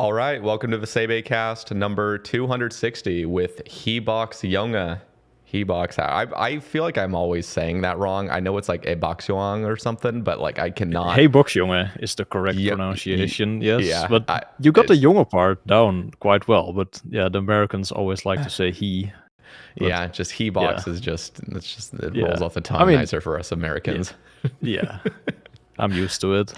All right, welcome to the Sae Bae cast number 260 with Box Jonge. Box. I feel like I'm always saying that wrong. I know it's like a Box Jonge or something, but like I cannot. Hey, Box Jonge is the correct Yep, pronunciation, yes. yeah, But you got the Jonge part down quite well. But yeah, the Americans always like to say he. Yeah, just Box is just it rolls off the tongue I mean, nicer for us Americans. Yeah. I'm used to it.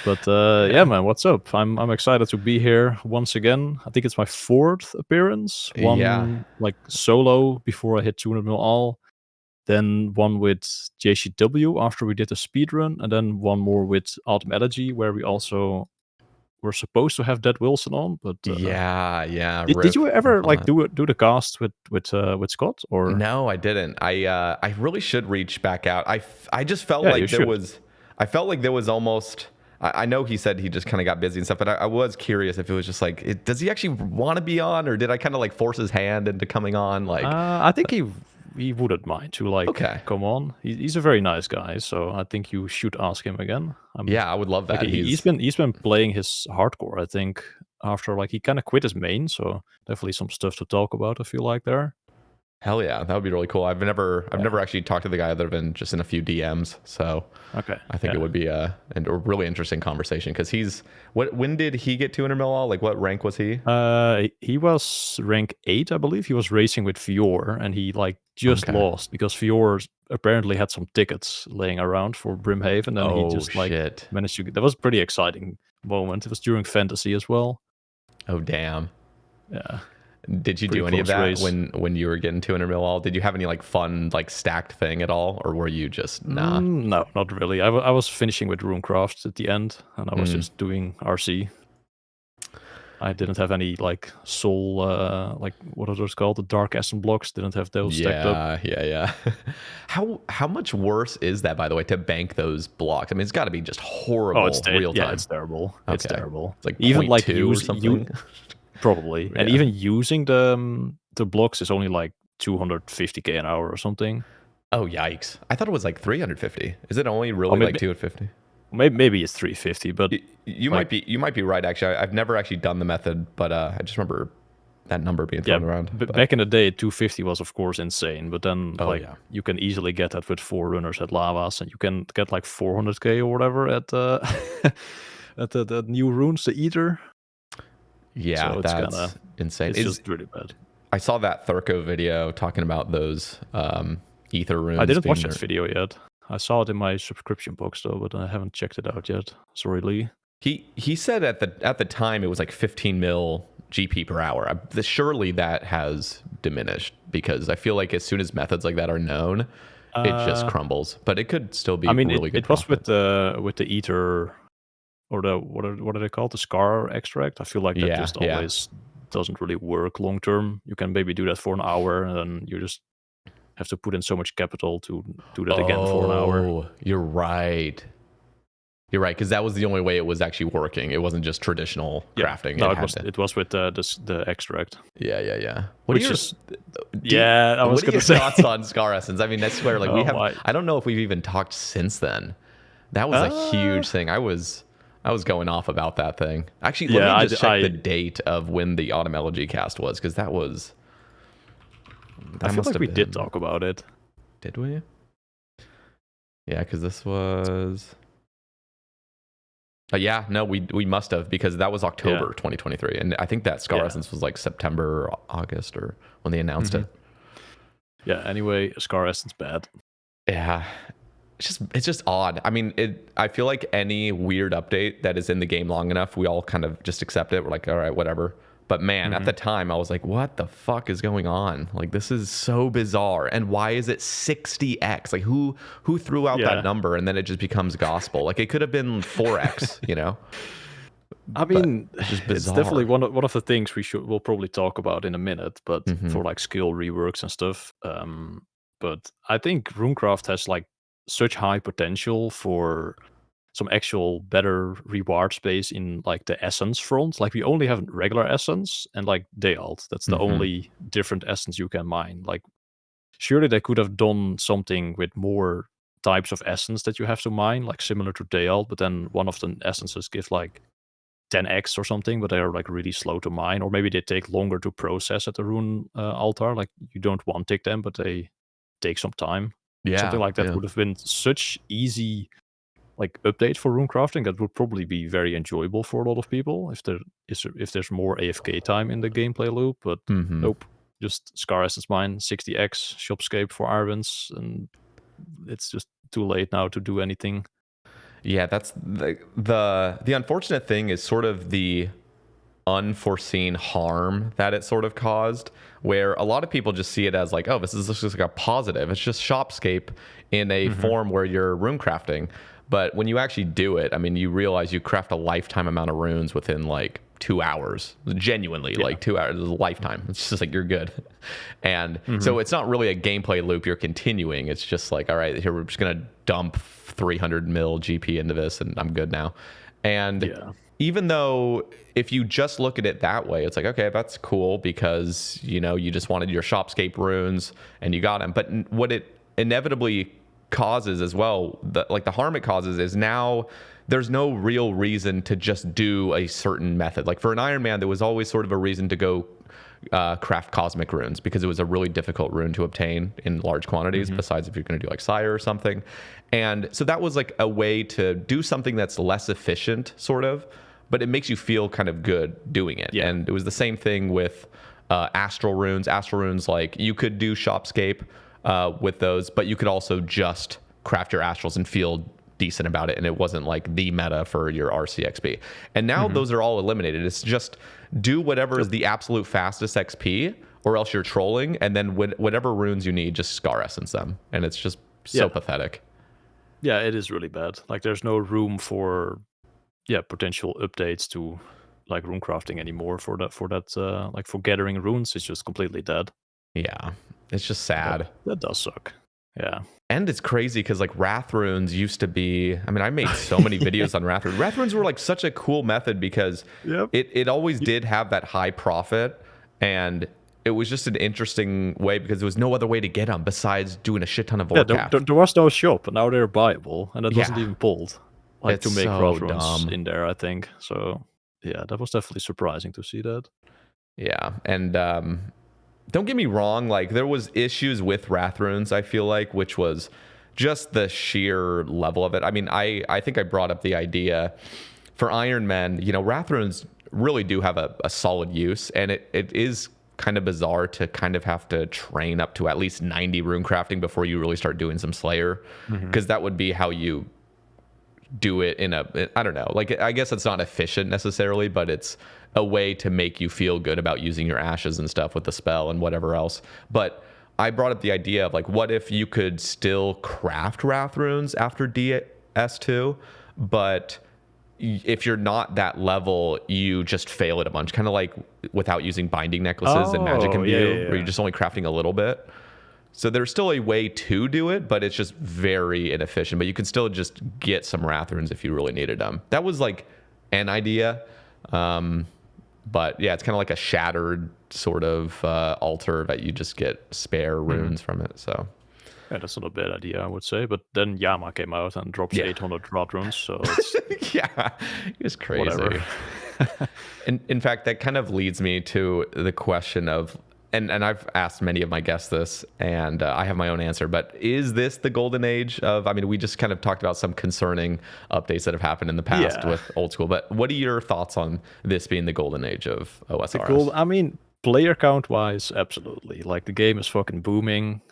But yeah, man, what's up? I'm excited to be here once again. I think it's my 4th appearance. One like solo before I hit 200 mil all. Then one with JCW after we did a speed run, and then one more with Autumn Elegy, where we also were supposed to have Dead Wilson on. But yeah. Did you ever like do the cast with Scott or? No, I didn't. I really should reach back out. I just felt Yeah, like I felt like there was almost. I know he said he just kind of got busy and stuff, but I was curious if it was just like, does he actually want to be on, or did I kind of like force his hand into coming on? Like, I think he wouldn't mind to like come on. He's a very nice guy, so I think you should ask him again. Yeah, I would love that. Like, he's been playing his hardcore, I think, after like he kind of quit his main, so definitely some stuff to talk about. I feel like there. Hell yeah, that would be really cool. I've never actually talked to the guy other than just in a few DMs, so I think it would be a really interesting conversation because when did he get 200 mil all? Like what rank was he? He was rank 8, I believe. He was racing with Fior, and he like just lost because Fior apparently had some tickets laying around for Brimhaven, and he just like managed to. That was a pretty exciting moment. It was during Fantasy as well. Oh damn! Yeah. Did you do any of that when you were getting 200 mil all? Did you have any like fun like stacked thing at all, or were you just nah? No, not really. I was finishing with RuneCraft at the end, and I was just doing RC. I didn't have any like soul, like what are those called? The dark essence blocks. Didn't have those stacked up. Yeah. How much worse is that, by the way, to bank those blocks? I mean, it's got to be just horrible. Real time. Yeah, it's terrible. Okay. It's terrible. It's like even like or something. Probably, and even using the blocks is only like 250k an hour or something. Oh yikes! I thought it was like 350. Is it only really like 250? Maybe it's 350, but you might be right. Actually, I've never actually done the method, but I just remember that number being thrown around. But back in the day, 250 was of course insane. But then you can easily get that with 4 runners at Lavas, and you can get like 400k or whatever at at the new runes, the Eater. Yeah, so that's insane. It's just really bad. I saw that Thurko video talking about those ether runes. I didn't watch that video yet. I saw it in my subscription box though, but I haven't checked it out yet. Sorry, Lee. He said at the time it was like 15 mil GP per hour. Surely that has diminished because I feel like as soon as methods like that are known, it just crumbles. But it could still be. I mean, really good. It was with the ether. Or the what are they called? The Scar extract. I feel like that just always doesn't really work long term. You can maybe do that for an hour, and then you just have to put in so much capital to do that again for an hour. Oh, you're right. You're right, because that was the only way it was actually working. It wasn't just traditional crafting. No, it was with the extract. Yeah. I was going to say. Thoughts on Scar Essence? I mean, I swear, like I don't know if we've even talked since then. That was a huge thing. I was going off about that thing. Actually, let me just check the date of when the Autumn Elegy cast was, because that was. I feel like we did talk about it. Did we? Yeah, because this was. We must have, because that was October 2023, and I think that Scar Essence was like September or August, or when they announced it. Yeah. Anyway, Scar Essence bad. Yeah. It's just odd. I mean, I feel like any weird update that is in the game long enough, we all kind of just accept it. We're like, all right, whatever. But man, at the time, I was like, what the fuck is going on? Like, this is so bizarre. And why is it 60x? Like, who threw out that number and then it just becomes gospel? Like, it could have been 4x, you know? I mean, it's definitely one of the things we'll probably talk about in a minute, but for like skill reworks and stuff. But I think RuneCraft has like such high potential for some actual better reward space in like the essence front. Like we only have regular essence and like Dealt. That's the only different essence you can mine. Like surely they could have done something with more types of essence that you have to mine, like similar to Dealt, but then one of the essences gives like 10x or something, but they are like really slow to mine, or maybe they take longer to process at the rune altar. Like you don't one tick them, but they take some time. Something Yeah, like that yeah. would have been such easy like update for RuneCrafting that would probably be very enjoyable for a lot of people if there's more AFK time in the gameplay loop. But nope, just Scar Essence Mine, 60x, Shopscape for Irons, and it's just too late now to do anything. Yeah, that's the unfortunate thing is sort of the unforeseen harm that it sort of caused, where a lot of people just see it as like, oh, this is just like a positive. It's just Shopscape in a form where you're rune crafting. But when you actually do it, I mean, you realize you craft a lifetime amount of runes within like 2 hours. Genuinely, like 2 hours is a lifetime. It's just like you're good. And so it's not really a gameplay loop you're continuing. It's just like, all right, here we're just gonna dump 300 mil GP into this, and I'm good now. And even though if you just look at it that way, it's like, okay, that's cool because, you know, you just wanted your Shopscape runes and you got them. But what it inevitably causes as well, the harm it causes is now there's no real reason to just do a certain method. Like for an Iron Man, there was always sort of a reason to go craft cosmic runes because it was a really difficult rune to obtain in large quantities, besides if you're going to do like Sire or something. And so that was like a way to do something that's less efficient, sort of, but it makes you feel kind of good doing it. And it was the same thing with astral runes. Astral runes, like you could do Shopscape with those, but you could also just craft your astrals and feel decent about it, and it wasn't like the meta for your RCXP. And now those are all eliminated. It's just do whatever is the absolute fastest XP, or else you're trolling, and then whatever runes you need, just Scar Essence them. And it's just so pathetic. Yeah, it is really bad. Like there's no room for potential updates to like rune crafting anymore for that like for gathering runes. It's just completely dead. Yeah, it's just sad. That does suck. Yeah. And it's crazy because like Wrath runes used to be, I mean, I made so many videos on Wrath runes. Wrath runes were like such a cool method because it always did have that high profit, and it was just an interesting way because there was no other way to get them besides doing a shit ton of Warcraft. There was no shop, and now they're buyable, and it wasn't even pulled. Like it's to make so Wrath runes dumb in there, I think. So yeah, that was definitely surprising to see that. Yeah, and don't get me wrong, like there was issues with Wrath runes, I feel like, which was just the sheer level of it. I mean, I think I brought up the idea for Iron Men, you know, Wrath runes really do have a solid use, and it is kind of bizarre to kind of have to train up to at least 90 rune crafting before you really start doing some Slayer, because that would be how you do it in a, I don't know, like I guess it's not efficient necessarily, but it's a way to make you feel good about using your ashes and stuff with the spell and whatever else. But I brought up the idea of like, what if you could still craft Wrath runes after DS2, but if you're not that level, you just fail it a bunch, kind of like without using binding necklaces and Magic Imbue, where you're just only crafting a little bit. So there's still a way to do it, but it's just very inefficient. But you can still just get some Wrath runes if you really needed them. That was like an idea. But yeah, it's kind of like a shattered sort of altar that you just get spare runes from it. So yeah, that's not a bad idea, I would say. But then Yama came out and drops 800 rod runes, so it's yeah, it's crazy. Whatever. In fact, that kind of leads me to the question of, and I've asked many of my guests this, and I have my own answer, but is this the golden age of, I mean, we just kind of talked about some concerning updates that have happened in the past with old school, but what are your thoughts on this being the golden age of OSRS? I mean, player count wise, absolutely. Like the game is fucking booming,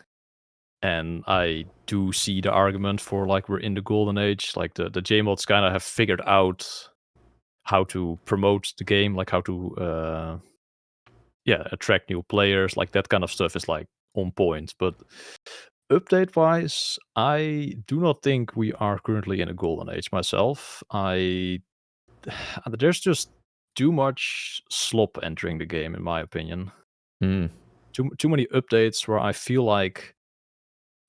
and I do see the argument for like we're in the golden age. Like the JMods kind of have figured out how to promote the game, like how to attract new players. Like that kind of stuff is like on point. But update wise, I do not think we are currently in a golden age myself. There's just too much slop entering the game, in my opinion. Too many updates where I feel like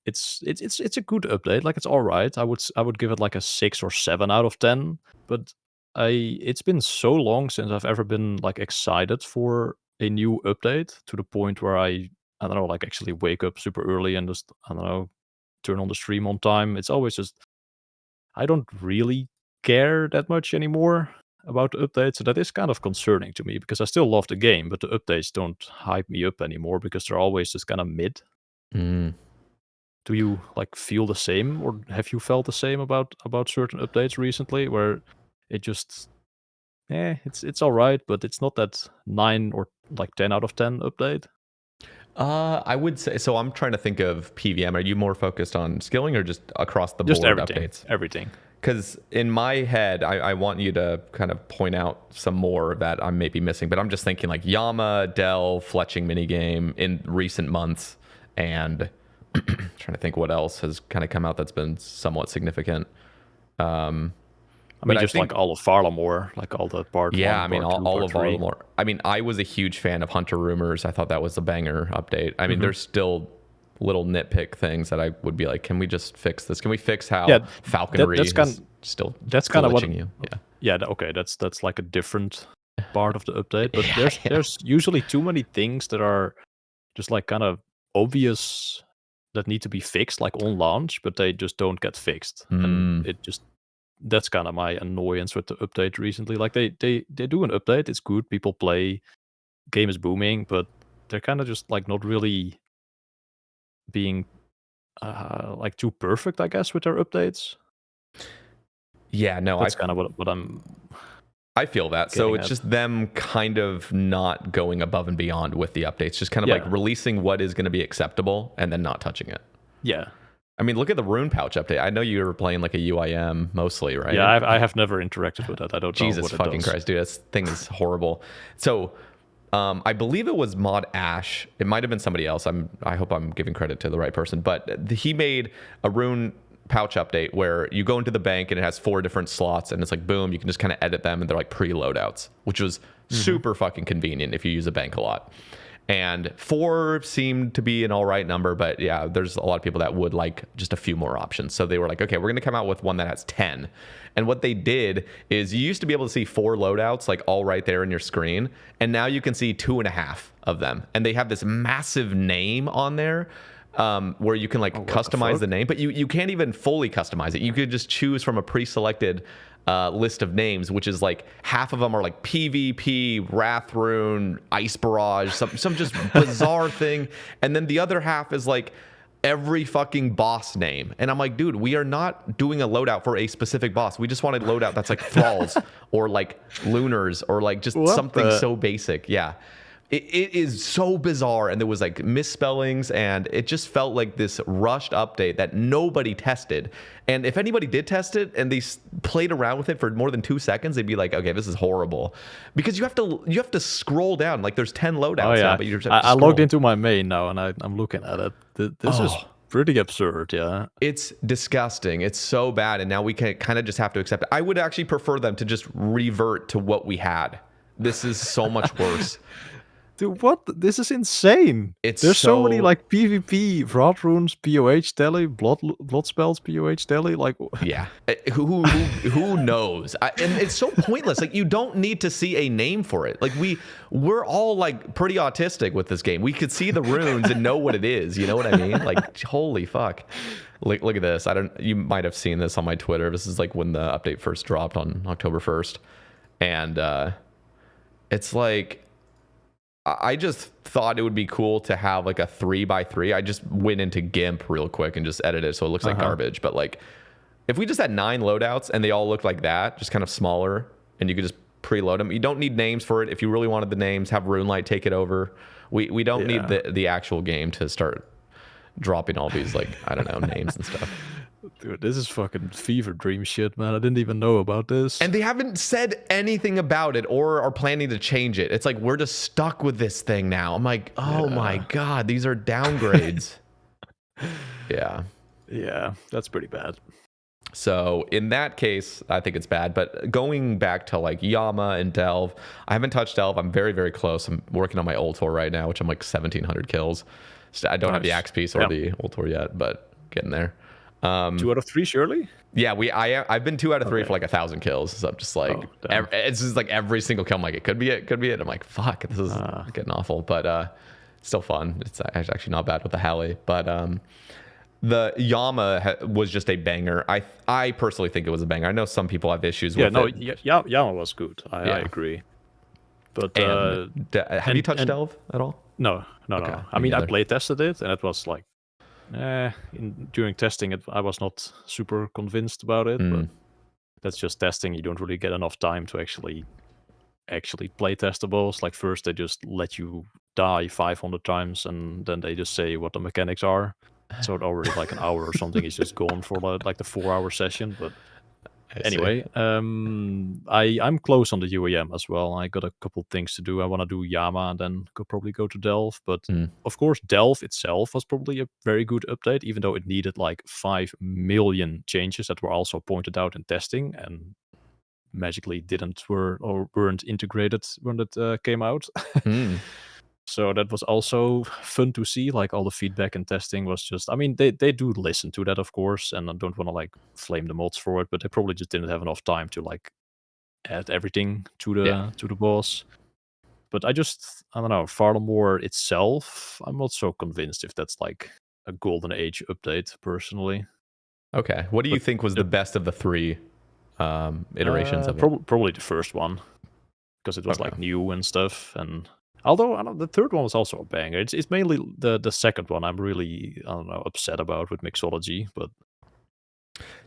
it's a good update. Like it's all right. I would give it like a 6 or 7 out of 10. But it's been so long since I've ever been like excited for a new update to the point where I don't know, like actually wake up super early and just, I don't know, turn on the stream on time. It's always just, I don't really care that much anymore. about the updates. So that is kind of concerning to me because I still love the game, but the updates don't hype me up anymore because they're always just kind of mid. Do you like feel the same, or have you felt the same about certain updates recently, where it just it's all right, but it's not that 9 or like 10 out of 10 update? I would say so. I'm trying to think of PVM. Are you more focused on skilling or just across the Just board everything, updates? everything. Because in my head, I want you to kind of point out some more that I may be missing. But I'm just thinking like Yama, Delve, fletching minigame in recent months, and trying to think what else has kind of come out that's been somewhat significant. I mean, just like all of Varlamore, like all the part yeah, 1, I mean, part 2, all part of 3. Varlamore. I mean, I was a huge fan of Hunter Rumors. I thought that was a banger update. I mean, there's still little nitpick things that I would be like, can we just fix this? Can we fix how falconry is still glitching you? Okay, that's like a different part of the update, but there's usually too many things that are just like kind of obvious that need to be fixed like on launch, but they just don't get fixed. And it just that's kind of my annoyance with the update recently. Like they do an update, it's good, people play, game is booming, but they're kind of just like not really being like too perfect, I guess, with their updates. Yeah, no, that's kind of what I'm. I feel that. So it's just them kind of not going above and beyond with the updates, just kind of like releasing what is going to be acceptable and then not touching it. Yeah. I mean, look at the Rune Pouch update. I know you were playing like a UIM mostly, right? Yeah, I have never interacted with that. I don't know what it does. Jesus fucking Christ, dude. This thing is horrible. So I believe it was Mod Ash. It might have been somebody else. I hope I'm giving credit to the right person. But he made a Rune Pouch update where you go into the bank and it has 4 different slots and it's like, boom, you can just kind of edit them and they're like pre-loadouts, which was super fucking convenient if you use a bank a lot. And 4 seemed to be an all right number, but yeah, there's a lot of people that would like just a few more options. So they were like, okay, we're going to come out with one that has 10. And what they did is you used to be able to see 4 loadouts like all right there in your screen. And now you can see 2.5 of them. And they have this massive name on there where you can like customize the name, but you can't even fully customize it. You could just choose from a pre-selected list of names, which is like half of them are like PvP, Wrathrune, Ice Barrage, some just bizarre thing, and then the other half is like every fucking boss name. And I'm like, dude, we are not doing a loadout for a specific boss. We just wanted loadout that's like Thralls or like Lunars or like just something so basic. Yeah. It is so bizarre, and there was like misspellings, and it just felt like this rushed update that nobody tested. And if anybody did test it and they played around with it for more than 2 seconds, they'd be like, "Okay, this is horrible," because you have to scroll down. Like there's 10 loadouts now, but you just have to I logged into my main now, and I'm looking at it. This is pretty absurd. Yeah, it's disgusting. It's so bad, and now we can kind of just have to accept it. I would actually prefer them to just revert to what we had. This is so much worse. Dude, what? This is insane. There's so many like PvP, Wratrunes, POH Telly, blood spells, POH Telly. Like, yeah, who knows? And it's so pointless. Like, you don't need to see a name for it. Like, we're all like pretty autistic with this game. We could see the runes and know what it is. You know what I mean? Like, holy fuck. Look at this. You might have seen this on my Twitter. This is like when the update first dropped on October 1st, and it's like, I just thought it would be cool to have like a 3x3. I just went into GIMP real quick and just edited it so it looks like garbage. But like, if we just had 9 loadouts and they all looked like that, just kind of smaller, and you could just preload them. You don't need names for it. If you really wanted the names, have RuneLite take it over. We don't need the actual game to start dropping all these like, I don't know, names and stuff. Dude, this is fucking fever dream shit, man. I didn't even know about this. And they haven't said anything about it or are planning to change it. It's like, we're just stuck with this thing now. I'm like, oh my God, these are downgrades. Yeah. Yeah, that's pretty bad. So in that case, I think it's bad. But going back to like Yama and Delve, I haven't touched Delve. I'm very, very close. I'm working on my Ultor right now, which I'm like 1,700 kills. So I don't have the axe piece or the Ultor yet, but getting there. 2 out of 3, surely? Yeah, I've been 2 out of 3 for like 1,000 kills. So I'm just like, it's just like every single kill. I'm like, it could be it. I'm like, fuck, this is getting awful, but still fun. It's actually not bad with the Halley. But The Yama was just a banger. I personally think it was a banger. I know some people have issues with it. Yeah, Yama was good. I agree. But have you touched Delve at all? No. I mean, I play tested it, and it was like, during testing, I was not super convinced about it. But that's just testing. You don't really get enough time to actually play testables. Like first, they just let you die 500 times, and then they just say what the mechanics are. So already like an hour or something is just gone for like the 4-hour session. But anyway, I'm close on the UIM as well. I got a couple things to do. I want to do Yama and then probably go to Delve. But of course, Delve itself was probably a very good update, even though it needed like 5 million changes that were also pointed out in testing and magically weren't integrated when it came out. So that was also fun to see. Like all the feedback and testing was just, I mean, they do listen to that, of course, and I don't want to like flame the mods for it, but they probably just didn't have enough time to like add everything to the boss. But I don't know, Farmore itself, I'm not so convinced if that's like a golden age update personally. Okay, what do you think was the best of the 3 iterations of it? Probably the first one, because it was like new and stuff. And although I know the third one was also a banger. It's mainly the second one I'm really, I don't know, upset about with mixology. But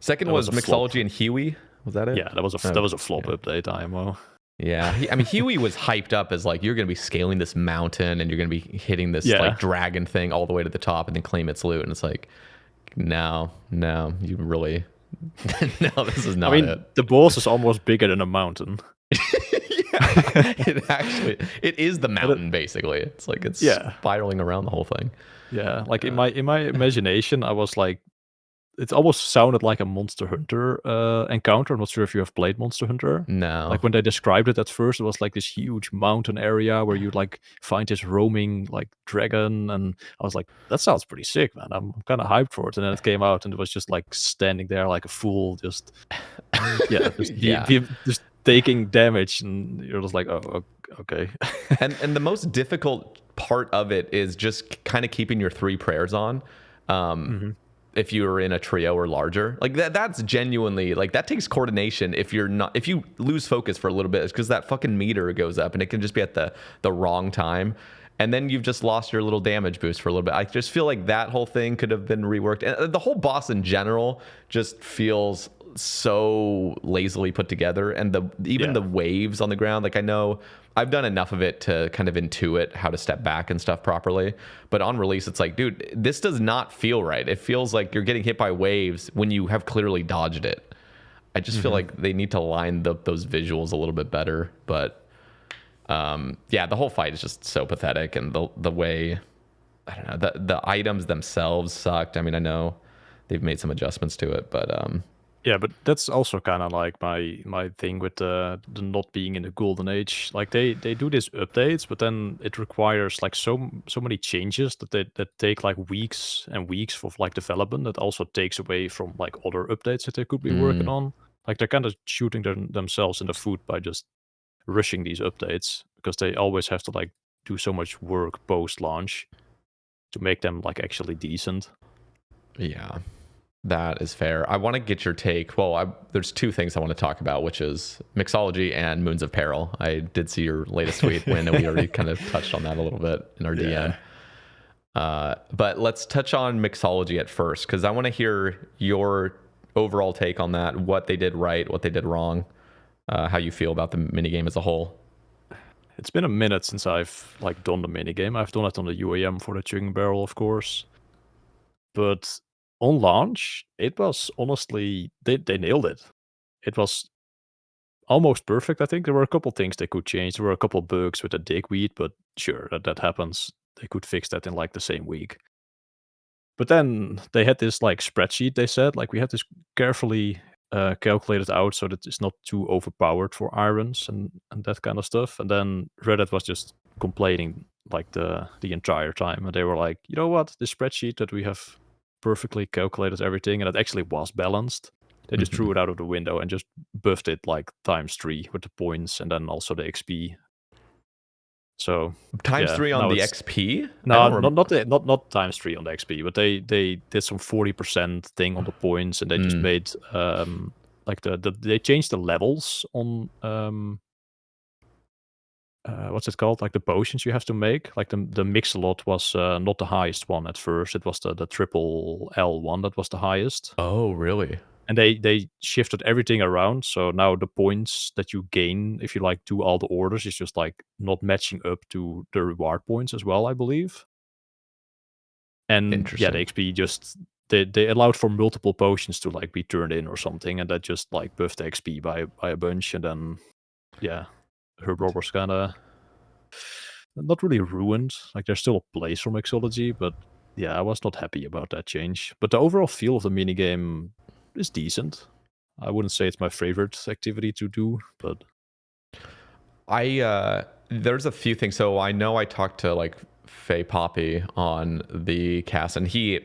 second was mixology and Huey. Was that it? Yeah, that was a flop update, IMO. Yeah, I mean, Huey was hyped up as like, you're going to be scaling this mountain and you're going to be hitting this like dragon thing all the way to the top and then claim its loot. And it's like, no, you really, no, this is not it. The boss is almost bigger than a mountain. It is the mountain, basically. It's like it's spiraling around the whole thing. Yeah, like in my imagination, I was like, it almost sounded like a Monster Hunter encounter. I'm not sure if you have played Monster Hunter. No. Like when they described it at first, it was like this huge mountain area where you like find this roaming like dragon, and I was like, that sounds pretty sick, man. I'm kind of hyped for it. And then it came out, and it was just like standing there like a fool, just just taking damage, and you're just like, oh, okay. and the most difficult part of it is just kind of keeping your 3 prayers on. If you're in a trio or larger, like that's genuinely like, that takes coordination. If you lose focus for a little bit, it's because that fucking meter goes up and it can just be at the wrong time. And then you've just lost your little damage boost for a little bit. I just feel like that whole thing could have been reworked. And the whole boss in general just feels so lazily put together. And the waves on the ground, like I know I've done enough of it to kind of intuit how to step back and stuff properly. But on release, it's like, dude, this does not feel right. It feels like you're getting hit by waves when you have clearly dodged it. I just feel like they need to line those visuals a little bit better. But the whole fight is just so pathetic. And the way, I don't know, the items themselves sucked. I mean, I know they've made some adjustments to it, but yeah, but that's also kind of like my thing with the not being in the golden age. Like they do these updates, but then it requires like so many changes that take like weeks and weeks for like development. That also takes away from like other updates that they could be working on. Like they're kind of shooting themselves in the foot by just rushing these updates, because they always have to like do so much work post launch to make them like actually decent. Yeah. That is fair. I want to get your take. Well, there's 2 things I want to talk about, which is mixology and Moons of Peril. I did see your latest tweet when we already kind of touched on that a little bit in our DM. But let's touch on mixology at first, because I want to hear your overall take on that, what they did right, what they did wrong, how you feel about the minigame as a whole. It's been a minute since I've like done the minigame. I've done it on the UIM for the chicken barrel, of course. But on launch, it was honestly, they nailed it. It was almost perfect, I think. There were a couple things they could change. There were a couple bugs with the digweed, but sure, that happens. They could fix that in like the same week. But then they had this like spreadsheet, they said, like we had this carefully calculated out so that it's not too overpowered for irons and that kind of stuff. And then Reddit was just complaining like the entire time. And they were like, you know what, the spreadsheet that we have perfectly calculated everything, and it actually was balanced. They just threw it out of the window and just buffed it like times 3 with the points and then also the XP. So times yeah, 3 on now the it's XP? no, not times 3 on the XP, but they did some 40% thing on the points, and they just made like they changed the levels on what's it called? Like the potions you have to make. Like the mix-a-lot was not the highest one at first. It was the triple L one that was the highest. Oh, really? And they shifted everything around. So now the points that you gain if you like do all the orders is just like not matching up to the reward points as well, I believe. And yeah, the Interesting. XP just they allowed for multiple potions to like be turned in or something, and that just like buffed the XP by a bunch. And then yeah, Herblore was kinda not really ruined. Like there's still a place for mixology, but yeah, I was not happy about that change. But the overall feel of the minigame is decent. I wouldn't say it's my favorite activity to do, but There's a few things. So I know I talked to like Faye Poppy on the cast, and he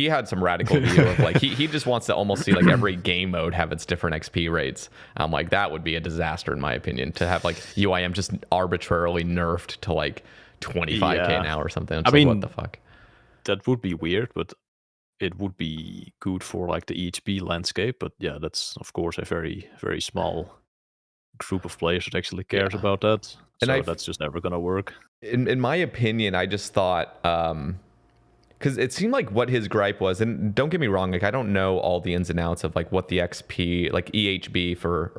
had some radical view of like he just wants to almost see like every game mode have its different XP rates. I'm like, that would be a disaster in my opinion, to have like UIM just arbitrarily nerfed to like 25k now or something. It's what the fuck? That would be weird, but it would be good for like the EHP landscape. But yeah, that's of course a very, very small group of players that actually cares about that. So that's just never gonna work. In my opinion, I just thought because it seemed like what his gripe was, and don't get me wrong, like I don't know all the ins and outs of like what the XP, like EHP for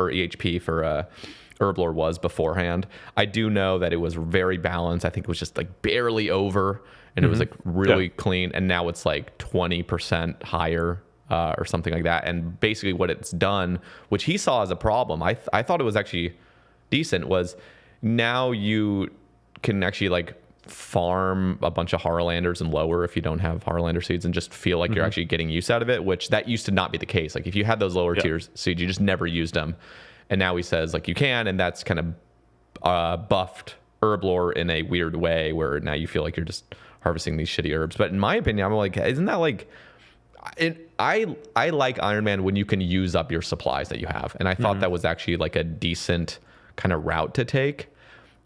Herblore was beforehand. I do know that it was very balanced. I think it was just like barely over, and it was like really clean. And now it's like 20% higher or something like that. And basically, what it's done, which he saw as a problem, I thought it was actually decent, was now you can actually like farm a bunch of Harlanders and lower if you don't have Harlander seeds, and just feel like you're actually getting use out of it, which that used to not be the case. Like if you had those lower tiers seeds, you just never used them. And now he says like you can, and that's kind of buffed Herblore in a weird way where now you feel like you're just harvesting these shitty herbs. But in my opinion, I'm like, isn't that like I like Iron Man when you can use up your supplies that you have. And I thought that was actually like a decent kind of route to take.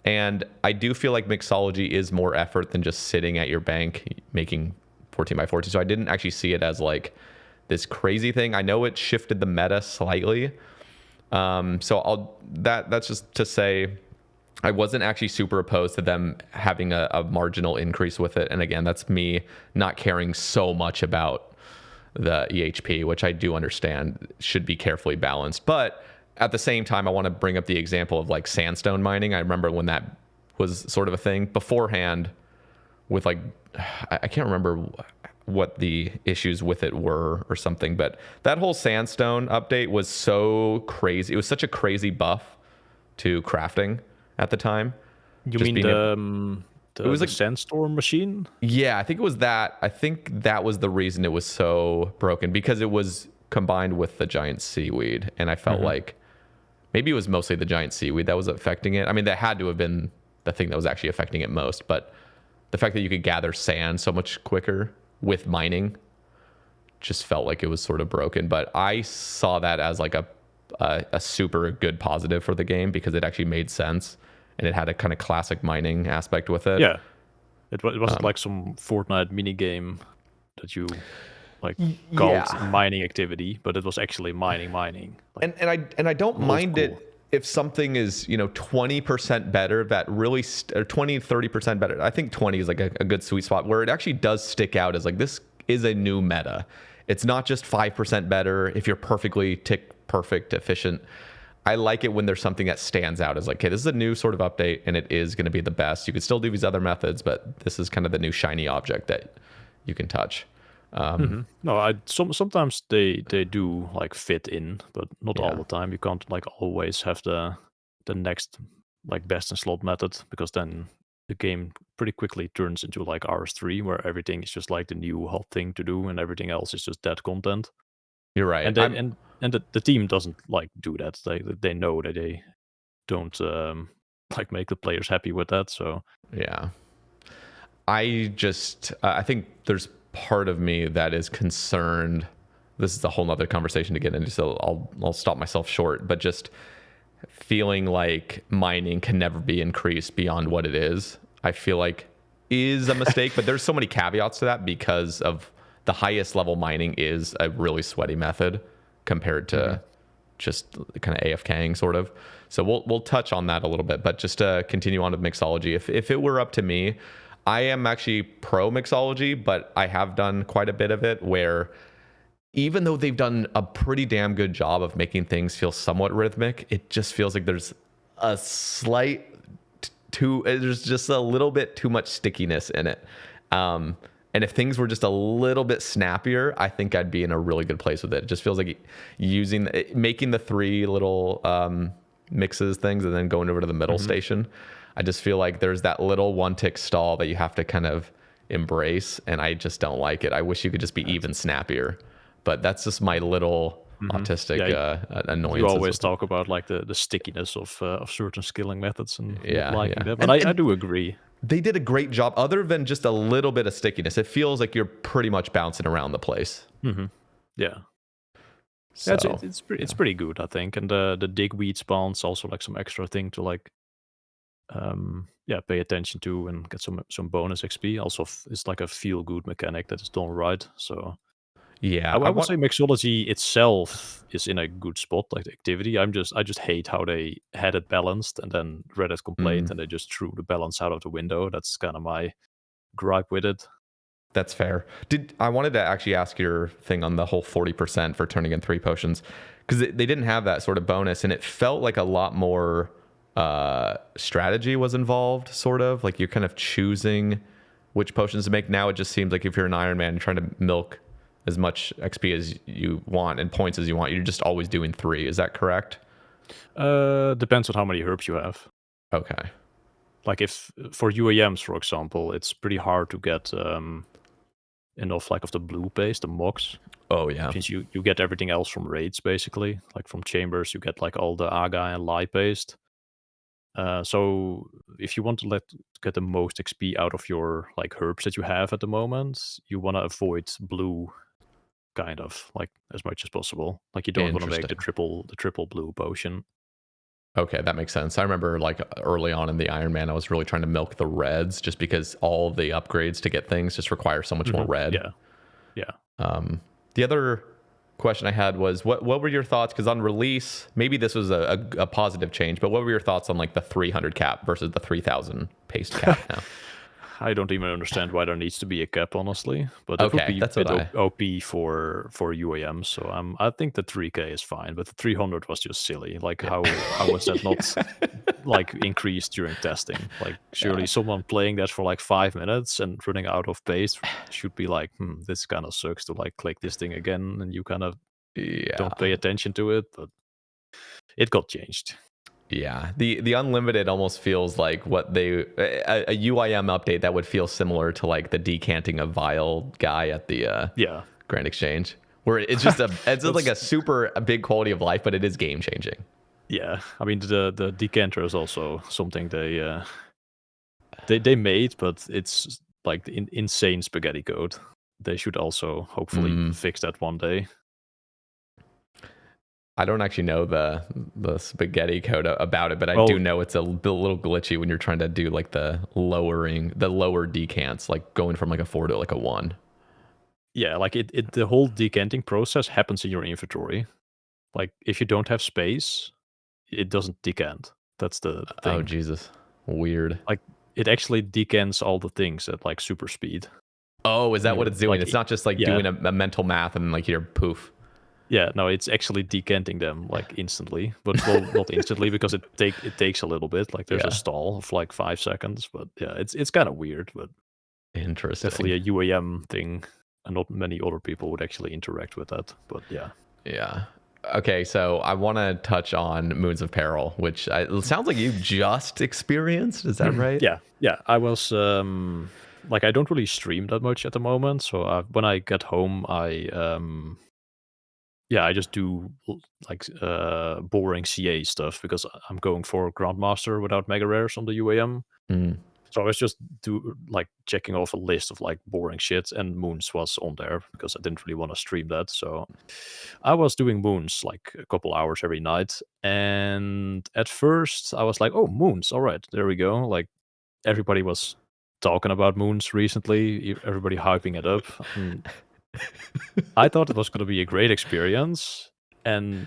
And I do feel like mixology is more effort than just sitting at your bank making 14 by 14. So I didn't actually see it as like this crazy thing. I know it shifted the meta slightly. So that's just to say I wasn't actually super opposed to them having a marginal increase with it. And again, that's me not caring so much about the EHP, which I do understand should be carefully balanced. But at the same time, I want to bring up the example of like sandstone mining. I remember when that was sort of a thing beforehand with like, I can't remember what the issues with it were or something, but that whole sandstone update was so crazy. It was such a crazy buff to crafting at the time. You mean it was like sandstorm machine? Yeah, I think it was that. I think that was the reason it was so broken, because it was combined with the giant seaweed, and I felt like maybe it was mostly the giant seaweed that was affecting it. I mean, that had to have been the thing that was actually affecting it most, but the fact that you could gather sand so much quicker with mining just felt like it was sort of broken. But I saw that as like a super good positive for the game, because it actually made sense and it had a kind of classic mining aspect with it. Yeah, it wasn't like some Fortnite mini game that you like called mining activity, but it was actually mining. Like, and I don't mind it if something is 20% better, that really or 20-30% better. I think 20 is like a good sweet spot where it actually does stick out as like, this is a new meta. It's not just 5% better if you're perfectly perfect efficient. I like it when there's something that stands out as like, okay, this is a new sort of update and it is going to be the best. You could still do these other methods, but this is kind of the new shiny object that you can touch. No, sometimes they do like fit in, but not all the time. You can't like always have the next like best in slot method, because then the game pretty quickly turns into like RS3, where everything is just like the new hot thing to do and everything else is just dead content. You're right. And the team doesn't like do that. They know that they don't like make the players happy with that. So yeah, I think there's part of me that is concerned. This is a whole nother conversation to get into, so I'll stop myself short. But just feeling like mining can never be increased beyond what it is, I feel like is a mistake. But there's so many caveats to that because of the highest level mining is a really sweaty method compared to just kind of AFKing sort of. So we'll touch on that a little bit, but just to continue on with mixology, if it were up to me, I am actually pro mixology, but I have done quite a bit of it where even though they've done a pretty damn good job of making things feel somewhat rhythmic, it just feels like there's a slight there's just a little bit too much stickiness in it. And if things were just a little bit snappier, I think I'd be in a really good place with it. It just feels like making the 3 little mixes things and then going over to the middle station. I just feel like there's that little 1-tick stall that you have to kind of embrace, and I just don't like it. I wish you could just be even snappier. But that's just my little autistic annoyance. You always talk about like the stickiness of certain skilling methods and liking that. But I do agree. They did a great job. Other than just a little bit of stickiness, it feels like you're pretty much bouncing around the place. Yeah. So, it's pretty good, I think. And the digweed spawns also like some extra thing to like pay attention to and get some bonus XP. Also, it's like a feel good mechanic that is done right. So yeah, I would say mixology itself is in a good spot, like the activity. I just hate how they had it balanced and then Reddit complained and they just threw the balance out of the window. That's kind of my gripe with it. That's fair. I wanted to actually ask your thing on the whole 40% for turning in 3 potions, because they didn't have that sort of bonus, and it felt like a lot more strategy was involved, sort of like you're kind of choosing which potions to make. Now it just seems like if you're an Iron Man, you're trying to milk as much XP as you want and points as you want, you're just always doing 3. Is that correct? Depends on how many herbs you have. Okay. Like if for UIMs, for example, it's pretty hard to get enough like of the blue paste, the mox. Oh yeah. Since you get everything else from raids basically. Like from chambers, you get like all the aga and lye paste. So if you want to get the most XP out of your like herbs that you have at the moment, you want to avoid blue kind of like as much as possible. Like you don't want to make the triple blue potion. Okay, that makes sense. I remember like early on in the Iron Man, I was really trying to milk the reds just because all of the upgrades to get things just require so much more red. Yeah. The other question I had was what were your thoughts? Because on release, maybe this was a positive change, but what were your thoughts on like the 300 cap versus the 3,000 paste cap now? I don't even understand why there needs to be a cap, honestly. But it would be a bit OP for UAM. So I think the 3K is fine, but the 300 was just silly. Like how was that not like increased during testing? Like surely someone playing that for like 5 minutes and running out of paste should be like, this kind of sucks to like click this thing again, and you kind of don't pay attention to it. But it got changed. Yeah, the unlimited almost feels like what a UIM update that would feel similar to like the decanting of vial guy at the Grand Exchange, where it's just it's like a big quality of life, but it is game changing. Yeah, I mean the decanter is also something they made, but it's like the insane spaghetti code. They should also hopefully fix that one day. I don't actually know the spaghetti code about it, but I do know it's a little glitchy when you're trying to do like the lower decants, like going from like a 4 to like a 1. Yeah, like the whole decanting process happens in your inventory. Like if you don't have space, it doesn't decant. That's the thing. Oh Jesus, weird. Like it actually decants all the things at like super speed. Oh, is that what it's doing? It's not just like doing a mental math and like here poof. Yeah, no, it's actually decanting them like instantly, but well, not instantly because it takes a little bit. Like there's a stall of like 5 seconds, but yeah, it's kind of weird, but interesting. Definitely a UAM thing, and not many other people would actually interact with that. But yeah. Okay, so I want to touch on Moons of Peril, which it sounds like you just experienced. Is that right? Yeah. I was like I don't really stream that much at the moment, so when I get home, I just do like boring CA stuff because I'm going for Grandmaster without Mega Rares on the UAM. So I was just checking off a list of like boring shit, and Moons was on there because I didn't really want to stream that. So I was doing Moons like a couple hours every night. And at first I was like, oh, Moons, all right, there we go. Like everybody was talking about Moons recently, everybody hyping it up. And I thought it was going to be a great experience. And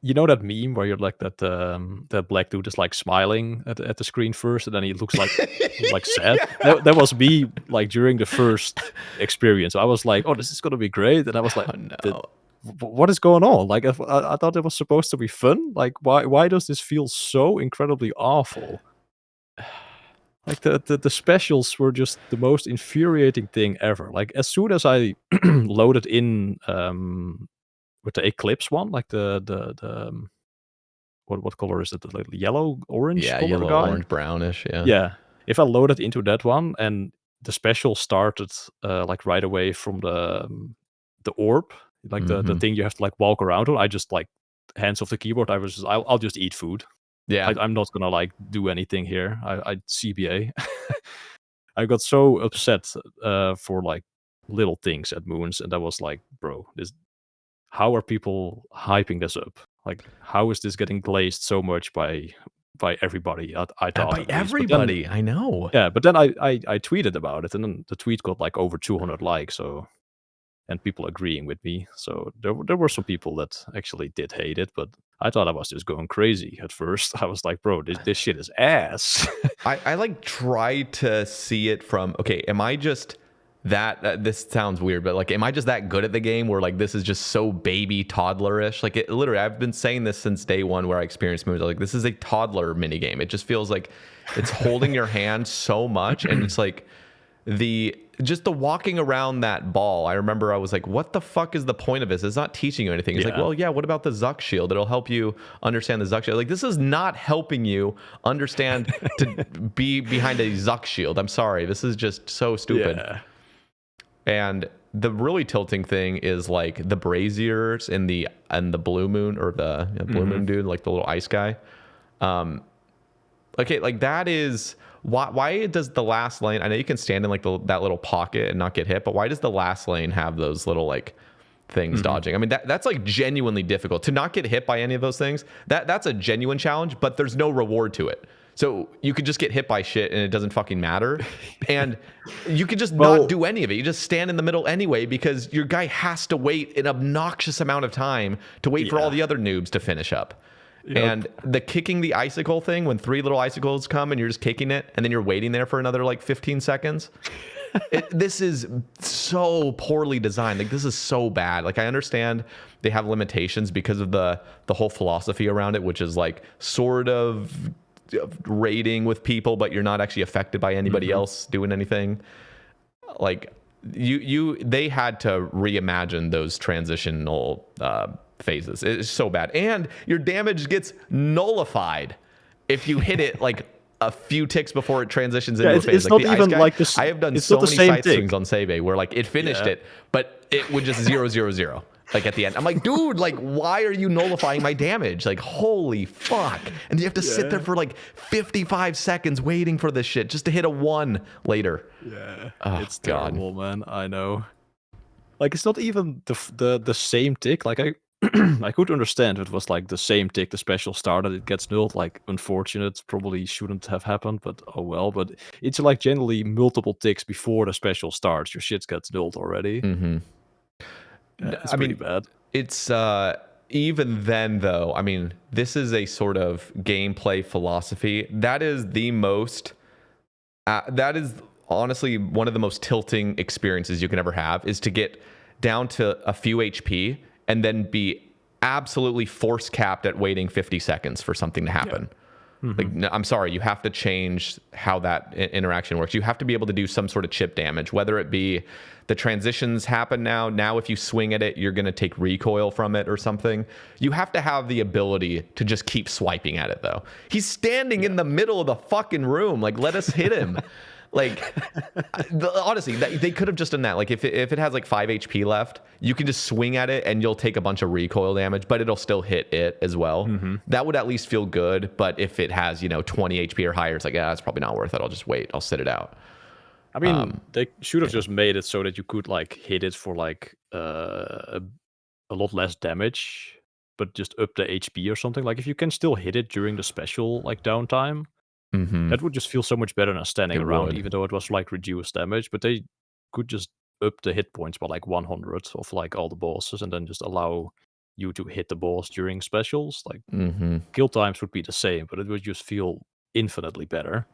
you know that meme where you're like that black dude is like smiling at the screen first, and then he looks like sad. Yeah. That was me like during the first experience. I was like, oh, this is gonna be great, and I was like, Oh, no. what is going on? Like I thought it was supposed to be fun. Like why does this feel so incredibly awful? Like the specials were just the most infuriating thing ever. Like as soon as I loaded in with the Eclipse one, like the what color is it? The yellow, orange Yeah, color yellow, guy? orange, brownish. Yeah. Yeah. If I loaded into that one and the special started like right away from the orb, like the thing you have to like walk around on, I just like hands off the keyboard. I'll just eat food. Yeah. I'm not gonna like do anything here. I CBA. I got so upset for like little things at Moons, and I was like, bro, how are people hyping this up? Like, how is this getting glazed so much by everybody? I thought By at least. everybody. I know. Yeah, but then I tweeted about it, and then the tweet got like over 200 likes. So, and people agreeing with me. So there were some people that actually did hate it, but I thought I was just going crazy at first. I was like, bro, this shit is ass. I like try to see it from, okay, am I just this sounds weird, but like, am I just that good at the game where like this is just so baby toddlerish? Like literally, I've been saying this since day one where I experienced moves. Like this is a toddler mini game. It just feels like it's holding your hand so much, and it's like the walking around that ball. I remember I was like, what the fuck is the point of this? It's not teaching you anything. It's like, well, yeah, what about the Zuck shield? It'll help you understand the Zuck shield. Like, this is not helping you understand to be behind a Zuck shield. I'm sorry. This is just so stupid. Yeah. And the really tilting thing is like the braziers and the blue moon, or the blue moon dude, like the little ice guy. Okay, like that is why does the last lane, I know you can stand in like that little pocket and not get hit, but why does the last lane have those little like things dodging? I mean, that's like genuinely difficult to not get hit by any of those things. That's a genuine challenge, but there's no reward to it. So you could just get hit by shit and it doesn't fucking matter. And you could just not do any of it. You just stand in the middle anyway, because your guy has to wait an obnoxious amount of time to wait for all the other noobs to finish up. Yep. And the kicking the icicle thing, when 3 little icicles come and you're just kicking it and then you're waiting there for another like 15 seconds. This is so poorly designed. Like, this is so bad. Like, I understand they have limitations because of the whole philosophy around it, which is like sort of raiding with people, but you're not actually affected by anybody else doing anything. Like, they had to reimagine those transitional phases. It's so bad. And your damage gets nullified if you hit it like a few ticks before it transitions into a phase. It's like not even like this. I have done so many side swings on Sae Bae where like it finished it, but it would just 0-0-0 like at the end. I'm like, dude, like, why are you nullifying my damage? Like, holy fuck. And you have to sit there for like 55 seconds waiting for this shit just to hit a 1 later. Yeah. Oh, it's terrible, man. I know. Like, it's not even the same tick. Like, I could understand if it was like the same tick, the special started, it gets nulled. Like, unfortunate, probably shouldn't have happened, but oh well. But it's like generally multiple ticks before the special starts, your shit gets nulled already. Yeah, it's pretty bad. It's even then though, I mean, this is a sort of gameplay philosophy that is the most that is honestly one of the most tilting experiences you can ever have, is to get down to a few HP and then be absolutely force capped at waiting 50 seconds for something to happen. Like, I'm sorry, you have to change how that interaction works. You have to be able to do some sort of chip damage, whether it be the transitions happen now if you swing at it, you're going to take recoil from it or something. You have to have the ability to just keep swiping at it, though. He's standing in the middle of the fucking room. Like, let us hit him. Like, honestly, they could have just done that. Like, if it has like 5 HP left, you can just swing at it and you'll take a bunch of recoil damage, but it'll still hit it as well. That would at least feel good. But if it has, 20 HP or higher, it's like, it's probably not worth it. I'll just wait. I'll sit it out. I mean, they should have just made it so that you could like hit it for like a lot less damage, but just up the HP or something. Like if you can still hit it during the special like downtime, that would just feel so much better than standing around, even though it was like reduced damage. But they could just up the hit points by like 100 of like all the bosses, and then just allow you to hit the boss during specials. Like kill times would be the same, but it would just feel infinitely better.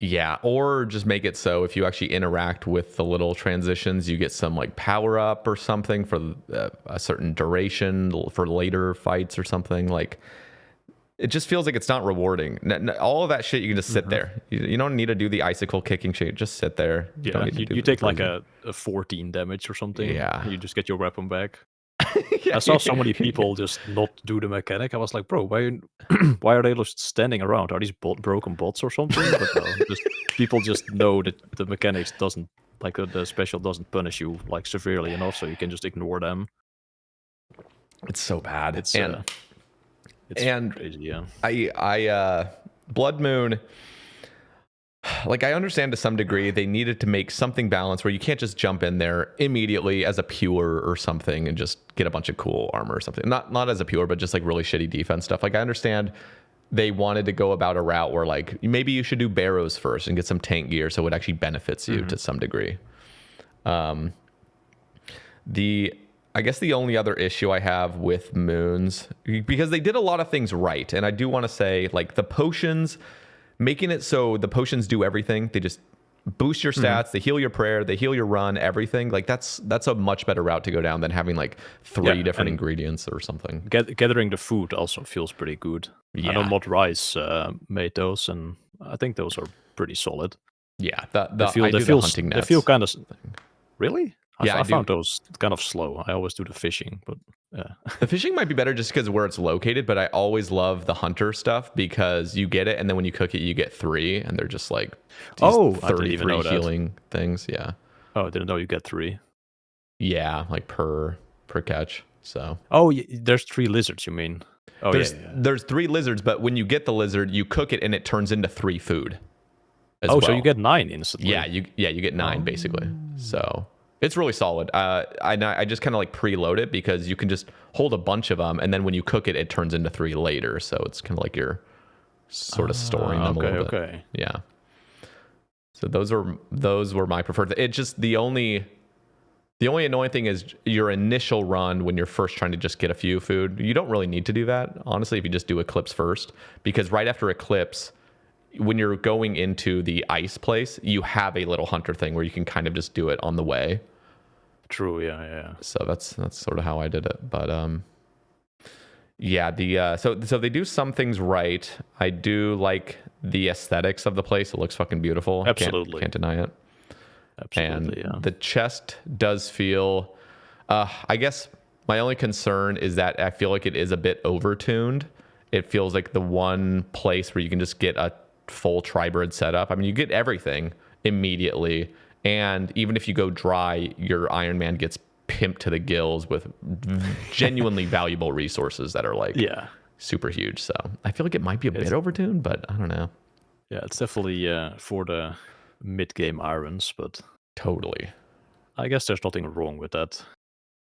Yeah, or just make it so if you actually interact with the little transitions, you get some like power up or something for a certain duration for later fights or something. Like, it just feels like it's not rewarding. All of that shit, you can just sit there. You don't need to do the icicle kicking shit. Just sit there. You take like a 14 damage or something. Yeah. You just get your weapon back. I saw so many people just not do the mechanic. I was like, bro, why are they just standing around? Are these broken bots or something? But no, people just know that the mechanics doesn't, like the special doesn't punish you like severely enough, so you can just ignore them. It's so bad. It's crazy, yeah. I Blood Moon, like, I understand to some degree they needed to make something balanced where you can't just jump in there immediately as a pure or something and just get a bunch of cool armor or something. Not as a pure, but just like really shitty defense stuff. Like, I understand they wanted to go about a route where like maybe you should do barrows first and get some tank gear so it actually benefits you to some degree. I guess the only other issue I have with moons, because they did a lot of things right, and I do want to say, like, the potions, making it so the potions do everything. They just boost your stats, they heal your prayer, they heal your run, everything. Like, that's a much better route to go down than having like 3 different ingredients or something. Gathering the food also feels pretty good. I know Mod Rice made those, and I think those are pretty solid. Yeah, they feel kind of... Really? I found those kind of slow. I always do the fishing, but yeah. The fishing might be better just because of where it's located, but I always love the hunter stuff because you get it, and then when you cook it, you get 3, and they're just like 33 healing things. Yeah. Oh, I didn't know you get 3. Yeah, like per catch. So. Oh, there's 3 lizards, you mean? Oh, there's 3 lizards, but when you get the lizard, you cook it, and it turns into 3 food. So you get 9 instantly. Yeah, you get 9 basically. So. It's really solid. I just kind of like preload it because you can just hold a bunch of them, and then when you cook it, it turns into 3 later. So it's kind of like you're sort of storing them a little bit. Okay. Yeah. So those were my preferred. It just the only annoying thing is your initial run when you're first trying to just get a few food. You don't really need to do that, honestly, if you just do Eclipse first, because right after Eclipse, when you're going into the ice place, you have a little hunter thing where you can kind of just do it on the way. True, yeah. So that's sort of how I did it. But so they do some things right. I do like the aesthetics of the place. It looks fucking beautiful. Absolutely. Can't deny it. Absolutely, and the chest does feel, I guess my only concern is that I feel like it is a bit overtuned. It feels like the one place where you can just get a full tribird setup. I mean, you get everything immediately, and even if you go dry, your Iron Man gets pimped to the gills with genuinely valuable resources that are like super huge. So I feel like it might be a bit overtuned, but I don't know. Yeah, it's definitely for the mid-game irons, but totally. I guess there's nothing wrong with that.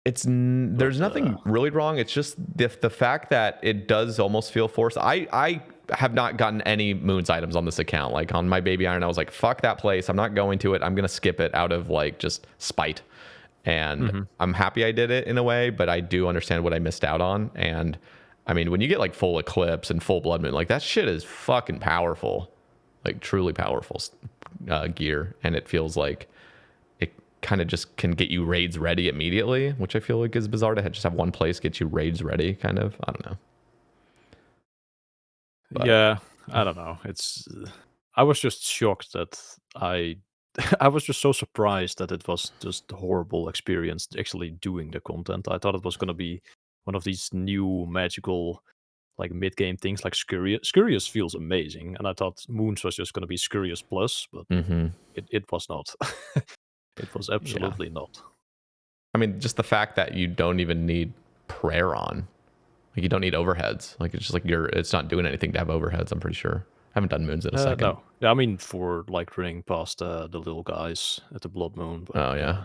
There's nothing really wrong. It's just the fact that it does almost feel forced. I have not gotten any Moons items on this account. Like on my Baby Iron, I was like, fuck that place. I'm not going to it. I'm going to skip it out of like just spite. And I'm happy I did it in a way, but I do understand what I missed out on. And I mean, when you get like full Eclipse and full Blood Moon, like that shit is fucking powerful, like truly powerful gear. And it feels like it kind of just can get you raids ready immediately, which I feel like is bizarre to just have one place get you raids ready, kind of. I don't know. But, yeah, I don't know. I was just shocked that I was just so surprised that it was just a horrible experience actually doing the content. I thought it was going to be one of these new magical like mid-game things like Scurious. Scurious feels amazing, and I thought Moons was just going to be Scurious Plus, but it was not. It was absolutely not. I mean, just the fact that you don't even need prayer on. Like, you don't need overheads. Like, it's just like it's not doing anything to have overheads, I'm pretty sure. I haven't done Moons in a second. No. Yeah, I mean, for like running past the little guys at the Blood Moon. But, oh, yeah.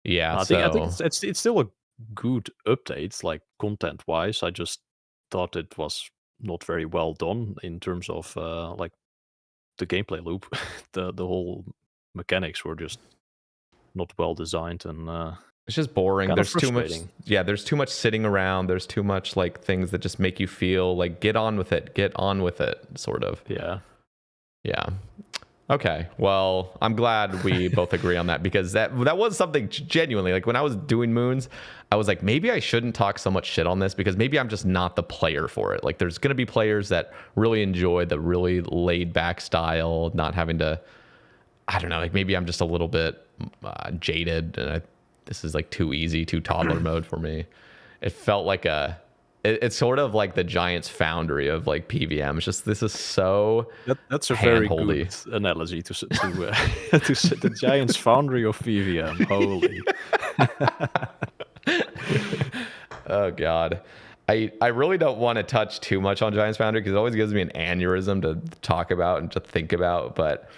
Yeah, I think it's still a good update, like content-wise. I just thought it was not very well done in terms of like the gameplay loop. The whole mechanics were just not well designed, and it's just boring. There's too much. Yeah, there's too much sitting around. There's too much like things that just make you feel like get on with it, sort of. Yeah. Okay. Well, I'm glad we both agree on that, because that was something genuinely, like when I was doing Moons, I was like, maybe I shouldn't talk so much shit on this, because maybe I'm just not the player for it. Like, there's going to be players that really enjoy the really laid back style, not having to, I don't know, like maybe I'm just a little bit jaded, and this is like too easy, too toddler mode for me. It felt like it's sort of like the Giants Foundry of like PVM. It's just, this is so that's a very good analogy to the Giants Foundry of PVM. Holy. Oh God. I really don't want to touch too much on Giants Foundry, because it always gives me an aneurysm to talk about and to think about. But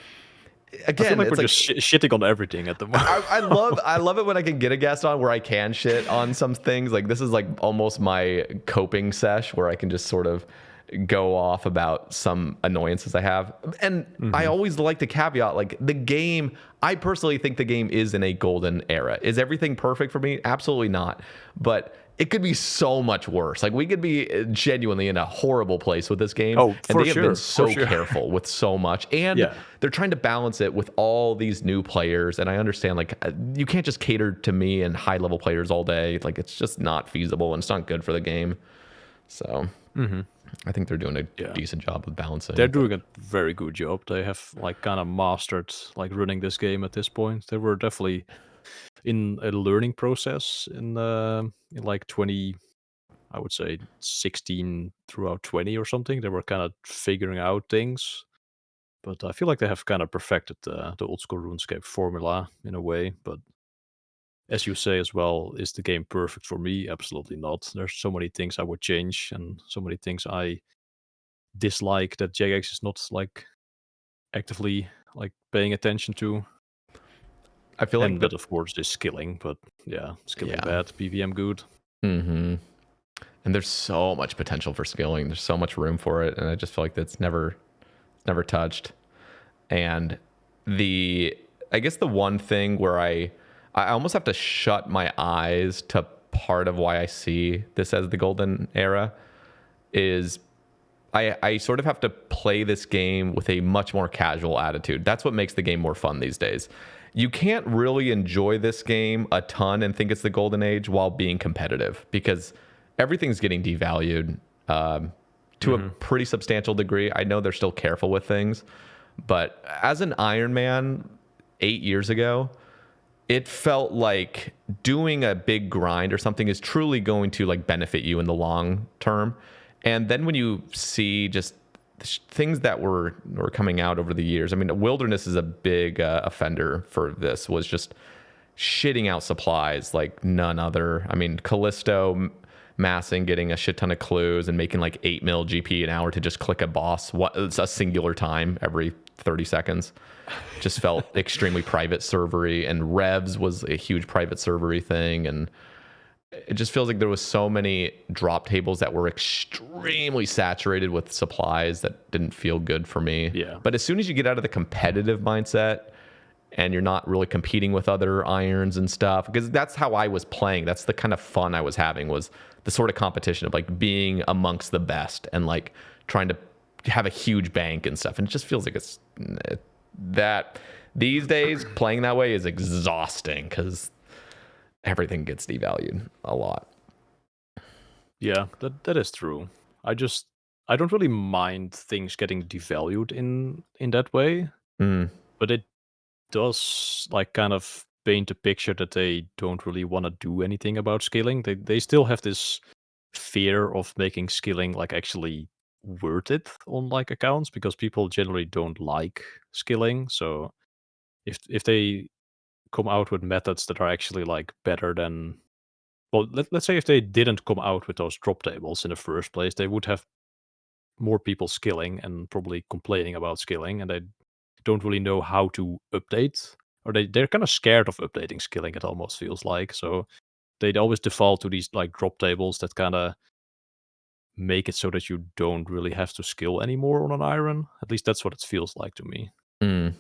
again, I feel like we're just shitting on everything at the moment. I love it when I can get a guest on where I can shit on some things. Like, this is like almost my coping sesh, where I can just sort of go off about some annoyances I have. And I always like to caveat, like, the game, I personally think the game is in a golden era. Is everything perfect for me? Absolutely not. But it could be so much worse. Like, we could be genuinely in a horrible place with this game. Oh, and they have been so careful with so much. And they're trying to balance it with all these new players. And I understand, like, you can't just cater to me and high level players all day. Like, it's just not feasible, and it's not good for the game. So I think they're doing a decent job with balancing. They're doing a very good job. They have like kind of mastered like running this game at this point. They were definitely in a learning process in like 20, I would say 16 throughout 20 or something. They were kind of figuring out things, but I feel like they have kind of perfected the old school RuneScape formula in a way. But as you say as well, is the game perfect for me? Absolutely not. There's so many things I would change, and so many things I dislike that Jagex is not like actively like paying attention to. I feel like that, of course, is skilling, but skilling bad, PVM good. And there's so much potential for skilling. There's so much room for it, and I just feel like that's never touched. And I guess the one thing where I almost have to shut my eyes to part of why I see this as the golden era is I sort of have to play this game with a much more casual attitude. That's what makes the game more fun these days. You can't really enjoy this game a ton and think it's the golden age while being competitive, because everything's getting devalued to a pretty substantial degree. I know they're still careful with things, but as an Iron Man 8 years ago, it felt like doing a big grind or something is truly going to like benefit you in the long term. And then when you see just things that were coming out over the years, I mean, Wilderness is a big offender for this, was just shitting out supplies like none other. I mean, Callisto massing, getting a shit ton of clues and making like 8 mil GP an hour to just click a boss a singular time every 30 seconds. Just felt extremely private servery, and Revs was a huge private servery thing, and it just feels like there was so many drop tables that were extremely saturated with supplies that didn't feel good for me. Yeah. But as soon as you get out of the competitive mindset and you're not really competing with other irons and stuff, because that's how I was playing. That's the kind of fun I was having, was the sort of competition of like being amongst the best and like trying to have a huge bank and stuff. And it just feels like that these days playing that way is exhausting, because everything gets devalued a lot. Yeah, that is true. I don't really mind things getting devalued in that way, but it does like kind of paint a picture that they don't really want to do anything about scaling. They still have this fear of making skilling like actually worth it on like accounts, because people generally don't like skilling. So if they come out with methods that are actually like better than, well, let's say if they didn't come out with those drop tables in the first place, they would have more people skilling and probably complaining about skilling, and they don't really know how to update, or they're kind of scared of updating skilling, it almost feels like. So they'd always default to these like drop tables that kind of make it so that you don't really have to skill anymore on an iron. At least that's what it feels like to me. Mm.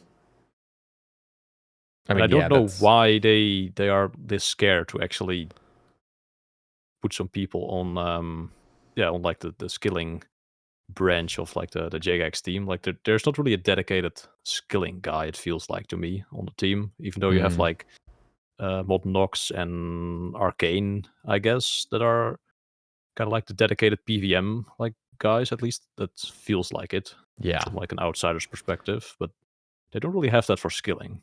I And I mean, don't yeah, know that's why they are this scared to actually put some people on on like the skilling branch of like the Jagex team. Like there's not really a dedicated skilling guy, it feels like to me, on the team, even though you have mm, like Mod Nox and Arcane, I guess, that are kind of like the dedicated PVM like guys. At least that feels like it yeah. from like an outsider's perspective, but they don't really have that for skilling.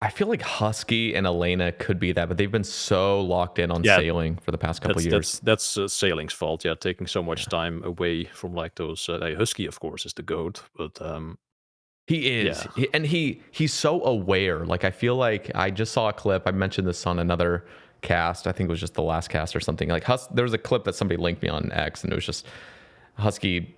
I feel like Husky and Elena could be that, but they've been so locked in on Yeah, sailing for the past couple years. that's Sailing's fault. Yeah, taking so much time away from like those. Husky, of course, is the goat, but He is, yeah. and he's so aware. Like I feel like I just saw a clip. I mentioned this on another cast. I think it was just the last cast or something. Like there was a clip that somebody linked me on X, and it was just Husky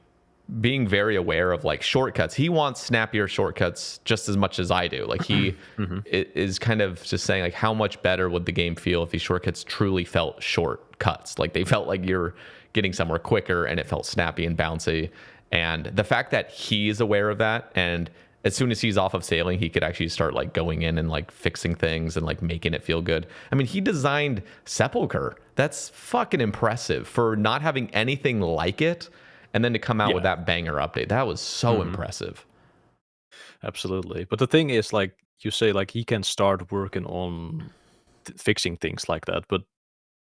being very aware of like shortcuts. He wants snappier shortcuts just as much as I do. Like he Mhm. is kind of just saying like how much better would the game feel if these shortcuts truly felt shortcuts. Like they felt like you're getting somewhere quicker and it felt snappy and bouncy. And the fact that he's aware of that, and as soon as he's off of sailing, he could actually start like going in and like fixing things and like making it feel good. I mean, he designed Sepulcher. That's fucking impressive for not having anything like it, and then to come out with Yeah. that banger update. That was so Mhm. impressive. Absolutely. But the thing is, like you say, like he can start working on fixing things like that, but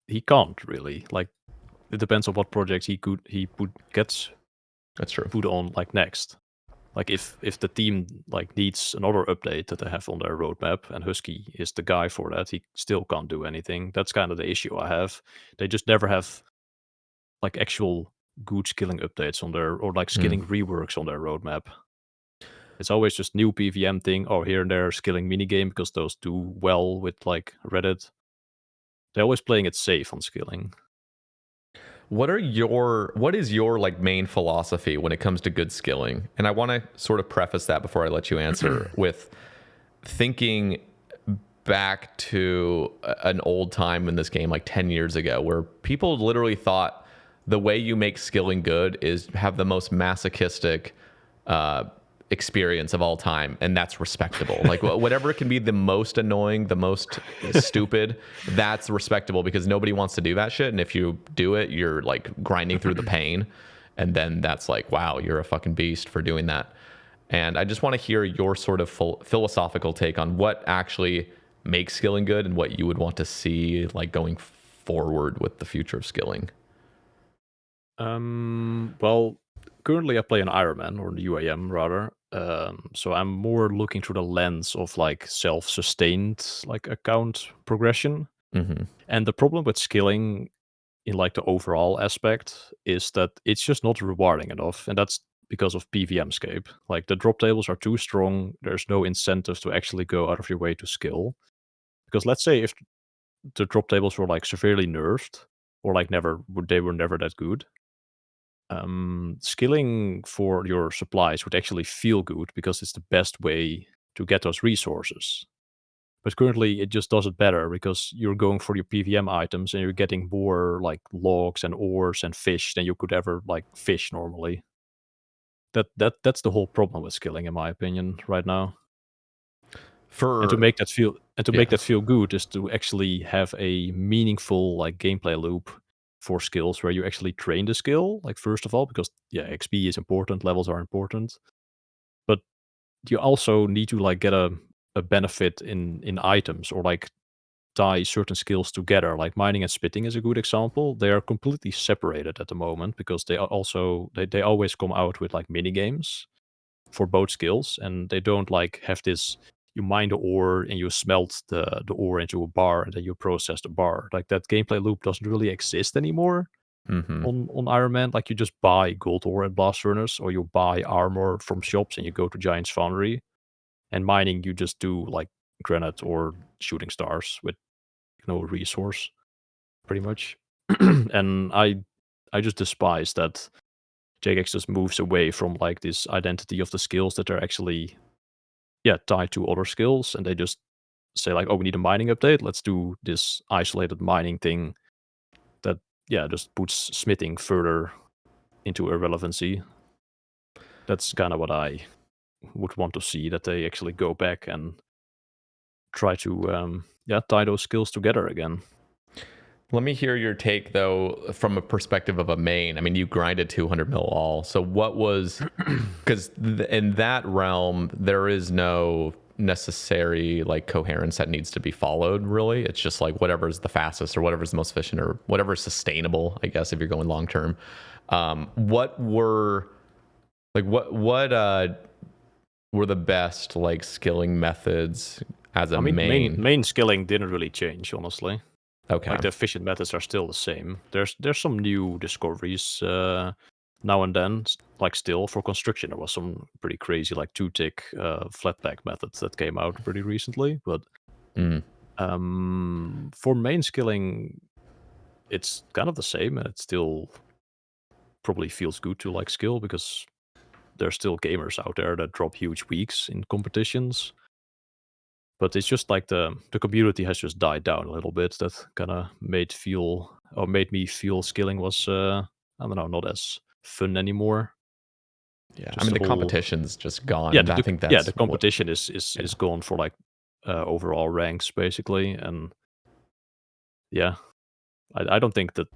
he can't really. Like it depends on what projects gets That's true. put on like next. Like if the team like needs another update that they have on their roadmap, and Husky is the guy for that, he still can't do anything. That's kind of the issue I have. They just never have like actual good skilling updates on their, or like Mm. skilling reworks on their roadmap. It's always just new PVM thing, or here and there skilling minigame, because those do well with like Reddit. They're always playing it safe on skilling. What is your like main philosophy when it comes to good skilling? And I want to sort of preface that before I let you answer with thinking back to an old time in this game, like 10 years ago, where people literally thought the way you make skilling good is have the most masochistic experience of all time, and that's respectable. Like whatever can be the most annoying, the most stupid, that's respectable, because nobody wants to do that shit. And if you do it, you're like grinding through the pain, and then that's like, wow, you're a fucking beast for doing that. And I just want to hear your sort of philosophical take on what actually makes skilling good and what you would want to see like going forward with the future of skilling. Well, currently I play an Ironman, or an UIM rather. So I'm more looking through the lens of like self-sustained like account progression. Mm-hmm. And the problem with skilling in like the overall aspect is that it's just not rewarding enough, and that's because of PVMscape. Like the drop tables are too strong. There's no incentive to actually go out of your way to skill. Because let's say if the drop tables were like severely nerfed, or like they were never that good, skilling for your supplies would actually feel good, because it's the best way to get those resources. But currently, it just does it better, because you're going for your PVM items and you're getting more like logs and ores and fish than you could ever like fish normally. That's the whole problem with skilling, in my opinion, right now. And to For make that feel yeah. good is to actually have a meaningful like gameplay loop for skills, where you actually train the skill, like first of all, because yeah, XP is important, levels are important, but you also need to like get a benefit in items, or like tie certain skills together. Like mining and spitting is a good example. They are completely separated at the moment, because they always come out with like mini games for both skills, and they don't like have this, you mine the ore and you smelt the ore into a bar, and then you process the bar. Like that gameplay loop doesn't really exist anymore. on Iron Man. Like, you just buy gold ore and blast furnace, or you buy armor from shops and you go to Giant's Foundry. And mining, you just do like granite or shooting stars with no resource, pretty much. And I just despise that Jagex just moves away from like this identity of the skills that are actually tied to other skills, and they just say like, oh, we need a mining update, let's do this isolated mining thing that just puts smithing further into irrelevancy. That's kind of what I would want to see, that they actually go back and try to tie those skills together again. Let me hear your take, though, from a perspective of a main. I mean, you grinded 200 mil all. So what was, because in that realm, there is no necessary like coherence that needs to be followed, really. It's just like whatever's the fastest or whatever's the most efficient or whatever's sustainable, I guess, if you're going long term. What were the best like skilling methods as a main? Main skilling didn't really change, honestly. Okay. Like, the efficient methods are still the same. There's some new discoveries now and then. Like, still for construction, there was some pretty crazy like 2-tick flat pack methods that came out pretty recently. But for main skilling, it's kind of the same, and it still probably feels good to like skill, because there's still gamers out there that drop huge weeks in competitions. But it's just like the community has just died down a little bit. That kind of made me feel skilling was I don't know, not as fun anymore. Yeah, just I mean the competition's just gone. Yeah, I think that's the competition is gone for like overall ranks basically, and I don't think that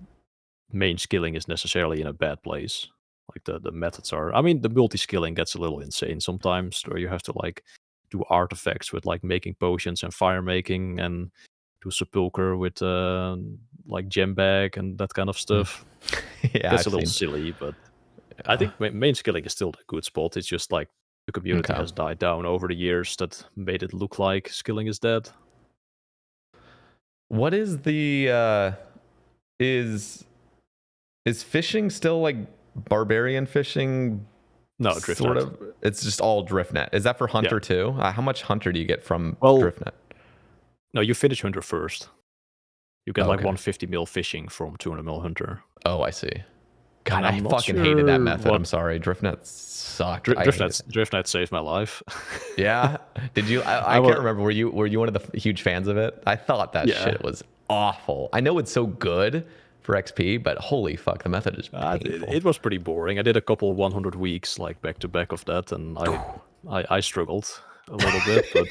main skilling is necessarily in a bad place. Like, the methods are. I mean, the multi skilling gets a little insane sometimes, where you have to like do artifacts with like making potions and fire making, and do sepulcher with like gem bag and that kind of stuff. Yeah, It's a little silly, but I think main skilling is still a good spot. It's just like the community has died down over the years that made it look like skilling is dead. What is the is fishing still like barbarian fishing? No, driftnet. Sort of. It's just all driftnet. Is that for hunter too? How much hunter do you get from driftnet? No, you finish hunter first. You get like 150 mil fishing from 200 mil hunter. Oh, I see. God, I fucking hated that method. I'm sorry. Driftnet sucked. Driftnet saved my life. Yeah. Did you? I can't remember. Were you one of the huge fans of it? I thought that shit was awful. I know it's so good for XP, but holy fuck, the method is painful. It was pretty boring. I did a couple 100 weeks like back to back of that, and I struggled a little bit. But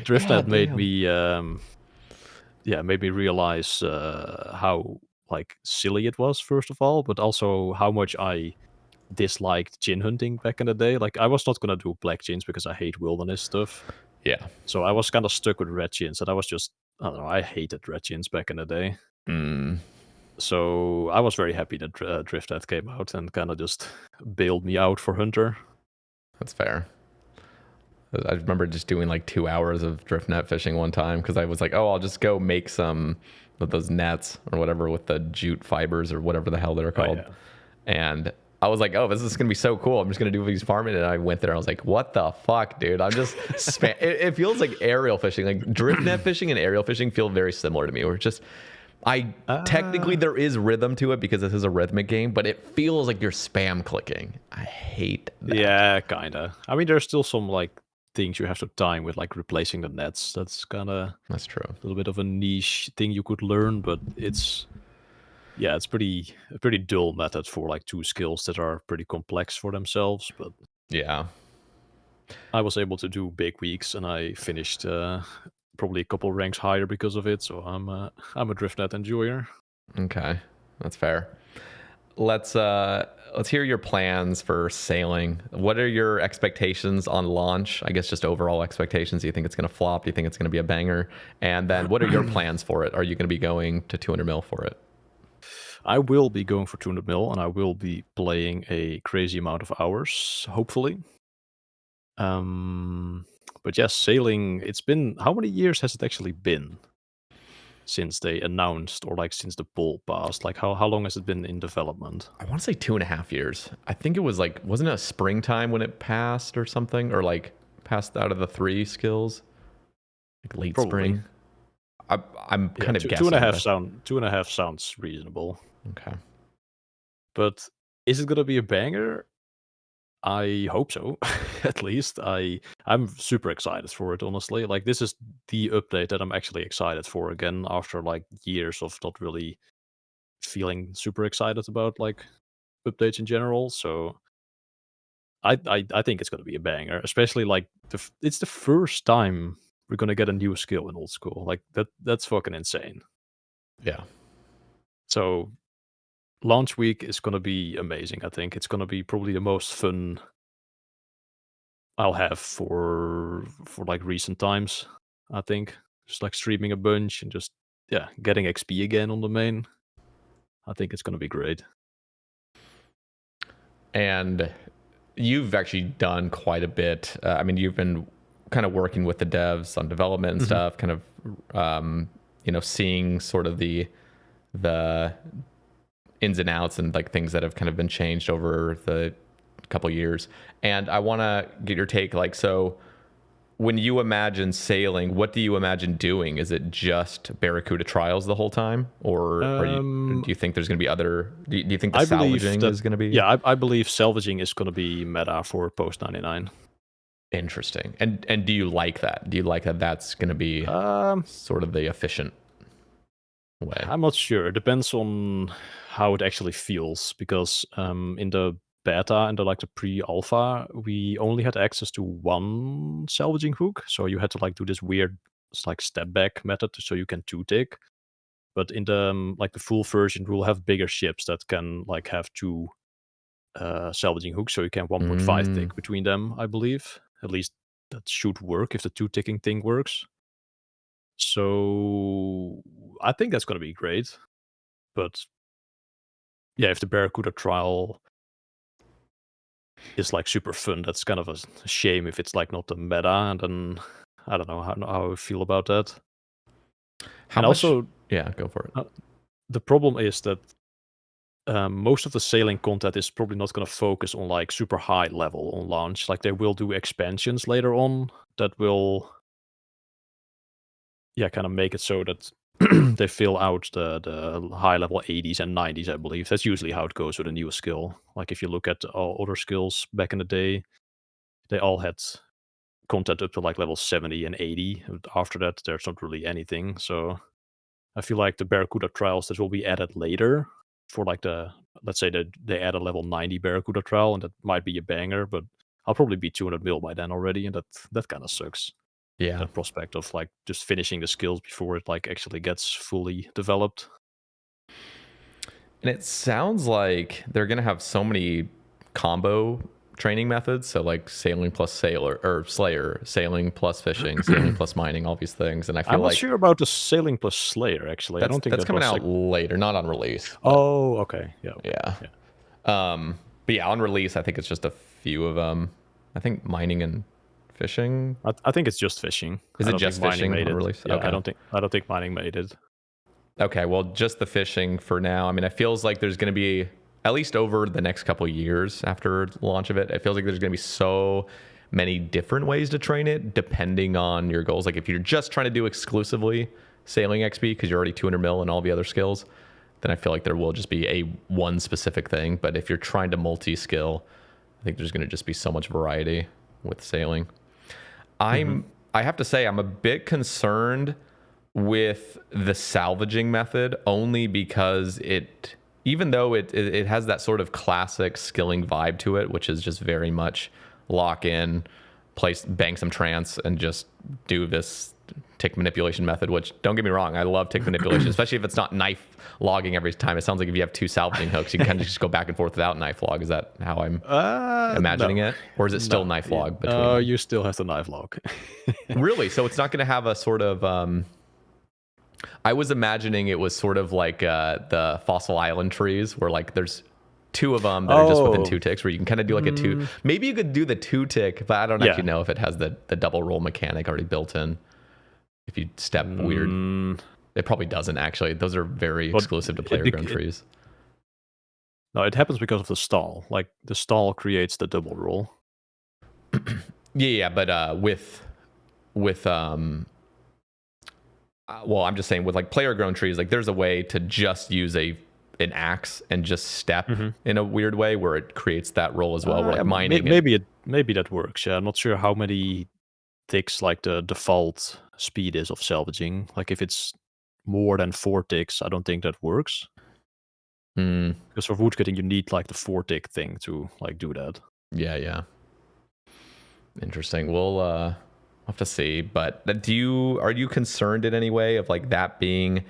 Driftnet made me realize how like silly it was, first of all, but also how much I disliked gin hunting back in the day. Like, I was not gonna do black gins because I hate wilderness stuff. Yeah. So I was kind of stuck with red gins, and I don't know, I hated red gins back in the day. So I was very happy that Driftnet came out and kind of just bailed me out for hunter. That's fair. I remember just doing like 2 hours of driftnet fishing one time because I was like, oh, I'll just go make some of those nets or whatever with the jute fibers or whatever the hell they're called. Oh, yeah. And I was like, oh, this is going to be so cool. I'm just going to do these farming. And I went there. I was like, what the fuck, dude? I'm just it feels like aerial fishing. Like driftnet fishing and aerial fishing feel very similar to me. We're just... technically there is rhythm to it because this is a rhythmic game, but it feels like you're spam clicking. I hate that. Yeah, kinda. I mean, there's still some like things you have to time with, like replacing the nets. That's true. A little bit of a niche thing you could learn, but it's a pretty dull method for like two skills that are pretty complex for themselves. But yeah, I was able to do big weeks, and I finished probably a couple ranks higher because of it. So I'm a driftnet enjoyer. Okay, that's fair. Let's hear your plans for sailing. What are your expectations on launch? I guess just overall expectations. Do you think it's going to flop? Do you think it's going to be a banger? And then what are your plans for it? Are you going to be going to 200 mil for it? I will be going for 200 mil, and I will be playing a crazy amount of hours, hopefully. But yes, sailing, it's been, how many years has it actually been since they announced, or like since the poll passed? Like how long has it been in development? I want to say 2.5 years. I think it was like, wasn't it a springtime when it passed or something, or like passed out of the 3 skills, like late Probably. spring. I'm kind of guessing. 2.5 sounds reasonable. Okay. But is it gonna be a banger? I hope so. At least I'm super excited for it. Honestly, like this is the update that I'm actually excited for again after like years of not really feeling super excited about like updates in general. So I think it's gonna be a banger, especially like it's the first time we're gonna get a new skill in old school. Like that's fucking insane. Yeah. So launch week is gonna be amazing. I think it's gonna be probably the most fun I'll have for like recent times. I think just like streaming a bunch and just getting XP again on the main. I think it's gonna be great. And you've actually done quite a bit. I mean, you've been kind of working with the devs on development and stuff, kind of, seeing sort of the ins and outs and like things that have kind of been changed over the couple years. And I want to get your take. Like, so when you imagine sailing, what do you imagine doing? Is it just Barracuda trials the whole time, or do you think there's going to be other? Do you think the salvaging is going to be? Yeah, I believe salvaging is going to be meta for post 99. Interesting. And do you like that? Do you like that? That's going to be sort of the efficient way. I'm not sure. It depends on how it actually feels, because in the beta and the pre-alpha, we only had access to one salvaging hook, so you had to like do this weird like step back method so you can 2-tick. But in the the full version, we'll have bigger ships that can like have 2 salvaging hooks, so you can 1.5 tick between them. I believe at least that should work if the 2-ticking thing works. So I think that's going to be great. But yeah, if the Barracuda trial is like super fun, that's kind of a shame if it's like not the meta, and then I don't know how I feel about that. Also, yeah, go for it. The problem is that most of the sailing content is probably not going to focus on like super high level on launch. Like they will do expansions later on that will kind of make it so that they fill out the high level 80s and 90s, I believe. That's usually how it goes with a new skill. Like if you look at all other skills back in the day, they all had content up to like level 70 and 80. After that, there's not really anything. So I feel like the Barracuda trials that will be added later for like let's say that they add a level 90 Barracuda trial, and that might be a banger, but I'll probably be 200 mil by then already, and that kind of sucks. Yeah. That prospect of like just finishing the skills before it like actually gets fully developed. And it sounds like they're going to have so many combo training methods. So like sailing plus sailor or slayer, sailing plus fishing, sailing plus mining, all these things. And I feel I'm not sure about the sailing plus slayer, actually. I don't think that's coming out later, not on release. Oh, okay. Yeah. But yeah, on release, I think it's just a few of them. I think mining and fishing. I think it's just fishing. Is it just fishing on release? Yeah, okay. I don't think mining made it. Okay, well, just the fishing for now. I mean, it feels like there's going to be, at least over the next couple of years after the launch of it, it feels like there's going to be so many different ways to train it depending on your goals. Like if you're just trying to do exclusively sailing XP because you're already 200 mil and all the other skills, then I feel like there will just be one specific thing. But if you're trying to multi-skill, I think there's going to just be so much variety with sailing. I have to say, I'm a bit concerned with the salvaging method, only because even though it has that sort of classic skilling vibe to it, which is just very much lock in, bang some trance, and just do this tick manipulation method, which, don't get me wrong, I love tick manipulation, especially if it's not knife logging every time. It sounds like if you have 2 salvaging hooks, you can kind of just go back and forth without knife log. Is that how I'm imagining it? Or is it still knife log between? You still have the knife log. Really? So it's not going to have a sort of... I was imagining it was sort of like the Fossil Island trees, where like there's 2 of them that are just within 2 ticks, where you can kind of do like a 2. Maybe you could do the 2 tick, but I don't actually know if it has the double roll mechanic already built in. If you step weird. It probably doesn't actually. Those are very exclusive to player grown trees. No, it happens because of the stall. Like the stall creates the double roll. Yeah, but with well, I'm just saying with like player grown trees, like there's a way to just use an axe and just step in a weird way where it creates that roll as well. We're like mining. Maybe that works. Yeah, I'm not sure how many ticks like the default speed is of salvaging. Like if it's more than 4 ticks, I don't think that works. Because for woodcutting, you need like the 4 tick thing to like do that. Yeah. Interesting. We'll have to see. But are you concerned in any way of like that being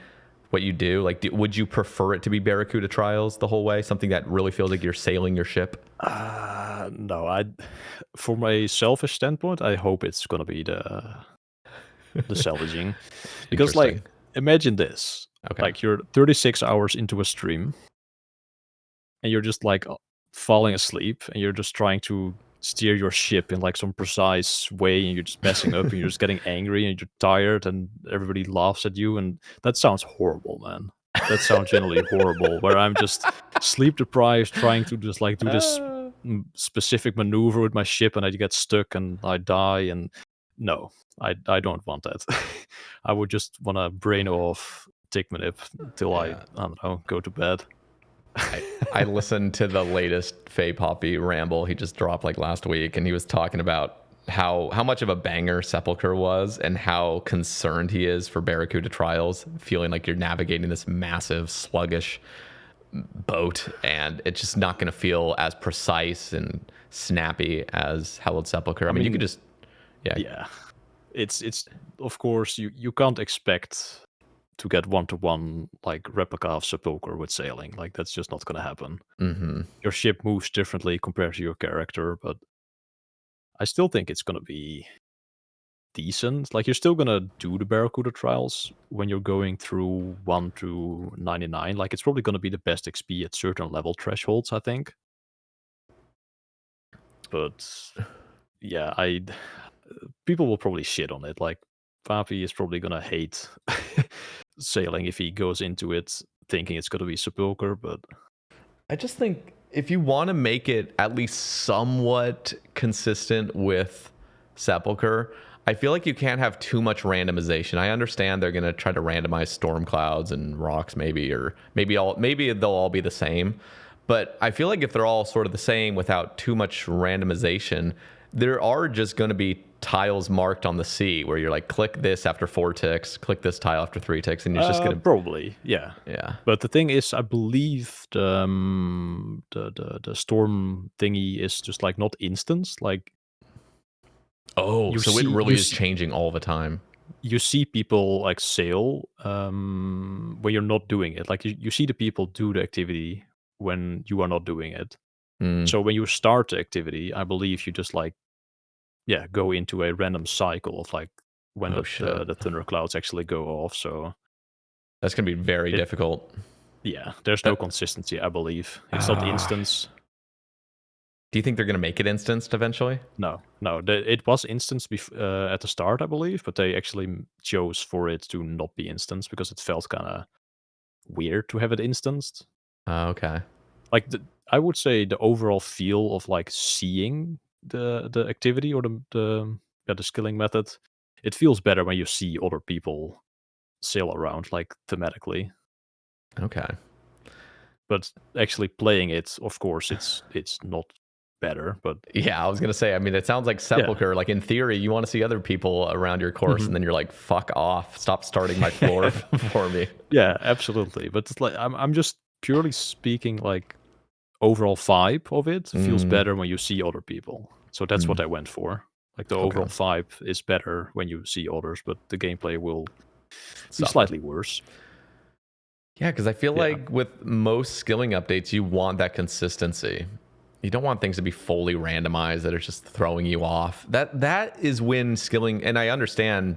what you do? Like, would you prefer it to be Barracuda Trials the whole way? Something that really feels like you're sailing your ship? No. From a selfish standpoint, I hope it's gonna be the salvaging. Because like, imagine this. Okay. Like you're 36 hours into a stream, and you're just like falling asleep, and you're just trying to steer your ship in like some precise way, and you're just messing up, and you're just getting angry, and you're tired, and everybody laughs at you, and that sounds horrible, man. That sounds generally horrible. Where I'm just sleep deprived, trying to just like do this specific maneuver with my ship, and I get stuck and I die. And no, I don't want that. I would just want to brain off tick manip till I don't know, go to bed. I listened to the latest Faye Poppy ramble he just dropped like last week, and he was talking about how much of a banger Sepulcher was and how concerned he is for Barracuda Trials, feeling like you're navigating this massive, sluggish boat, and it's just not going to feel as precise and snappy as Hallowed Sepulcher. I mean, you could just... Yeah. It's of course, you can't expect to get 1-to-1 like replica of Sepulcher with sailing. Like that's just not going to happen. Your ship moves differently compared to your character, but I still think it's going to be decent. Like you're still going to do the Barracuda Trials when you're going through 1 to 99. Like it's probably going to be the best XP at certain level thresholds, I think. But yeah, people will probably shit on it. Like Papi is probably going to hate sailing if he goes into it thinking it's going to be Sepulcher, but I just think if you want to make it at least somewhat consistent with Sepulcher, I feel like you can't have too much randomization. I understand they're going to try to randomize storm clouds and rocks maybe, or maybe they'll all be the same, but I feel like if they're all sort of the same without too much randomization, there are just going to be tiles marked on the sea where you're like, click this after 4 ticks, click this tile after 3 ticks, and you're just going to... Probably, yeah. But the thing is, I believe the storm thingy is just like not instance. Like, it really is changing all the time. You see people like sail when you're not doing it. Like you see the people do the activity when you are not doing it. So when you start the activity, I believe you just like go into a random cycle of like when the thunderclouds actually go off. So that's gonna be very difficult. Yeah, there's no consistency, I believe. It's not instance. Do you think they're gonna make it instanced eventually? No. It was instanced at the start, I believe, but they actually chose for it to not be instanced because it felt kind of weird to have it instanced. Okay. Like I would say the overall feel of like seeing the activity or the skilling method, it feels better when you see other people sail around like thematically. Okay. But actually playing it, of course, it's not better. But yeah, I was gonna say, I mean, it sounds like Sepulcher. Like in theory, you want to see other people around your course, and then you're like, fuck off, stop starting my floor for me. Yeah, absolutely. But it's like I'm just purely speaking like overall vibe of it feels better when you see other people. So that's what I went for. Like the overall vibe is better when you see others, but the gameplay will be slightly worse. Yeah, because I feel like with most skilling updates, you want that consistency. You don't want things to be fully randomized that are just throwing you off. That is when skilling, and I understand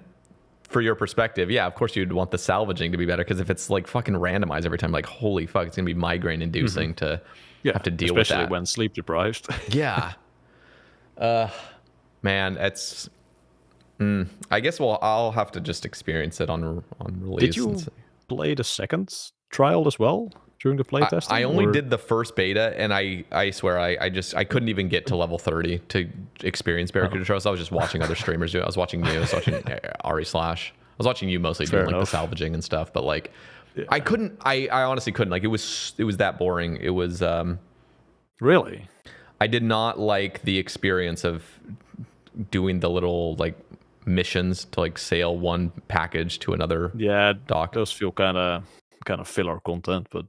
for your perspective, yeah, of course you'd want the salvaging to be better, because if it's like fucking randomized every time, like holy fuck, it's gonna be migraine inducing to have to deal with that. Especially when sleep deprived. Yeah. Man, I guess I'll have to just experience it on release. Did you play the second trial as well during the playtesting? I only did the first beta, and I swear I couldn't even get to level 30 to experience Barracuda Trust. I was just watching other streamers do it. I was watching you, I was watching Ari Slash. I was watching you mostly doing like the salvaging and stuff, but like I couldn't. I honestly couldn't. Like it was that boring. It was really. I did not like the experience of doing the little like missions to like sail one package to another dock. Those feel kind of filler content, but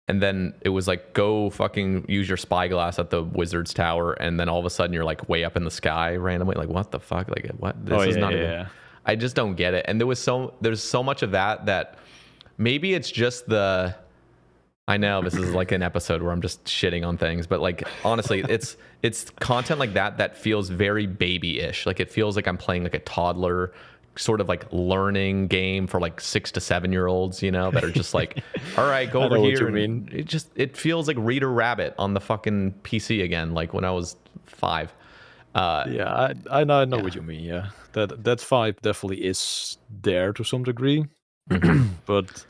and then it was like go fucking use your spyglass at the wizard's tower, and then all of a sudden you're like way up in the sky randomly, like what the fuck, like what, this is not even I just don't get it. And there's so much of that maybe it's just the I know this is like an episode where I'm just shitting on things, but like honestly, it's content like that feels very baby-ish. Like it feels like I'm playing like a toddler sort of like learning game for like 6 to 7 year olds, you know, that are just like, all right, go over here. It feels like Reader Rabbit on the fucking PC again, like when I was 5. I know what you mean. Yeah, that vibe definitely is there to some degree, but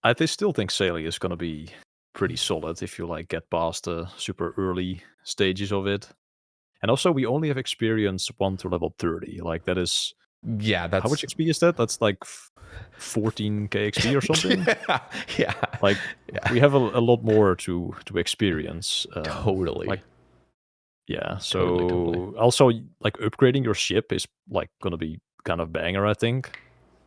I still think sailing is going to be pretty solid if you like get past the super early stages of it. And also, we only have experience 1 to level 30. Like that is, that's how much XP is that? That's like 14k XP or something. yeah. Like we have a lot more to experience. Totally. Like, yeah. So totally. Also, like upgrading your ship is like going to be kind of banger, I think.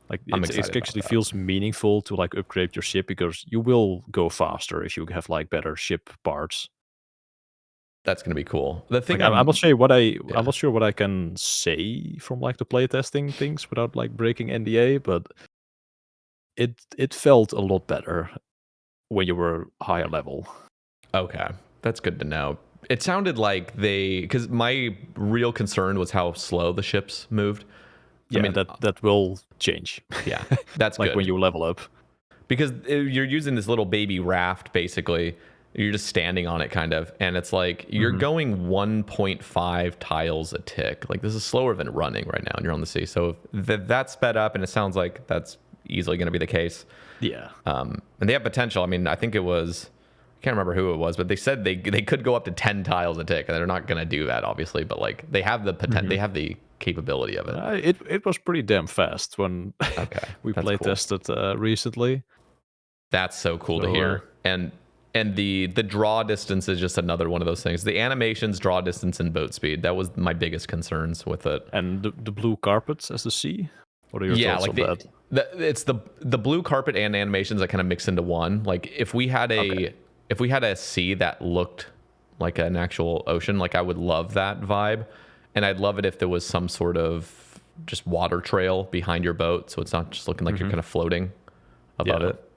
Like it actually feels meaningful to like upgrade your ship because you will go faster if you have like better ship parts. That's gonna be cool. The thing like, I'm not sure what I'm not sure what I can say from like the playtesting things without like breaking NDA, but it felt a lot better when you were higher level. Okay, that's good to know. It sounded like because my real concern was how slow the ships moved. Yeah, I mean that will change. Yeah, that's like good. when you level up, because you're using this little baby raft basically. You're just standing on it kind of, and it's like you're going 1.5 tiles a tick. Like this is slower than running right now, and you're on the sea. So that's sped up, and it sounds like that's easily going to be the case. Yeah. And they have potential. I mean, I think it was, I can't remember who it was, but they said they could go up to 10 tiles a tick, and they're not going to do that obviously, but like they have the potential, they have the capability of it. It was pretty damn fast when we play tested recently. That's so cool to hear. And the draw distance is just another one of those things. The animations, draw distance, and boat speed. That was my biggest concerns with it. And the blue carpets as the sea? What are your thoughts on that? It's the blue carpet and animations that kind of mix into one. Like if we had a sea that looked like an actual ocean, like I would love that vibe. And I'd love it if there was some sort of just water trail behind your boat, so it's not just looking like you're kind of floating above it.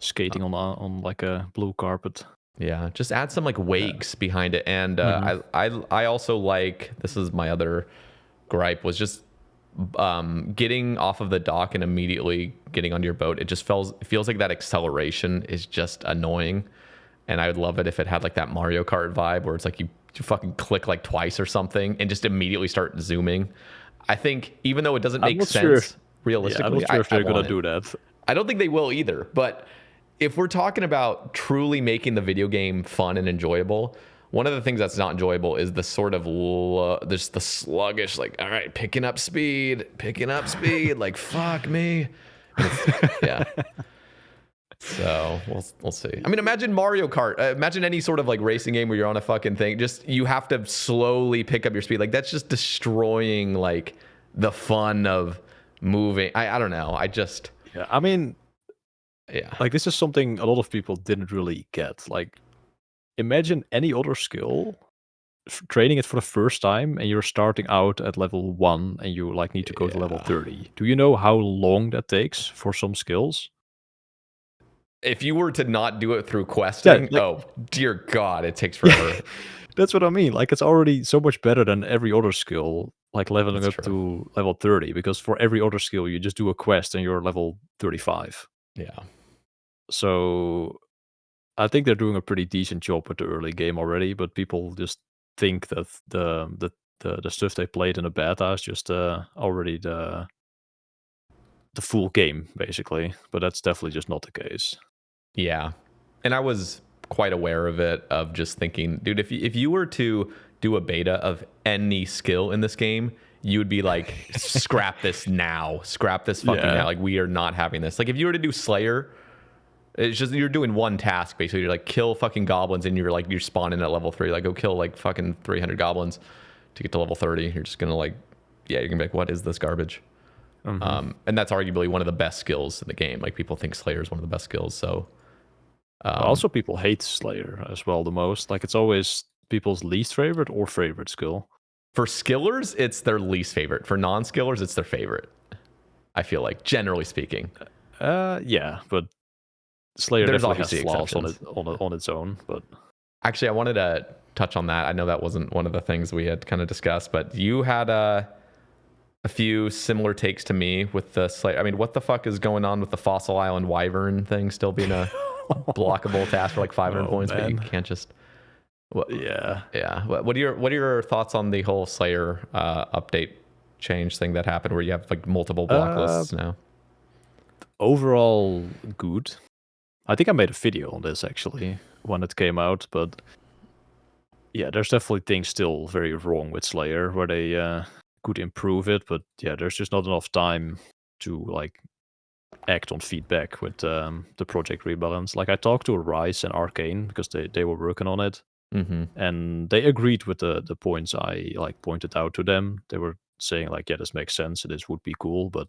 Skating on like a blue carpet. Yeah, just add some like wakes behind it. And I also like, this is my other gripe, was just getting off of the dock and immediately getting onto your boat. It just feels like that acceleration is just annoying. And I would love it if it had like that Mario Kart vibe where it's like you fucking click like twice or something and just immediately start zooming. I think even though it doesn't make sense realistically, I'm not sure if they're going to do that. I don't think they will either, but if we're talking about truly making the video game fun and enjoyable, one of the things that's not enjoyable is the sort of there's the sluggish, like, all right, picking up speed, like, fuck me. Yeah. So we'll see. I mean, imagine Mario Kart. Imagine any sort of like racing game where you're on a fucking thing. Just you have to slowly pick up your speed. Like that's just destroying like the fun of moving. I don't know. I mean. Yeah. Like this is something a lot of people didn't really get. Like imagine any other skill, training it for the first time and you're starting out at level 1 and you like need to go to level 30. Do you know how long that takes for some skills? If you were to not do it through questing, oh dear God, it takes forever. That's what I mean. Like it's already so much better than every other skill, like leveling up to level 30, because for every other skill you just do a quest and you're level 35. Yeah. So I think they're doing a pretty decent job with the early game already, but people just think that the the stuff they played in the beta is just already the full game, basically. But that's definitely just not the case. Yeah. And I was quite aware of it, of just thinking, dude, if you were to do a beta of any skill in this game, you would be like, scrap this now. Scrap this fucking now. Like, we are not having this. Like, if you were to do Slayer, it's just you're doing one task, basically. You're like, kill fucking goblins, and you're spawning at level 3. Like, go kill like fucking 300 goblins to get to level 30. You're just gonna like, yeah, you're gonna be like, what is this garbage? And that's arguably one of the best skills in the game. Like, people think Slayer is one of the best skills. So also people hate Slayer as well the most. Like, it's always people's least favorite or favorite skill. For skillers, it's their least favorite. For non-skillers, it's their favorite. I feel like, generally speaking. Yeah, but Slayer There's definitely has flaws exceptions. on its own. But actually, I wanted to touch on that. I know that wasn't one of the things we had kind of discussed, but you had a few similar takes to me with the Slayer. I mean, what the fuck is going on with the Fossil Island Wyvern thing still being a blockable task for like 500 points, man. but you can't just... Yeah. What are your thoughts on the whole Slayer update change thing that happened, where you have like multiple block lists now? Overall, good. I think I made a video on this actually when it came out, but yeah, there's definitely things still very wrong with Slayer where they could improve it, but yeah, there's just not enough time to like act on feedback with the project rebalance. Like, I talked to Rise and Arcane because they were working on it. And they agreed with the points I like pointed out to them. They were saying like, yeah, this makes sense, this would be cool, but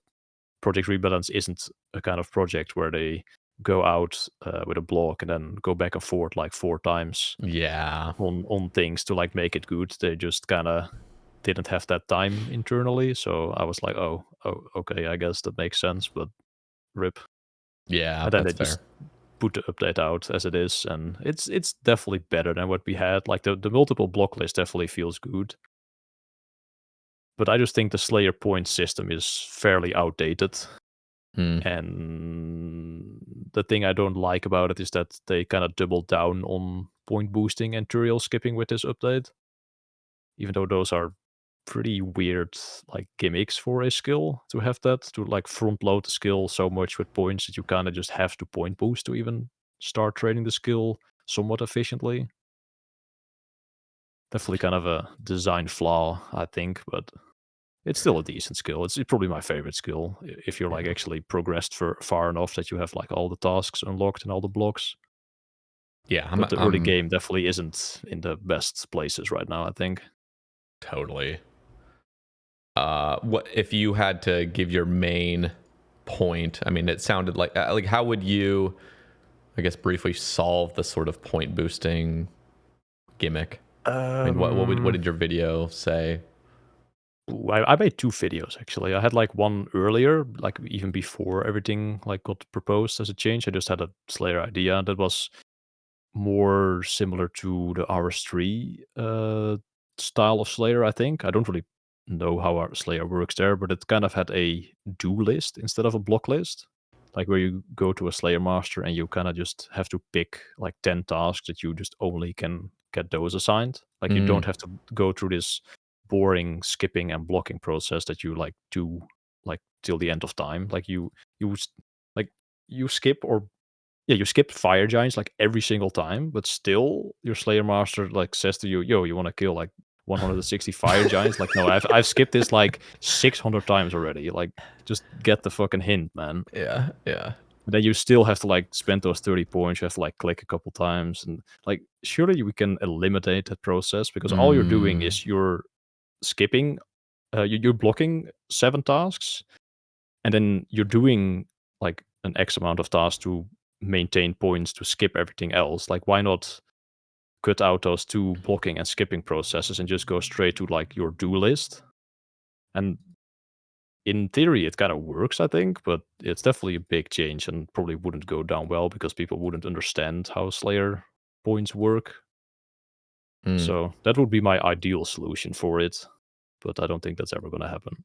Project Rebalance isn't a kind of project where they go out with a block and then go back and forth like 4 times on things to like make it good. They just kind of didn't have that time internally, so I was like, oh okay, I guess that makes sense, but rip. Yeah, and then they that's fair. just put the update out as it is, and it's definitely better than what we had. Like, the multiple block list definitely feels good, but I just think the Slayer point system is fairly outdated. And the thing I don't like about it is that they kind of double down on point boosting and tutorial skipping with this update, even though those are pretty weird like gimmicks for a skill to have, that to like front load the skill so much with points that you kind of just have to point boost to even start trading the skill somewhat efficiently. Definitely kind of a design flaw, I think, but it's still a decent skill. It's probably my favorite skill if you're like actually progressed for far enough that you have like all the tasks unlocked and all the blocks. Yeah, but the early game definitely isn't in the best places right now, I think. Totally. What if you had to give your main point? I mean, it sounded like how would you, I guess, briefly solve the sort of point boosting gimmick? I mean, what did your video say? I made 2 videos actually. I had like one earlier, like even before everything like got proposed as a change. I just had a Slayer idea that was more similar to the RS3 style of Slayer, I think. I don't really know how our Slayer works there, but it kind of had a do list instead of a block list. Like, where you go to a Slayer master and you kind of just have to pick like 10 tasks that you just only can get those assigned. Like, you don't have to go through this boring skipping and blocking process that you like do like till the end of time. Like, you skip, or yeah, you skip fire giants like every single time, but still your Slayer master like says to you, yo, you want to kill like 160 fire giants? Like, no, I've skipped this like 600 times already. Like, just get the fucking hint, man. Yeah. But then you still have to like spend those 30 points. You have to like click a couple times, and like, surely we can eliminate that process, because all you're doing is you're skipping, you're blocking 7 tasks, and then you're doing like an X amount of tasks to maintain points to skip everything else. Like, why not cut out those 2 blocking and skipping processes and just go straight to like your do list? And in theory it kind of works, I think, but it's definitely a big change and probably wouldn't go down well because people wouldn't understand how Slayer points work. So that would be my ideal solution for it, but I don't think that's ever going to happen.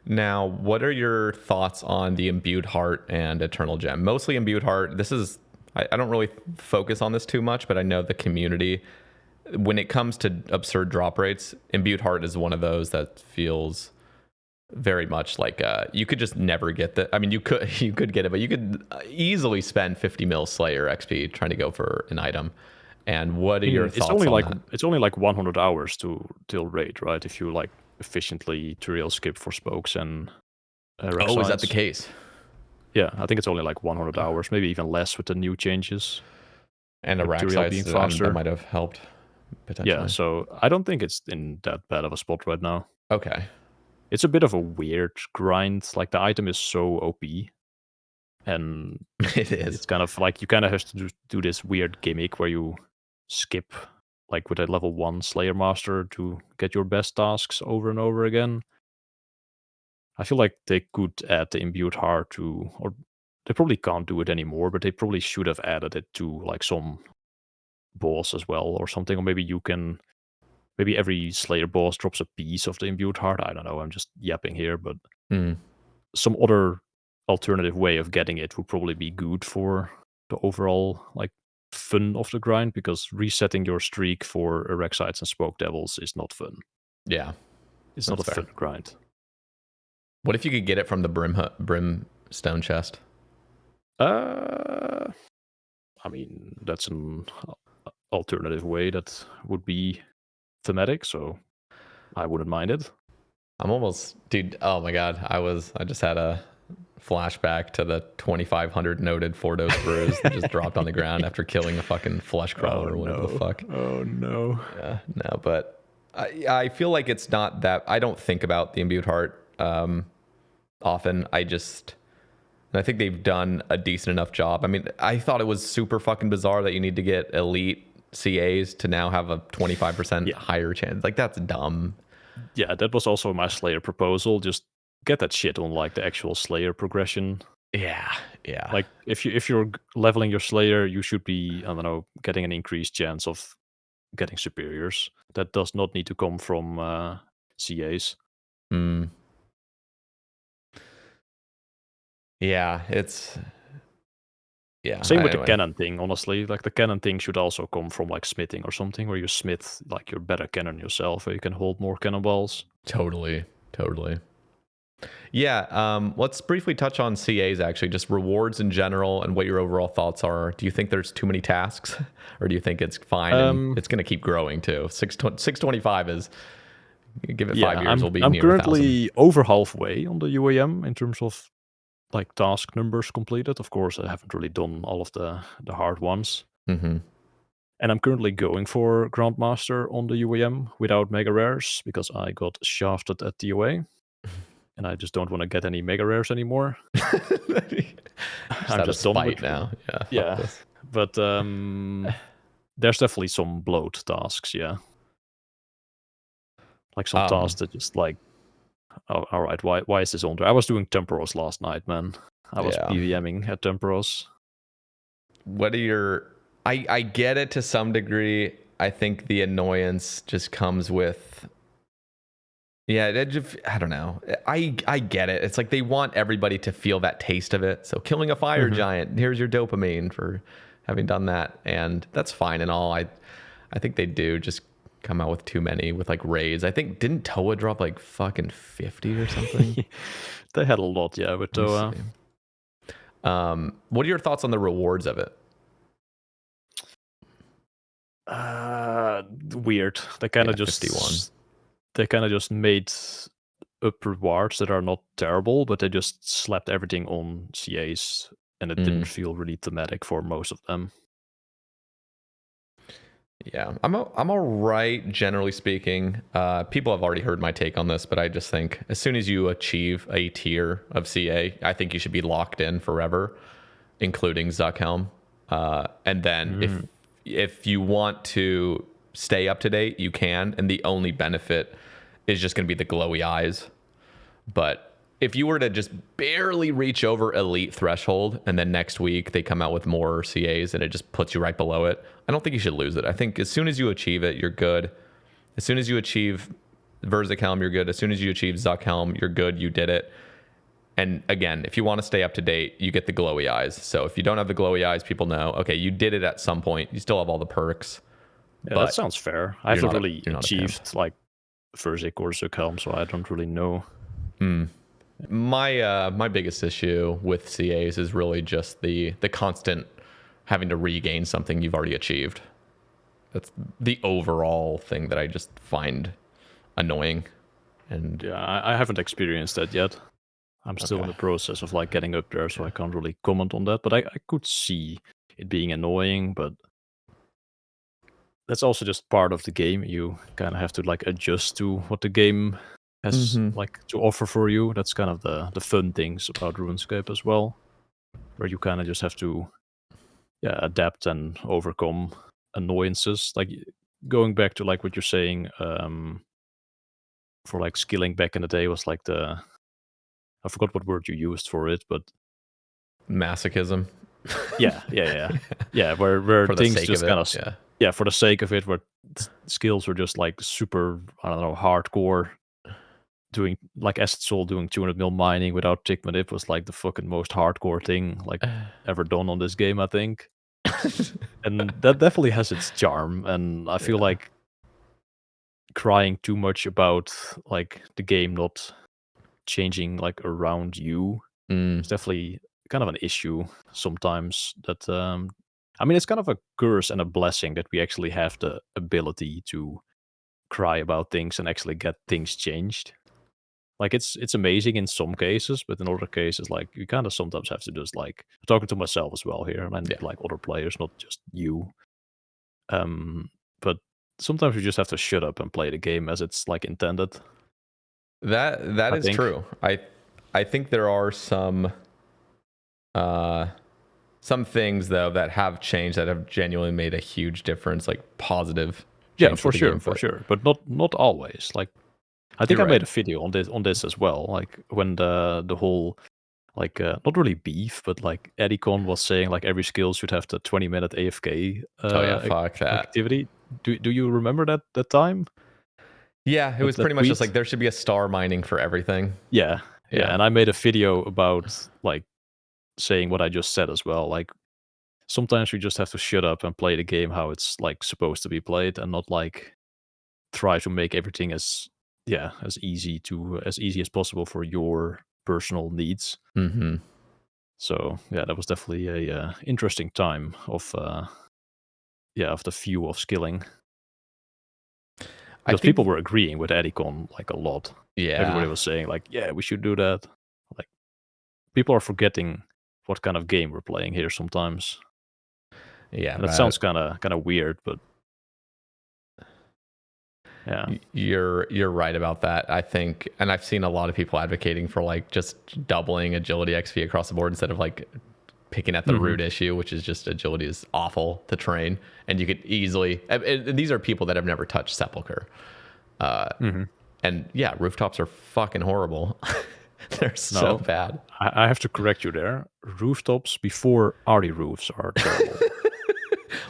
Now, what are your thoughts on the Imbued Heart and Eternal Gem? Mostly Imbued Heart. This is, I don't really focus on this too much, but I know the community when it comes to absurd drop rates, Imbued Heart is one of those that feels very much like you could just never get that. I mean, you could get it, but you could easily spend 50 mil Slayer XP trying to go for an item. And what are your thoughts on that? It's only like 100 hours till raid, right? If you like efficiently Tureel skip for spokes and Oh, is that the case? Yeah, I think it's only like 100 hours, maybe even less with the new changes. And a rack size being faster. That might have helped potentially. Yeah, so I don't think it's in that bad of a spot right now. Okay. It's a bit of a weird grind. Like the item is so OP. And it is. It's kind of like you kind of have to do this weird gimmick where you skip like with a level 1 Slayer Master to get your best tasks over and over again. I feel like they could add the Imbued Heart to, or they probably can't do it anymore, but they probably should have added it to like some boss as well or something. Or maybe every Slayer boss drops a piece of the Imbued Heart. I don't know, I'm just yapping here, but some other alternative way of getting it would probably be good for the overall like fun of the grind, because resetting your streak for Erexites and Spoke Devils is not fun. Yeah. It's not a fun grind. What if you could get it from the brimstone chest? I mean, that's an alternative way that would be thematic, so I wouldn't mind it. I'm almost, dude, oh my god, I just had a flashback to the 2,500 noted 4-dose bruise that just dropped on the ground after killing a fucking flesh crawler or whatever the fuck. Oh no. Yeah, no, but I feel like it's not that, I don't think about the Imbued Heart often. I think they've done a decent enough job. I mean, I thought it was super fucking bizarre that you need to get elite CAs to now have a 25% higher chance. Like, that's dumb. Yeah, that was also my Slayer proposal. Just get that shit on like the actual Slayer progression. Yeah. Like if you're leveling your Slayer, you should be, I don't know, getting an increased chance of getting superiors. That does not need to come from CAs. Yeah, Same with the cannon thing, honestly. Like the cannon thing should also come from like smithing or something, where you smith like your better cannon yourself, where you can hold more cannonballs. Totally. Yeah, let's briefly touch on CAs, actually, just rewards in general and what your overall thoughts are. Do you think there's too many tasks, or do you think it's fine and it's going to keep growing too? 625 is, give it 5 years, we'll be I'm near currently over halfway on the UIM in terms of like task numbers completed. Of course, I haven't really done all of the hard ones. And I'm currently going for Grandmaster on the UIM without Mega Rares because I got shafted at DOA. And I just don't want to get any Mega Rares anymore. I'm just done with now. Yeah. But there's definitely some bloat tasks, yeah. Like some tasks that just like, oh, all right, why is this on there? I was doing Temporos last night, man. I was PVMing at Temporos. What are your... I get it to some degree. I think the annoyance just comes with... Yeah, I don't know. I get it. It's like they want everybody to feel that taste of it. So killing a fire giant, here's your dopamine for having done that. And that's fine and all. I think they do just come out with too many with like raids. I think, didn't Toa drop like fucking 50 or something? They had a lot, yeah, with Toa. What are your thoughts on the rewards of it? Weird. They kind of just 51. They kind of just made up rewards that are not terrible, but they just slapped everything on CAs, and it didn't feel really thematic for most of them. Yeah, I'm all right, generally speaking. People have already heard my take on this, but I just think as soon as you achieve a tier of CA, I think you should be locked in forever, including Zuckhelm. And then if you want to stay up to date, you can, and the only benefit is just going to be the glowy eyes. But if you were to just barely reach over elite threshold and then next week they come out with more CAs and it just puts you right below it, I don't think you should lose it. I think as soon as you achieve it, you're good. As soon as you achieve Verzikhelm, you're good. As soon as you achieve Zuckhelm, you're good. You did it. And again, if you want to stay up to date, you get the glowy eyes. So if you don't have the glowy eyes, people know, okay, you did it at some point. You still have all the perks. Yeah, that sounds fair. I haven't really you're not achieved like Versic or Zuchelm, so I don't really know. My biggest issue with CAs is really just the constant having to regain something you've already achieved. That's the overall thing that I just find annoying. And yeah, I haven't experienced that yet. I'm still in the process of like getting up there, so I can't really comment on that. But I could see it being annoying, but that's also just part of the game. You kind of have to like adjust to what the game has like to offer for you. That's kind of the fun things about RuneScape as well, where you kind of just have to adapt and overcome annoyances. Like going back to like what you're saying, for like skilling back in the day was like I forgot what word you used for it, but masochism. Yeah. Where For the things sake just of kind it, of for the sake of it, where skills were just like super, I don't know, hardcore. Doing like Acid Soul doing 200 mil mining without tick manip was like the fucking most hardcore thing like ever done on this game, I think. And that definitely has its charm, and I feel like crying too much about like the game not changing like around you is definitely kind of an issue sometimes. That I mean, it's kind of a curse and a blessing that we actually have the ability to cry about things and actually get things changed. Like it's amazing in some cases, but in other cases, like you kind of sometimes have to just like talking to myself as well here, and like other players, not just you. But sometimes you just have to shut up and play the game as it's like intended. That is true. I think there are some things though that have changed that have genuinely made a huge difference, like positive change. Yeah, for sure, but not always. Like I think I made a video on this as well. Like when the whole like not really beef, but like Eddicon was saying like every skill should have the 20-minute AFK fuck that activity. Do you remember that time? Yeah, it was pretty much just like there should be a star mining for everything. Yeah. And I made a video about like saying what I just said as well. Like sometimes we just have to shut up and play the game how it's like supposed to be played, and not like try to make everything as easy as possible for your personal needs. So that was definitely a interesting time of the view of skilling. Because people were agreeing with Eddicon like a lot. Yeah, everybody was saying like, yeah, we should do that. Like people are forgetting what kind of game we're playing here sometimes. Yeah, and that sounds kind of weird, but yeah, you're right about that. I think, and I've seen a lot of people advocating for like just doubling agility XP across the board instead of like picking at the root issue, which is just agility is awful to train, and you could easily. And these are people that have never touched Sepulcher, and yeah, rooftops are fucking horrible. They're so bad. I have to correct you there. Rooftops before Arty roofs are terrible.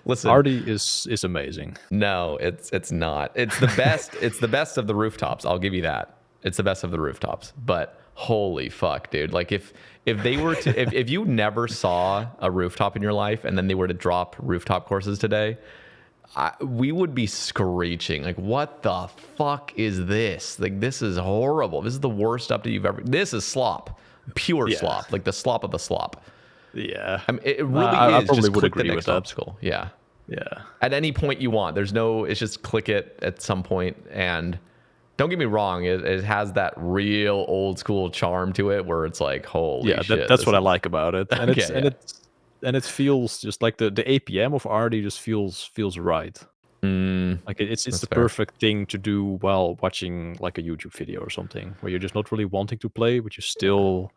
Listen, Arty is amazing. No, it's not. It's the best. It's the best of the rooftops. I'll give you that. It's the best of the rooftops. But holy fuck, dude! Like if they were to if you never saw a rooftop in your life and then they were to drop rooftop courses today, we would be screeching like, "What the fuck is this? Like this is horrible. This is the worst update you've ever. This is slop, pure slop, like the slop of the slop." Yeah, I mean, it really is. I probably just would click agree the next with that. obstacle. Yeah. Yeah. At any point you want. There's no. It's just click it at some point. And don't get me wrong. It has that real old school charm to it, where it's like, holy shit. That's what I like about it. And it feels just like the APM of Arty just feels right. Like it's the perfect thing to do while watching like a YouTube video or something, where you're just not really wanting to play, but you still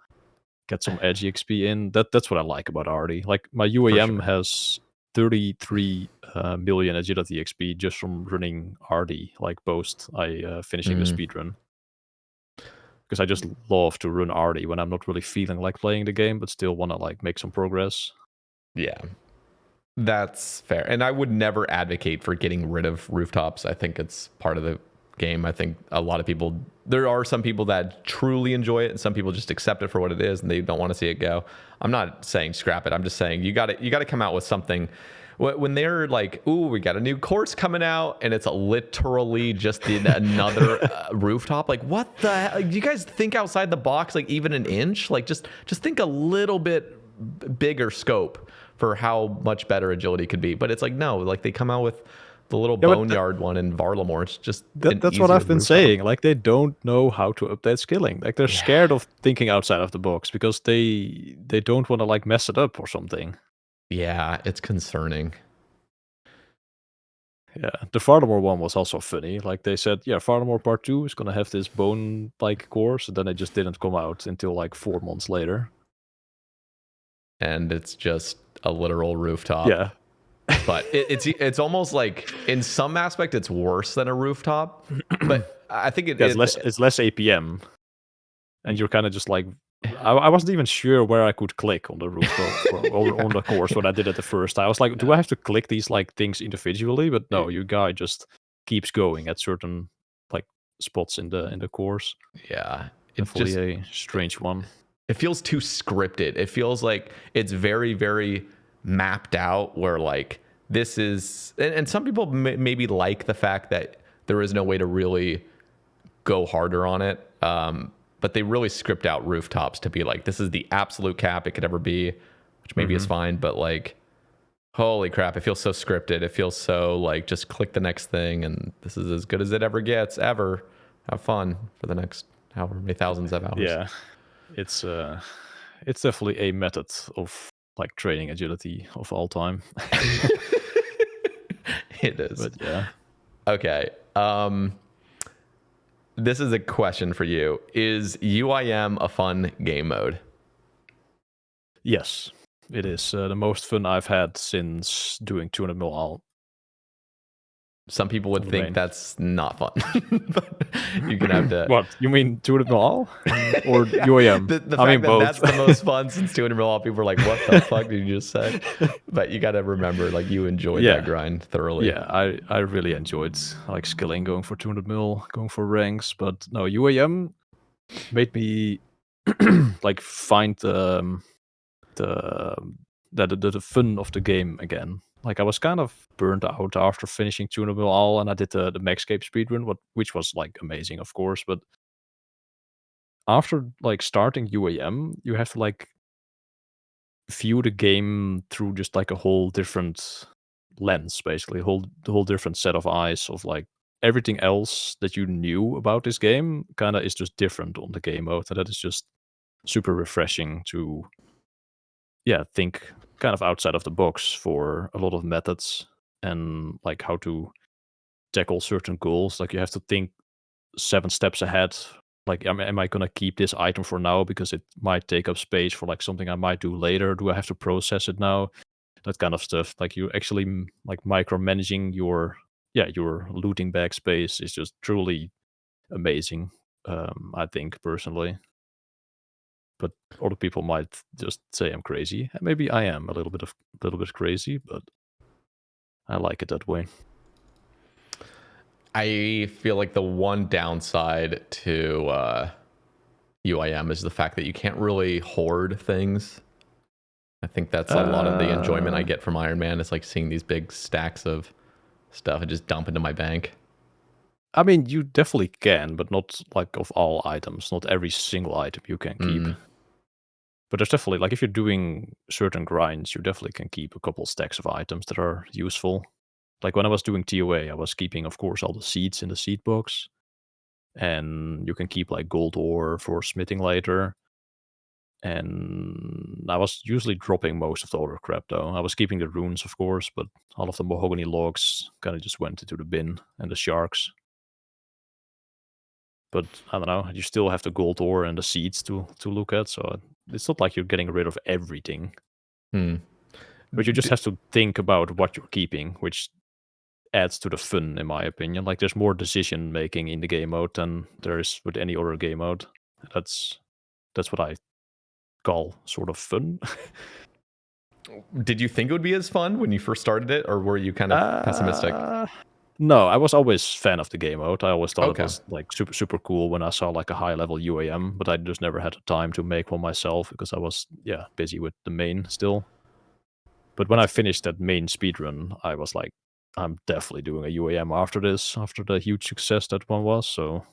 get some edgy XP in. That's what I like about Arty. Like my UIM has 33 million agility XP just from running Arty, like post I finishing the speedrun. Because I just love to run Arty when I'm not really feeling like playing the game, but still want to like make some progress. Yeah, that's fair. And I would never advocate for getting rid of rooftops. I think it's part of the game. I think a lot of people, there are some people that truly enjoy it, and some people just accept it for what it is, and they don't want to see it go. I'm not saying scrap it. I'm just saying you got to come out with something. When they're like, "Ooh, we got a new course coming out," and it's literally just another rooftop. Like, what the hell? Like, do you guys think outside the box, like even an inch? Like, just think a little bit bigger scope for how much better agility could be. But it's like, no, like they come out with the little boneyard one in Varlamore. It's just that's what I've been saying. Like, they don't know how to update skilling. Like, they're scared of thinking outside of the box because they don't want to like mess it up or something. Yeah, it's concerning. Yeah, the Varlamore one was also funny. Like, they said, yeah, Varlamore Part 2 is gonna have this bone like course, and then it just didn't come out until like 4 months later. And it's just a literal rooftop. Yeah. But it's almost like in some aspect it's worse than a rooftop. But I think it's less APM, and you're kind of just like, I wasn't even sure where I could click on the rooftop or on the course when I did it the first time. I was like, do I have to click these like things individually? But no, your guy just keeps going at certain like spots in the course. Yeah, it's just a strange one. It feels too scripted. It feels like it's very, very mapped out, where like this is, and some people maybe like the fact that there is no way to really go harder on it. But they really script out rooftops to be like, this is the absolute cap it could ever be, which maybe is fine. But like, holy crap, it feels so scripted. It feels so like, just click the next thing, and this is as good as it ever gets, ever. Have fun for the next however many thousands of hours. Yeah, it's definitely a method of like training agility of all time. It is. But yeah. Okay. This is a question for you. Is UIM a fun game mode? Yes, it is the most fun I've had since doing 200 mil all. Some people would think that's not fun. But you can have to. What? You mean 200 mil all? Or UIM? The fact that that's the most fun since 200 mil all, people are like, what the fuck did you just say? But you got to remember, like, you enjoyed that grind thoroughly. Yeah, I really enjoyed like skilling, going for 200 mil, going for ranks. But no, UIM made me like find the fun of the game again. Like, I was kind of burned out after finishing 200 mil all, and I did the Maxscape speedrun, which was like amazing, of course. But after like starting UAM, you have to like view the game through just like a whole different lens, basically, the whole different set of eyes of like everything else that you knew about this game kind of is just different on the game mode, and that is just super refreshing to think kind of outside of the box for a lot of methods and like how to tackle certain goals. Like, you have to think 7 steps ahead. Like, am I gonna keep this item for now because it might take up space for like something I might do later? Do I have to process it now? That kind of stuff. Like, you actually like micromanaging your looting bag space is just truly amazing. I think personally. But other people might just say I'm crazy. Maybe I am a little bit crazy, but I like it that way. I feel like the one downside to UIM is the fact that you can't really hoard things. I think that's a lot of the enjoyment I get from Iron Man. It's like seeing these big stacks of stuff and just dump into my bank. I mean, you definitely can, but not like of all items. Not every single item you can keep. But there's definitely, like, if you're doing certain grinds, you definitely can keep a couple stacks of items that are useful. Like, when I was doing TOA, I was keeping, of course, all the seeds in the seed box. And you can keep, like, gold ore for smithing later. And I was usually dropping most of the other crap, though. I was keeping the runes, of course, but all of the mahogany logs kind of just went into the bin, and the sharks. But I don't know, you still have the gold ore and the seeds to look at, so it's not like you're getting rid of everything. But you just have to think about what you're keeping, which adds to the fun, in my opinion. Like, there's more decision making in the game mode than there is with any other game mode. That's what I call sort of fun. Did you think it would be as fun when you first started it, or were you kind of pessimistic? No, I was always fan of the game mode. I always thought it was like super cool when I saw like a high level UIM, but I just never had the time to make one myself because I was busy with the main still. But when I finished that main speedrun, I was like, I'm definitely doing a UIM after this, after the huge success that one was. So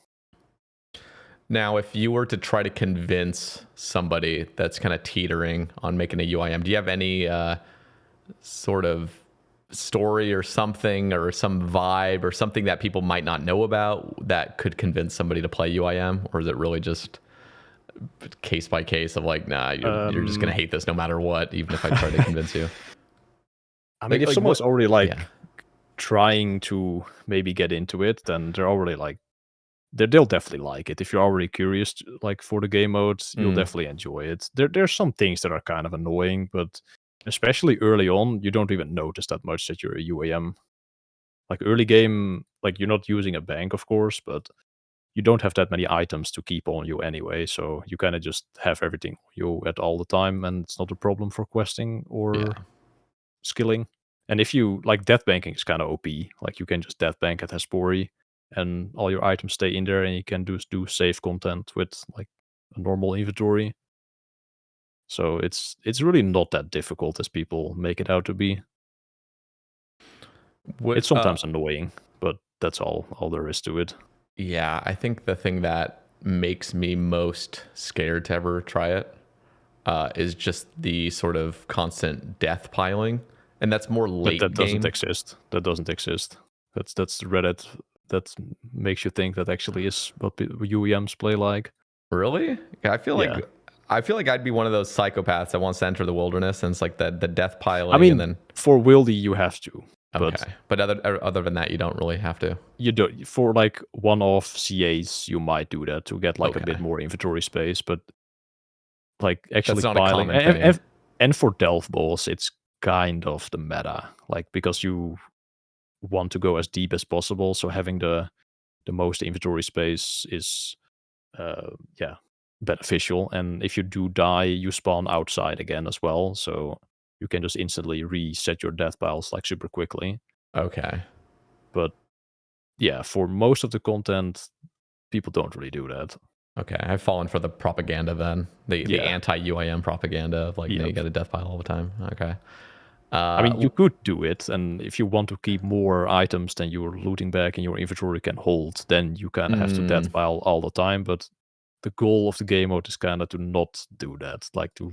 now, if you were to try to convince somebody that's kind of teetering on making a UIM, do you have any sort of story or something or some vibe or something that people might not know about that could convince somebody to play UIM? Or is it really just case by case of like, nah, you're just going to hate this no matter what, even if I try to convince you? I mean, if someone's already trying to maybe get into it, then they're already like, they'll definitely like it. If you're already curious like for the game modes, you'll definitely enjoy it. There's some things that are kind of annoying, but especially early on, you don't even notice that much that you're a UAM. Like early game, like you're not using a bank, of course, but you don't have that many items to keep on you anyway, so you kind of just have everything on you at all the time, and it's not a problem for questing or skilling. And if you like, death banking is kind of OP. Like you can just death bank at Hespori, and all your items stay in there, and you can do save content with like a normal inventory. So it's really not that difficult as people make it out to be. It's sometimes annoying, but that's all there is to it. Yeah, I think the thing that makes me most scared to ever try it is just the sort of constant death piling, and that's more late But that game. doesn't exist. That doesn't exist. That's Reddit. That makes you think that actually is what UEMs play like. Really? I feel like I'd be one of those psychopaths that wants to enter the wilderness, and it's like the death piling. I mean, and then for wildy you have to. But other than that, you don't really have to. You do for like one-off CAs. You might do that to get like a bit more inventory space, but like actually piling and for delve balls, it's kind of the meta. Like because you want to go as deep as possible, so having the most inventory space is beneficial. And if you do die, you spawn outside again as well, so you can just instantly reset your death piles like super quickly. Okay. But yeah, for most of the content, people don't really do that. Okay, I've fallen for the propaganda then. The anti-UIM propaganda of like, you got a death pile all the time. Okay. I mean, you could do it, and if you want to keep more items than you're looting back and your inventory can hold, then you kind of have to death pile all the time. But the goal of the game mode is kind of to not do that, like to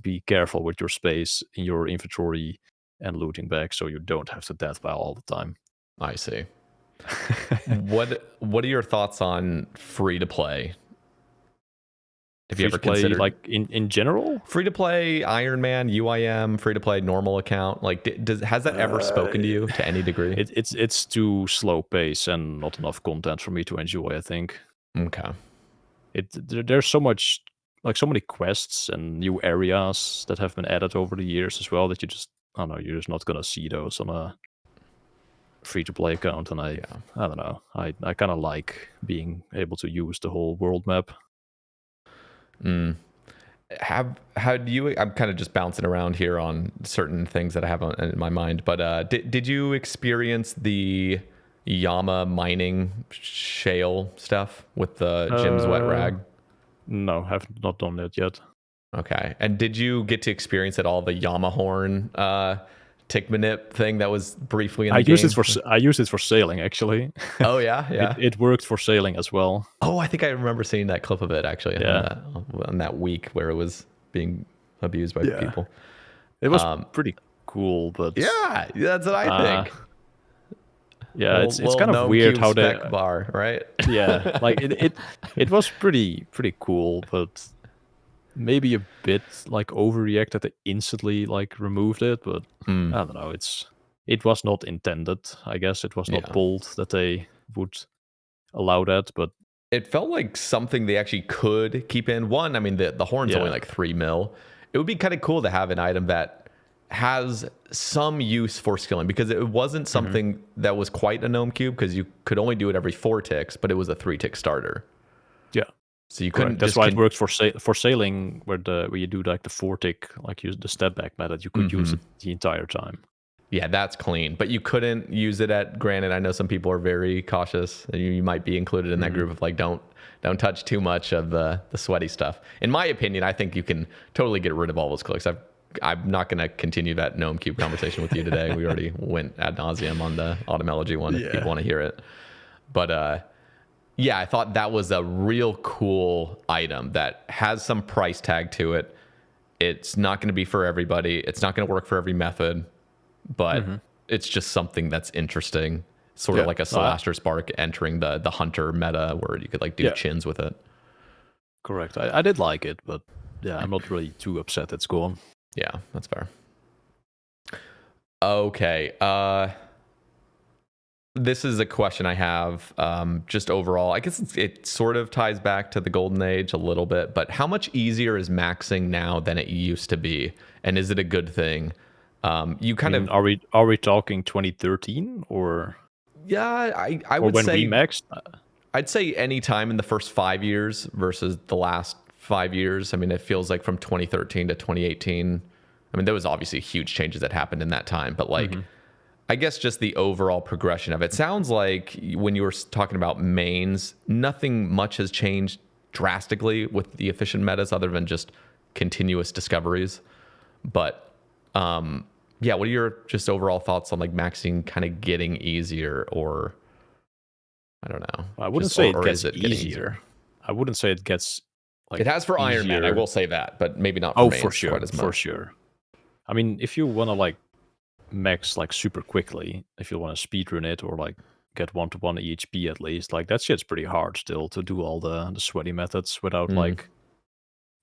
be careful with your space in your inventory and looting back, so you don't have to death pile all the time. I see. What are your thoughts on free to play? Have you ever considered, like in general, free to play Iron Man, UIM, free to play normal account? Like, has that ever spoken to you to any degree? It's too slow pace and not enough content for me to enjoy, I think. Okay. There's so much, like so many quests and new areas that have been added over the years as well that you just, I don't know, you're just not gonna see those on a free to play account. And I don't know, I kind of like being able to use the whole world map. How do you? I'm kind of just bouncing around here on certain things that I have in my mind, but did you experience the Yama mining shale stuff with the Jim's wet rag? No, have not done that yet. Okay, and did you get to experience at all the Yama horn tick manip thing that was briefly in the game? I used it for sailing, actually. Oh yeah. It worked for sailing as well. Oh, I think I remember seeing that clip of it actually. On that week where it was being abused by people. It was pretty cool, but that's what I think. Yeah, it's kind of weird how they bar, right? Yeah, like it was pretty cool, but maybe a bit like overreact that they instantly like removed it. But I don't know, it was not intended. I guess it was not bold that they would allow that, but it felt like something they actually could keep in. One, I mean, the horn's only like 3 mil. It would be kind of cool to have an item that has some use for skilling, because it wasn't something that was quite a gnome cube, because you could only do it every 4 ticks, but it was a 3 tick starter. Yeah. So you couldn't. That's why it works for sailing, where you do like the 4 tick, like use the step back method. You could use it the entire time. Yeah, that's clean. But you couldn't use it at. Granted, I know some people are very cautious, and you might be included in that group of like don't touch too much of the sweaty stuff. In my opinion, I think you can totally get rid of all those clicks. I'm not going to continue that Gnome Cube conversation with you today. We already went ad nauseum on the Automology one if people want to hear it. But yeah, I thought that was a real cool item that has some price tag to it. It's not going to be for everybody. It's not going to work for every method, but it's just something that's interesting. Sort of like a Celestra Spark entering the Hunter meta where you could like do chins with it. Correct. I did like it, but yeah, I'm not really too upset it's gone. Yeah, that's fair. Okay. This is a question I have just overall. I guess it sort of ties back to the golden age a little bit, but how much easier is maxing now than it used to be? And is it a good thing? You kind of are we talking 2013 or? Yeah, I would when say we maxed. I'd say any time in the first 5 years versus the last 5 years. I mean, it feels like from 2013 to 2018. I mean, there was obviously huge changes that happened in that time, but like, I guess just the overall progression of it. Sounds like when you were talking about mains, nothing much has changed drastically with the efficient metas other than just continuous discoveries. But yeah, what are your just overall thoughts on like maxing kind of getting easier, or I don't know. I wouldn't say it gets easier. I wouldn't say it gets like it has for easier. Iron Man, I will say that, but maybe not for mains for sure, quite as much. For sure. I mean, if you want to like max like super quickly, if you want to speedrun it or like get 1-to-1 EHP at least, like that shit's pretty hard still to do all the sweaty methods without like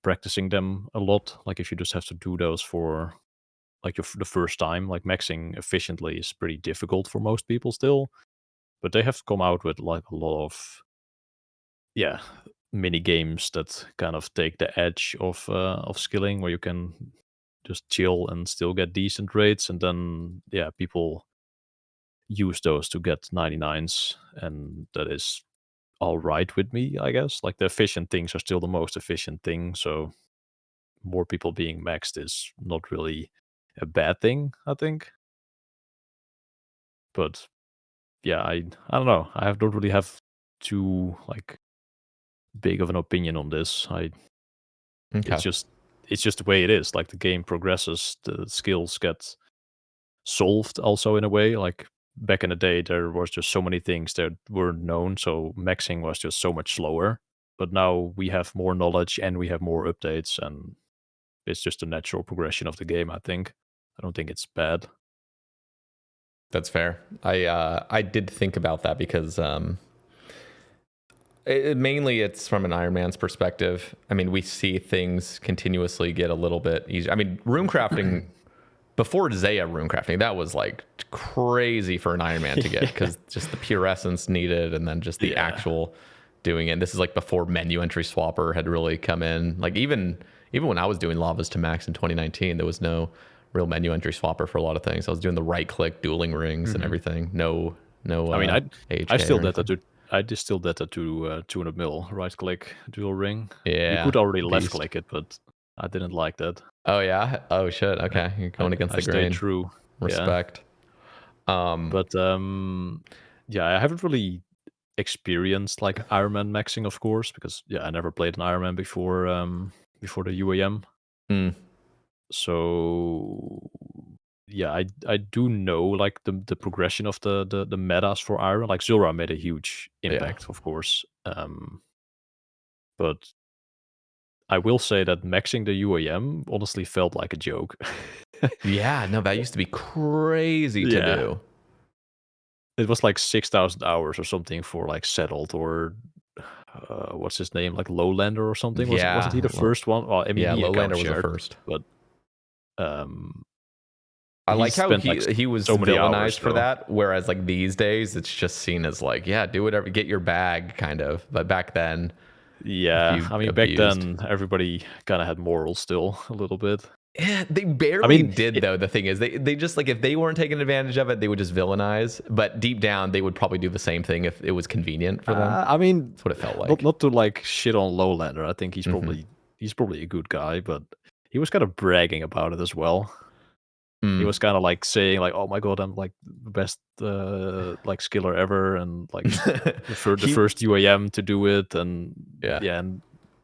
practicing them a lot. Like if you just have to do those for like the first time, like maxing efficiently is pretty difficult for most people still. But they have come out with like a lot of mini games that kind of take the edge of skilling, where you can just chill and still get decent rates, and then people use those to get 99s, and that is all right with me, I guess. Like the efficient things are still the most efficient thing, so more people being maxed is not really a bad thing, I think. But yeah, I don't know. I don't really have too like big of an opinion on this. It's just the way it is. Like the game progresses, the skills get solved also in a way. Like back in the day, there was just so many things that weren't known, so maxing was just so much slower. But now we have more knowledge and we have more updates, and it's just a natural progression of the game, I think. I don't think it's bad. That's fair. I did think about that because mainly it's from an Iron Man's perspective. I mean, we see things continuously get a little bit easier. I mean, RuneCrafting, before Zaya RuneCrafting, that was like crazy for an Iron Man to get because just the pure essence needed and then just the actual doing it. This is like before menu entry swapper had really come in. Like even when I was doing Lavas to Max in 2019, there was no real menu entry swapper for a lot of things. I was doing the right click dueling rings and everything. No. I mean, I still did that. I just still did that to 200 mil right click dual ring. Yeah, you could already left click it, but I didn't like that. Oh yeah. Oh shit. Okay, you're going against the grain. True. Respect. Yeah. But I haven't really experienced like Iron Man maxing, of course, because I never played an Iron Man before the UIM. So I do know like the progression of the metas for Iron. Like Zulrah made a huge impact, of course. But I will say that maxing the UIM honestly felt like a joke. Yeah, no, that used to be crazy to do. It was like 6,000 hours or something for like Settled or what's his name, like Lowlander or something. Wasn't he the first one? Well, I mean, Lowlander was the first. But I like how he was so villainized for that, whereas like these days it's just seen as like, do whatever, get your bag kind of. But back then, I mean, back then everybody kind of had morals still a little bit. Yeah, they barely did though. The thing is, they just like if they weren't taking advantage of it, they would just villainize. But deep down, they would probably do the same thing if it was convenient for them. I mean, that's what it felt like. Not to like shit on Lowlander. I think he's probably a good guy, but he was kind of bragging about it as well. He was kind of like saying like, "Oh my god, I'm like the best like skiller ever," and like the first UIM to do it, and and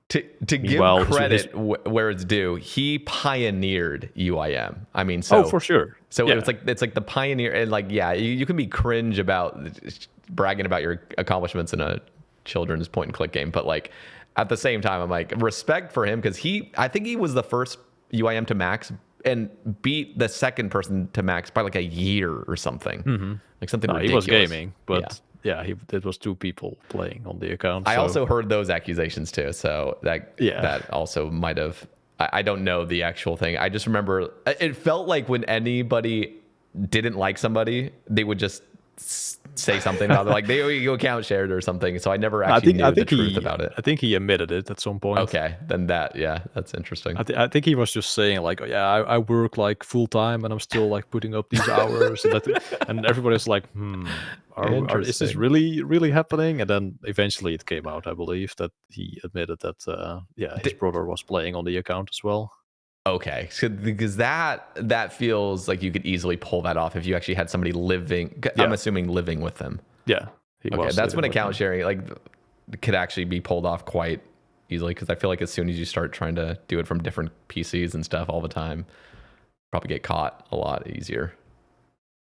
to give credit where it's due, he pioneered UIM. I mean, so for sure. So it's like the pioneer, and like you can be cringe about bragging about your accomplishments in a children's point and click game, but like at the same time, I'm like respect for him because I think he was the first UIM to max and beat the second person to max by like a year or something. Like something ridiculous. He was gaming, but it was 2 people playing on the account. I also heard those accusations too, so that also might have. I don't know the actual thing. I just remember it felt like when anybody didn't like somebody, they would just say something about it, like your account shared or something. So I never actually knew the truth about it. I think he admitted it at some point. Okay, then that's interesting. I think he was just saying like, I work like full time and I'm still like putting up these hours, and everybody's like, is this really happening? And then eventually it came out, I believe, that he admitted that his brother was playing on the account as well. Okay, so because that feels like you could easily pull that off if you actually had somebody living. I'm assuming living with them. Yeah. Okay, that's when account sharing like could actually be pulled off quite easily, because I feel like as soon as you start trying to do it from different PCs and stuff all the time, probably get caught a lot easier.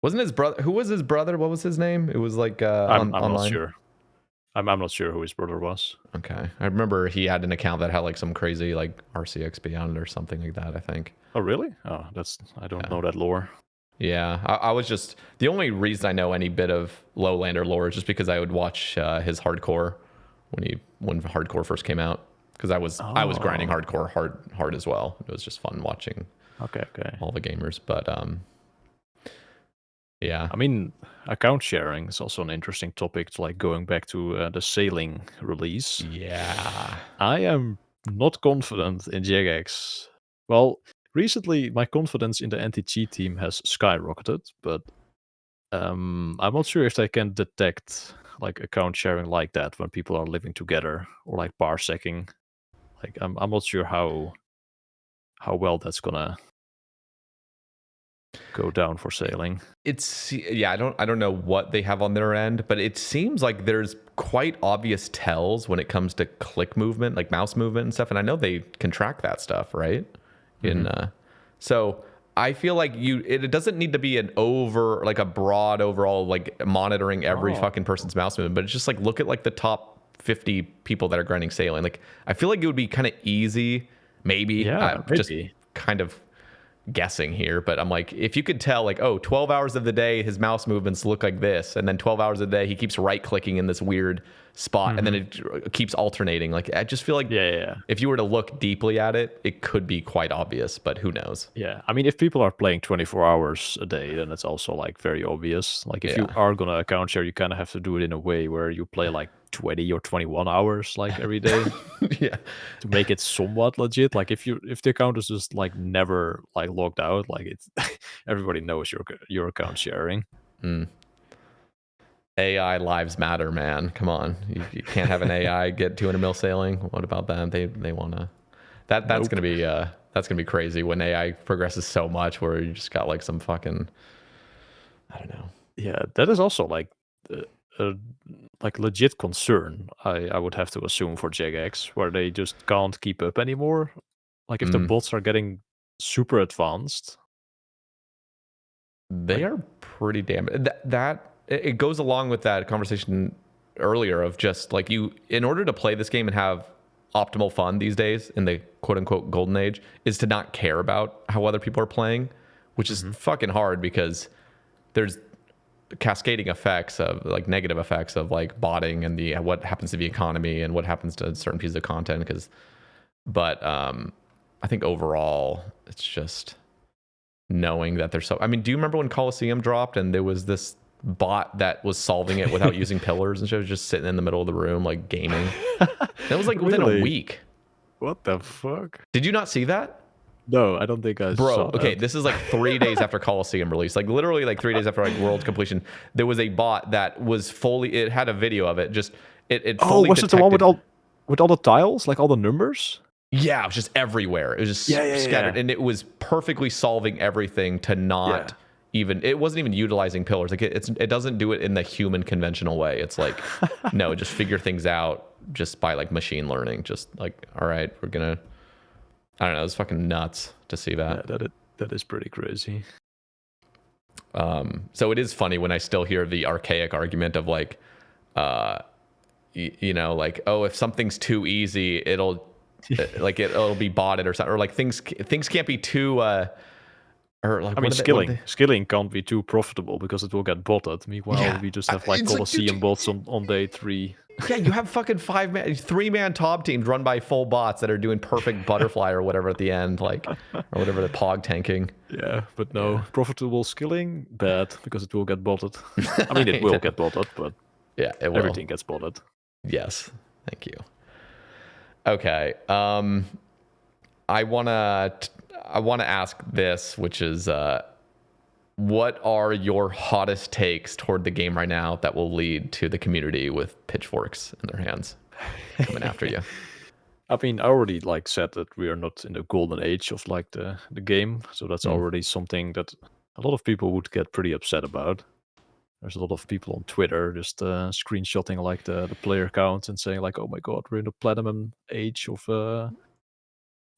Wasn't his brother? Who was his brother? What was his name? It was like I'm online. not sure. I'm not sure who his brother was. Okay, I remember he had an account that had like some crazy like RCXP on it or something like that, I think. Oh really? Oh, I don't know that lore. Yeah, I was just, the only reason I know any bit of Lowlander lore is just because I would watch his hardcore when hardcore first came out, because I was grinding hardcore hard as well. It was just fun watching. Okay. All the gamers, but yeah. I mean, account sharing is also an interesting topic. To like going back to the sailing release. Yeah, I am not confident in Jagex. Well, recently my confidence in the anti-cheat team has skyrocketed, but I'm not sure if they can detect like account sharing like that when people are living together, or like parsecing. Like I'm not sure how well that's gonna go down for sailing. I don't know what they have on their end, but it seems like there's quite obvious tells when it comes to click movement, like mouse movement and stuff, and I know they can track that stuff, right? So I feel like it doesn't need to be a broad overall like monitoring every fucking person's mouse movement, but it's just like look at like the top 50 people that are grinding sailing. Like I feel like it would be kind of easy, maybe. Just kind of guessing here, but I'm like, if you could tell like, 12 hours of the day his mouse movements look like this, and then 12 hours of the day he keeps right clicking in this weird spot, and then it keeps alternating. Like I just feel like if you were to look deeply at it, it could be quite obvious, but who knows? Yeah, I mean, if people are playing 24 hours a day, then it's also like very obvious. Like if you are gonna account share, you kind of have to do it in a way where you play like 20 or 21 hours like every day. To make it somewhat legit. Like if the account is just like never like logged out, like it's everybody knows your account sharing. AI lives matter, man. Come on, you can't have an AI get 200 mil sailing. What about that? They want to. That's gonna be crazy when AI progresses so much, where you just got like some fucking, I don't know. Yeah, that is also like like legit concern. I would have to assume for Jagex, where they just can't keep up anymore. Like if the bots are getting super advanced, they are pretty damn. That it goes along with that conversation earlier of just like in order to play this game and have optimal fun these days in the quote unquote golden age, is to not care about how other people are playing, which is fucking hard, because there's cascading effects of like negative effects of like botting and what happens to the economy and what happens to certain pieces of content. But I think overall it's just knowing that there's I mean, do you remember when Coliseum dropped and there was this bot that was solving it without using pillars and shit, was just sitting in the middle of the room like gaming? That was like within a week. What the fuck? Did you not see that? No, I don't think I saw that. Okay, this is like 3 days after Coliseum release. Like literally like 3 days after like World completion, there was a bot that was it had a video of it. Just it fully was it the one with all the tiles, like all the numbers? Yeah, it was just everywhere. It was just scattered, and it was perfectly solving everything to not even. It wasn't even utilizing pillars. Like it doesn't do it in the human conventional way. It's like no, just figure things out just by like machine learning. Just like all right, we're gonna. I don't know. It's fucking nuts to see that. Yeah, that is pretty crazy. So it is funny when I still hear the archaic argument of like, you know, like oh, if something's too easy, it'll be botted or something, or like things can't be too or like I mean skilling can't be too profitable because it will get botted. Meanwhile, we just have like Colosseum bots on day 3. Yeah, you have fucking 3-man top teams run by full bots that are doing perfect butterfly or whatever at the end, like or whatever the pog tanking. Yeah, but no, profitable skilling bad because it will get botted. I mean, it will get botted, but yeah, everything gets botted. Yes, thank you. Okay, I wanna ask this, which is, what are your hottest takes toward the game right now that will lead to the community with pitchforks in their hands coming after you? I mean, I already like said that we are not in the golden age of like the game, so that's already something that a lot of people would get pretty upset about. There's a lot of people on Twitter just screenshotting like the player count and saying like, "Oh my god, we're in the platinum age of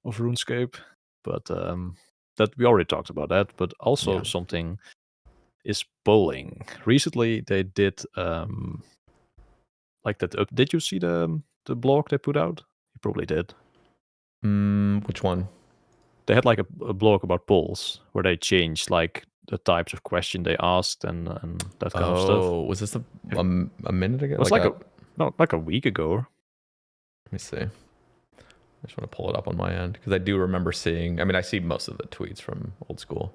RuneScape." But that we already talked about that. But also something is polling. Recently, they did like that. Did you see the blog they put out? You probably did. Which one? They had like a blog about polls where they changed like the types of question they asked and that kind of stuff. Oh, was this a minute ago? It was like a week ago. Let me see. I just want to pull it up on my end because I do remember seeing. I mean, I see most of the tweets from old school.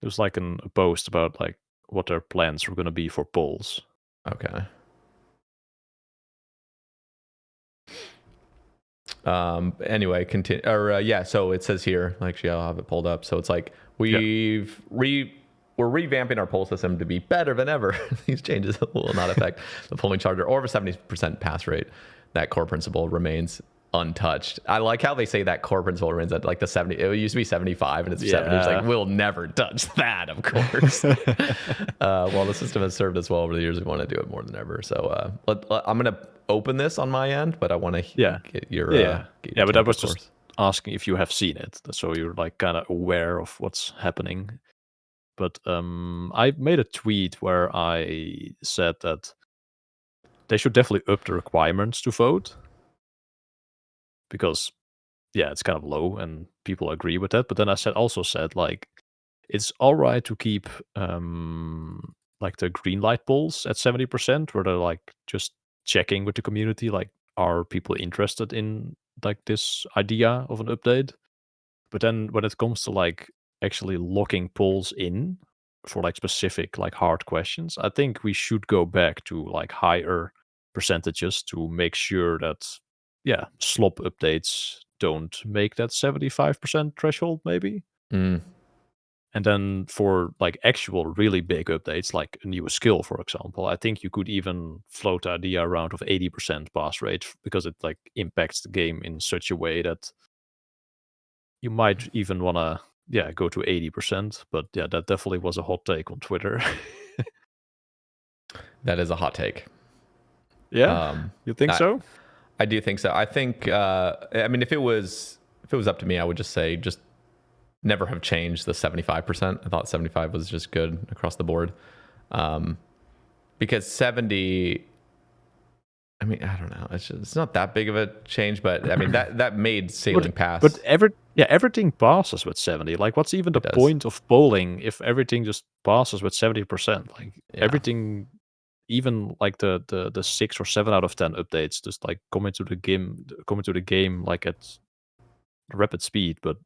It was like a post about like what their plans were going to be for polls. Okay. Anyway, continue. Or so it says here. Actually, I'll have it pulled up. So it's like we're revamping our poll system to be better than ever. These changes will not affect the polling charter or a 70% pass rate. That core principle remains untouched. I like how they say that core principle remains at like the 70. It used to be 75 and it's 70. It's like we'll never touch that, of course. Well, the system has served us well over the years. We want to do it more than ever. So I'm gonna open this on my end, but I want to get your but I was just asking if you have seen it, so you're like kind of aware of what's happening. But I made a tweet where I said that they should definitely up the requirements to vote because it's kind of low and people agree with that. But then I also said like it's all right to keep like the green light polls at 70%, where they're like just checking with the community, like are people interested in like this idea of an update? But then when it comes to like actually locking polls in for like specific like hard questions, I think we should go back to like higher percentages to make sure that slop updates don't make that 75% threshold maybe. And then for like actual really big updates, like a new skill, for example, I think you could even float the idea around of 80% pass rate because it like impacts the game in such a way that you might even want to go to 80%. But that definitely was a hot take on Twitter. That is a hot take. Yeah, you think so? I do think so. I think I mean if it was up to me, I would just say just never have changed the 75%. I thought 75 was just good across the board. Because 70, I mean, I don't know. It's not that big of a change, but I mean that made sailing pass. But everything passes with 70. Like, what's even the point of polling if everything just passes with 70%? Like everything, even like the 6 or 7 out of 10 updates, just like come into the game like at rapid speed. But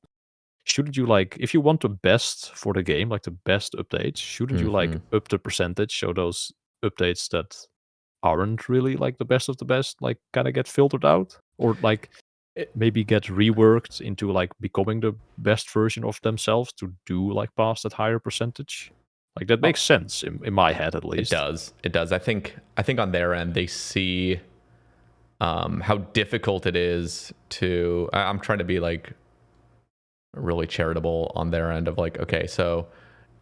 shouldn't you like, if you want the best for the game, like the best updates, shouldn't you like up the percentage so those updates that aren't really like the best of the best like kind of get filtered out, or like maybe get reworked into like becoming the best version of themselves to do like past that higher percentage? Like that makes sense in my head at least. It does. I think on their end they see how difficult it is to. I'm trying to be like really charitable on their end of like, okay, so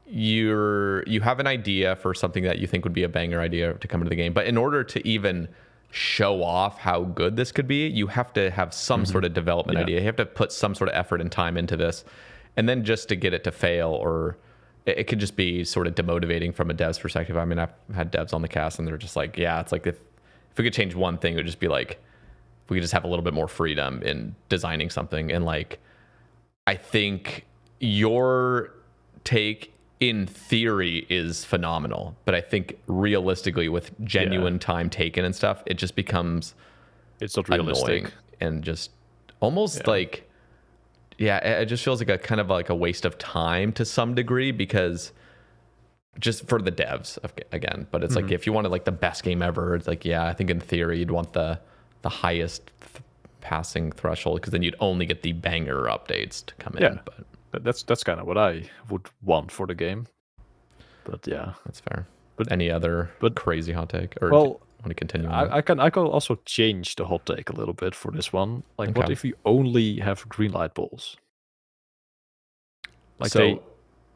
you have an idea for something that you think would be a banger idea to come into the game, but in order to even show off how good this could be, you have to have some sort of development idea. You have to put some sort of effort and time into this, and then just to get it to fail, or it could just be sort of demotivating from a dev's perspective. I mean, I've had devs on the cast and they're just like, yeah, it's like if we could change one thing, it would just be like if we could just have a little bit more freedom in designing something. And like, I think your take in theory is phenomenal, but I think realistically with genuine time taken and stuff, it just becomes it's not realistic and just almost like it just feels like a kind of like a waste of time to some degree, because just for the devs again, but it's like if you wanted like the best game ever, it's like I think in theory you'd want the highest passing threshold, because then you'd only get the banger updates to come in. But that's kind of what I would want for the game. But that's fair. But any other crazy hot take, or well, want to continue I can also change the hot take a little bit for this one. Like, what if we only have green light balls? Like, so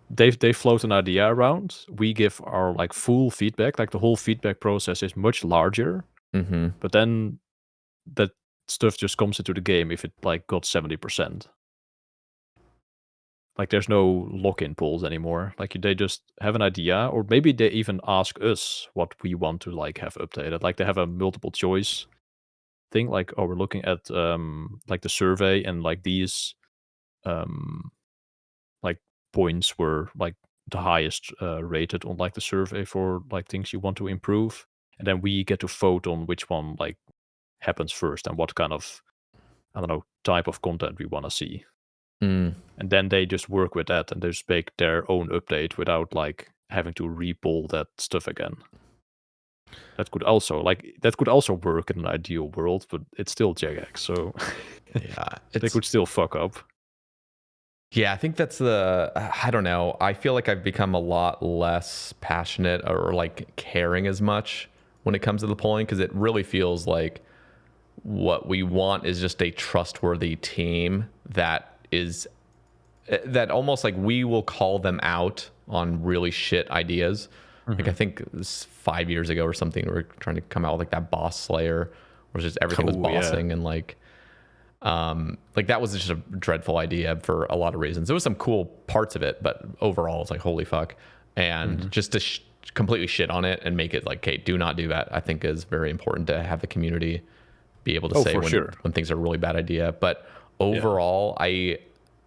they float an idea around, we give our like full feedback, like the whole feedback process is much larger, but then that stuff just comes into the game if it like got 70%. Like, there's no lock-in polls anymore. Like, they just have an idea, or maybe they even ask us what we want to like have updated. Like, they have a multiple choice thing. Like, oh, we're looking at like the survey, and like these like points were like the highest rated on like the survey for like things you want to improve, and then we get to vote on which one like happens first and what kind of, I don't know, type of content we want to see. And then they just work with that and they just make their own update without like having to repull that stuff again. That could also work in an ideal world, but it's still Jagex, so they could still fuck up. Yeah, I think that's I don't know. I feel like I've become a lot less passionate or like caring as much when it comes to the polling, because it really feels like what we want is just a trustworthy team that almost like we will call them out on really shit ideas. Like, I think it was 5 years ago or something, we were trying to come out with like that boss slayer, where just everything was bossing and like that was just a dreadful idea for a lot of reasons. There was some cool parts of it, but overall it's like, holy fuck. And just to completely shit on it and make it like, okay, do not do that, I think is very important to have the community be able to say when things are a really bad idea. But overall,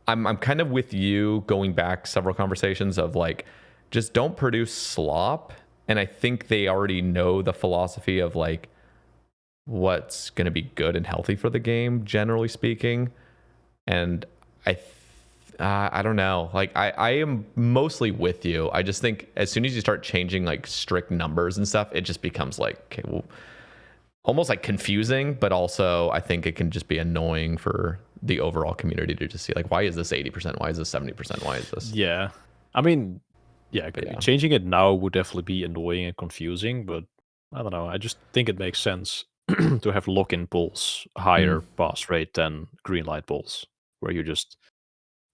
I'm kind of with you, going back several conversations of like, just don't produce slop. And I think they already know the philosophy of like what's going to be good and healthy for the game, generally speaking. And I don't know. Like, I am mostly with you. I just think as soon as you start changing like strict numbers and stuff, it just becomes like, okay, well, almost like confusing, but also I think it can just be annoying for the overall community to just see like, why is this 80%? Why is this 70%? Why is this? Yeah. I mean, changing it now would definitely be annoying and confusing, but I don't know. I just think it makes sense to have lock-in polls higher pass rate than green light polls, where you're just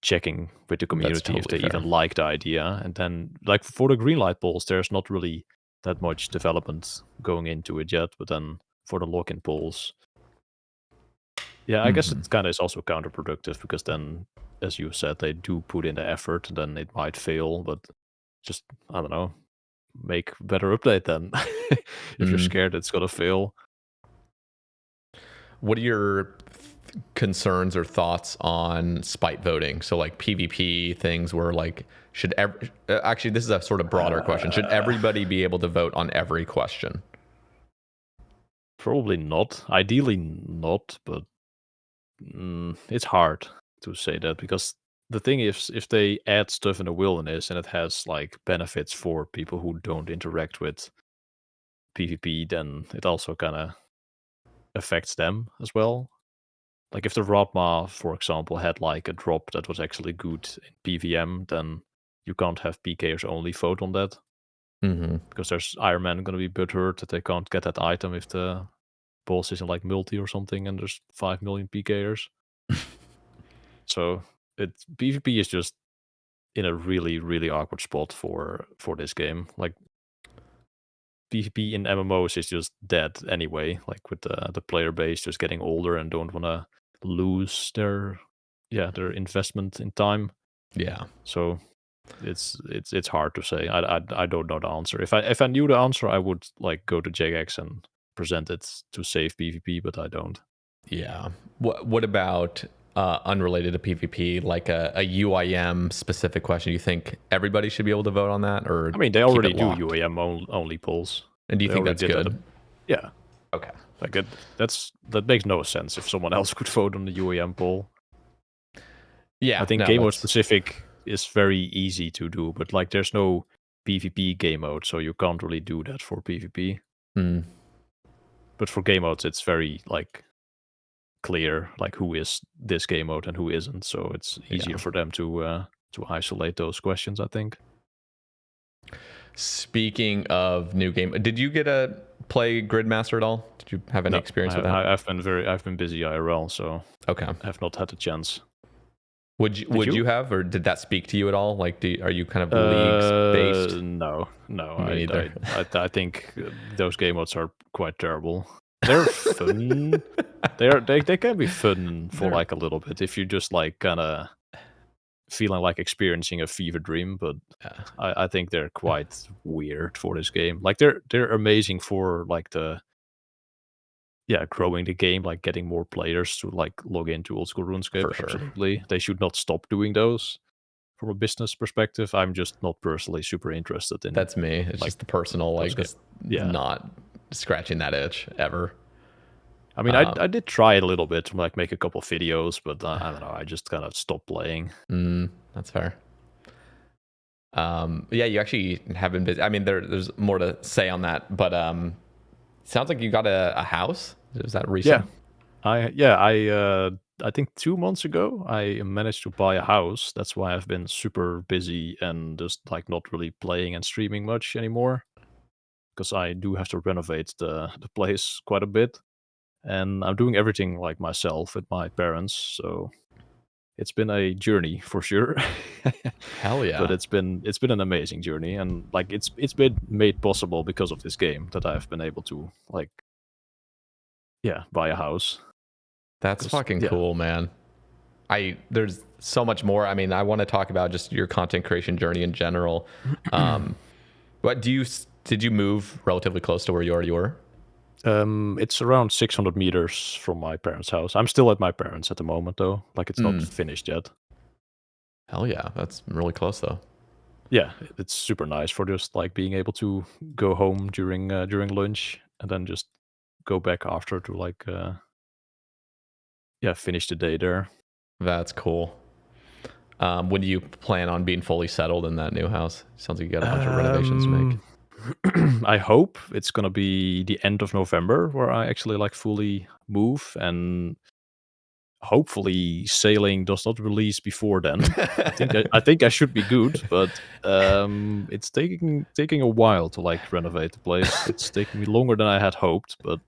checking with the community if they even like the idea. And then like for the green light polls, there's not really that much development going into it yet, but then for the lock-in polls, I guess it kind of is also counterproductive, because then, as you said, they do put in the effort and then it might fail, but just, I don't know, make better update then if you're scared it's gonna fail. What are your concerns or thoughts on spite voting? So like PvP things where like, actually this is a sort of broader question. Should everybody be able to vote on every question? Probably not. Ideally not, but it's hard to say that, because the thing is, if they add stuff in the wilderness and it has like benefits for people who don't interact with PvP, then it also kind of affects them as well. Like, if the Robma, for example, had like a drop that was actually good in PVM, then you can't have PKers only vote on that. Because there's Iron Man going to be butthurt that they can't get that item if the boss is in like multi or something, and there's 5 million PKers. So PvP is just in a really, really awkward spot for this game. Like PvP in MMOs is just dead anyway. Like with the player base just getting older and don't want to lose their investment in time. Yeah. So it's hard to say. I don't know the answer. If I knew the answer, I would like go to Jagex and present it to save PvP, but I don't. Yeah. What about unrelated to PvP, like a UIM specific question? Do you think everybody should be able to vote on that, or I mean, they already do UIM only polls. And do you think that's good? Yeah. Okay. Like that makes no sense if someone else could vote on the UIM poll. Yeah. I think game mode specific is very easy to do, but like there's no PvP game mode, so you can't really do that for PvP. But for game modes, it's very like clear, like who is this game mode and who isn't. So it's easier for them to isolate those questions, I think. Speaking of new game, did you get to play Gridmaster at all? Did you have any experience with that? I've been busy IRL, so okay, I have not had a chance. Would you have, or did that speak to you at all? Like, are you kind of leagues based? No. I think those game modes are quite terrible. They're fun. They can be fun for like a little bit if you just like kind of feeling like experiencing a fever dream, but I think they're quite weird for this game. Like they're amazing for like growing the game, like getting more players to like log into old school RuneScape. For sure. Absolutely. They should not stop doing those. From a business perspective, I'm just not personally super interested in. That's me. It's like, just the personal, like just not scratching that itch ever. I mean, I did try it a little bit to like make a couple of videos, but I don't know. I just kind of stopped playing. That's fair. Yeah, you actually have been busy. I mean, there's more to say on that, but sounds like you got a house. Is that recent? I think 2 months ago I managed to buy a house. That's why I've been super busy and just like not really playing and streaming much anymore, because I do have to renovate the place quite a bit, and I'm doing everything like myself with my parents. So it's been a journey for sure. Hell yeah! But it's been an amazing journey, and like it's been made possible because of this game that I've been able to like buy a house. That's fucking cool, man. There's so much more. I mean, I want to talk about just your content creation journey in general. Did you move relatively close to where you already were? It's around 600 meters from my parents' house. I'm still at my parents' at the moment, though. Like it's not finished yet. Hell yeah, that's really close though. Yeah, it's super nice for just like being able to go home during lunch and then just go back after to like finish the day there. That's cool. When do you plan on being fully settled in that new house? Sounds like you got a bunch of renovations to make. I hope it's gonna be the end of November where I actually like fully move, and hopefully sailing does not release before then. I think I should be good, but it's taking a while to like renovate the place. It's taking me longer than I had hoped, but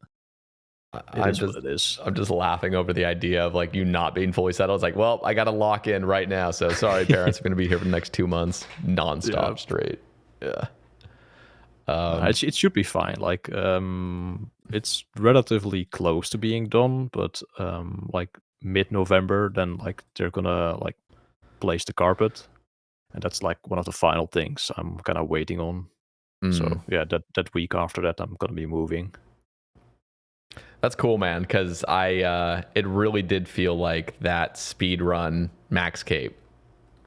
it is what it is. I'm just laughing over the idea of like you not being fully settled. It's like, well, I got to lock in right now. So sorry, parents, I'm going to be here for the next 2 months, nonstop straight. Yeah. It should be fine. Like it's relatively close to being done, but like mid-November, then like they're gonna like place the carpet, and that's like one of the final things I'm kind of waiting on. So yeah, that week after that, I'm gonna be moving. That's cool, man, because it really did feel like that speedrun Max Cape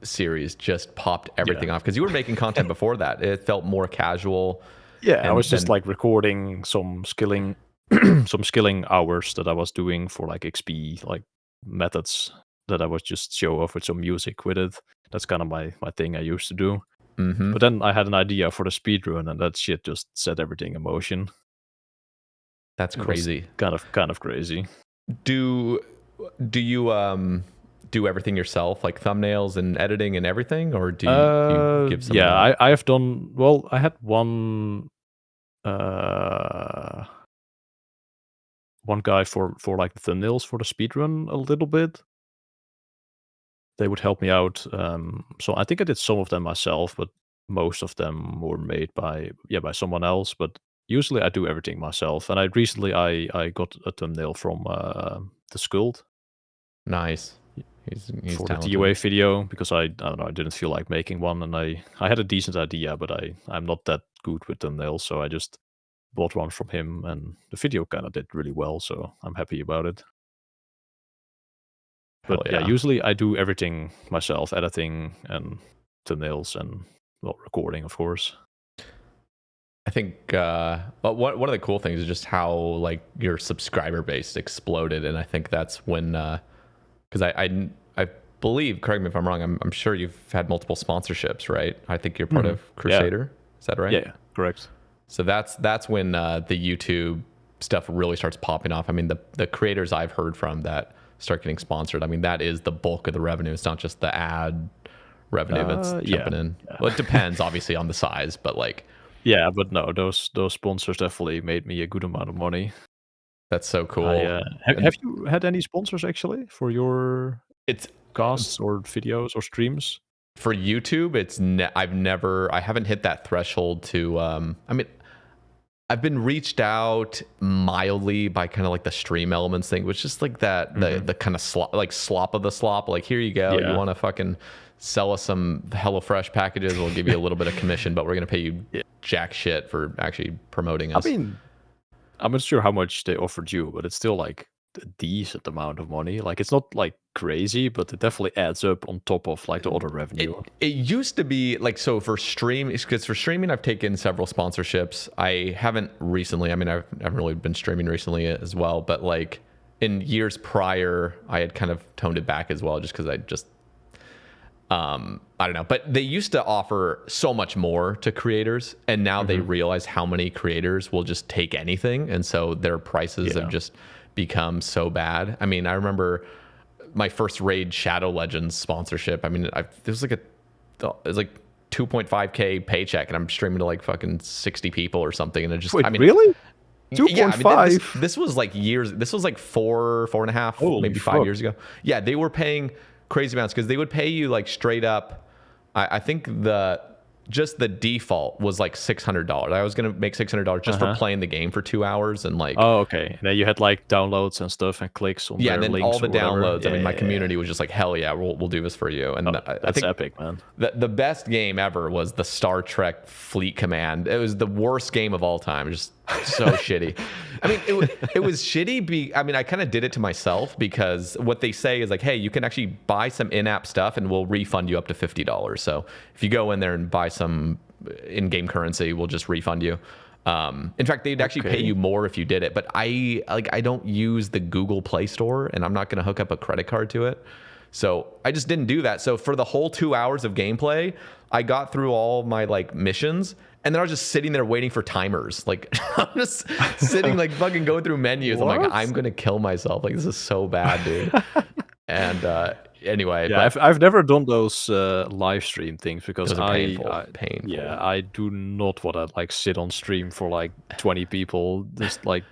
series just popped everything off, because you were making content before that. It felt more casual. Yeah, I was just like recording some skilling hours that I was doing for like XP like methods that I was just show off with some music with it. That's kind of my thing I used to do. But then I had an idea for the speedrun, and that shit just set everything in motion. That's crazy. Kind of crazy. Do you do everything yourself, like thumbnails and editing and everything, or do you give some? Yeah, I have done. Well, I had one. one guy for like the thumbnails for the speedrun a little bit. They would help me out. So I think I did some of them myself, but most of them were made by someone else. But usually I do everything myself. And I recently I got a thumbnail from the Skuld Nice. He's for talented. the DOA video because I don't know, I didn't feel like making one, and I had a decent idea, but I'm not that good with thumbnails, so I just bought one from him, and the video kind of did really well, so I'm happy about it. Hell But yeah, usually I do everything myself, editing and thumbnails and recording, of course. I think but one of the cool things is just how like your subscriber base exploded, and I think that's when because I believe, correct me if I'm wrong, I'm sure you've had multiple sponsorships, right? I think you're part of Crusader. Yeah. Is that right? Yeah, correct. So that's when the YouTube stuff really starts popping off. I mean, the creators I've heard from that start getting sponsored, I mean, that is the bulk of the revenue. It's not just the ad revenue that's jumping in. Yeah. Well, it depends obviously on the size, but like. Yeah, but no, those sponsors definitely made me a good amount of money. That's so cool. Have you had any sponsors actually for your casts or videos or streams? For YouTube, I haven't hit that threshold to I mean, I've been reached out mildly by kind of like the stream elements thing, which is like that the kind of slop of the slop. Like, here you go, you want to fucking sell us some HelloFresh packages, we'll give you a little bit of commission, but we're gonna pay you jack shit for actually promoting us. I mean, I'm not sure how much they offered you, but it's still like a decent amount of money. Like, it's not like crazy, but it definitely adds up on top of like the other revenue. It used to be like, so for streaming, I've taken several sponsorships. I haven't recently. I mean, I haven't really been streaming recently as well, but like in years prior, I had kind of toned it back as well, just because I don't know, but they used to offer so much more to creators, and now they realize how many creators will just take anything, and so their prices have just become so bad. I mean, I remember my first Raid Shadow Legends sponsorship. I mean, it was like 2.5K paycheck, and I'm streaming to like fucking 60 people or something, and it just, wait, I mean, really? 2.5. Yeah, I mean, this was like years. This was like four and a half, maybe 5 years ago. Yeah, they were paying crazy amounts because they would pay you like straight up. I think just the default was like $600. I was gonna make $600 just for playing the game for 2 hours, and like, oh, okay. And then you had like downloads and stuff and clicks on their and then links all the downloads. I mean, my community was just like, hell yeah, we'll do this for you. And I think epic, man. The best game ever was the Star Trek Fleet Command. It was the worst game of all time. Just so shitty. I mean, it was shitty. I mean, I kind of did it to myself because what they say is like, hey, you can actually buy some in-app stuff and we'll refund you up to $50. So if you go in there and buy some in-game currency, we'll just refund you. In fact, they'd actually pay you more if you did it. But I don't use the Google Play Store, and I'm not going to hook up a credit card to it. So I just didn't do that. So for the whole 2 hours of gameplay, I got through all my like missions, and then I was just sitting there waiting for timers. Like, I'm just sitting like fucking going through menus. What? I'm like, I'm gonna kill myself. Like, this is so bad, dude. And anyway, yeah, I've never done those live stream things because painful. Yeah, I do not want to like sit on stream for like 20 people, just like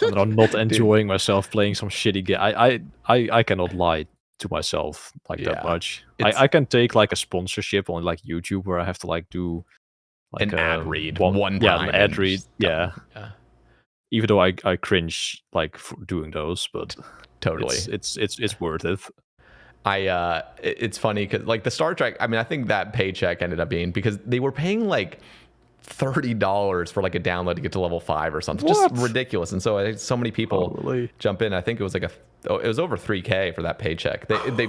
I'm not enjoying myself playing some shitty game. I cannot lie to myself like that much. I can take like a sponsorship on like YouTube where I have to like do like an ad read one time. Yeah, an ad read. Yeah. Even though I cringe like for doing those, but totally, it's worth it. It's funny because like the Star Trek. I mean, I think that paycheck ended up being because they were paying like $30 for like a download to get to level 5 or something. What? Just ridiculous. And so I had so many people jump in. I think it was like it was over $3K for that paycheck. They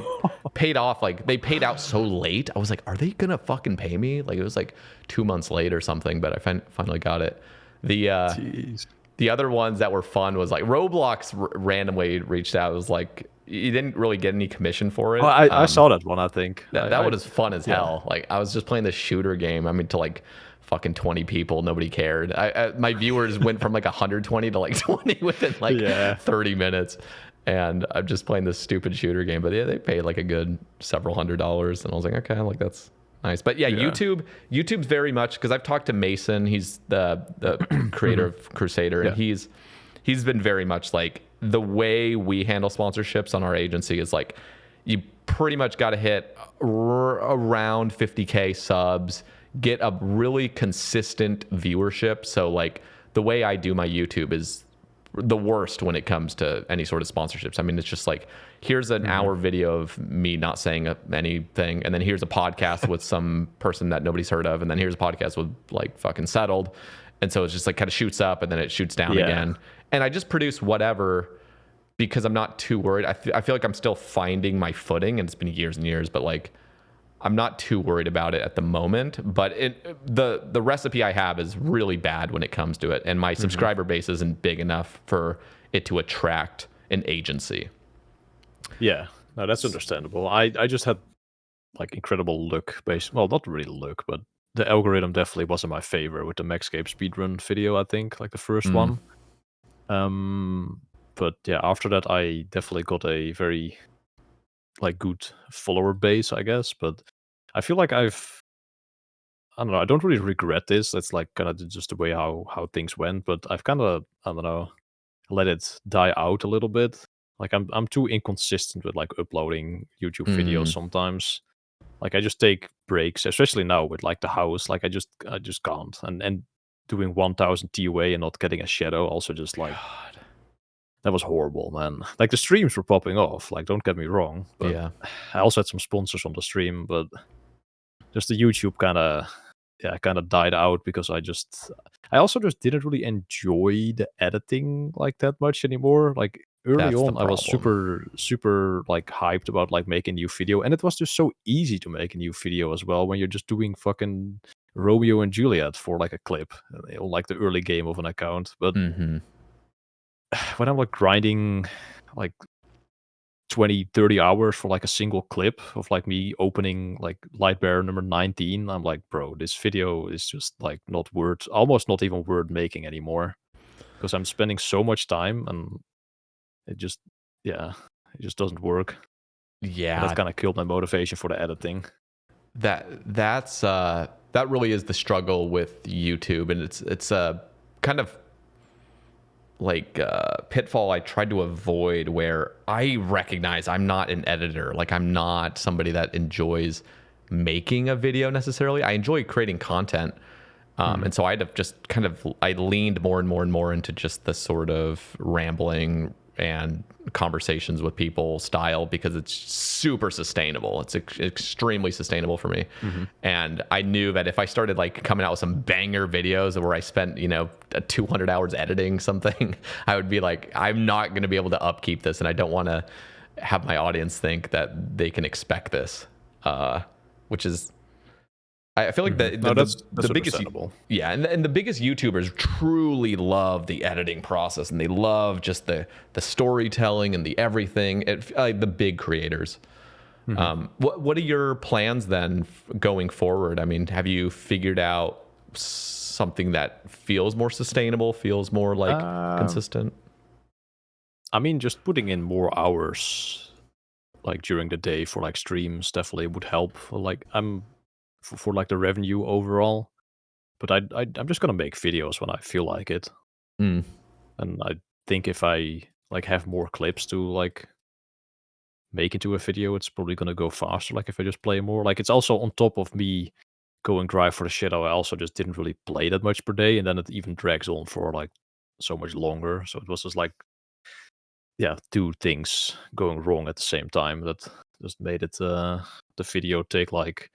paid off, like they paid out so late. I was like, are they gonna fucking pay me? Like, it was like 2 months late or something, but I finally got it. The other ones that were fun was like Roblox randomly reached out. It was like, you didn't really get any commission for it. Well, I saw that one, I think. That one was fun as hell. Like, I was just playing this shooter game. I mean, to like fucking 20 people, nobody cared. My viewers went from like 120 to like 20 within like 30 minutes, and I'm just playing this stupid shooter game. But yeah, they paid like a good several $100s, and I was like, okay, like that's nice. But yeah, YouTube's very much, because I've talked to Mason. He's the creator of Crusader, and he's been very much like, the way we handle sponsorships on our agency is like, you pretty much got to hit around 50K subs, get a really consistent viewership. So like the way I do my YouTube is the worst when it comes to any sort of sponsorships. I mean, it's just like, here's an hour video of me not saying anything, and then here's a podcast with some person that nobody's heard of, and then here's a podcast with like fucking Settled. And so it's just like kind of shoots up and then it shoots down again. And I just produce whatever because I'm not too worried. I feel like I'm still finding my footing, and it's been years and years, but like I'm not too worried about it at the moment. But the recipe I have is really bad when it comes to it, and my subscriber base isn't big enough for it to attract an agency. Yeah, no, that's understandable. I just had like incredible luck based. Well, not really luck, but the algorithm definitely wasn't my favor with the Maxscape speedrun video, I think, like the first one. But yeah, after that, I definitely got a very like good follower base, I guess. But I feel like I don't know, I don't really regret this. That's like kind of just the way how things went. But I've kind of, I don't know, let it die out a little bit. Like I'm too inconsistent with like uploading YouTube videos sometimes. Like I just take breaks, especially now with like the house. Like I just can't. And doing 1000 TOA and not getting a shadow also just like that was horrible, man. Like the streams were popping off. Like don't get me wrong, but I also had some sponsors on the stream, but just the YouTube kind of died out because I also just didn't really enjoy the editing like that much anymore. Like early on, I was super like hyped about like making a new video, and it was just so easy to make a new video as well when you're just doing fucking Romeo and Juliet for like a clip, like the early game of an account. But when I'm like grinding like 20-30 hours for like a single clip of like me opening like Lightbearer number 19, I'm like, bro, this video is just like almost not even worth making anymore, because I'm spending so much time and it just doesn't work. And that kind of killed my motivation for the editing. That really is the struggle with YouTube, and it's a kind of like pitfall I tried to avoid, where I recognize I'm not an editor. Like I'm not somebody that enjoys making a video necessarily. I enjoy creating content. And so I leaned more and more and more into just the sort of rambling and conversations with people style, because it's super sustainable. It's extremely sustainable for me. And I knew that if I started like coming out with some banger videos where I spent 200 hours editing something, I would be like, I'm not going to be able to upkeep this, and I don't want to have my audience think that they can expect this, which is, I feel like that's the biggest, and the biggest YouTubers truly love the editing process, and they love just the storytelling and the everything. The big creators. What are your plans then going forward? I mean, have you figured out something that feels more sustainable, feels more like consistent? I mean, just putting in more hours like during the day for like streams definitely would help. Like for like the revenue overall, but I'm just gonna make videos when I feel like it. And I think if I like have more clips to like make into a video, it's probably gonna go faster. Like if I just play more, like it's also on top of me going drive for the shadow. I also just didn't really play that much per day, and then it even drags on for like so much longer. So it was just like two things going wrong at the same time that just made it the video take like,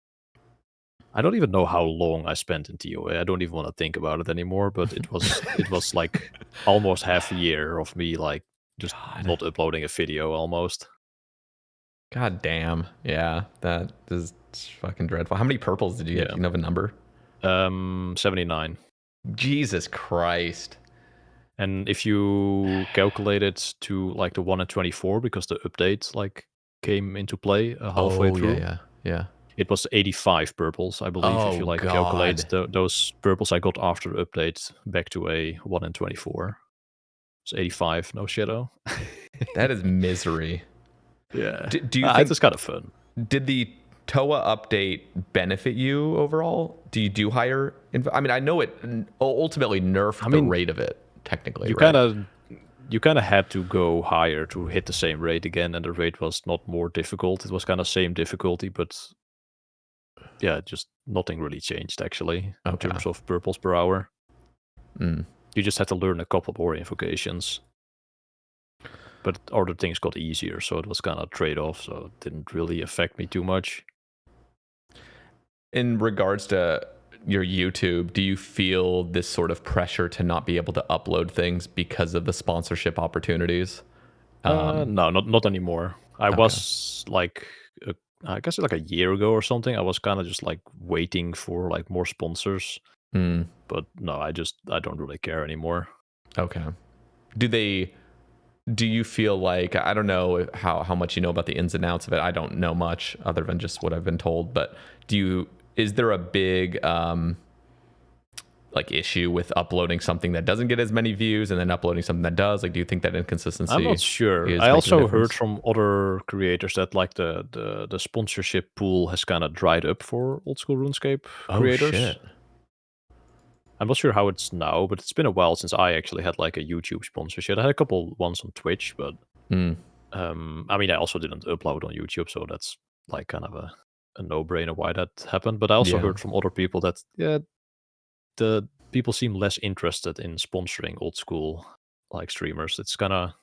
I don't even know how long I spent in TOA. I don't even want to think about it anymore, but it was like almost half a year of me like just not uploading a video almost. God damn. Yeah, that is fucking dreadful. How many purples did you get? Do you have a number? 79. Jesus Christ. And if you calculate it to like the 1 in 24, because the update like came into play halfway through. Yeah. It was 85 purples, I believe, if you like calculate those purples I got after the update back to a 1 in 24. It's 85, no shadow. That is misery. Yeah. Do you think it's kind of fun? Did the TOA update benefit you overall? Do you do higher? I mean, I know it ultimately nerfed the rate of it, technically. You kind of you kind of had to go higher to hit the same rate again, and the rate was not more difficult. It was kind of same difficulty, but yeah, just nothing really changed actually in terms of purples per hour. You just had to learn a couple more invocations. But other things got easier, so it was kind of trade-off, so it didn't really affect me too much. In regards to your YouTube, do you feel this sort of pressure to not be able to upload things because of the sponsorship opportunities? No, not anymore. I was like, I guess like a year ago or something, I was kind of just like waiting for like more sponsors. But no, I don't really care anymore. Okay. Do you feel like, I don't know how much you know about the ins and outs of it. I don't know much other than just what I've been told, but is there a big like issue with uploading something that doesn't get as many views and then uploading something that does? Like, do you think that inconsistency? I'm not sure. I also heard from other creators that like the sponsorship pool has kind of dried up for old school RuneScape creators. Shit. I'm not sure how it's now, but it's been a while since I actually had like a YouTube sponsorship. I had a couple ones on Twitch, but I mean, I also didn't upload on YouTube, so that's like kind of a no-brainer why that happened. But I also heard from other people that the people seem less interested in sponsoring old school like streamers. It's kind of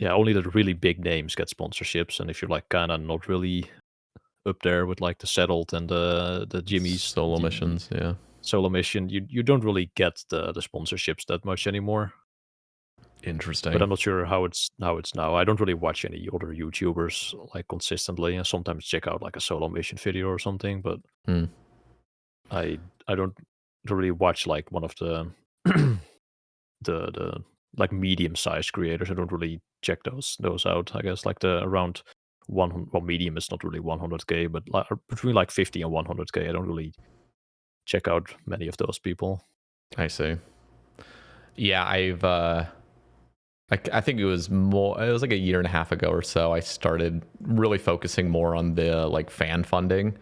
only the really big names get sponsorships, and if you're like kind of not really up there with like the Settled and the Jimmy's solo missions, solo mission, you don't really get the sponsorships that much anymore. Interesting. But I'm not sure how it's now. I don't really watch any other YouTubers like consistently, and sometimes check out like a solo mission video or something, but I don't really watch like one of the the like medium-sized creators. I don't really check those out. I guess like the around 100, well, medium is not really 100k, but like between like 50 and 100k, I don't really check out many of those people. I see. Yeah, I think it was like a year and a half ago or so, I started really focusing more on the like fan funding,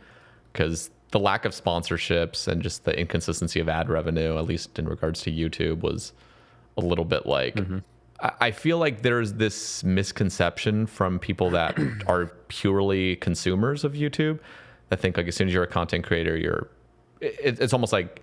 because the lack of sponsorships and just the inconsistency of ad revenue, at least in regards to YouTube, was a little bit like, I feel like there's this misconception from people that are purely consumers of YouTube that think like as soon as you're a content creator, it's almost like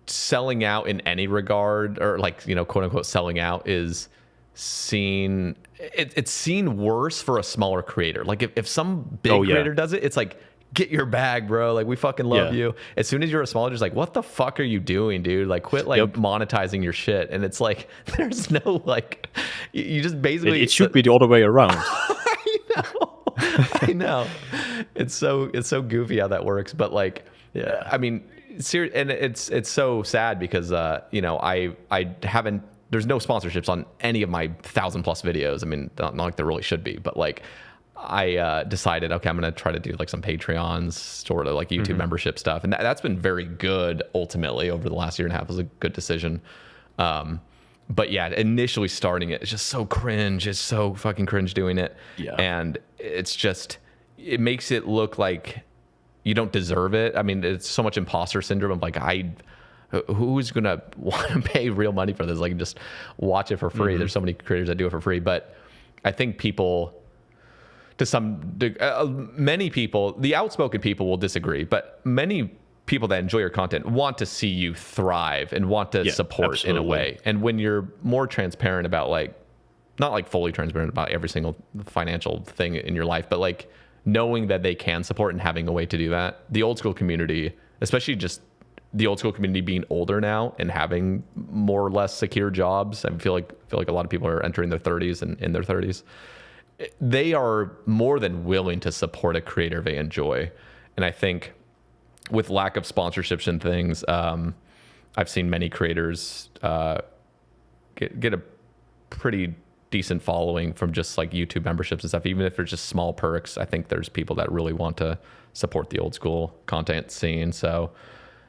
selling out in any regard, or like, quote unquote selling out is seen, it's seen worse for a smaller creator. Like if some big creator does it, it's like, get your bag, bro. Like, we fucking love you. As soon as you're a smaller, just like, what the fuck are you doing, dude? Like, quit like monetizing your shit. And it's like, there's no like, you just basically, it should be the other way around. I know. It's so goofy how that works. But like, I mean, and it's so sad because I haven't, there's no sponsorships on any of my 1,000+ videos. I mean, not like there really should be, but like, I decided, okay, I'm going to try to do like some Patreons, sort of like YouTube membership stuff. And that's been very good ultimately over the last year and a half. It was a good decision. But yeah, initially starting it, it's just so cringe. It's so fucking cringe doing it. Yeah. And it's just, it makes it look like you don't deserve it. I mean, it's so much imposter syndrome of like, who's going to want to pay real money for this? Like, just watch it for free. There's so many creators that do it for free. But I think people, many people, the outspoken people will disagree, but many people that enjoy your content want to see you thrive and want to support in a way. And when you're more transparent about like, not like fully transparent about every single financial thing in your life, but like knowing that they can support and having a way to do that, the old school community, especially just the old school community being older now and having more or less secure jobs, I feel like a lot of people are entering their 30s and in their 30s. They are more than willing to support a creator they enjoy. And I think with lack of sponsorships and things, I've seen many creators get a pretty decent following from just like YouTube memberships and stuff. Even if there's just small perks, I think there's people that really want to support the old school content scene. So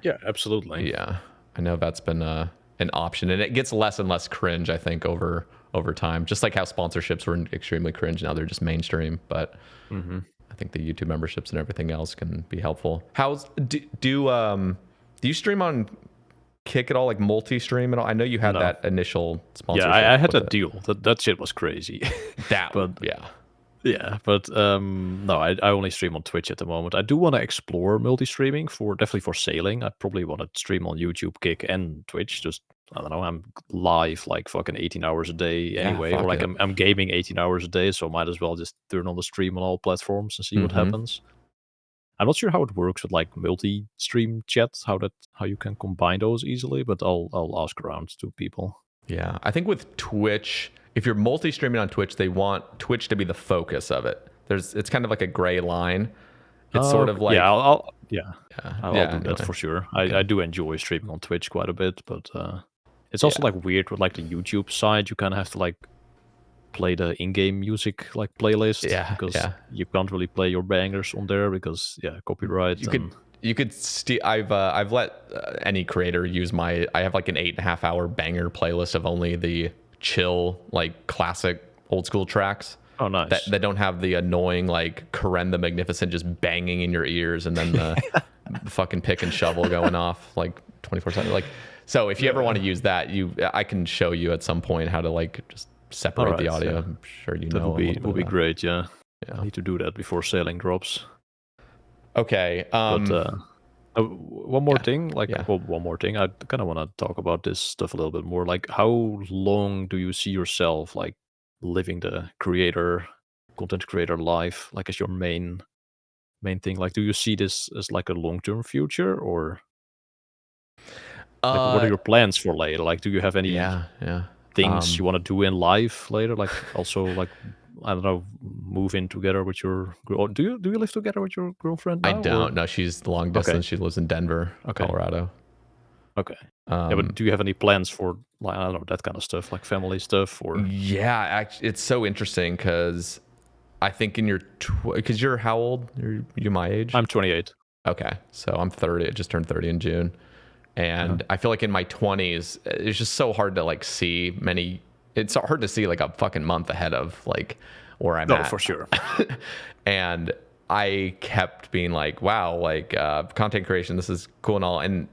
yeah, absolutely. Yeah, I know that's been an option, and it gets less and less cringe, I think, over time. Just like how sponsorships were extremely cringe, now they're just mainstream. But I think the YouTube memberships and everything else can be helpful. Do you stream on kick at all, like multi-stream at all? I know you had that initial sponsorship. Yeah, I had that deal. That shit was crazy. But no, I only stream on Twitch at the moment. I do want to explore multi-streaming definitely for sailing. I probably want to stream on YouTube, Kick, and Twitch. Just I don't know. I'm live like fucking 18 hours a day anyway, or like I'm gaming 18 hours a day, so might as well just turn on the stream on all platforms and see what happens. I'm not sure how it works with like multi-stream chat, how you can combine those easily, but I'll ask around to people. Yeah, I think with Twitch, if you're multi-streaming on Twitch, they want Twitch to be the focus of it. It's kind of like a gray line. It's sort of like I'll do that for sure. Okay. I do enjoy streaming on Twitch quite a bit, but it's also like weird with like the YouTube side. You kind of have to like play the in-game music like playlist because you can't really play your bangers on there because copyright. You could steal. I've let any creator use I have like an 8.5 hour banger playlist of only the chill, like classic old school tracks. Oh, nice. That don't have the annoying like Karen the Magnificent just banging in your ears and then the fucking pick and shovel going off like 24/7. Like, so if you ever want to use that, I can show you at some point how to like just separate the audio. I'm sure you know. That would be great. Yeah. I need to do that before sailing drops. Okay. One more thing. One more thing. I kind of want to talk about this stuff a little bit more. Like, how long do you see yourself like living the content creator life, like as your main thing? Like, do you see this as like a long-term future, or like, what are your plans for later? Like, do you have any things you want to do in life later? Like, also like, I don't know, move in together with your do you live together with your girlfriend now, I don't. No, she's long distance. Okay. She lives in Denver, Colorado. Okay. But do you have any plans for like, I don't know, that kind of stuff, like family stuff, or? Yeah, actually, it's so interesting because I think in your because you're how old? You're my age. I'm 28. Okay, so I'm 30. I just turned 30 in June, and I feel like in my 20s, it's just so hard to like see many. It's hard to see like a fucking month ahead of like where I'm at. No, for sure. And I kept being like, wow, like content creation, this is cool and all. And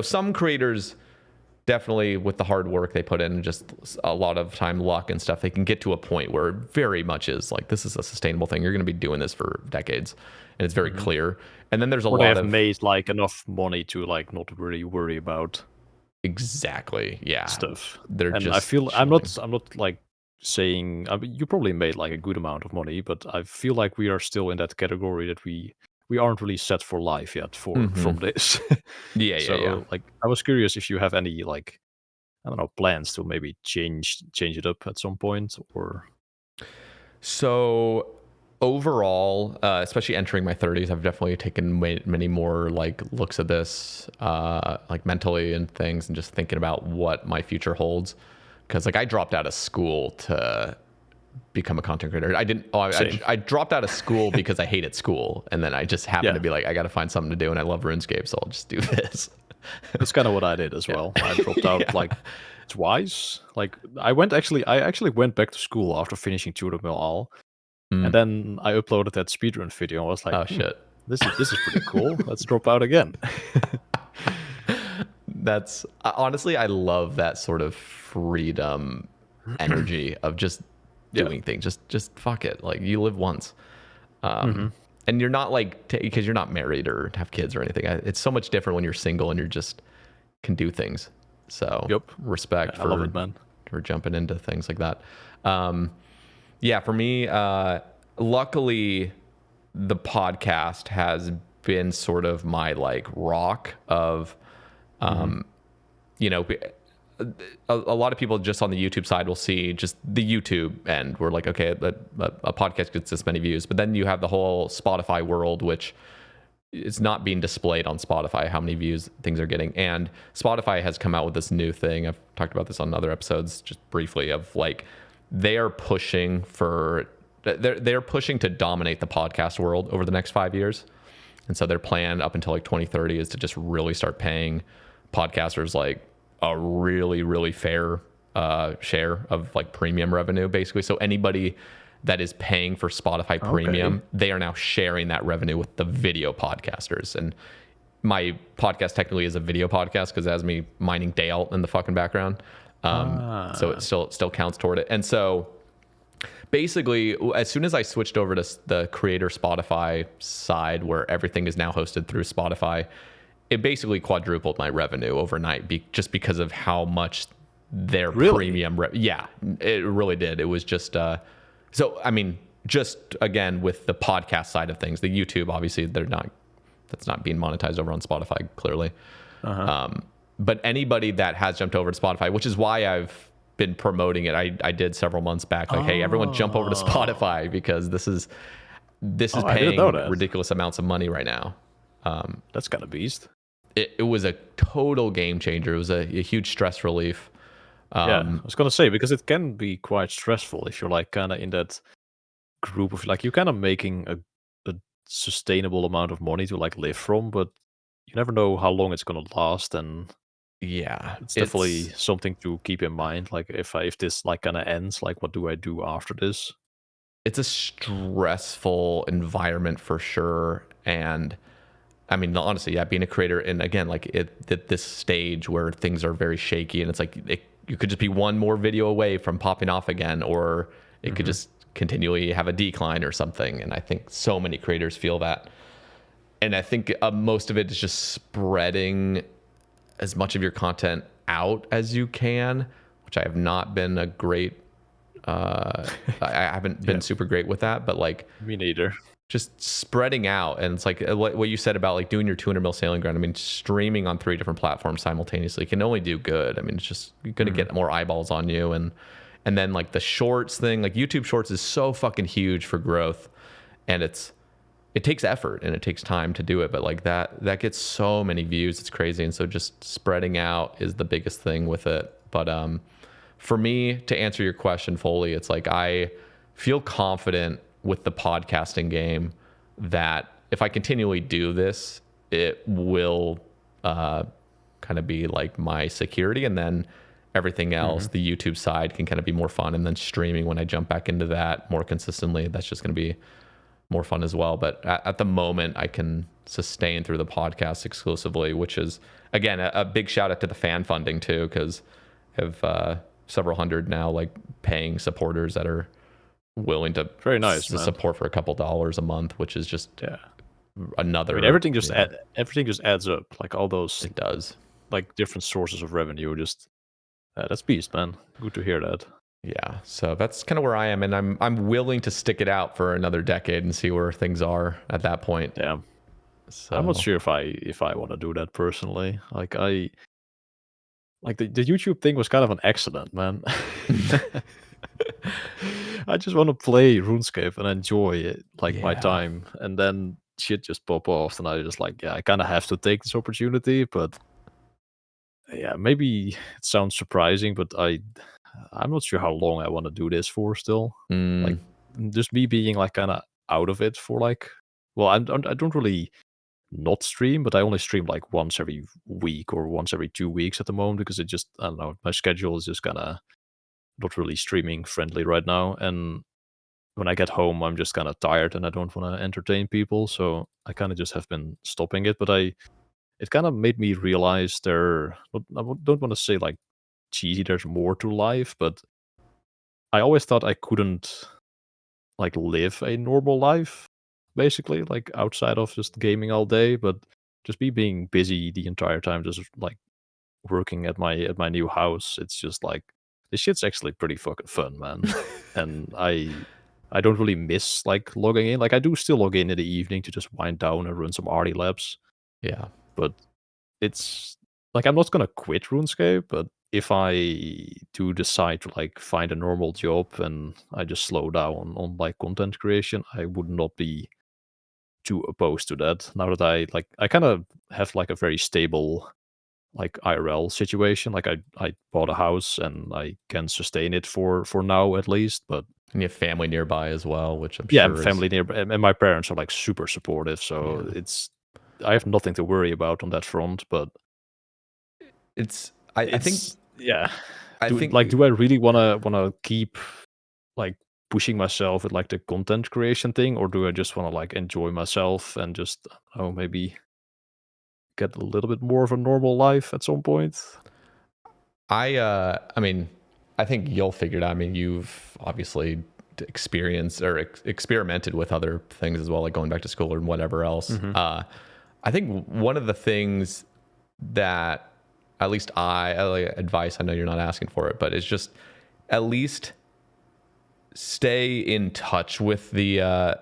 some creators definitely with the hard work they put in, just a lot of time, luck and stuff, they can get to a point where it very much is like, this is a sustainable thing. You're going to be doing this for decades. And it's very clear. And then there's a lot of... they have made like enough money to like not really worry about... Exactly. Yeah. Stuff. They're and just... I feel I'm not like saying... I mean, you probably made like a good amount of money, but I feel like we are still in that category that we aren't really set for life yet from this. So like, I was curious if you have any like, I don't know, plans to maybe change it up at some point, or... So overall, especially entering my 30s, I've definitely taken many more like looks at this, like mentally and things, and just thinking about what my future holds. Because like I dropped out of school to become a content creator. I dropped out of school because I hated school, and then I just happened to be like, I got to find something to do, and I love RuneScape, so I'll just do this. That's kind of what I did as well. I dropped out like twice. Like I actually went back to school after finishing Tutorial All. And then I uploaded that speedrun video and I was like, oh shit, this is pretty cool. Let's drop out again. That's honestly, I love that sort of freedom energy of just doing things. Just fuck it. Like, you live once. And you're not like, because you're not married or have kids or anything. It's so much different when you're single and you're just can do things. So respect for, I love it, man. For jumping into things like that. For me, luckily the podcast has been sort of my like rock of, a lot of people just on the YouTube side will see just the YouTube end. We're like, okay, a podcast gets this many views, but then you have the whole Spotify world, which it's not being displayed on Spotify, how many views things are getting. And Spotify has come out with this new thing. I've talked about this on other episodes just briefly, of like, they're pushing to dominate the podcast world over the next 5 years. And so their plan up until like 2030 is to just really start paying podcasters like a really, really fair share of like premium revenue, basically. So anybody that is paying for Spotify premium, they are now sharing that revenue with the video podcasters. And my podcast technically is a video podcast because it has me mining day alt in the fucking background. So it still counts toward it. And so basically, as soon as I switched over to the creator Spotify side, where everything is now hosted through Spotify, it basically quadrupled my revenue overnight, just because of how much their premium. Yeah, it really did. It was just so. I mean, just again with the podcast side of things, the YouTube obviously that's not being monetized over on Spotify clearly. But anybody that has jumped over to Spotify, which is why I've been promoting it. I did several months back, like, hey, everyone jump over to Spotify because this is paying ridiculous amounts of money right now. That's kind of beast. It was a total game changer. It was a huge stress relief. Yeah, I was gonna say, because it can be quite stressful if you're like kind of in that group of like you're kind of making a sustainable amount of money to like live from, but you never know how long it's gonna last. And yeah, it's definitely something to keep in mind. Like if this like kind of ends, like what do I do after this? It's a stressful environment for sure. And I mean, honestly, yeah, being a creator, and again, like at this stage where things are very shaky, and it's like you could just be one more video away from popping off again, or it could just continually have a decline or something. And I think so many creators feel that. And I think most of it is just spreading as much of your content out as you can, which I have not been a great. I haven't been super great with that, but like me neither. Just spreading out. And it's like what you said about like doing your 200 mil sailing ground. I mean, streaming on 3 different platforms simultaneously can only do good. I mean, it's just, you're going to get more eyeballs on you. And then like the shorts thing, like YouTube shorts is so fucking huge for growth, and it takes effort and it takes time to do it. But like that gets so many views. It's crazy. And so just spreading out is the biggest thing with it. But, for me, to answer your question fully, it's like I feel confident with the podcasting game that if I continually do this, it will kind of be like my security, and then everything else, the YouTube side, can kind of be more fun, and then streaming, when I jump back into that more consistently, that's just going to be more fun as well. But at the moment, I can sustain through the podcast exclusively, which is, again, a big shout out to the fan funding too, because I have several hundred now like paying supporters that are willing to support for a couple dollars a month, which is just another. I mean, everything just adds up. Like all those, it does. Like different sources of revenue. Just that's beast, man. Good to hear that. Yeah, so that's kind of where I am, and I'm willing to stick it out for another decade and see where things are at that point. Yeah, so I'm not sure if I want to do that personally. Like the YouTube thing was kind of an accident, man. I just want to play RuneScape and enjoy it, like my time, and then shit just pop off, and I just like, I kind of have to take this opportunity. But yeah, maybe it sounds surprising, but I'm not sure how long I want to do this for still. Like just me being like kind of out of it for like, well, I don't really not stream, but I only stream like once every week or once every 2 weeks at the moment, because it just, I don't know, my schedule is just kind of not really streaming friendly right now. And when I get home, I'm just kind of tired and I don't want to entertain people, so I kind of just have been stopping it. But it kind of made me realize I don't want to say like cheesy, there's more to life, but I always thought I couldn't like live a normal life, basically, like outside of just gaming all day. But just me being busy the entire time, just like working at my new house, it's just like, this shit's actually pretty fucking fun, man. And I don't really miss like logging in. Like I do still log in the evening to just wind down and run some RD labs. Yeah, but it's like, I'm not gonna quit RuneScape, but if I do decide to like find a normal job and I just slow down on like content creation, I would not be too opposed to that. Now that I kind of have like a very stable like IRL situation. Like I bought a house and I can sustain it for now at least. But and you have family nearby as well, which I'm yeah, sure family nearby, and my parents are like super supportive, so I have nothing to worry about on that front. But I think do I really wanna keep like pushing myself with like the content creation thing, or do I just want to like enjoy myself and just maybe get a little bit more of a normal life at some point? I mean, I think you'll figure it out. I mean, you've obviously experienced or experimented with other things as well, like going back to school or whatever else. I think one of the things that at least advice, I know you're not asking for it, but it's just at least stay in touch with the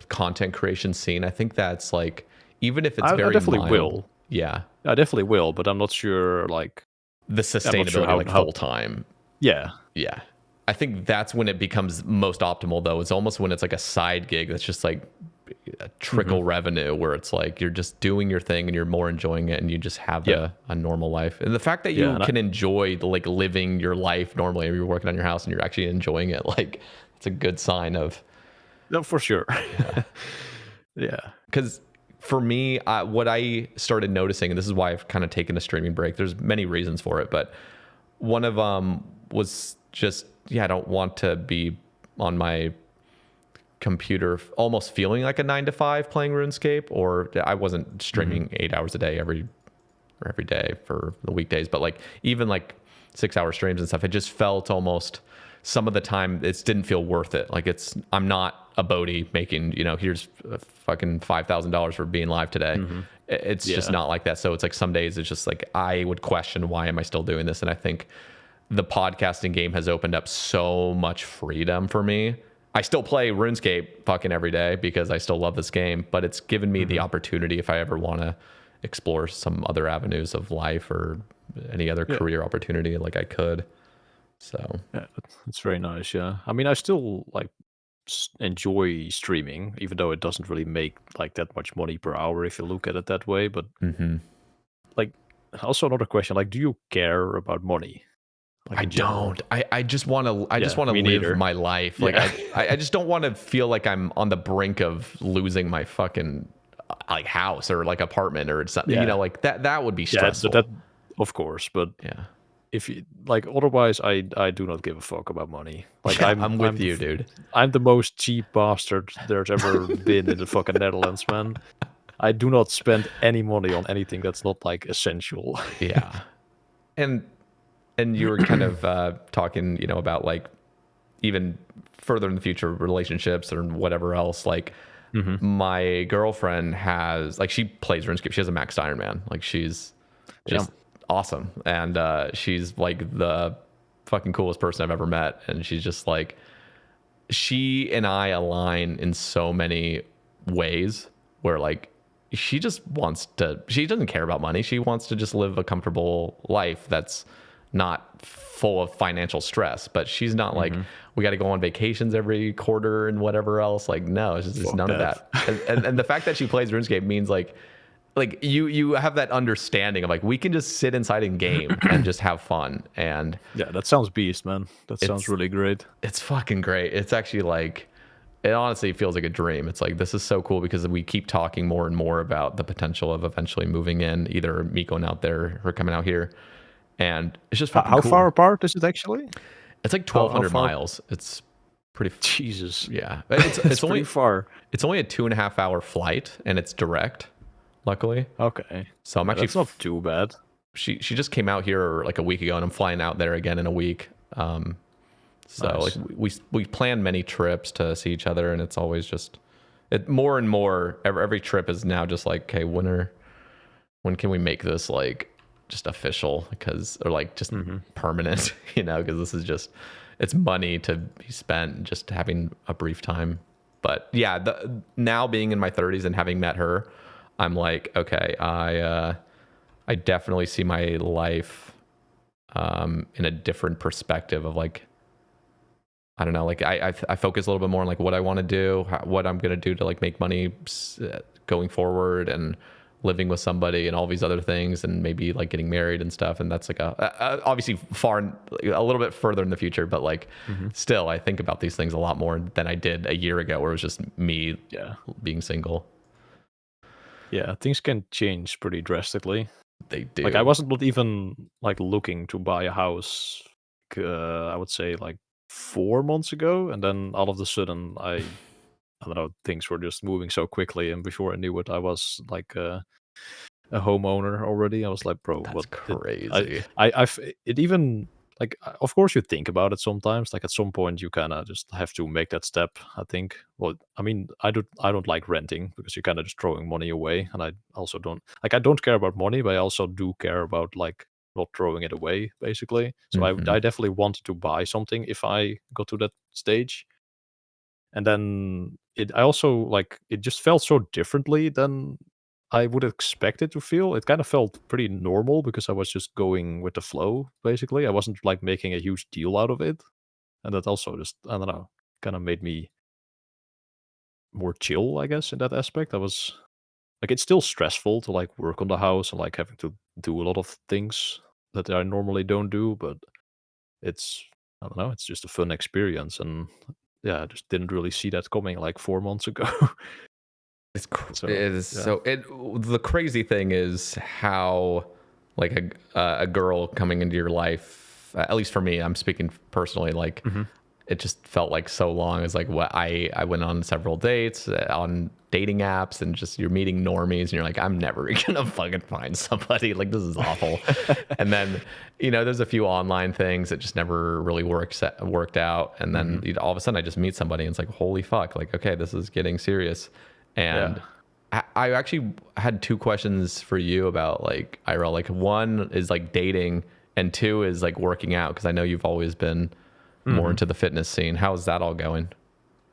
content creation scene. I think that's like, even if it's very I definitely mild, will. Yeah. I definitely will, but I'm not sure like the sustainability full time. Yeah. Yeah. I think that's when it becomes most optimal though. It's almost when it's like a side gig that's just like a trickle revenue where it's like you're just doing your thing and you're more enjoying it and you just have a normal life. And the fact that you can enjoy like living your life normally, and you're working on your house and you're actually enjoying it, like it's a good sign of. No, for sure. Yeah. Because for me, what I started noticing, and this is why I've kind of taken a streaming break, there's many reasons for it, but one of them was just, I don't want to be on my computer almost feeling like a 9 to 5 playing RuneScape, or I wasn't streaming 8 hours a day every day for the weekdays, but like even like 6-hour streams and stuff, it just felt almost some of the time it didn't feel worth it. Like I'm not a Bodhi making, here's fucking $5,000 for being live today. It's just not like that. So it's like some days it's just like I would question, why am I still doing this? And I think the podcasting game has opened up so much freedom for me. I still play RuneScape fucking every day because I still love this game, but it's given me the opportunity, if I ever want to explore some other avenues of life or any other career opportunity, like I could. So yeah, it's very nice. Yeah, I mean, I still like enjoy streaming, even though it doesn't really make like that much money per hour if you look at it that way. But like, also another question: like, do you care about money? Like I don't. I just want to. I just want to live neither. my life. Like I just don't want to feel like I'm on the brink of losing my fucking like house or like apartment or something. Like that would be stressful. That of course, but if you like, otherwise, I do not give a fuck about money. Like I'm with you, dude. I'm the most cheap bastard there's ever been in the fucking Netherlands, man. I do not spend any money on anything that's not like essential. Yeah, and you were kind of talking, about like even further in the future relationships or whatever else. Like my girlfriend has, like, she plays RuneScape. She has a maxed Iron Man. Like she's just awesome, and she's like the fucking coolest person I've ever met. And she's just like, she and I align in so many ways where like she doesn't care about money. She wants to just live a comfortable life that's not full of financial stress. But she's not like, we got to go on vacations every quarter and whatever else. Like, no, it's just none of that. And the fact that she plays RuneScape means like you have that understanding of like, we can just sit inside and game and just have fun. And yeah, that sounds beast, man. That sounds really great. It's fucking great. It's actually like, it honestly feels like a dream. It's like, this is so cool because we keep talking more and more about the potential of eventually moving in, either me going out there or coming out here. And it's just fucking how cool. far apart is it actually? It's like 1,200 miles. It's pretty. Jesus. Yeah, it's only far. It's only a 2.5-hour flight, and it's direct. Luckily. Okay. So I'm actually. That's not too bad. She just came out here like a week ago, and I'm flying out there again in a week. So nice. Like we plan many trips to see each other, and it's always just more and more. Every trip is now just like, okay, when can we make this like just official, or like just permanent, because this is just, it's money to be spent just having a brief time. But yeah, now being in my 30s and having met her, I'm like, okay, I definitely see my life in a different perspective of like, I don't know, like I focus a little bit more on like what I want to do, what I'm going to do to like make money going forward, and living with somebody and all these other things, and maybe like getting married and stuff. And that's like obviously a little bit further in the future, but like still I think about these things a lot more than I did a year ago, where it was just me being single. Yeah, things can change pretty drastically. They do. Like I wasn't not even like looking to buy a house, I would say like 4 months ago, and then all of a sudden I don't know, things were just moving so quickly, and before I knew it, I was like a homeowner already. I was like, bro, That's what? crazy. It even like, of course you think about it sometimes. Like at some point you kind of just have to make that step. I think. Well, I mean, I don't like renting because you're kind of just throwing money away, and I also don't like. I don't care about money, but I also do care about like not throwing it away, basically. So I definitely wanted to buy something if I got to that stage. And then I also like it just felt so differently than I would expect it to feel. It kind of felt pretty normal because I was just going with the flow, basically. I wasn't like making a huge deal out of it. And that also just, I don't know, kind of made me more chill, I guess, in that aspect. I was like, it's still stressful to like work on the house and like having to do a lot of things that I normally don't do, but it's, I don't know, it's just a fun experience. And yeah, I just didn't really see that coming like 4 months ago. It So is yeah. so it the crazy thing is how like a girl coming into your life, at least for me, I'm speaking personally, like Mhm. it just felt like so long. It's like what I went on several dates on dating apps, and just you're meeting normies and you're like, I'm never gonna fucking find somebody, like this is awful. And then there's a few online things that just never really worked out, and then Mhm. all of a sudden I just meet somebody and it's like, holy fuck, like okay, this is getting serious. And Yeah. I actually had two questions for you about like IRL. Like one is like dating, and two is like working out, because I know you've always been more Mhm. into the fitness scene. How's that all going?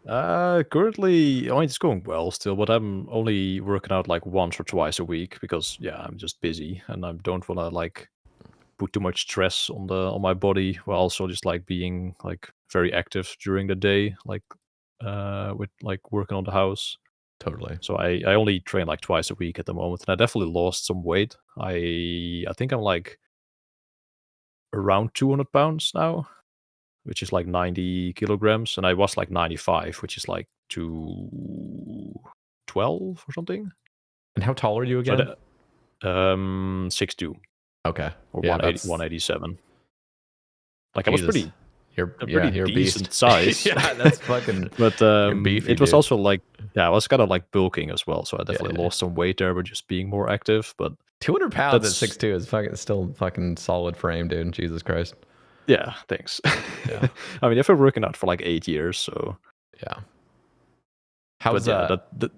Currently, I mean, it's going well still, but I'm only working out like once or twice a week because yeah, I'm just busy and I don't want to like put too much stress on my body while also just like being like very active during the day, like with like working on the house. Totally. So I only train like twice a week at the moment, and I definitely lost some weight. I think I'm like around 200 pounds now, which is like 90 kilograms, and I was like 95, which is like 212 or something. And how tall are you So again? that 6'2" Okay. or Yeah, 180, that's 187. Like I was Jesus. a Yeah, pretty you're a beast. decent size, Yeah, that's fucking but you're beefy, it was dude. also like yeah, I was kind of like bulking as well, so I Yeah, definitely yeah. lost some weight there, but just being more active. But 200 pounds at that's 6'2" is fucking still fucking solid frame, dude. Jesus Christ. yeah, thanks. Yeah. I mean, I've been working out for like 8 years, so Yeah. but How's yeah, that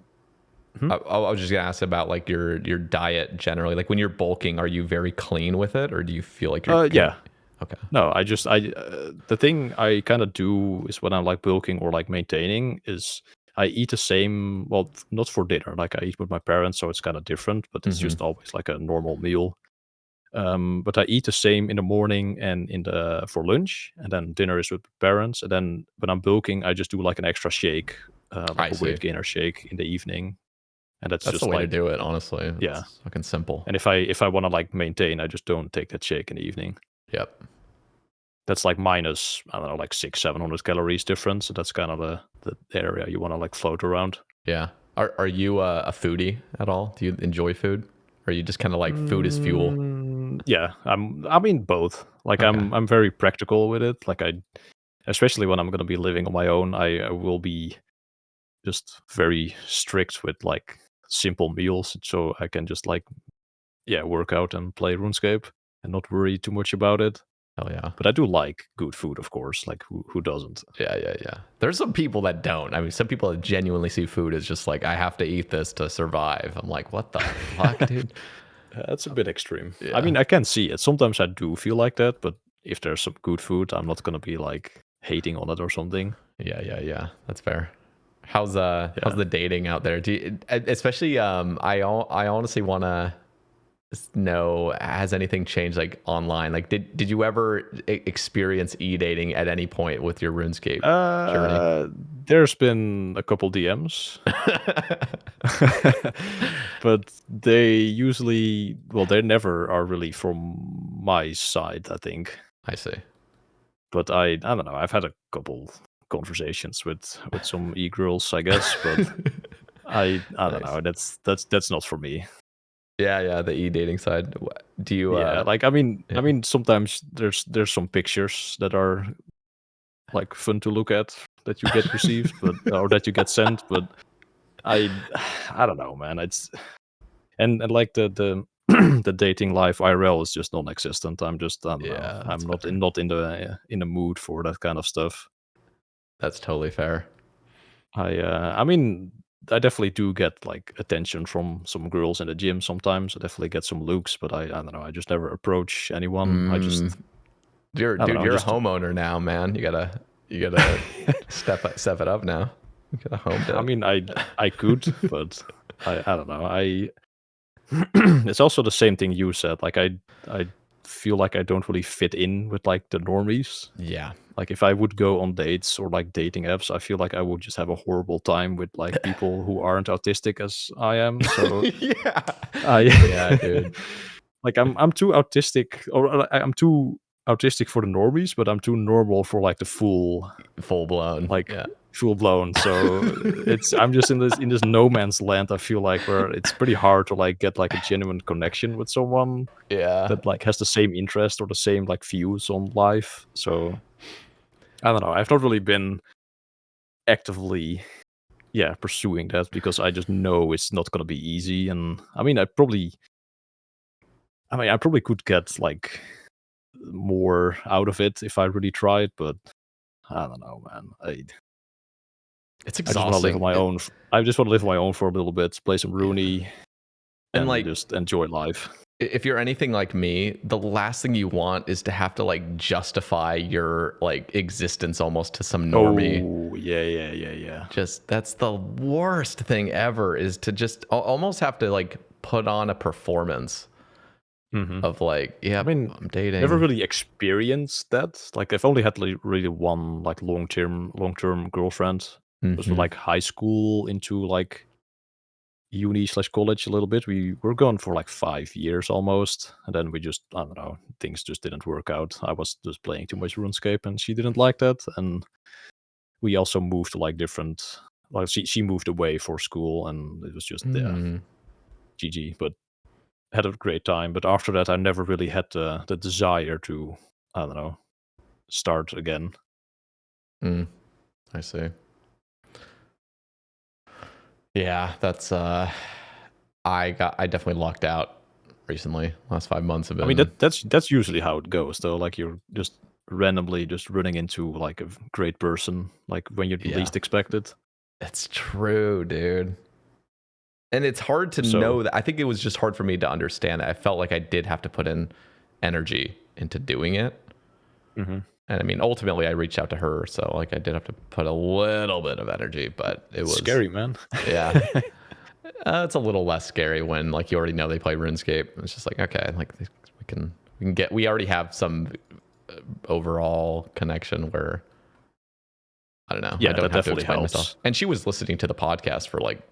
hmm? I was just gonna ask about like your diet generally. Like when you're bulking, are you very clean with it, or do you feel like you're kind of Yeah. okay? No, the thing I kind of do is when I'm like bulking or like maintaining is I eat the same. Well, not for dinner. Like I eat with my parents, so it's kind of different. But it's Mm-hmm. just always like a normal meal. But I eat the same in the morning and in the for lunch, and then dinner is with parents. And then when I'm bulking, I just do like an extra shake, like I a see. weight gainer shake in the evening, and that's That's the just way to like do it, honestly. yeah. It's fucking simple. And if I want to like maintain, I just don't take that shake in the evening. Yep. That's like minus, I don't know, like 600-700 calories difference. So that's kind of the area you want to like float around. Yeah. Are you a foodie at all? Do you enjoy food? Or are you just kind of like food is fuel? Yeah, I mean both. Like Okay. I'm very practical with it. Like especially when I'm gonna be living on my own, I will be just very strict with like simple meals, so I can just like yeah work out and play RuneScape and not worry too much about it. Hell yeah. But I do like good food, of course. Like who doesn't? Yeah, yeah, yeah. There's some people that don't. I mean, some people that genuinely see food as just like, I have to eat this to survive. I'm like, what the fuck, dude? That's a bit extreme. I Yeah. mean, I can see it. Sometimes I do feel like that, but if there's some good food, I'm not gonna be like hating on it or something. Yeah, yeah, yeah. That's fair. How's Yeah. the dating out there? Do you, especially I honestly want to know, has anything changed like online? Like did you ever experience e-dating at any point with your RuneScape journey? There's been a couple DMs, but they usually, well, they never are really from my side, I think. I see. But I don't know. I've had a couple conversations with some e-girls, I guess, but I don't Nice. know. That's not for me. Yeah, yeah, the e-dating side. Do you Yeah, like I mean, yeah. sometimes there's some pictures that are like fun to look at that you get received, but or that you get sent, but I I don't know, man. and like the the dating life IRL is just non-existent. I'm just I don't know. I'm not in the mood for that kind of stuff. That's totally fair. I mean, I definitely do get like attention from some girls in the gym sometimes. I definitely get some looks, but I don't know. I just never approach anyone. I just You're I don't know, a just homeowner now, man. You gotta step it up now. You gotta home I it. mean, I could, but I don't know. It's also the same thing you said. Like I feel like I don't really fit in with like the normies. Yeah. Like if I would go on dates or like dating apps, I feel like I would just have a horrible time with like people who aren't autistic as I am. So Yeah. yeah, Dude. like I'm too autistic, or I'm too autistic for the normies, but I'm too normal for like the Full blown. like Yeah. full blown. So I'm just in this no man's land. I feel like where it's pretty hard to like get like a genuine connection with someone Yeah. that like has the same interest or the same like views on life. So I don't know. I've not really been actively pursuing that because I just know it's not gonna be easy. And I mean I probably could get like more out of it if I really tried, but I don't know, man. It's I just want to live on exhausting. my own. I just want to live on my own for a little bit, play some Rooney, And and like, just enjoy life. if you're anything like me, the last thing you want is to have to like justify your like existence almost to some normie. Oh, yeah. Just that's the worst thing ever, is to just almost have to like put on a performance of like, yeah, I mean, I'm dating. never really experienced that. Like, I've only had like really one like long term girlfriend. It was with, like high school into like uni/college a little bit. We were gone for like 5 years almost, and then we just I don't know, things just didn't work out. I was just playing too much RuneScape, and she didn't like that, and we also moved to like different. Like she moved away for school, and it was just GG. But had a great time. But after that, I never really had the desire to I don't know start again. I see. Yeah, that's I definitely locked out recently. Last 5 months have been. I mean that's usually how it goes though. Like you're just randomly just running into like a great person like when you least expect it. That's true, dude. And it's hard to know that. I think it was just hard for me to understand that. I felt like I did have to put in energy into doing it. And I mean, ultimately, I reached out to her, so like I did have to put a little bit of energy, but it was scary, man. Yeah, it's a little less scary when like you already know they play RuneScape. It's just like, okay, like we already have some overall connection where I don't know. Yeah, I don't that have to definitely explain helps. myself. And she was listening to the podcast for like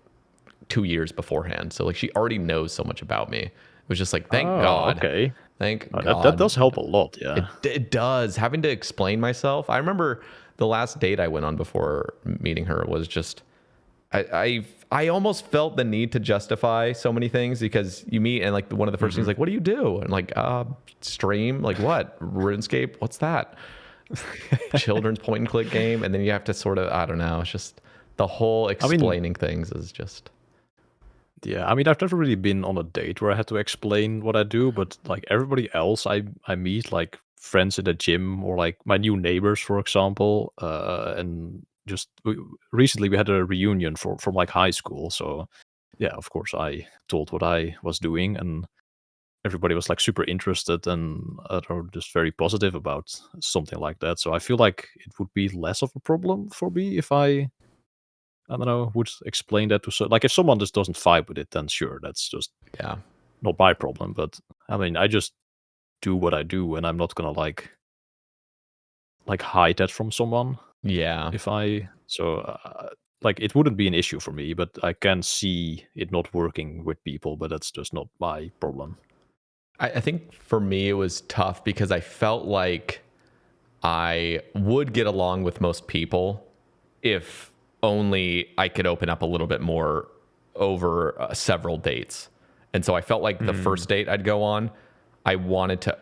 2 years beforehand, so like she already knows so much about me. It was just like, thank God. Okay. Thank God. That does help a lot, yeah. It does. Having to explain myself. I remember the last date I went on before meeting her was just, I almost felt the need to justify so many things, because you meet and like one of the first things like, what do you do? And like, stream, like what? RuneScape? What's that? Children's point and click game. And then you have to sort of, I don't know. It's just the whole explaining things is just. Yeah, I mean, I've never really been on a date where I had to explain what I do, but like everybody else I meet, like friends at the gym or like my new neighbors, for example, and just recently we had a reunion from like high school. So yeah, of course I told what I was doing, and everybody was like super interested and or just very positive about something like that. So I feel like it would be less of a problem for me if I don't know, would explain that to like if someone just doesn't vibe with it, then sure, that's just not my problem. But I mean, I just do what I do, and I'm not gonna like hide that from someone. Yeah. If I like it wouldn't be an issue for me, but I can see it not working with people. But that's just not my problem. I think for me it was tough because I felt like I would get along with most people if only I could open up a little bit more over several dates. And so I felt like the first date I'd go on, I wanted to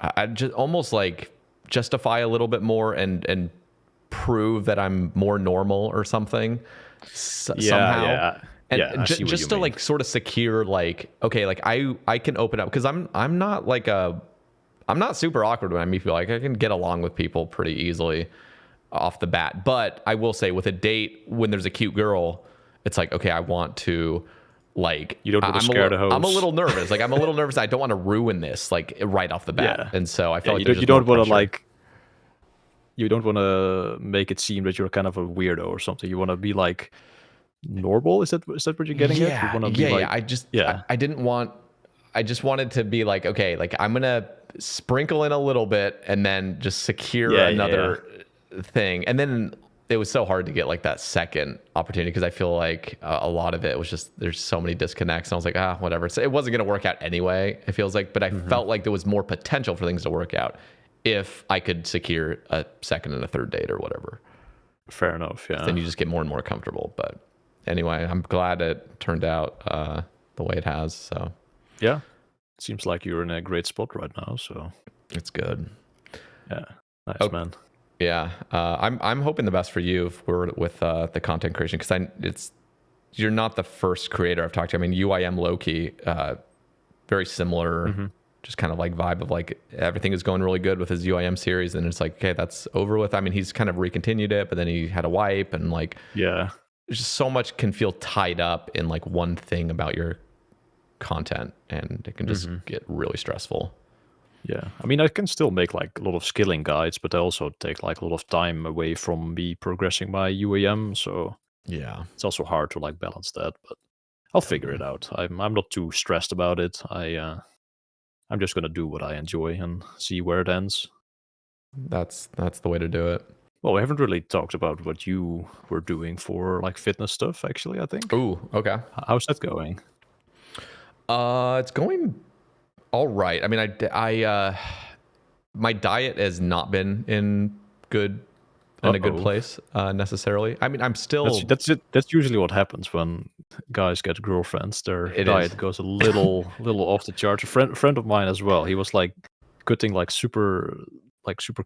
I just almost like justify a little bit more and prove that I'm more normal or something somehow. Yeah. And just to like sort of secure, like, okay, like I can open up, because I'm not like I'm not super awkward when I meet people. Like I can get along with people pretty easily off the bat. But I will say, with a date, when there's a cute girl, it's like, okay, I want to, like, you don't want to scare the host. I'm a little nervous. Like I'm a little nervous. I don't want to ruin this like right off the bat. Yeah. And so I feel like you don't want to like. You don't want to make it seem that you're kind of a weirdo or something. You want to be like normal. Is that what you're getting at? You want to be like, I didn't want. I just wanted to be like, okay, like I'm gonna sprinkle in a little bit and then just secure another thing. And then it was so hard to get like that second opportunity, because I feel like a lot of it was just, there's so many disconnects. And I was like, whatever. So it wasn't gonna work out anyway, it feels like. But I felt like there was more potential for things to work out if I could secure a second and a third date or whatever. Fair enough. Yeah. Then you just get more and more comfortable. But anyway, I'm glad it turned out the way it has. So yeah, it seems like you're in a great spot right now. So it's good. Yeah, nice, man. Yeah, I'm hoping the best for you with the content creation, because you're not the first creator I've talked to. I mean, UIM Loki, very similar. Just kind of like vibe of like everything is going really good with his UIM series, and it's like, okay, that's over with. I mean, he's kind of recontinued it, but then he had a wipe, and like, yeah, there's just so much can feel tied up in like one thing about your content, and it can just get really stressful. Yeah, I mean, I can still make like a lot of skilling guides, but they also take like a lot of time away from me progressing my UIM. So yeah, it's also hard to like balance that, but I'll figure it out. I'm not too stressed about it. I'm just gonna do what I enjoy and see where it ends. That's the way to do it. Well, we haven't really talked about what you were doing for like fitness stuff, actually, I think. Ooh, okay. How's that going? It's going all right. I mean, my diet has not been in a good place necessarily. I mean, I'm still. That's usually what happens when guys get girlfriends. Their diet goes a little off the charts. A friend of mine as well. He was like cutting like super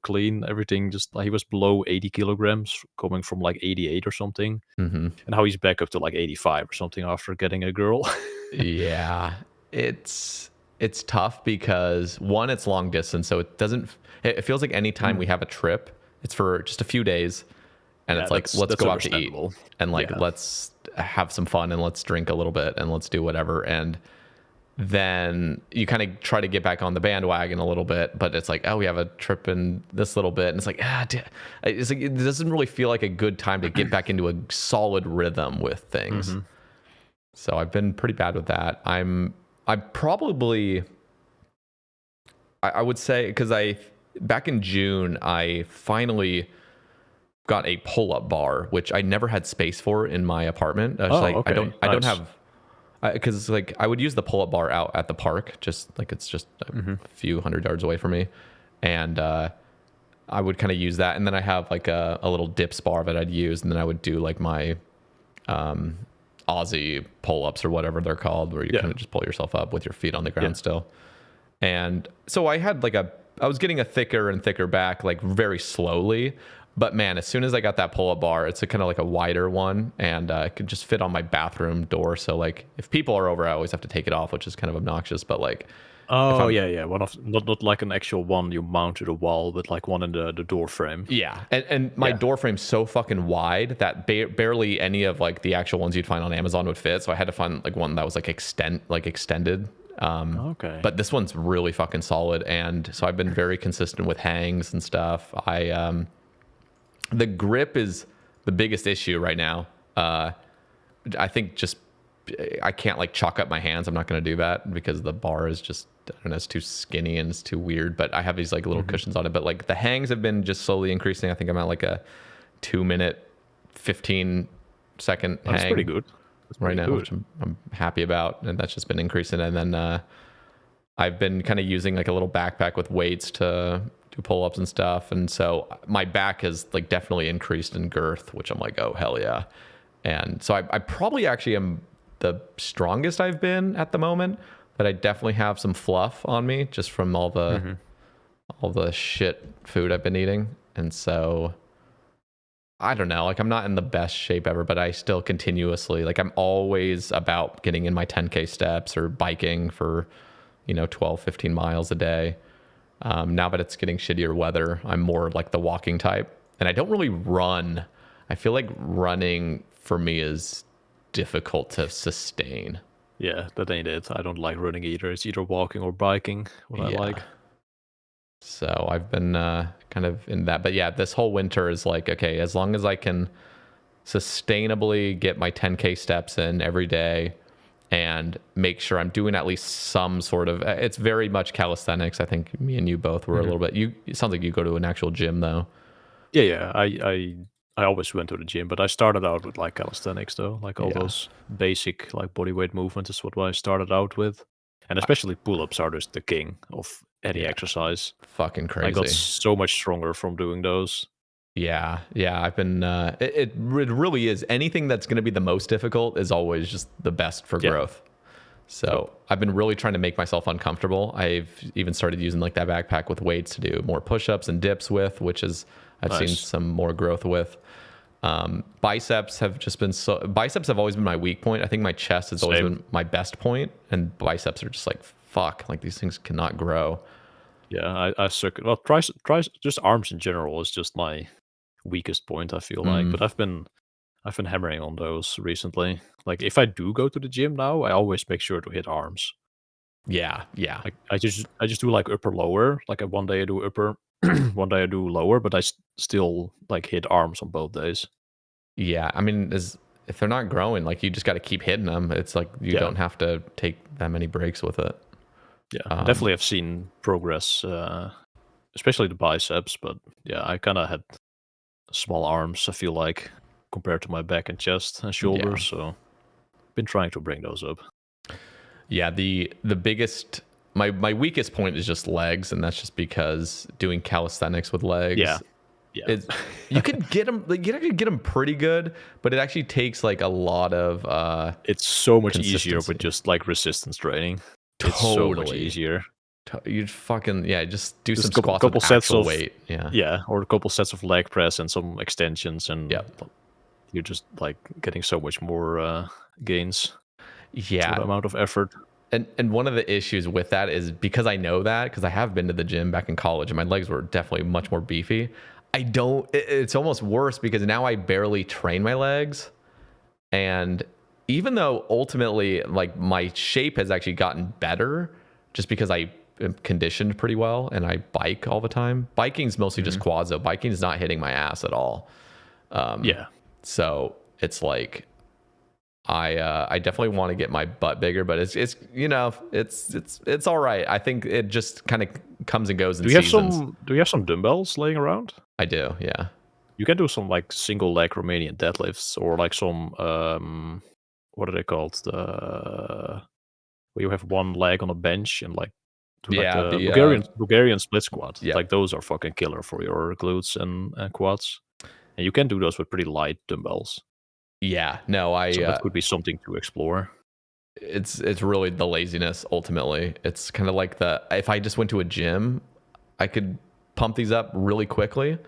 clean, everything. Just like he was below 80 kilograms, coming from like 88 or something. And how he's back up to like 85 or something after getting a girl. Yeah, it's tough because one, it's long distance, so it feels like anytime we have a trip, it's for just a few days, and it's like, let's go out to eat, and like let's have some fun, and let's drink a little bit, and let's do whatever. And then you kind of try to get back on the bandwagon a little bit, but it's like, oh, we have a trip in this little bit, and it's like, it's like, it doesn't really feel like a good time to get back into a solid rhythm with things. So I've been pretty bad with that. I probably, I would say, because back in June, I finally got a pull-up bar, which I never had space for in my apartment. I don't have, because like I would use the pull-up bar out at the park, just like it's just a few 100 yards away from me, and I would kind of use that, and then I have like a little dips bar that I'd use, and then I would do like my Aussie pull-ups or whatever they're called, where you kind of just pull yourself up with your feet on the ground still. And so I had like I was getting a thicker and thicker back, like very slowly. But man, as soon as I got that pull-up bar, it's kind of like a wider one, and it could just fit on my bathroom door. So like if people are over, I always have to take it off, which is kind of obnoxious. But like, one of not like an actual one you mount to the wall, but like one in the door frame. Yeah, and my door frame's so fucking wide that barely any of like the actual ones you'd find on Amazon would fit. So I had to find like one that was like extended. But this one's really fucking solid, and so I've been very consistent with hangs and stuff. The grip is the biggest issue right now. I think just I can't like chalk up my hands. I'm not going to do that because the bar is just, I don't know, it's too skinny and it's too weird. But I have these like little cushions on it. But like the hangs have been just slowly increasing. I think I'm at like a 2-minute, 15-second hang. That's pretty good. Right now, which I'm happy about, and that's just been increasing. And then I've been kind of using like a little backpack with weights to do pull-ups and stuff, and so my back has like definitely increased in girth, which I'm like, oh hell yeah. And so I probably actually am the strongest I've been at the moment, but I definitely have some fluff on me just from all the shit food I've been eating, and so I don't know, like I'm not in the best shape ever, but I still continuously, like I'm always about getting in my 10K steps or biking for, 12, 15 miles a day. Now that it's getting shittier weather, I'm more like the walking type, and I don't really run. I feel like running for me is difficult to sustain. Yeah, that ain't it. I don't like running either. It's either walking or biking, what I like. So I've been kind of in that. But yeah, this whole winter is like, okay, as long as I can sustainably get my 10K steps in every day and make sure I'm doing at least some sort of, it's very much calisthenics. I think me and you both were a little bit, it sounds like you go to an actual gym though. Yeah. I always went to the gym, but I started out with like calisthenics though. Like all those basic like body weight movements is what I started out with. And especially pull-ups are just the king of any exercise. Fucking crazy. I got so much stronger from doing those. Yeah. I've been. It really is. Anything that's going to be the most difficult is always just the best for growth. So I've been really trying to make myself uncomfortable. I've even started using like that backpack with weights to do more push-ups and dips with, which is I've seen some more growth with. Biceps have always been my weak point. I think my chest has always been my best point, and biceps are just like fuck. Like these things cannot grow. Yeah, I circuit. Well, try just arms in general is just my weakest point. I feel like, but I've been hammering on those recently. Like if I do go to the gym now, I always make sure to hit arms. Yeah. Like I just do like upper lower. Like one day I do upper, one day I do lower, but I still like hit arms on both days. Yeah, I mean, if they're not growing, like you just got to keep hitting them. It's like you don't have to take that many breaks with it. Yeah, definitely have seen progress, especially the biceps. But yeah, I kind of had small arms, I feel like, compared to my back and chest and shoulders. So been trying to bring those up. Yeah, the biggest my weakest point is just legs, and that's just because doing calisthenics with legs. Yeah. You can get them. Like, you can get them pretty good, but it actually takes like a lot of. It's so much easier with just like resistance training. It's so much easier. You fucking just do some squats with actual weight. Yeah, or a couple sets of leg press and some extensions, and you're just like getting so much more gains. Yeah, the amount of effort. And one of the issues with that is because I know that, because I have been to the gym back in college and my legs were definitely much more beefy. It's almost worse because now I barely train my legs. And even though ultimately like my shape has actually gotten better just because I am conditioned pretty well and I bike all the time. Biking's mostly just quads though. Biking is not hitting my ass at all. So it's like I definitely want to get my butt bigger, but it's all right. I think it just kind of comes and goes in seasons. Do you have some dumbbells laying around? I do, yeah. You can do some like single leg Romanian deadlifts or like some what are they called? Where you have one leg on a bench and like do the Bulgarian split squat. Yeah. Like those are fucking killer for your glutes and quads. And you can do those with pretty light dumbbells. Yeah, no, so that could be something to explore. It's really the laziness ultimately. It's kind of like if I just went to a gym, I could pump these up really quickly.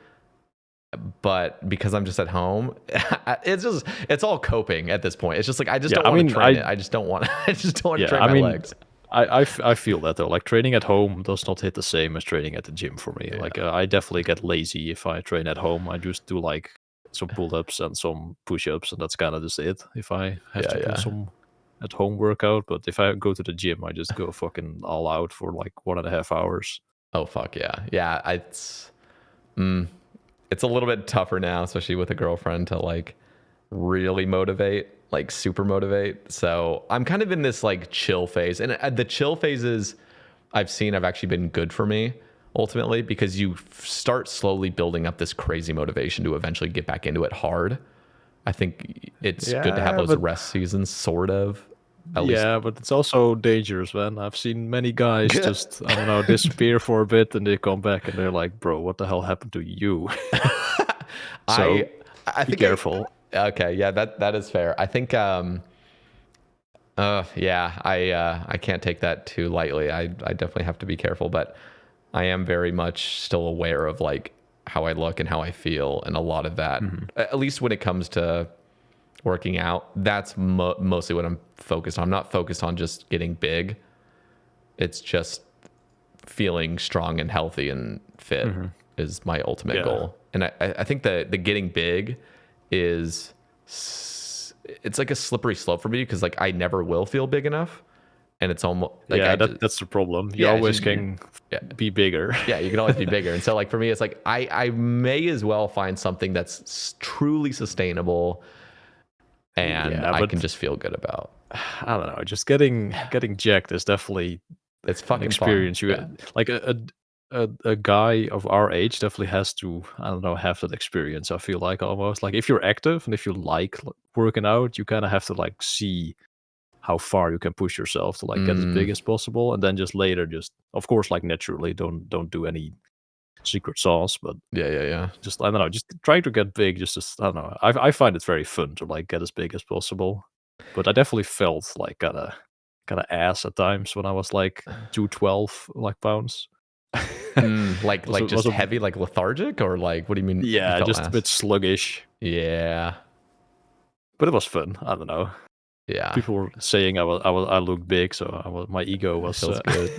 But because I'm just at home, it's all coping at this point. It's just like I just don't want to train it. I just don't want to train my legs. I feel that though. Like training at home does not hit the same as training at the gym for me. Yeah. Like I definitely get lazy if I train at home. I just do like some pull-ups and some push-ups, and that's kind of just it. If I have to do some at-home workout, but if I go to the gym, I just go fucking all out for like 1.5 hours. Oh fuck yeah. It's a little bit tougher now, especially with a girlfriend, to like really motivate, like super motivate. So I'm kind of in this like chill phase, and the chill phases I've seen have actually been good for me ultimately, because you start slowly building up this crazy motivation to eventually get back into it hard. I think it's good to have those rest seasons, sort of. At least. But it's also dangerous, man. I've seen many guys just, I don't know, disappear for a bit and they come back and they're like, bro, what the hell happened to you? So I think be careful. Okay, yeah, that is fair. I think I can't take that too lightly. I definitely have to be careful, but I am very much still aware of like how I look and how I feel, and a lot of that, at least when it comes to working out, that's mostly what I'm focused on. I'm not focused on just getting big. It's just feeling strong and healthy and fit is my ultimate goal. And I think the getting big is, it's like a slippery slope for me, because like I never will feel big enough. And it's almost like that's the problem. You always can be bigger. Yeah, you can always be bigger. And so like for me, it's like I may as well find something that's truly sustainable and I can just feel good about. I don't know. Just getting jacked is definitely it's fucking experience. Fun. Like a guy of our age definitely has to, I don't know, have that experience. I feel like almost like if you're active and if you like working out, you kind of have to like see how far you can push yourself to like get as big as possible, and then just later, just of course, like naturally, don't do any secret sauce, but just I don't know, just try to get big. Just I don't know. I find it very fun to like get as big as possible, but I definitely felt like kind of ass at times when I was like 212 like pounds. Like just heavy, like lethargic, or like what do you mean? Yeah, just ass? A bit sluggish. Yeah, but it was fun. I don't know. Yeah, people were saying I looked big, so my ego was good.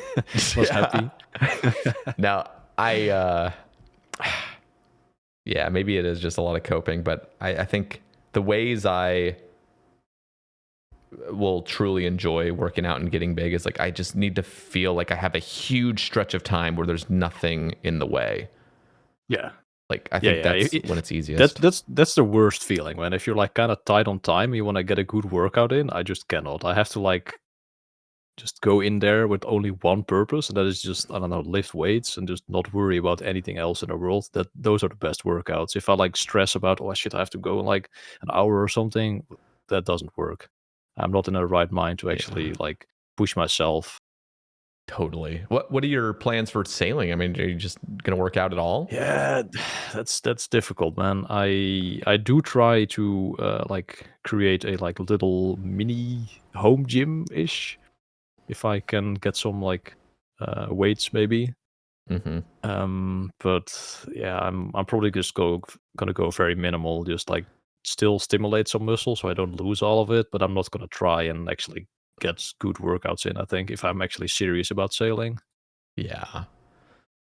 Was happy. Now yeah, maybe it is just a lot of coping, but I think the ways I will truly enjoy working out and getting big is like I just need to feel like I have a huge stretch of time where there's nothing in the way. Yeah. Like I think that's when it's easiest. That's the worst feeling, man. If you're like kind of tight on time, you want to get a good workout in. I just cannot. I have to like just go in there with only one purpose, and that is just, I don't know, lift weights and just not worry about anything else in the world. Those are the best workouts. If I like stress about, oh shit, I have to go in like an hour or something, that doesn't work. I'm not in the right mind to actually like push myself. Totally. What are your plans for sailing? I mean, are you just gonna work out at all? Yeah, that's difficult, man. I do try to like create a like little mini home gym ish, if I can get some like weights maybe. But yeah, I'm probably just gonna go very minimal, just like still stimulate some muscle so I don't lose all of it, but I'm not gonna try and actually get good workouts in, I think, if I'm actually serious about sailing. Yeah.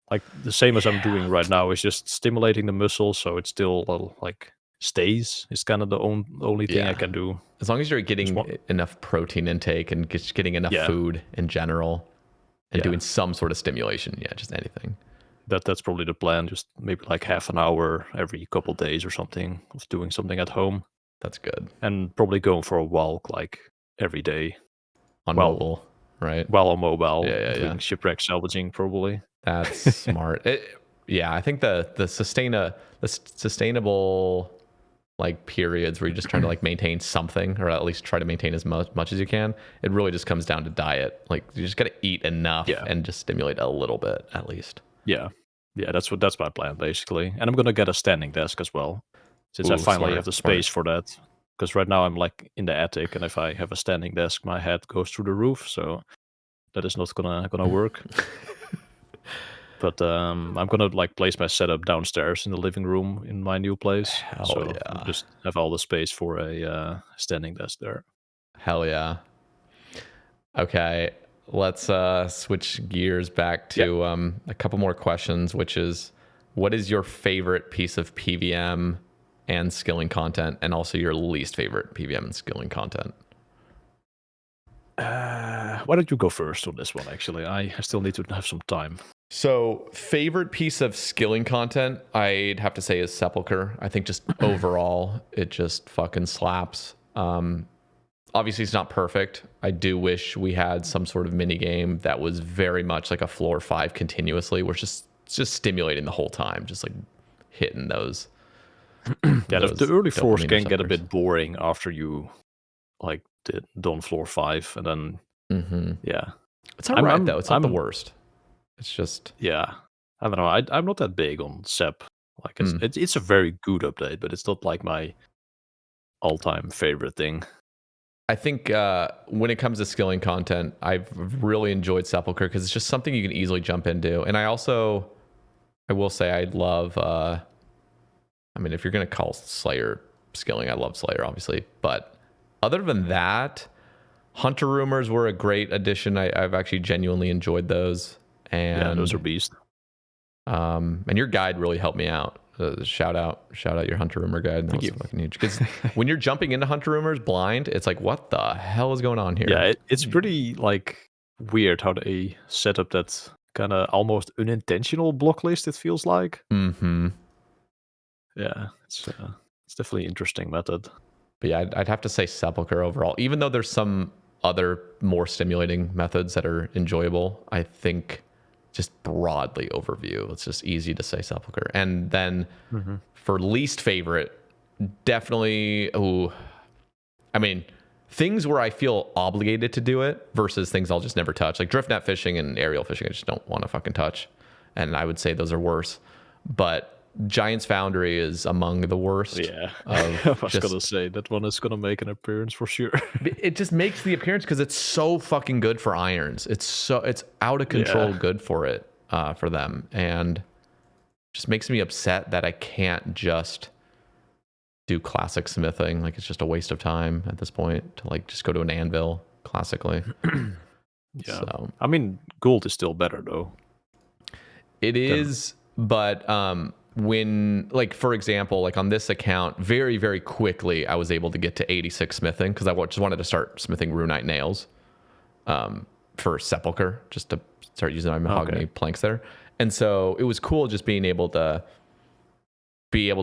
Like the same as I'm doing right now is just stimulating the muscles so it still like stays. It's kind of the only thing I can do. As long as you're getting enough protein intake and just getting enough food in general and doing some sort of stimulation. Yeah, just anything. That's probably the plan. Just maybe like half an hour every couple days or something of doing something at home. That's good. And probably going for a walk like every day. On mobile, right? Well, on mobile. Yeah. Shipwreck salvaging probably. That's smart. I think the sustainable like periods where you're just trying to like maintain something, or at least try to maintain as much as you can, it really just comes down to diet. Like you just got to eat enough and just stimulate a little bit at least. Yeah, that's my plan basically. And I'm gonna get a standing desk as well, since I finally have the space for that. Because right now I'm like in the attic, and if I have a standing desk, my head goes through the roof, so that is not gonna work. But I'm gonna like place my setup downstairs in the living room in my new place. Just have all the space for a standing desk there. Hell yeah. Okay, let's switch gears back to a couple more questions, which is, what is your favorite piece of PVM and skilling content, and also your least favorite PVM and skilling content? Why don't you go first on this one? Actually, I still need to have some time. So, favorite piece of skilling content, I'd have to say, is Sepulcher. I think just overall, it just fucking slaps. Obviously, it's not perfect. I do wish we had some sort of mini game that was very much like a floor 5 continuously, where it's just stimulating the whole time, just like hitting those. The early floors can get a bit boring after you like done floor 5, and then it's all right though. It's not the worst. It's just I don't know. I'm not that big on Sep. Like it's a very good update, but it's not like my all-time favorite thing. I think when it comes to skilling content, I've really enjoyed Sepulcher because it's just something you can easily jump into, and I also I will say I love. I mean, if you're gonna call Slayer skilling, I love Slayer, obviously. But other than that, Hunter Rumors were a great addition. I've actually genuinely enjoyed those. And yeah, those are beast. And your guide really helped me out. Shout out your Hunter Rumor guide. That was fucking huge. Because when you're jumping into Hunter Rumors blind, it's like, what the hell is going on here? Yeah, it's pretty like weird how they set up that kind of almost unintentional block list. It feels like. Mm-hmm. Yeah, it's definitely an interesting method. But yeah, I'd have to say Sepulcher overall. Even though there's some other more stimulating methods that are enjoyable, I think just broadly overview, it's just easy to say Sepulcher. And then for least favorite, definitely, I mean, things where I feel obligated to do it versus things I'll just never touch. Like drift net fishing and aerial fishing, I just don't want to fucking touch. And I would say those are worse. But Giant's Foundry is among the worst. Yeah, I was gonna say that one is gonna make an appearance for sure. It just makes the appearance because it's so fucking good for irons. It's out of control good for it, for them, and just makes me upset that I can't just do classic smithing. Like it's just a waste of time at this point to like just go to an anvil classically. Yeah, so, I mean, gold is still better though. It is, but when, like, for example, like on this account, very, very quickly, I was able to get to 86 smithing because I just wanted to start smithing runite nails for Sepulcher, just to start using my mahogany planks there. And so it was cool just being able to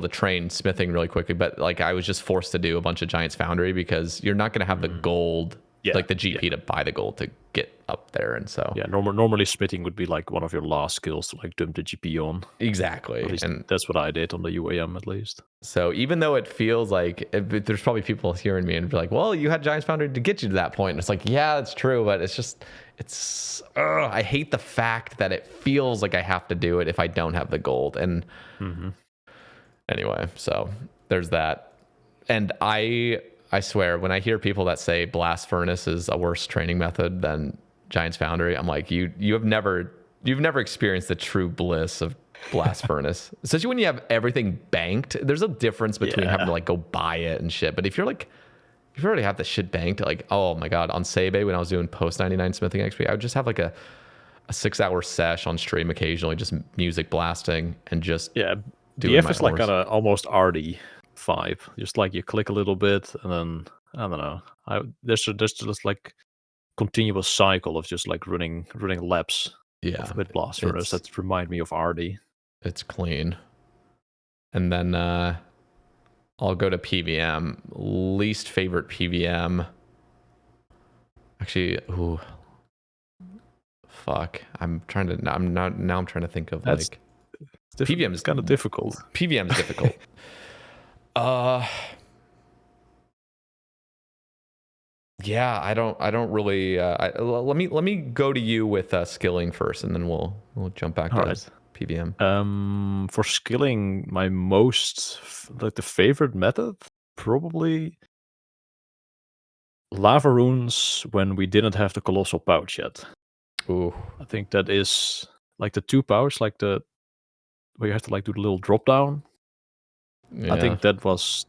train smithing really quickly. But like I was just forced to do a bunch of Giant's Foundry because you're not going to have the gold, like the GP to buy the gold to get up there. And so normally smithing would be like one of your last skills to like dump the GP on. Exactly. And that's what I did on the UIM at least. So even though it feels like there's probably people hearing me and be like, well, you had Giant's Foundry to get you to that point. And it's like, yeah, it's true. But I hate the fact that it feels like I have to do it if I don't have the gold. And anyway, so there's that. And I swear, when I hear people that say Blast Furnace is a worse training method than Giant's Foundry, I'm like, you've never experienced the true bliss of Blast Furnace. Especially when you have everything banked. There's a difference between having to like go buy it and shit. But if you already have the shit banked, like, oh my god, on Sae Bae when I was doing post 99 smithing XP, I would just have like a 6-hour sesh on stream occasionally, just music blasting and just BF is like kind of almost RD vibe. Just like you click a little bit and then I don't know. There's just like continuous cycle of just like running laps with Blast Furnace that remind me of RD. It's clean. And then I'll go to PVM. Least favorite PVM. Actually, fuck. I'm trying to think of like PVM is kind of difficult. PVM is difficult. Yeah, I don't really. Let me go to you with skilling first, and then we'll jump back to PVM. For skilling, my most the favorite method probably lava runes when we didn't have the colossal pouch yet. Ooh, I think that is like the 2 pouch, like where you have to like do the little drop down. Yeah. I think that was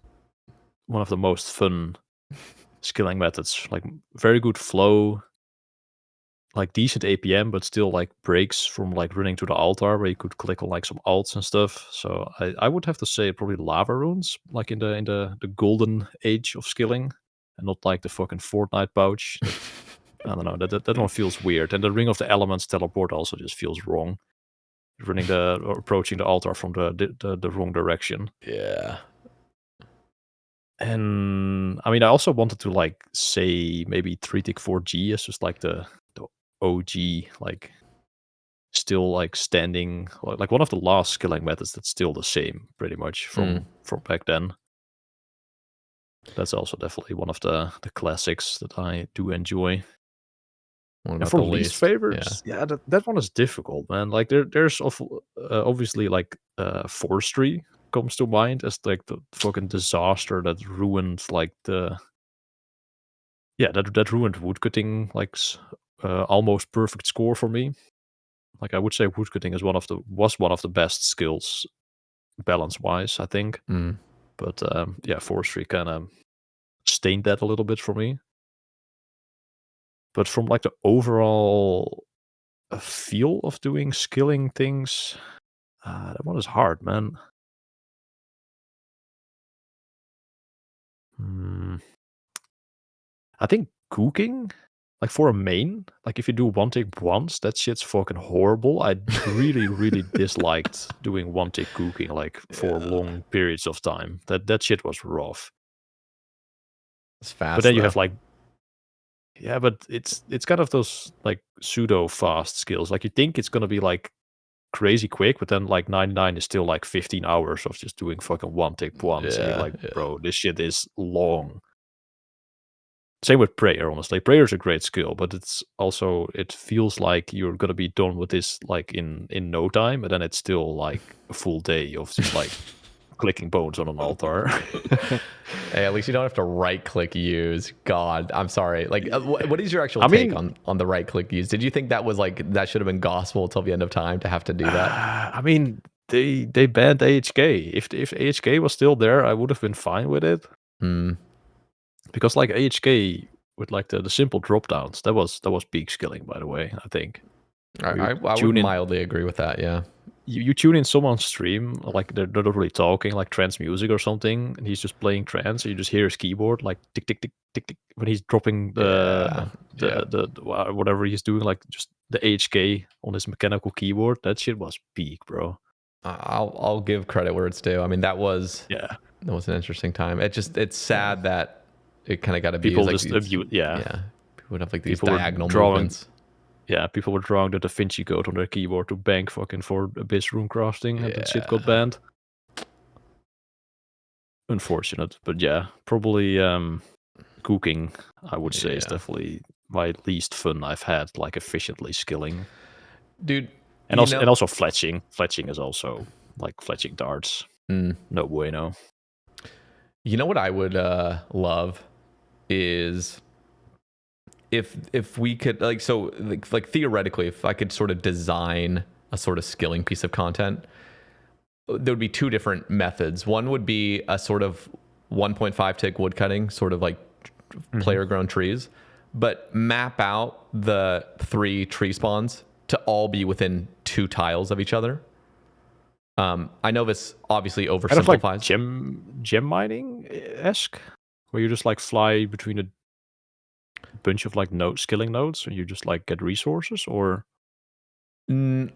one of the most fun skilling methods. Like very good flow, like decent APM, but still like breaks from like running to the altar where you could click on like some alts and stuff. So I would have to say probably lava runes, like in the golden age of skilling, and not like the fucking Fortnite pouch. I don't know. That one feels weird. And the Ring of the Elements teleport also just feels wrong. Approaching the altar from the wrong direction. Yeah. And I mean, I also wanted to like say maybe 3-tick-4G is just like the OG, like still like standing, like one of the last skilling methods that's still the same pretty much from back then. That's also definitely one of the classics that I do enjoy. And for least favorites, that one is difficult, man. Like there's obviously like forestry comes to mind as like the fucking disaster that ruined like that ruined woodcutting, like almost perfect score for me. Like I would say woodcutting was one of the best skills balance-wise, I think. But yeah, forestry kind of stained that a little bit for me. But from like the overall feel of doing skilling things, that one is hard, man. I think cooking, like for a main, like if you do one tick once, that shit's fucking horrible. I really, really disliked doing one tick cooking like for long periods of time. That shit was rough. It's fast. But then you have like, yeah, but it's kind of those like pseudo fast skills. Like you think it's gonna be like crazy quick, but then like 99 is still like 15 hours of just doing fucking one tick once. And you're like, bro, this shit is long. Same with prayer, honestly. Prayer is a great skill, but it's also it feels like you're gonna be done with this like in no time, and then it's still like a full day of just like clicking bones on an altar. Hey, at least you don't have to right click use. God, I'm sorry. Like, what is your actual take on the right click use? Did you think that was like that should have been gospel till the end of time to have to do that? I mean, they banned AHK. If AHK was still there, I would have been fine with it. Because like AHK with like the simple drop downs, that was peak skilling, by the way, I think. I would mildly agree with that, yeah. You tune in someone's stream, like they're not really talking, like trance music or something, and he's just playing trance, and you just hear his keyboard like tick tick tick tick tick when he's dropping the whatever he's doing, like just the HK on his mechanical keyboard. That shit was peak, bro. I'll give credit where it's due. I mean, that was an interesting time. It's sad that it kind of got abused. People like just abuse, people would have like these diagonal movements. Yeah, people were drawing the Da Vinci Code on their keyboard to bank fucking for Abyss RuneCrafting, and that shit got banned. Unfortunate, but yeah, probably cooking, I would say, is definitely my least fun I've had, like efficiently skilling. Dude. And also fletching. Fletching is also like fletching darts. No bueno. You know what I would love is if we could like theoretically, if I could sort of design a sort of skilling piece of content, there would be two different methods. One would be a sort of 1.5 tick woodcutting, sort of like player grown trees, but map out the 3 tree spawns to all be within 2 tiles of each other. I know this obviously oversimplifies. Kind of like gem mining-esque, where you just like fly between a bunch of like skilling nodes and you just like get resources, or no,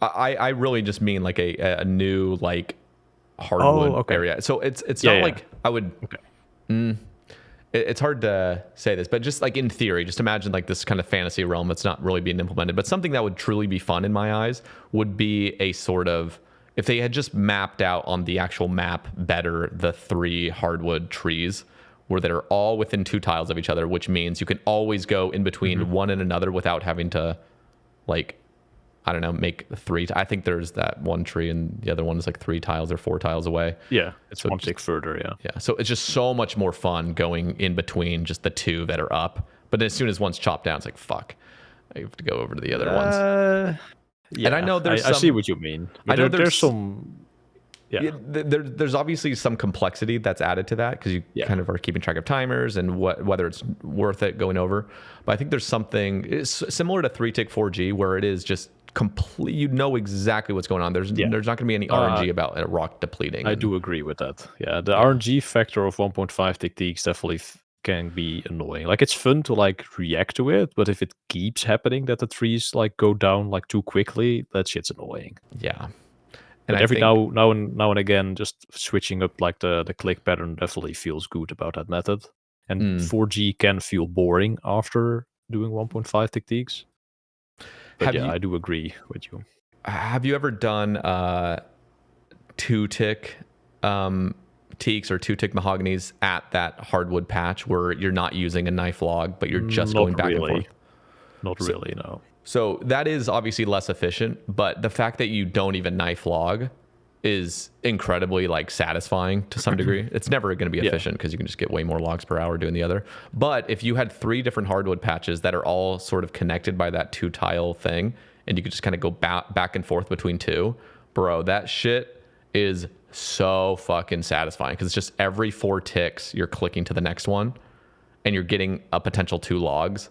I really just mean like a new like hardwood area. So it's not like I would. It's hard to say this, but just like in theory, just imagine like this kind of fantasy realm that's not really being implemented. But something that would truly be fun in my eyes would be a sort of, if they had just mapped out on the actual map better the 3 hardwood trees where they're all within 2 tiles of each other, which means you can always go in between one and another without having to, like, I don't know, make 3. I think there's that one tree and the other one is like 3 tiles or 4 tiles away. Yeah, it's one tick further, Yeah, so it's just so much more fun going in between just the 2 that are up. But as soon as one's chopped down, it's like, fuck, I have to go over to the other ones. Yeah, and I know I see what you mean. But I know there's some... Yeah, there's obviously some complexity that's added to that because you kind of are keeping track of timers and whether it's worth it going over. But I think there's something similar to 3-tick 4G where it is just complete. You know exactly what's going on. There's not going to be any RNG about a rock depleting. I do agree with that. Yeah, the RNG factor of 1.5 tick definitely can be annoying. Like it's fun to like react to it, but if it keeps happening that the trees like go down like too quickly, that shit's annoying. Yeah. And every now and again, just switching up like the click pattern definitely feels good about that method. And 4G can feel boring after doing 1.5 tick. But I do agree with you. Have you ever done 2-tick teaks or 2-tick mahoganies at that hardwood patch where you're not using a knife log, but you're just going back and forth? Not really, no. So that is obviously less efficient, but the fact that you don't even knife log is incredibly like satisfying to some degree. It's never going to be efficient because you can just get way more logs per hour doing the other. But if you had 3 different hardwood patches that are all sort of connected by that 2 tile thing, and you could just kind of go back and forth between 2, bro, that shit is so fucking satisfying because it's just every 4 ticks you're clicking to the next one and you're getting a potential 2 logs,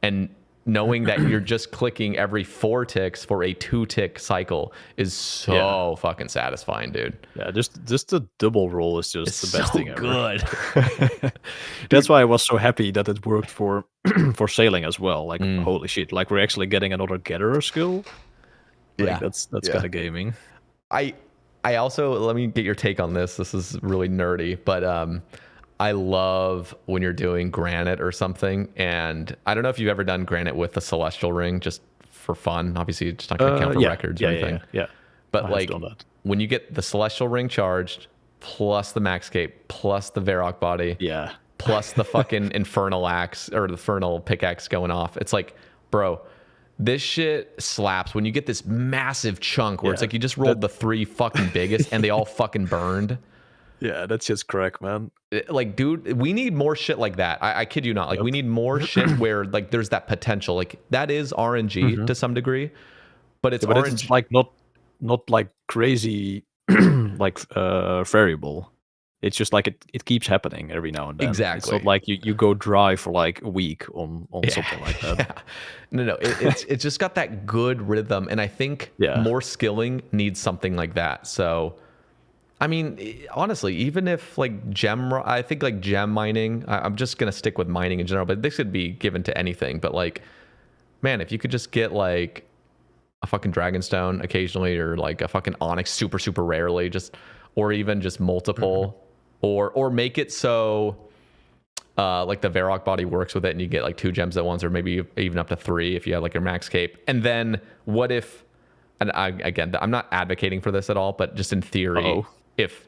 and knowing that you're just clicking every 4 ticks for a 2-tick cycle is so fucking satisfying, dude. Yeah, just the double roll is just the best thing ever. Good. That's why I was so happy that it worked for for sailing as well. Like holy shit, like we're actually getting another gatherer skill. Like, that's kind of gaming. I also, let me get your take on this. This is really nerdy, but I love when you're doing granite or something, and I don't know if you've ever done granite with the celestial ring just for fun. Obviously, it's not going to count for records or anything. Yeah. But like when you get the celestial ring charged, plus the maxcape, plus the Varrock body, plus the fucking infernal axe or the infernal pickaxe going off, it's like, bro, this shit slaps when you get this massive chunk where it's like you just rolled the 3 fucking biggest and they all fucking burned. Yeah, that's just correct, man. Like, dude, we need more shit like that. I kid you not. Like, we need more shit where like there's that potential. Like, that is RNG to some degree, but it's RNG. It's like not like crazy like variable. It's just like it keeps happening every now and then. Exactly. It's not like you go dry for like a week on something like that. Yeah. No, it's just got that good rhythm, and I think more skilling needs something like that. So, I mean, honestly, even if like I think like gem mining, I'm just going to stick with mining in general, but this could be given to anything. But like, man, if you could just get like a fucking dragonstone occasionally, or like a fucking onyx super, super rarely, or even just multiple, or make it so like the Varrock body works with it and you get like 2 gems at once, or maybe even up to 3 if you have like your max cape. And then what if, and again, I'm not advocating for this at all, but just in theory, if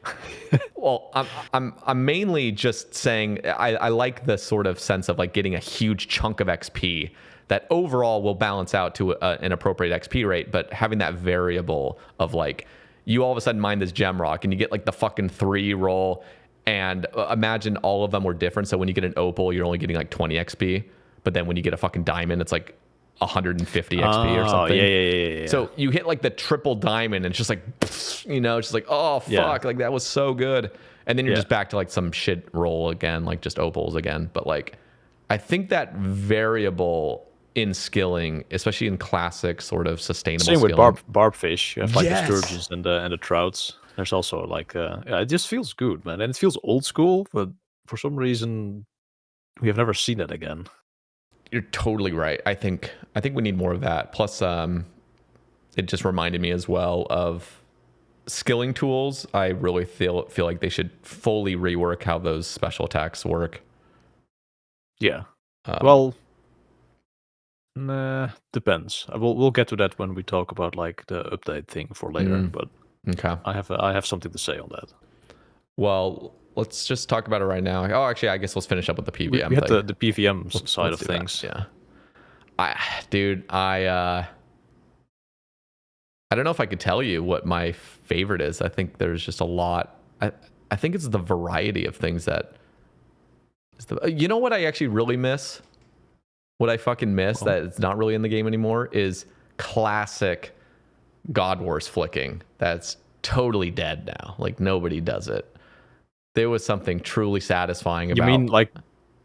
well, I'm mainly just saying I like the sort of sense of like getting a huge chunk of XP that overall will balance out to an appropriate XP rate, but having that variable of like you all of a sudden mine this gem rock and you get like the fucking 3 roll, and imagine all of them were different. So when you get an opal, you're only getting like 20 XP, but then when you get a fucking diamond, it's like 150 XP or something. Yeah. So you hit like the triple diamond and it's just like, you know, it's just like, oh fuck, like that was so good. And then you're just back to like some shit roll again, like just opals again. But like, I think that variable in skilling, especially in classic sort of sustainable Same skilling. with barbfish. You have like the sturgeons and the trouts. There's also like, it just feels good, man. And it feels old school, but for some reason we have never seen it again. You're totally right. I think we need more of that. Plus, it just reminded me as well of skilling tools. I really feel like they should fully rework how those special attacks work. Yeah. Well, depends. We'll get to that when we talk about like the update thing for later. But okay, I have something to say on that. Well, let's just talk about it right now. Oh, actually, I guess let's finish up with the PVM. We had the PVM side of things. That. Yeah. I don't know if I could tell you what my favorite is. I think there's just a lot. I think it's the variety of things that. You know what I actually really miss? What I fucking miss that it's not really in the game anymore is classic God Wars flicking. That's totally dead now. Like nobody does it. There was something truly satisfying about. You mean like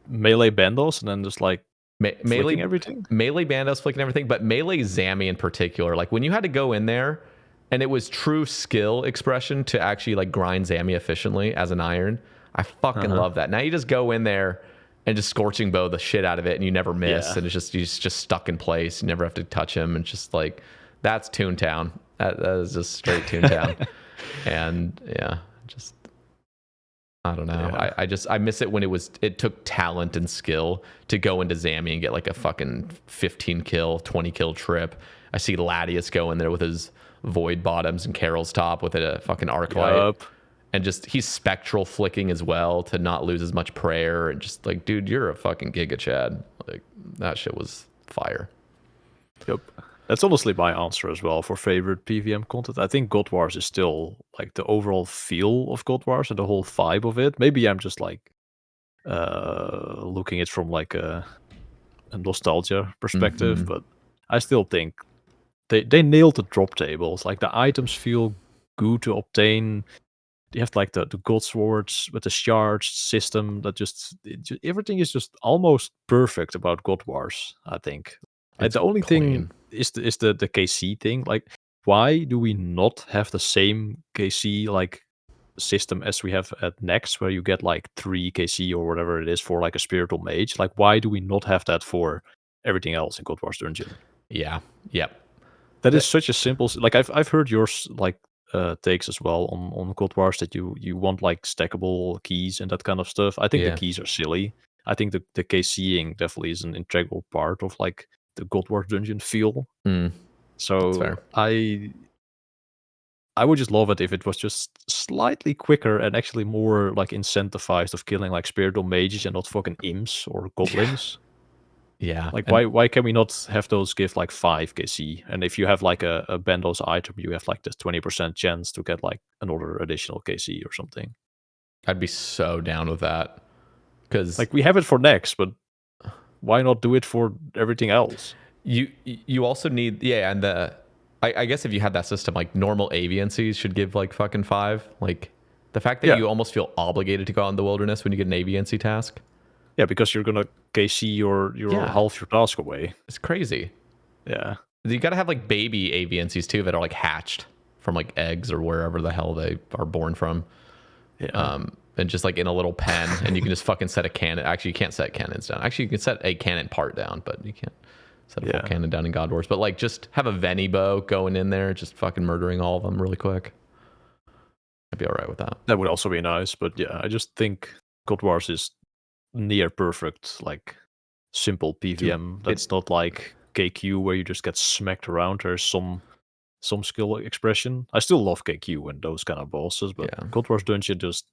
melee bandos and then just like melee everything? Melee bandos flicking everything, but melee Zammy in particular. Like when you had to go in there and it was true skill expression to actually like grind Zammy efficiently as an iron. I fucking love that. Now you just go in there and just scorching bow the shit out of it and you never miss, and it's just you're just stuck in place. You never have to touch him, and just like that's Toontown. That is just straight Toontown. And just I don't know. Yeah. I miss it when it took talent and skill to go into Zammy and get like a fucking 15 kill, 20 kill trip. I see Latius go in there with his void bottoms and Carol's top with a fucking arc light. And just he's spectral flicking as well to not lose as much prayer, and just like, dude, you're a fucking Giga Chad. Like that shit was fire. Yep. That's honestly my answer as well for favorite PVM content. I think God Wars is still like the overall feel of God Wars and the whole vibe of it. Maybe I'm just like looking at it from like a nostalgia perspective, but I still think they nailed the drop tables. Like the items feel good to obtain. You have like the gold swords with the shards system that everything is just almost perfect about God Wars, I think. It's The only thing clean. is the KC thing. Like, why do we not have the same KC like system as we have at Next, where you get like 3 KC or whatever it is for like a spiritual mage? Like, why do we not have that for everything else in God Wars Dungeon? Yeah. Yep. That is such a simple. Like I've heard yours like takes as well on God Wars that you want like stackable keys and that kind of stuff. I think the Yeah. keys are silly. I think the KCing definitely is an integral part of like the God Wars dungeon feel. That's So fair. I would just love it if it was just slightly quicker and actually more like incentivized of killing like spiritual mages and not fucking imps or goblins. Yeah. Like, And why can we not have those give like 5 KC? And if you have like a Bandos item, you have like this 20% chance to get like another additional KC or something. I'd be so down with that. Because like we have it for next, but why not do it for everything else? you also need, yeah, and I guess if you had that system, like normal aviancies should give like fucking 5. Like the fact that you almost feel obligated to go out in the wilderness when you get an aviancy task. Yeah, because you're gonna KC your half your task away. It's crazy. Yeah. You got to have like baby aviancies too that are like hatched from like eggs or wherever the hell they are born from. Yeah. And just like in a little pen, and you can just fucking set a cannon. Actually, you can't set cannons down. Actually, you can set a cannon part down, but you can't set a full cannon down in God Wars. But like, just have a Veni bow going in there, just fucking murdering all of them really quick. I'd be all right with that. That would also be nice, but yeah, I just think God Wars is near perfect, like simple PVM. That's not like KQ where you just get smacked around. There's some skill expression. I still love KQ and those kind of bosses, but God Wars Dungeon just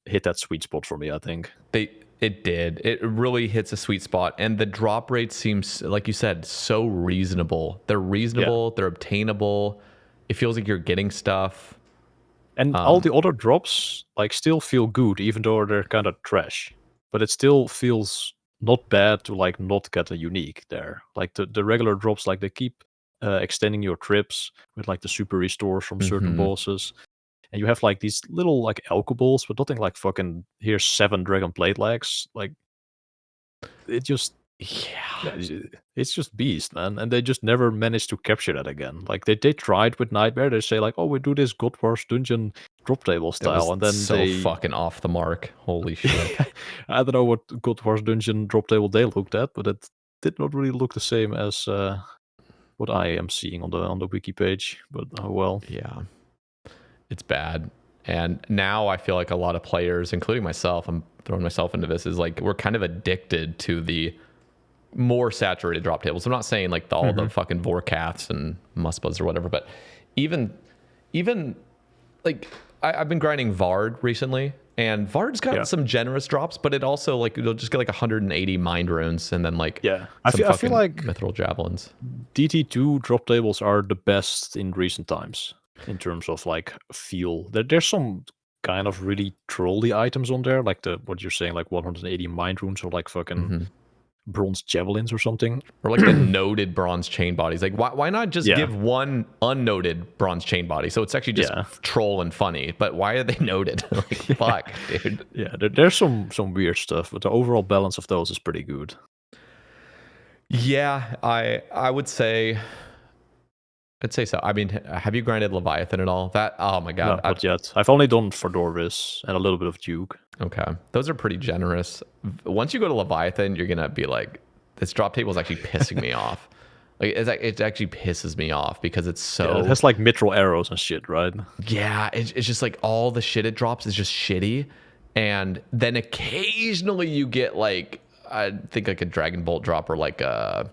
hit that sweet spot for me, I think. It did. It really hits a sweet spot. And the drop rate seems, like you said, so reasonable. They're reasonable. They're obtainable. It feels like you're getting stuff. And all the other drops like still feel good, even though they're kind of trash. But it still feels not bad to like not get a unique there. Like the regular drops, like they keep extending your trips with like the super restores from certain bosses. And you have like these little like alcohols, but nothing like fucking here's 7 dragon blade legs. Like it just it's just beast, man. And they just never managed to capture that again. Like they tried with Nightmare. They say like, oh, we do this God Wars dungeon drop table style, and then they fucking off the mark. Holy shit. I don't know what God Wars dungeon drop table they looked at, but it did not really look the same as what I am seeing on the wiki page. But oh well. Yeah. It's bad. And now I feel like a lot of players, including myself, I'm throwing myself into this, is like we're kind of addicted to the more saturated drop tables. I'm not saying like all the fucking Vorkaths and Muspas or whatever, but even like I've been grinding Vard recently, and Vard's got some generous drops, but it also like you'll just get like 180 mind runes and then like I feel like mithril javelins. DT2 drop tables are the best in recent times in terms of like feel. There's some kind of really trolly items on there, like what you're saying, like 180 mind runes or like fucking bronze javelins or something, or like the noted bronze chain bodies. Like why not just give one unnoted bronze chain body, so it's actually just troll and funny, but why are they noted? Like, fuck, dude. There's some weird stuff, but the overall balance of those is pretty good. I would say so. I mean, have you grinded Leviathan at all? That, oh my god. No, not yet. I've only done Fordorvis and a little bit of Duke. Okay. Those are pretty generous. Once you go to Leviathan, you're going to be like, this drop table is actually pissing me off. Like, it actually pisses me off because it's so... Yeah, it has like mithril arrows and shit, right? Yeah, it's just like all the shit it drops is just shitty. And then occasionally you get like, I think like a Dragon Bolt drop or like a...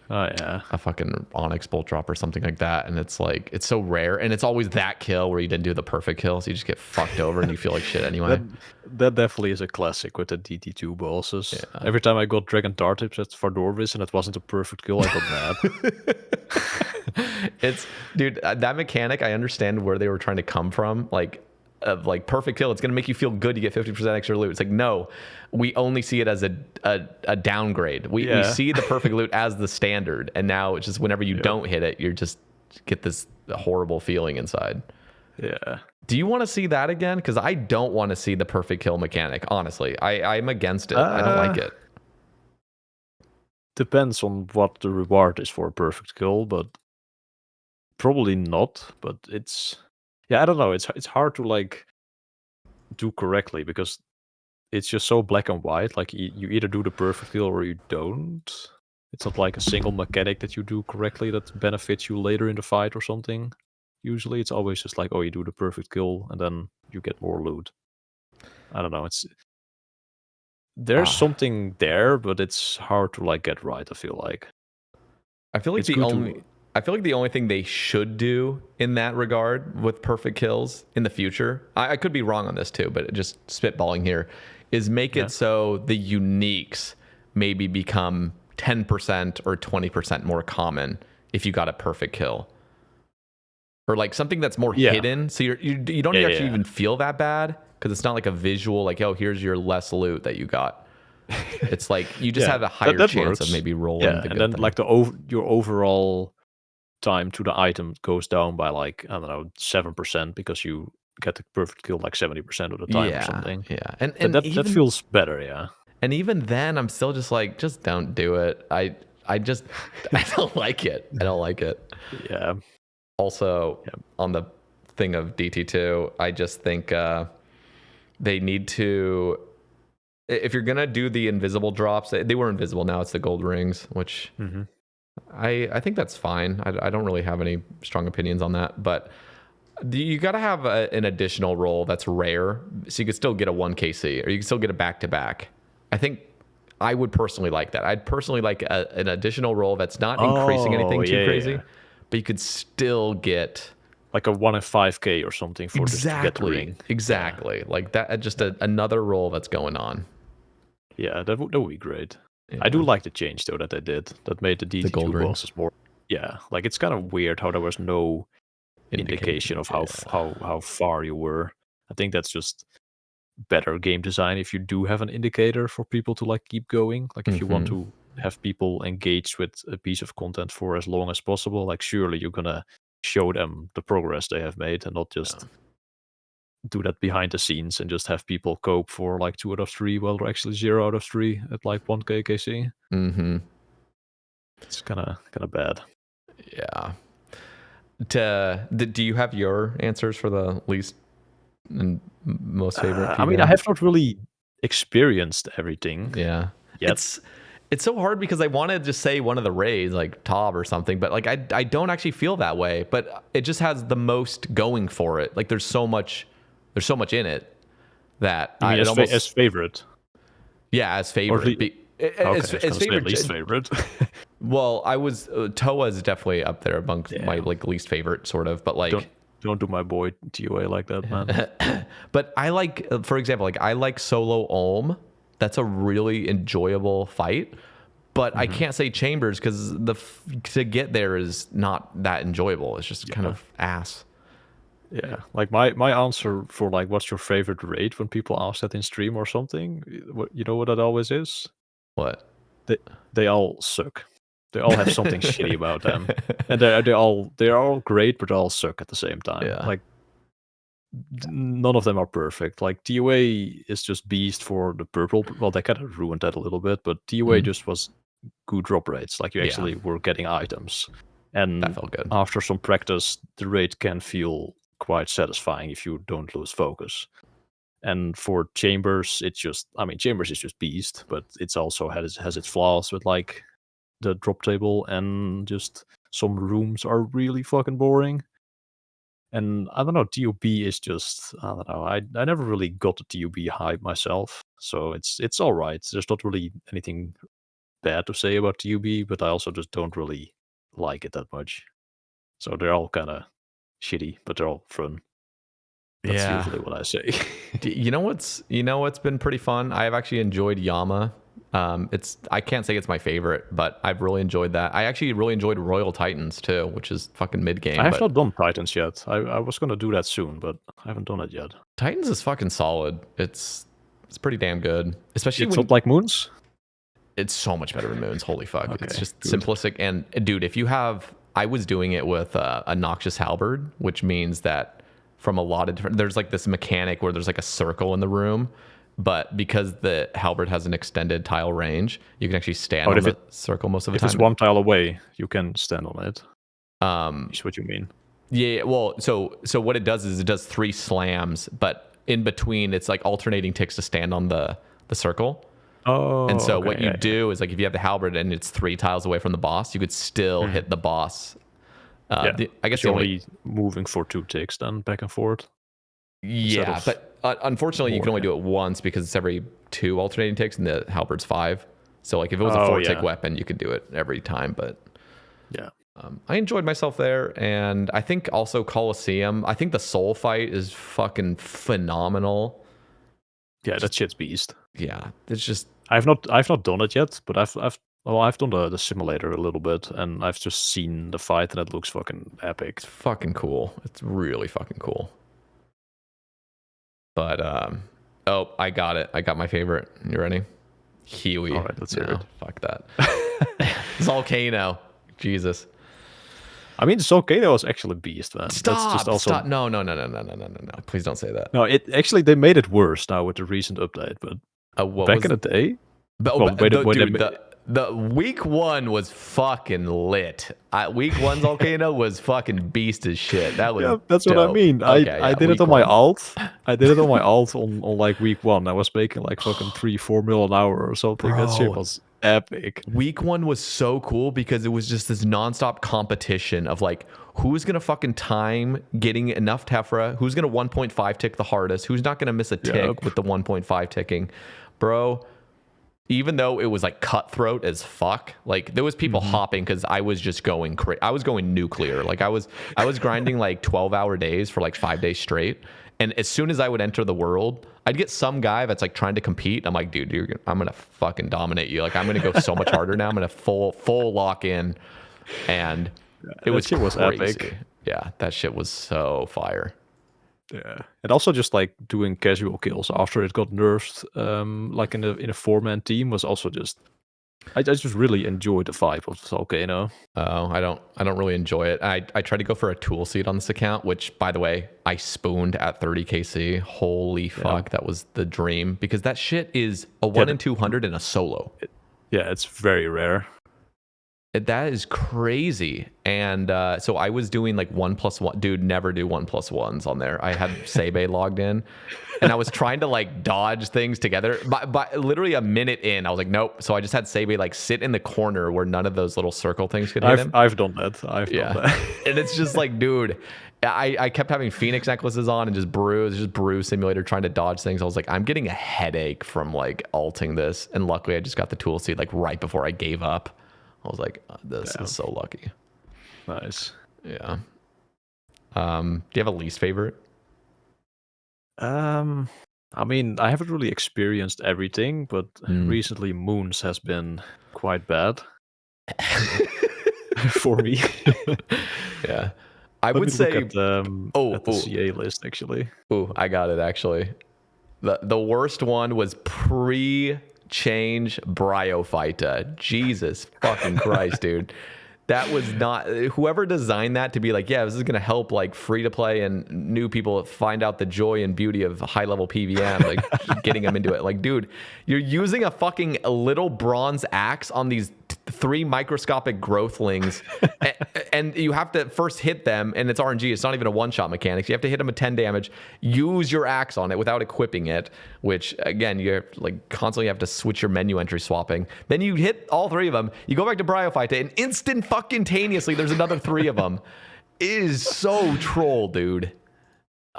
Oh yeah, a fucking Onyx bolt drop or something like that, and it's like it's so rare, and it's always that kill where you didn't do the perfect kill, so you just get fucked over and you feel like shit anyway. that definitely is a classic with the DT2 bosses. Yeah. Every time I got Dragon Dart tips at Fardorvis and it wasn't a perfect kill, I got mad. It's dude, that mechanic, I understand where they were trying to come from, like perfect kill, it's going to make you feel good, you get 50% extra loot. It's like, no, we only see it as a downgrade. We see the perfect loot as the standard, and now it's just whenever you don't hit it, you're just get this horrible feeling inside. Yeah. Do you want to see that again? Because I don't want to see the perfect kill mechanic, honestly. I'm against it. I don't like it. Depends on what the reward is for a perfect kill, but probably not. But it's I don't know. It's hard to like do correctly because it's just so black and white. Like you either do the perfect kill or you don't. It's not like a single mechanic that you do correctly that benefits you later in the fight or something. Usually it's always just like, oh, you do the perfect kill and then you get more loot. I don't know. There's something there, but it's hard to like get right, I feel like. I feel like the only thing they should do in that regard with perfect kills in the future, I could be wrong on this too, but just spitballing here, is make it so the uniques maybe become 10% or 20% more common if you got a perfect kill. Or like something that's more hidden, so you don't actually even feel that bad because it's not like a visual, like, oh, here's your less loot that you got. It's like you just have a higher chance of maybe rolling the good and then thing. like your overall time to the item goes down by like, I don't know, 7% because you get the perfect kill like 70% of the time or something. Yeah. And that feels better, yeah. And even then I'm still just like, just don't do it. I don't like it. I don't like it. Yeah. Also, on the thing of DT2, I just think they need to, if you're gonna do the invisible drops, they were invisible, now it's the gold rings, which I think that's fine. I don't really have any strong opinions on that, but you got to have an additional roll that's rare, so you can still get a 1KC, or you can still get a back-to-back. I think I would personally like that. I'd personally like an additional roll that's not increasing anything too crazy, but you could still get like a 1 in 5K or something for just to get the ring. Exactly. Like that, just another roll that's going on. Yeah, that would be great. Yeah. I do like the change though that they did. That made the DT2 bosses more. Yeah, like it's kind of weird how there was no indication of how far you were. I think that's just better game design if you do have an indicator for people to like keep going. Like if you want to have people engaged with a piece of content for as long as possible, like surely you're gonna show them the progress they have made and not just do that behind the scenes and just have people cope for like 2 out of 3 while they're actually 0 out of 3 at like 1k KC. It's kind of bad. Yeah. Do you have your answers for the least and most favorite? I mean, I have not really experienced everything. Yeah. Yet. It's so hard because I want to just say one of the raids, like Tob or something, but like I don't actually feel that way. But it just has the most going for it. Like there's so much in it that you mean as favorite. Yeah, as favorite. As favorite, least favorite. Well, I was Toa is definitely up there amongst my like least favorite, sort of. But like, don't do my boy TOA like that, man. But I like, for example, like I like solo Ulm. That's a really enjoyable fight. But I can't say Chambers because to get there is not that enjoyable. It's just kind of ass. Yeah, like my answer for like what's your favorite raid when people ask that in stream or something, you know what that always is? What? They all suck. They all have something shitty about them, and they're all great, but they all suck at the same time. Yeah. Like none of them are perfect. Like TOA is just beast for the purple. Well, they kind of ruined that a little bit, but TOA just was good drop rates. Like you actually were getting items, and that felt good. After some practice, the raid can feel quite satisfying if you don't lose focus. And for Chambers, it's just, I mean, Chambers is just beast, but it's also has its flaws with like the drop table, and just some rooms are really fucking boring. And I don't know, TOB is just, I don't know, I never really got the TOB hype myself, so it's all right. There's not really anything bad to say about the UB, but I also just don't really like it that much. So they're all kind of shitty, but they're all fun. That's usually what I say. You know what's been pretty fun? I have actually enjoyed Yama. I can't say it's my favorite, but I've really enjoyed that. I actually really enjoyed Royal Titans too, which is fucking mid game. I have not done Titans yet. I was gonna do that soon, but I haven't done it yet. Titans is fucking solid. It's pretty damn good, especially it's when not like Moons. It's so much better than Moons. Holy fuck! Okay, it's just good. simplistic. And dude, if you have, I was doing it with a Noxious Halberd, which means that from a lot of different, there's like this mechanic where there's like a circle in the room, but because the halberd has an extended tile range, you can actually stand on the circle most of the time. If it's one tile away, you can stand on it. Is what you mean? Yeah. Well, so what it does is it does 3 slams, but in between, it's like alternating ticks to stand on the circle. Oh. And so what you do is like if you have the halberd and it's 3 tiles away from the boss, you could still hit the boss. I guess you're only moving for 2 ticks then back and forth. Yeah, but unfortunately you can only do it once because it's every 2 alternating ticks and the halberd's 5. So like if it was a 4-tick weapon, you could do it every time. But yeah, I enjoyed myself there, and I think also Colosseum. I think the soul fight is fucking phenomenal. Yeah, that shit's beast. Yeah, it's just I've not done it yet, but I've done the simulator a little bit, and I've just seen the fight, and it looks fucking epic. It's fucking cool. It's really fucking cool. But oh, I got it. I got my favorite. You ready? Huey. All right, let's hear it. Fuck that. Volcano. Jesus. I mean, Volcano is actually beast, man. Stop. No. Please don't say that. No, they made it worse now with the recent update, but back in the day. The week 1 was fucking lit. Week 1's Volcano was fucking beast as shit. That was that's dope. What I mean. I did it on my alt. I did it on my alt on like week 1. I was making like fucking 3-4 mil an hour or something. Bro, that shit was epic. Week 1 was so cool because it was just this nonstop competition of like who's gonna fucking time getting enough Tephra, who's gonna 1.5 tick the hardest, who's not gonna miss a tick with the 1.5 ticking, bro. Even though it was like cutthroat as fuck, like there was people hopping because I was just going crazy. I was going nuclear. Like I was grinding like 12-hour days for like 5 days straight. And as soon as I would enter the world, I'd get some guy that's like trying to compete. I'm like, dude, I'm gonna fucking dominate you. Like I'm gonna go so much harder now. I'm gonna full lock in, and it was epic. Yeah, that shit was so fire. Yeah, and also just like doing casual kills after it got nerfed, like in a 4-man team was also just. I just really enjoyed the vibe of Volcano. Oh, I don't really enjoy it. I tried to go for a tool seed on this account, which by the way I spooned at 30 KC. Holy fuck, that was the dream because that shit is a 1 in 200 in a solo. It's very rare. That is crazy. And so I was doing like 1+1. Dude, never do 1+1s on there. I had Sae Bae logged in, and I was trying to like dodge things together. By literally a minute in, I was like, nope. So I just had Sae Bae like sit in the corner where none of those little circle things could hit him. I've done that. I've done that. And it's just like, dude, I kept having Phoenix necklaces on and just brew simulator trying to dodge things. I was like, I'm getting a headache from like alting this. And luckily I just got the tool seed like right before I gave up. I was like, this is so lucky. Nice. Yeah. Do you have a least favorite? I mean, I haven't really experienced everything, but recently Moons has been quite bad for me. Yeah. I would say at the CA list actually. Oh, I got it actually. The worst one was change Bryophyta. Jesus fucking Christ, dude. That was not, whoever designed that to be like, yeah, this is gonna help like free to play and new people find out the joy and beauty of high level PVM, like getting them into it. Like, dude, you're using a fucking little bronze axe on these 3 microscopic growthlings, and you have to first hit them, and it's RNG. It's not even a one-shot mechanics. You have to hit them with 10 damage. Use your axe on it without equipping it, which again, you're like constantly have to switch your menu entry swapping. Then you hit all 3 of them. You go back to Bryophyta, and instant fucking taneously, there's another 3 of them. It is so troll, dude.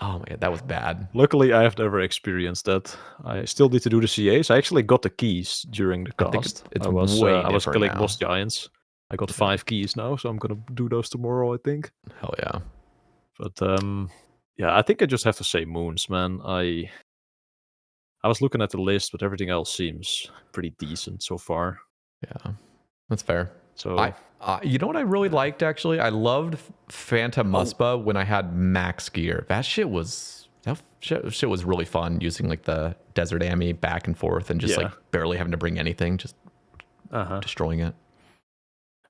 Oh my god, that was bad. Luckily, I have never experienced that. I still need to do the CAs. I actually got the keys during the I think cast. it's I was way I was different killing now. boss giants. I got 5 keys now, so I'm gonna do those tomorrow, I think. Hell yeah. But yeah, I think I just have to say moons, man. I was looking at the list, but everything else seems pretty decent so far. Yeah, that's fair. So you know what I really liked actually? I loved Phantom Muspa when I had max gear. That shit was really fun using like the Desert Ammy back and forth and just like barely having to bring anything, just destroying it.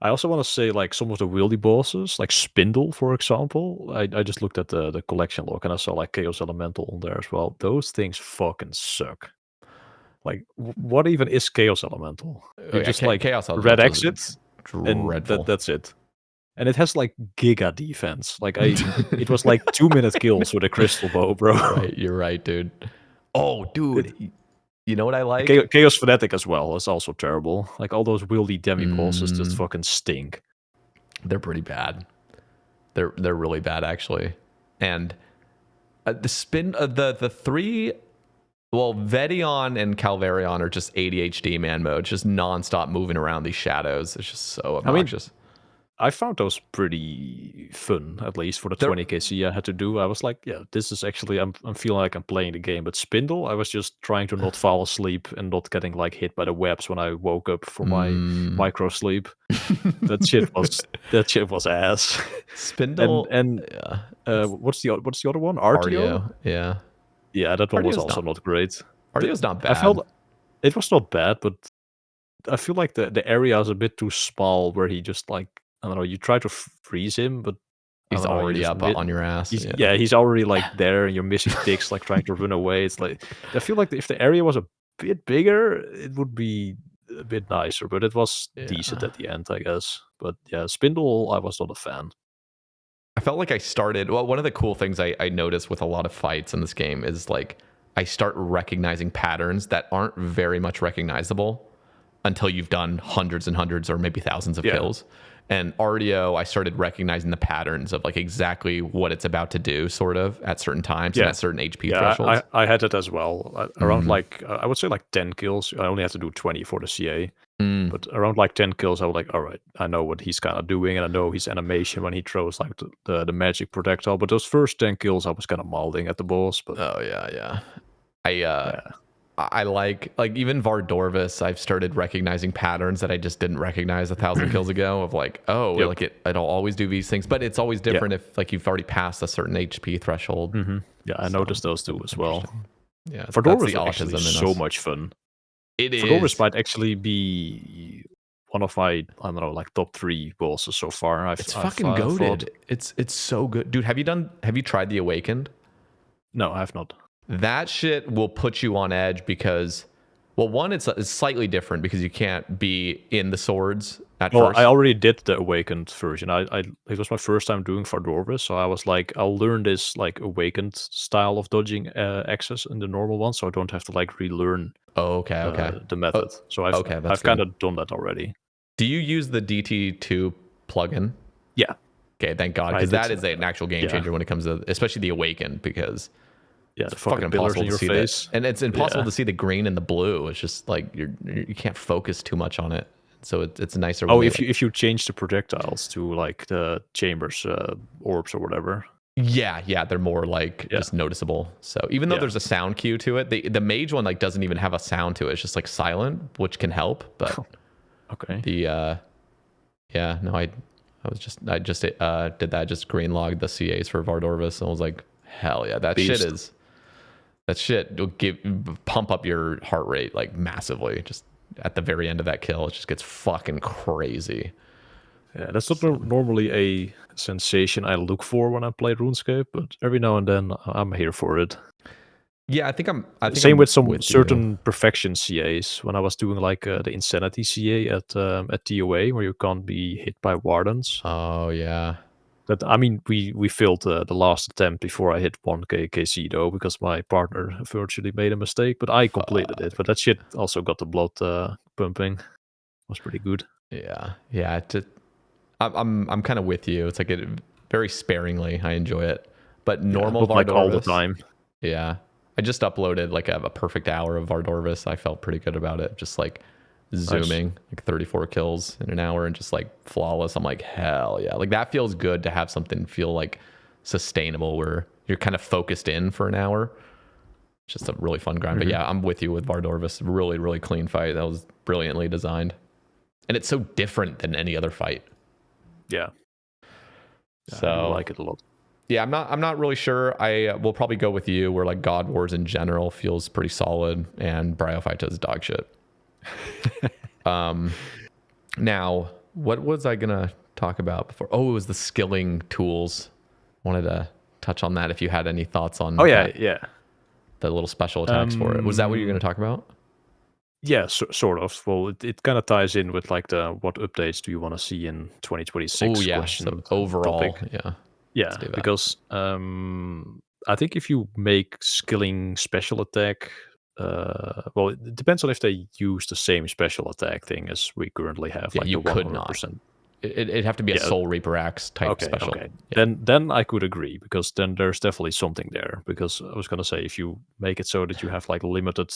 I also want to say like some of the wieldy bosses, like Spindle, for example. I just looked at the collection log and I saw like Chaos Elemental on there as well. Those things fucking suck. Like, what even is Chaos Elemental? You just like Chaos red Elemental is exit, and dreadful. that's it. And it has like giga defense. Like it was like 2-minute kills with a crystal bow, bro. You're right, dude. Oh, dude. You know what I like? Chaos Fanatic as well is also terrible. Like all those wieldy demi bosses just fucking stink. They're pretty bad. They're really bad actually. And the three, well, Vedion and Calvarion are just ADHD man mode, just nonstop moving around these shadows. It's just so obnoxious. I found those pretty fun, at least for the 20 KC I had to do. I was like, yeah, this is actually, I'm feeling like I'm playing the game. But Spindle, I was just trying to not fall asleep and not getting like hit by the webs when I woke up for my micro sleep. that shit was ass. Spindle and what's the other one? RTO? Yeah, that one was also not great. RTO's not bad. I felt it was not bad, but I feel like the area is a bit too small where he just like, I don't know, you try to freeze him, but he's already up on your ass. He's already like there and you're missing ticks, like trying to run away. It's like, I feel like if the area was a bit bigger, it would be a bit nicer, but it was decent at the end, I guess. But yeah, Spindle, I was not a fan. I felt like I started, well, one of the cool things I noticed with a lot of fights in this game is like, I start recognizing patterns that aren't very much recognizable until you've done hundreds and hundreds or maybe thousands of kills. And RDO, I started recognizing the patterns of like exactly what it's about to do, sort of at certain times and at certain HP thresholds. I had it as well. Around like, I would say like 10 kills. I only have to do 20 for the CA. But around like 10 kills, I was like, all right, I know what he's kind of doing, and I know his animation when he throws like the magic projectile. But those first 10 kills, I was kind of mouthing at the boss. But I like even Vardorvis, I've started recognizing patterns that I just didn't recognize 1,000 kills ago of like, like it'll always do these things, but it's always different if like you've already passed a certain HP threshold. Yeah, I noticed those two as well. Yeah, Vardorvis is actually so much fun. It is. Vardorvis might actually be one of my, I don't know, like top 3 bosses so far. It's fucking goated. It's so good. Dude, have you tried the Awakened? No, I have not. That shit will put you on edge because, well, one, it's slightly different because you can't be in the swords at first. I already did the Awakened version. It was my first time doing Vardorvis, so I was like, I'll learn this like Awakened style of dodging access in the normal one, so I don't have to like relearn the method. So I've kind of done that already. Do you use the DT2 plugin? Yeah. Okay, thank God, because that is an actual game changer when it comes to, especially the Awakened, because it's the fucking impossible to see that. And it's impossible to see the green and the blue. It's just like you can't focus too much on it. So it's nicer. If you change the projectiles to like the chambers, orbs or whatever. Yeah, they're more like just noticeable. So even though there's a sound cue to it, the mage one like doesn't even have a sound to it. It's just like silent, which can help. But I just did that. Just green logged the CAs for Vardorvis, and I was like, hell yeah, that shit will pump up your heart rate like massively. Just at the very end of that kill, it just gets fucking crazy. Yeah, that's not normally a sensation I look for when I play RuneScape, but every now and then I'm here for it. Yeah, I think same with some certain perfection CAs. When I was doing like the Insanity CA at TOA, where you can't be hit by wardens. Oh yeah. That, I mean, we failed the last attempt before I hit 1k KC though, because my partner virtually made a mistake, but I completed it. But that shit also got the blood pumping. It was pretty good. Yeah. I'm kind of with you. It's like very sparingly I enjoy it, but normal not like all the Vardorvis, time. Yeah, I just uploaded like a perfect hour of Vardorvis. I felt pretty good about it. Just like zooming, like 34 kills in an hour and just like flawless. I'm like, hell yeah. Like that feels good to have something feel like nice where you're kind of focused in for an hour. Just a really fun grind. But yeah, I'm with you with Vardorvis. Really, really clean fight. That was brilliantly designed. And it's so different than any other fight. Yeah. So I do like it a lot. Yeah, I'm not really sure. I will probably go with you where like God Wars in general feels pretty solid and Bryophyte is dog shit. Now, what was I gonna talk about before? Oh, it was the skilling tools. Wanted to touch on that if you had any thoughts on yeah. The little special attacks for it. Was that what you're gonna talk about? Yeah, sort of. Well, it kind of ties in with like the what updates do you want to see in 2026 question. So overall, topic. yeah. Yeah, because I think if you make skilling special attack, well, it depends on if they use the same special attack thing as we currently have. Yeah, like you the 100%. could not. It'd have to be a Soul Reaper Axe type special. Okay. Yeah. Then I could agree, because then there's definitely something there. Because I was gonna say, if you make it so that you have like limited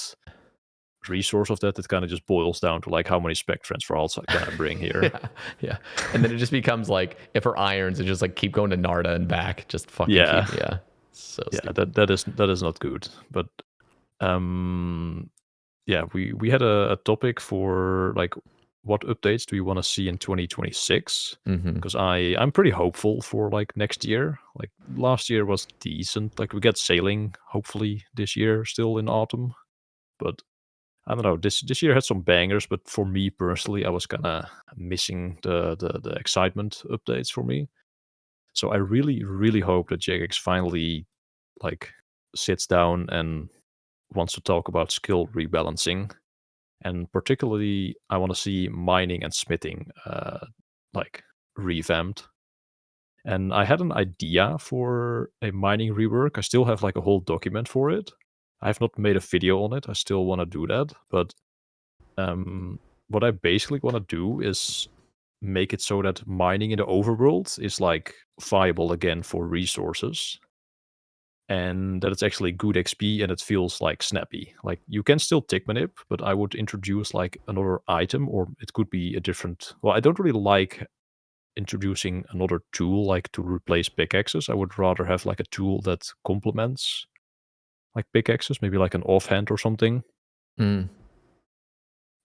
resource of that, it kind of just boils down to like how many spec transfers I kind of bring here. yeah. And then it just becomes like if her irons, it just like keep going to Narda and back, just fucking keep, So stupid. that is not good. But yeah, we had a topic for like what updates do you want to see in 2026? Because I'm pretty hopeful for like next year. Like last year was decent. Like we get sailing hopefully this year still in autumn, but I don't know. This year had some bangers, but for me personally, I was kind of missing the excitement updates for me. So I really hope that Jagex finally like sits down and wants to talk about skill rebalancing, and particularly I want to see mining and smithing like revamped. And I had an idea for a mining rework. I still have like a whole document for it. I have not made a video on it. I still want to do that, but what I basically want to do is make it so that mining in the overworld is like viable again for resources, and that it's actually good XP and it feels like snappy. Like you can still tick manip, but I would introduce like another item, or it could be a different. Well, I don't really like introducing another tool like to replace pickaxes. I would rather have like a tool that complements like pickaxes, maybe like an offhand or something.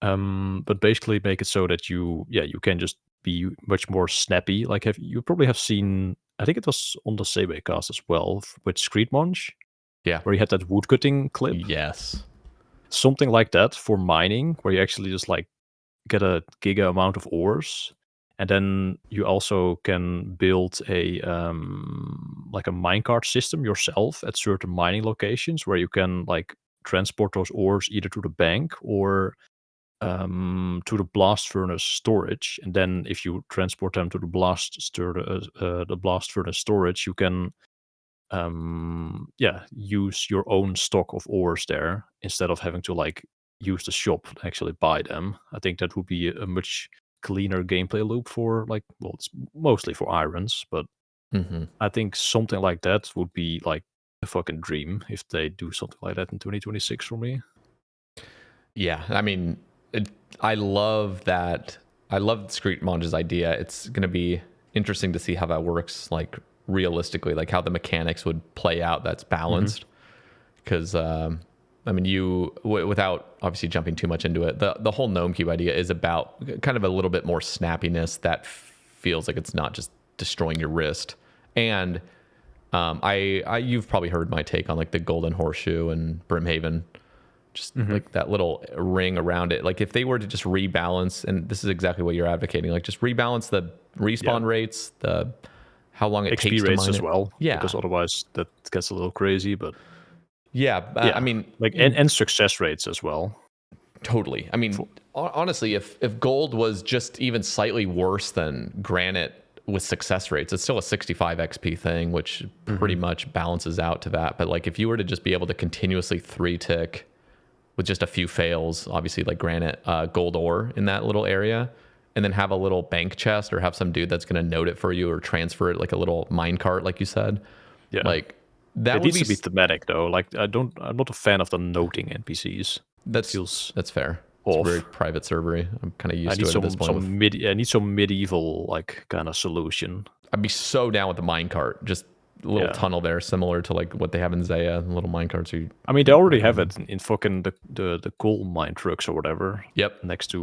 But basically make it so that you can just be much more snappy. Like you probably have seen, I think it was on the Sae Bae cast as well with Screedmunch. Yeah. Where you had that woodcutting clip. Yes. Something like that for mining, where you actually just like get a giga amount of ores. And then you also can build a like a minecart system yourself at certain mining locations where you can like transport those ores either to the bank or to the blast furnace storage, and then if you transport them to the blast furnace storage, you can use your own stock of ores there instead of having to like use the shop to actually buy them. I think that would be a much cleaner gameplay loop for like, well, it's mostly for irons, but I think something like that would be like a fucking dream if they do something like that in 2026 for me. Yeah, I mean, I love that. I love Screedmunch's idea. It's going to be interesting to see how that works, like realistically, like how the mechanics would play out that's balanced. Because, I mean, without obviously jumping too much into it, the whole gnome cube idea is about kind of a little bit more snappiness that feels like it's not just destroying your wrist. And you've probably heard my take on like the golden horseshoe and Brimhaven. Just like that little ring around it. Like if they were to just rebalance, and this is exactly what you're advocating, like just rebalance the respawn rates, the how long it XP takes to rates mine as it. well. Yeah, because otherwise that gets a little crazy. But I mean, like and success rates as well. Totally. I mean, honestly, if gold was just even slightly worse than granite with success rates, it's still a 65 XP thing, which pretty much balances out to that. But like if you were to just be able to continuously 3-tick with just a few fails, obviously like granite, gold ore in that little area, and then have a little bank chest or have some dude that's going to note it for you or transfer it like a little mine cart, like you said. Yeah. Like That it needs to be thematic though. Like I'm not a fan of the noting NPCs. That's fair. Off. It's very private servery. I'm kind of used to it at this point. I need some medieval like kind of solution. I'd be so down with the minecart. Just a little tunnel there, similar to like what they have in Zaya, little minecarts. I mean, they already have it in fucking the coal mine trucks or whatever. Yep. Next to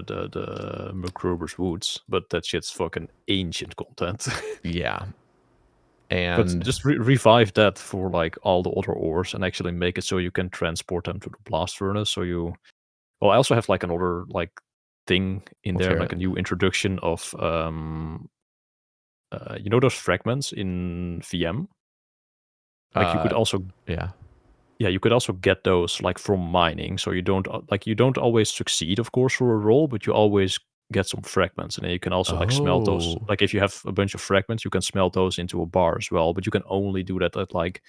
the McGruber's Woods, but that shit's fucking ancient content. Yeah. And but just revive that for like all the other ores and actually make it so you can transport them to the blast furnace. So you, well, I also have like another like thing in there, like a new introduction of you know those fragments in VM. Like you could also you could also get those like from mining. So you don't always succeed, of course, for a roll, but you always get some fragments, and then you can also like smelt those. Like if you have a bunch of fragments, you can smelt those into a bar as well. But you can only do that at like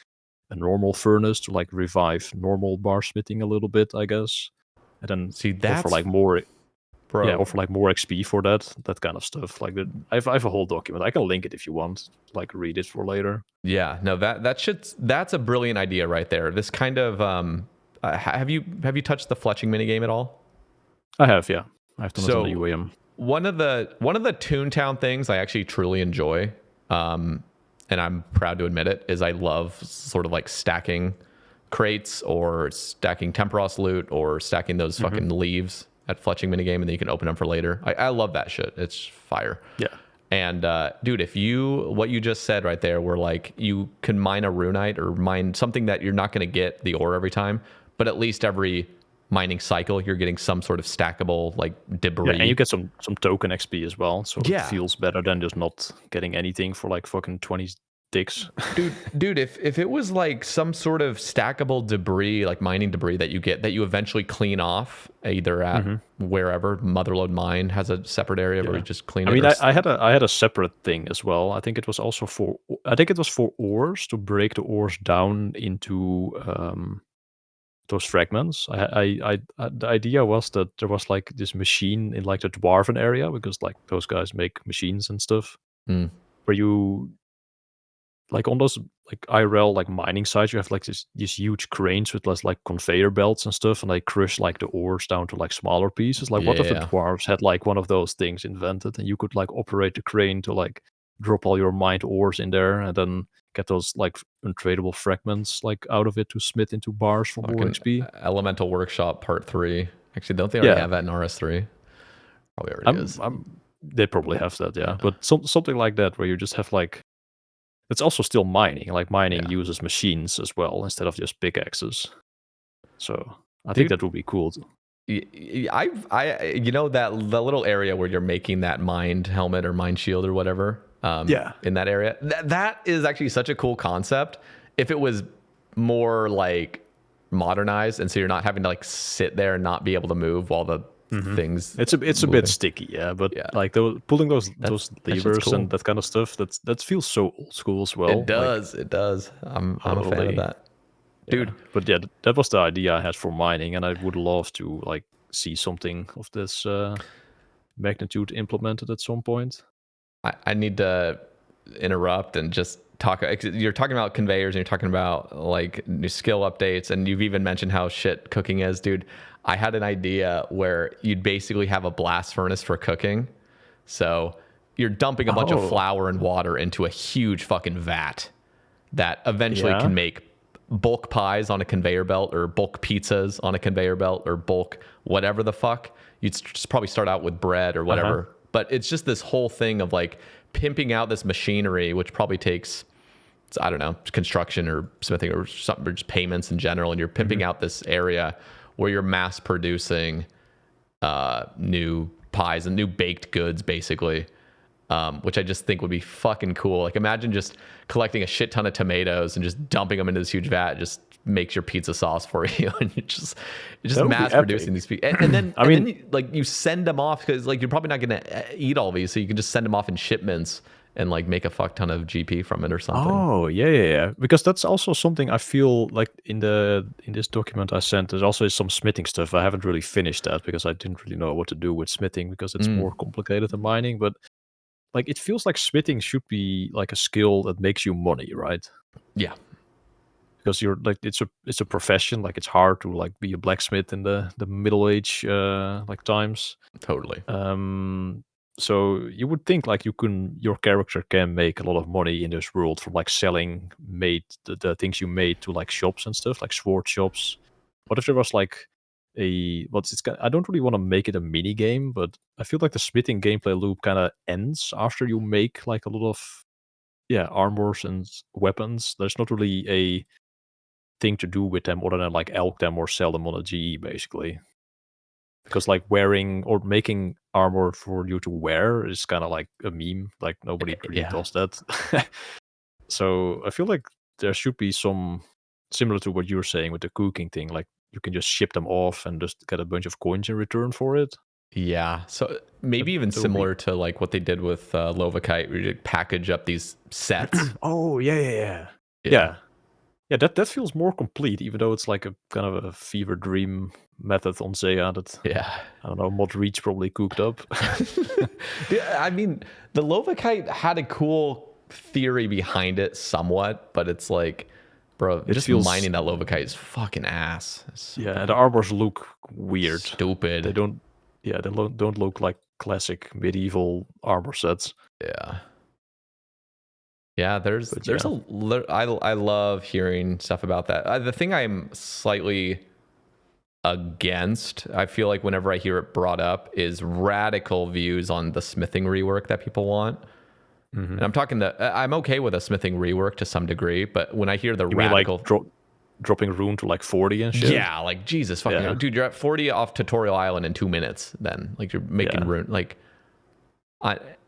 a normal furnace to like revive normal bar smithing a little bit, I guess. And then see that for like more. Bro. Yeah, or for like more XP for that kind of stuff. Like I have a whole document. I can link it if you want. Like read it for later. Yeah, no, that's a brilliant idea right there. This kind of have you touched the fletching minigame at all? I have, yeah. I've done it on the UIM. One of the Toontown things I actually truly enjoy, and I'm proud to admit it, is I love sort of like stacking crates or stacking Temperos loot or stacking those fucking leaves at fletching minigame, and then you can open them for later. I love that shit. It's fire. Yeah. And dude, what you just said right there, where like you can mine a runite or mine something that you're not going to get the ore every time, but at least every mining cycle you're getting some sort of stackable like debris. Yeah, and you get some token XP as well, so it feels better than just not getting anything for like fucking 20 ticks. dude, if it was like some sort of stackable debris, like mining debris that you get that you eventually clean off, either at wherever Motherlode Mine has a separate area where you just clean it. I mean, I had a separate thing as well. I think it was for ores, to break the ores down into those fragments. The idea was that there was like this machine in like the Dwarven area, because like those guys make machines and stuff, where you like on those like IRL like mining sites, you have like these huge cranes with less like conveyor belts and stuff, and they crush like the ores down to like smaller pieces. Like what if the dwarves had like one of those things invented, and you could like operate the crane to like drop all your mined ores in there, and then get those like untradeable fragments like out of it to smith into bars for more XP. Elemental Workshop Part 3. Actually, don't they already have that in RS3? Probably already is. They probably have that, yeah. But something like that where you just have like, it's also still mining. Like mining uses machines as well instead of just pickaxes. So I think that would be cool. I you know that the little area where you're making that mined helmet or mine shield or whatever. In that area, that is actually such a cool concept. If it was more like modernized, and so you're not having to like sit there and not be able to move while the things. It's a bit sticky, but like pulling those levers cool. And that kind of stuff. That feels so old school as well. It does. Like, it does. I'm a fan of that, dude. Yeah. But yeah, that was the idea I had for mining, and I would love to like see something of this magnitude implemented at some point. I need to interrupt and just talk. You're talking about conveyors, and you're talking about like new skill updates, and you've even mentioned how shit cooking is, dude. I had an idea where you'd basically have a blast furnace for cooking. So you're dumping a bunch of flour and water into a huge fucking vat that eventually can make bulk pies on a conveyor belt, or bulk pizzas on a conveyor belt, or bulk whatever the fuck. You'd just probably start out with bread or whatever. But it's just this whole thing of like pimping out this machinery, which probably takes, I don't know, construction or smithing or something, or just payments in general. And you're pimping out this area where you're mass producing new pies and new baked goods, basically, which I just think would be fucking cool. Like imagine just collecting a shit ton of tomatoes and just dumping them into this huge vat. It just makes your pizza sauce for you, and you're just mass producing these people. And then like you send them off, because like you're probably not going to eat all these, so you can just send them off in shipments and like make a fuck ton of GP from it or something. Oh yeah. Because that's also something I feel like in this document I sent, there's also some smithing stuff. I haven't really finished that because I didn't really know what to do with smithing, because it's more complicated than mining. But like it feels like smithing should be like a skill that makes you money, right? Yeah. because you're like it's a profession. Like it's hard to like be a blacksmith in the middle age like times. Totally. So you would think like your character can make a lot of money in this world from like selling the things you made to like shops and stuff, like sword shops. What if there was like I don't really want to make it a mini game, but I feel like the smithing gameplay loop kind of ends after you make like a lot of armors and weapons. There's not really a thing to do with them other than like elk them or sell them on a GE basically. Because like wearing or making armor for you to wear is kind of like a meme. Like nobody really does that. So I feel like there should be some similar to what you're saying with the cooking thing. Like you can just ship them off and just get a bunch of coins in return for it. Yeah, so maybe even similar to like what they did with Lovakite, where you package up these sets. Oh yeah. That feels more complete, even though it's like a kind of a fever dream method on Zaya that I don't know, Mod Reach probably cooked up. Yeah, I mean, the Lovakite had a cool theory behind it somewhat, but it's like, bro, just mining that Lovakite is fucking ass. Yeah, the arbors look weird. Stupid. They don't look like classic medieval arbor sets. Yeah, I love hearing stuff about that. The thing I'm slightly against, I feel like whenever I hear it brought up, is radical views on the smithing rework that people want. Mm-hmm. And I'm talking I'm okay with a smithing rework to some degree, but when I hear the radical... mean like dropping rune to like 40 and shit? Yeah, like Jesus fucking... Dude, you're at 40 off Tutorial Island in 2 minutes then. Like you're making rune... Like...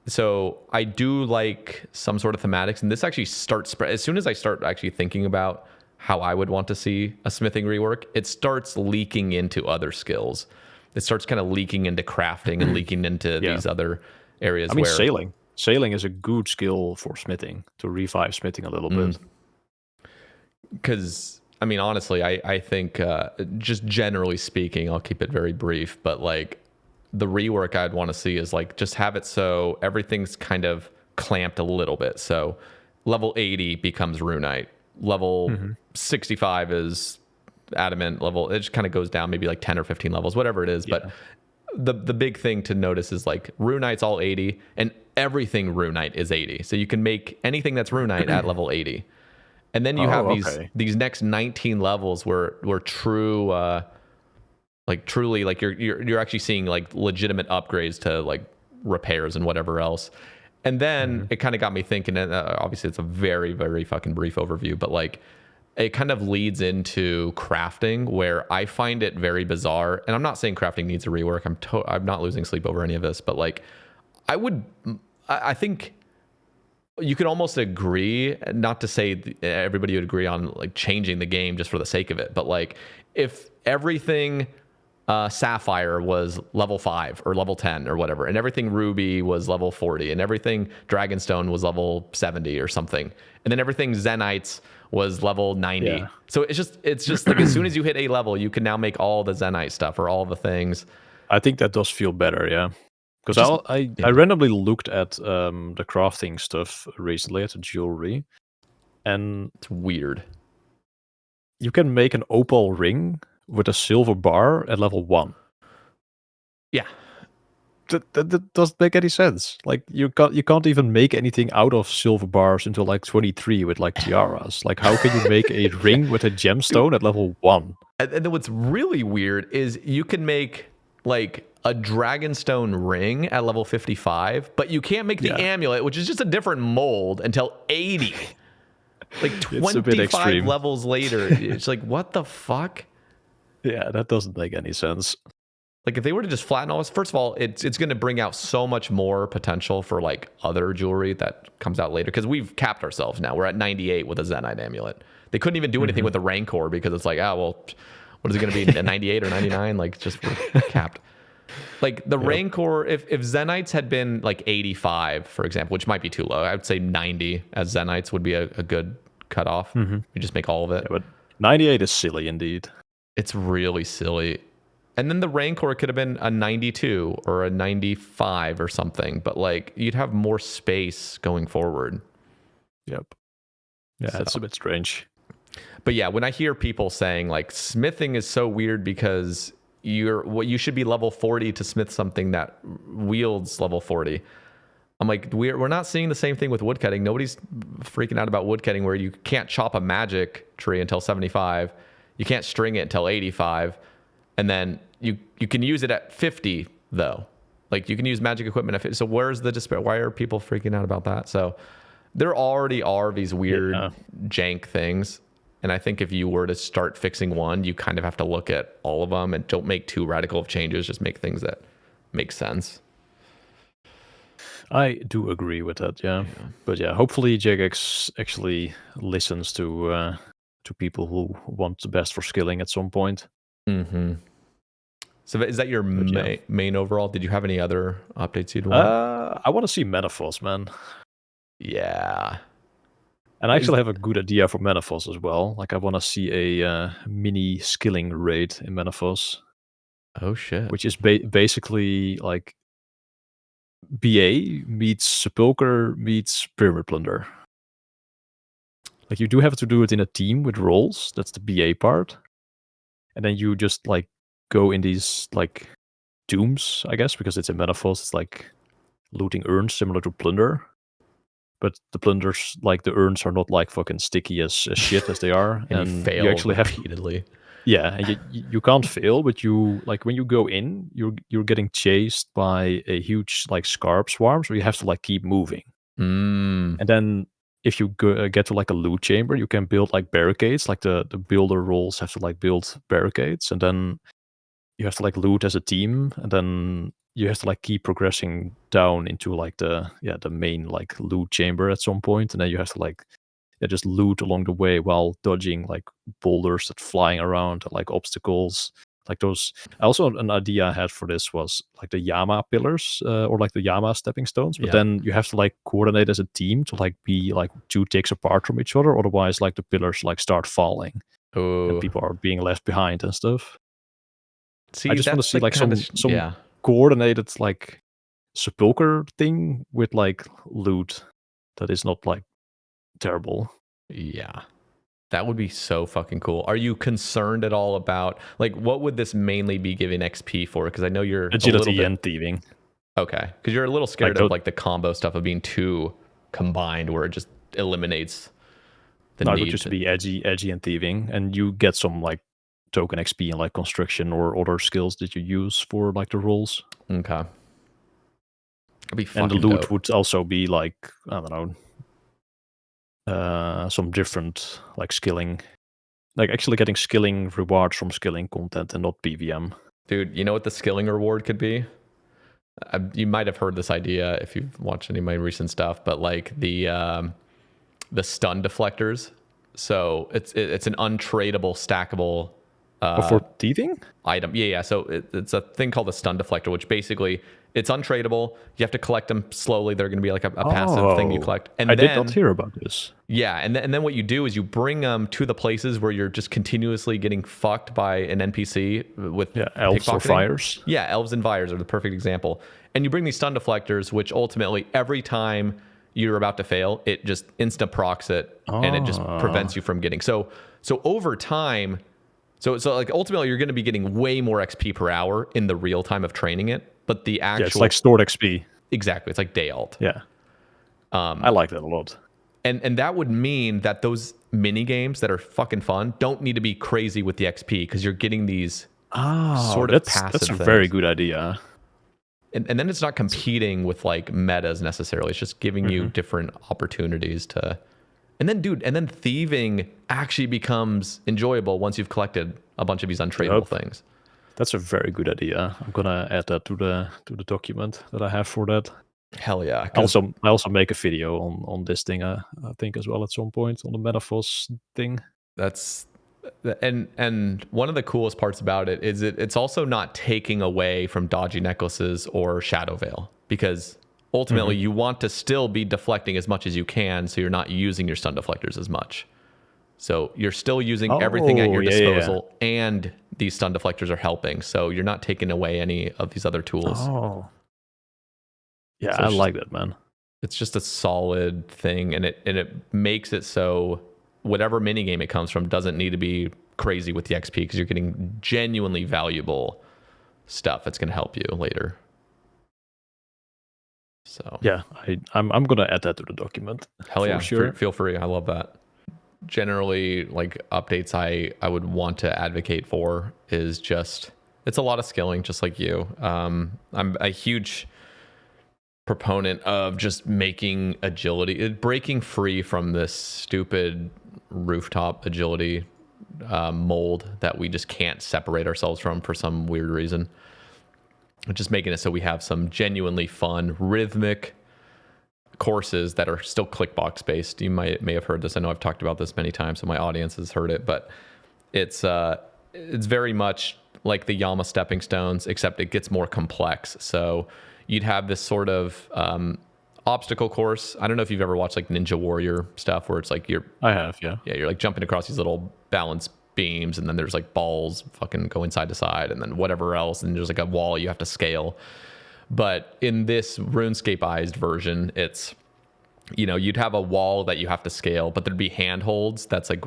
So I do like some sort of thematics, and this actually starts... As soon as I start actually thinking about how I would want to see a smithing rework, it starts leaking into other skills. It starts kind of leaking into crafting and leaking into these other areas. I mean, sailing is a good skill for smithing, to revive smithing a little bit. Because, I mean, honestly, I think just generally speaking, I'll keep it very brief, but like the rework I'd want to see is like just have it so everything's kind of clamped a little bit. So level 80 becomes runite. Level 65 is adamant. Level, it just kind of goes down maybe like 10 or 15 levels, whatever it is. But the big thing to notice is like runite's all 80 and everything runite is 80. So you can make anything that's runite at level 80. And then you have these next 19 levels where true like truly like you're actually seeing like legitimate upgrades to like repairs and whatever else. And then it kind of got me thinking, and obviously it's a very, very fucking brief overview, but like it kind of leads into crafting where I find it very bizarre. And I'm not saying crafting needs a rework. I'm not losing sleep over any of this, but like I think you could almost agree, not to say everybody would agree on like changing the game just for the sake of it, but like if everything Sapphire was level 5 or level 10 or whatever, and everything Ruby was level 40, and everything Dragonstone was level 70 or something, and then everything Zenites was level 90. So it's just like as soon as you hit a level, you can now make all the Zenite stuff or all the things. I think that does feel better, because I randomly looked at the crafting stuff recently at the jewelry, and it's weird. You can make an opal ring with a silver bar at level 1. Yeah. That doesn't make any sense. Like you can't even make anything out of silver bars until like 23 with like tiaras. Like how can you make a ring with a gemstone at level 1? And then what's really weird is you can make like a Dragonstone ring at level 55, but you can't make the amulet, which is just a different mold, until 80. Like 25 levels later. It's like, what the fuck? Yeah, that doesn't make any sense. Like if they were to just flatten all this, first of all, it's going to bring out so much more potential for like other jewelry that comes out later, because we've capped ourselves now. We're at 98 with a Zenite amulet. They couldn't even do anything with the Rancor because it's like, what is it going to be, a 98 or 99? Like just capped. Like the Rancor, if Zenites had been like 85, for example, which might be too low, I would say 90 as Zenites would be a good cutoff. You just make all of it. Yeah, but 98 is silly indeed. It's really silly. And then the Rancor could have been a 92 or a 95 or something, but like you'd have more space going forward. Yep. Yeah, that's a bit strange. But yeah, when I hear people saying like smithing is so weird because you should be level 40 to smith something that wields level 40. I'm like, we're not seeing the same thing with woodcutting. Nobody's freaking out about woodcutting where you can't chop a magic tree until 75. You can't string it until 85. And then you can use it at 50 though. Like you can use magic equipment at 50. So where's the despair? Why are people freaking out about that? So there already are these weird jank things. And I think if you were to start fixing one, you kind of have to look at all of them and don't make too radical of changes. Just make things that make sense. I do agree with that, yeah. But yeah, hopefully Jagex actually listens to people who want the best for skilling at some point. Mm-hmm. So is that your main overall? Did you have any other updates you'd want? I want to see Metaphors, man. Yeah. And I actually have a good idea for Metaphors as well. Like I want to see a mini skilling raid in Metaphors. Oh shit. Which is basically like BA meets Sepulcher meets Pyramid Plunder. Like you do have to do it in a team with roles. That's the BA part. And then you just like go in these like tombs, I guess, because it's in Metaphors. It's like looting urns similar to Plunder. But the plunders, like the urns, are not like fucking sticky as shit as they are. and you fail actually repeatedly. Yeah, and you can't fail, but you like when you go in, you're getting chased by a huge like scarab swarm, so you have to like keep moving. And then if you get to like a loot chamber, you can build like barricades. Like the builder roles have to like build barricades, and then you have to like loot as a team, and then you have to like keep progressing down into like the main like loot chamber at some point, and then you have to like just loot along the way while dodging like boulders that flying around, like obstacles, like those. Also, an idea I had for this was like the Yama pillars or like the Yama stepping stones, but then you have to like coordinate as a team to like be like 2 ticks apart from each other, otherwise like the pillars like start falling and people are being left behind and stuff. See, I just want to see like some coordinated like Sepulcher thing with like loot that is not like terrible. Yeah, that would be so fucking cool. Are you concerned at all about like what would this mainly be giving XP for? Because I know you're agility and thieving. Okay, because you're a little scared of like the combo stuff of being too combined, where it just eliminates the need. It would just be edgy and thieving, and you get some like token XP and like construction or other skills that you use for like the roles. Okay. And the loot would also be like, I don't know, some different like skilling, like actually getting skilling rewards from skilling content and not PVM. Dude, you know what the skilling reward could be? You might have heard this idea if you've watched any of my recent stuff, but like the stun deflectors. So it's an untradeable, stackable for thieving item. Yeah. So it's a thing called a stun deflector, which basically it's untradeable. You have to collect them slowly. They're going to be like a passive thing you collect. And I did not hear about this. Yeah, and then what you do is you bring them to the places where you're just continuously getting fucked by an NPC with elves or fires. Yeah, elves and fires are the perfect example. And you bring these stun deflectors, which ultimately every time you're about to fail, it just insta procs it, and it just prevents you from getting. So over time. So like ultimately you're going to be getting way more XP per hour in the real time of training it, but the actual it's like stored XP. Exactly, it's like day alt. Yeah, I like that a lot. And that would mean that those mini games that are fucking fun don't need to be crazy with the XP because you're getting these sort of passive That's a things. very good idea. And then it's not competing with like metas necessarily. It's just giving you different opportunities to. And then thieving actually becomes enjoyable once you've collected a bunch of these untradeable things. That's a very good idea. I'm gonna add that to the document that I have for that. Hell yeah! I also make a video on this thing. I think as well at some point on the Metaphors thing. That's and one of the coolest parts about it is it's also not taking away from dodgy necklaces or Shadow Veil, because ultimately you want to still be deflecting as much as you can, so you're not using your stun deflectors as much. So you're still using everything at your disposal, and these stun deflectors are helping. So you're not taking away any of these other tools. Oh. Yeah, so I like that, man. It's just a solid thing, and it makes it so whatever minigame it comes from doesn't need to be crazy with the XP, because you're getting genuinely valuable stuff that's going to help you later. So yeah, I'm gonna add that to the document. Hell yeah, sure. Feel free. I love that. Generally, like updates I would want to advocate for is just, it's a lot of skilling, just like you. I'm a huge proponent of just making agility, breaking free from this stupid rooftop agility mold that we just can't separate ourselves from for some weird reason. Just making it so we have some genuinely fun, rhythmic courses that are still clickbox based. You may have heard this. I know I've talked about this many times, so my audience has heard it, but it's very much like the Yama stepping stones, except it gets more complex. So you'd have this sort of obstacle course. I don't know if you've ever watched like Ninja Warrior stuff, where it's like I have, yeah. Yeah, you're like jumping across these little balance beams, and then there's like balls fucking going side to side, and then whatever else, and there's like a wall you have to scale. But in this RuneScapeized version, it's, you know, you'd have a wall that you have to scale, but there'd be handholds. That's like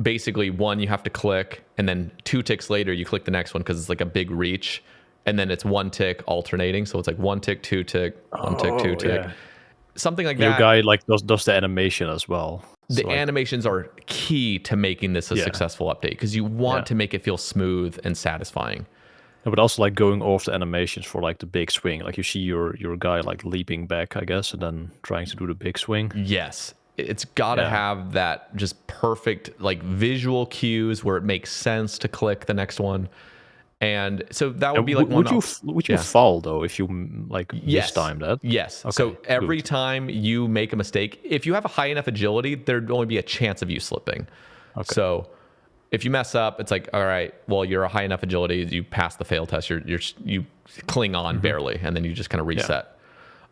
basically one you have to click, and then 2 ticks later you click the next one, because it's like a big reach, and then it's 1 tick alternating. So it's like 1 tick, 2 tick, 1 tick, 2 tick. Yeah. Something like that. Your guy like does the animation as well. The animations are key to making this a successful update, because you want to make it feel smooth and satisfying. No, but also like going off the animations for like the big swing. Like you see your guy like leaping back, I guess, and then trying to do the big swing. Yes. It's got to have that just perfect like visual cues where it makes sense to click the next one. And so that would be like would you fall though if you like mistime that? Yes. Okay, so every time you make a mistake, if you have a high enough agility, there'd only be a chance of you slipping. Okay. So if you mess up, it's like, all right, well, you're a high enough agility, you pass the fail test, you cling on barely, and then you just kind of reset. Yeah.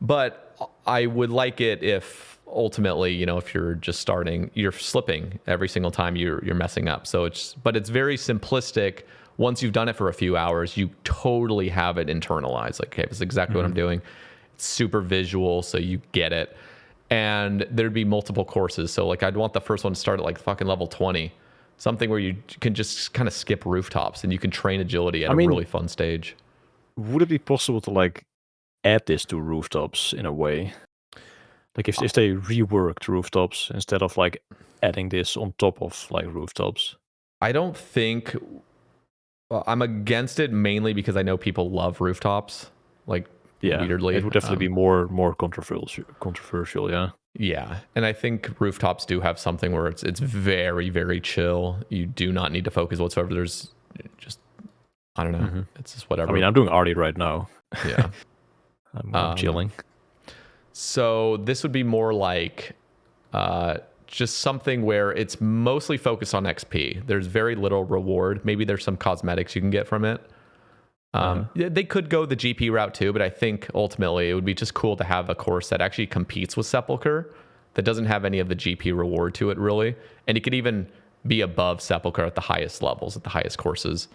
But I would like it if ultimately, you know, if you're just starting, you're slipping every single time you're messing up. So it's very simplistic. Once you've done it for a few hours, you totally have it internalized. Like, okay, this is exactly what I'm doing. It's super visual, so you get it. And there'd be multiple courses. So like, I'd want the first one to start at like fucking level 20. Something where you can just kind of skip rooftops and you can train agility at a really fun stage. Would it be possible to like add this to rooftops in a way? Like if they reworked rooftops instead of like adding this on top of like rooftops? I don't think... Well, I'm against it mainly because I know people love rooftops. Like, weirdly. It would definitely be more controversial, yeah. Yeah, and I think rooftops do have something where it's very, very chill. You do not need to focus whatsoever. There's just, I don't know. It's just whatever. I mean, I'm doing Arty right now. Yeah. I'm chilling. So this would be more like just something where it's mostly focused on XP. There's very little reward. Maybe there's some cosmetics you can get from it. They could go the GP route too, but I think ultimately it would be just cool to have a course that actually competes with Sepulchre, that doesn't have any of the GP reward to it really. And it could even be above Sepulchre at the highest levels, at the highest courses,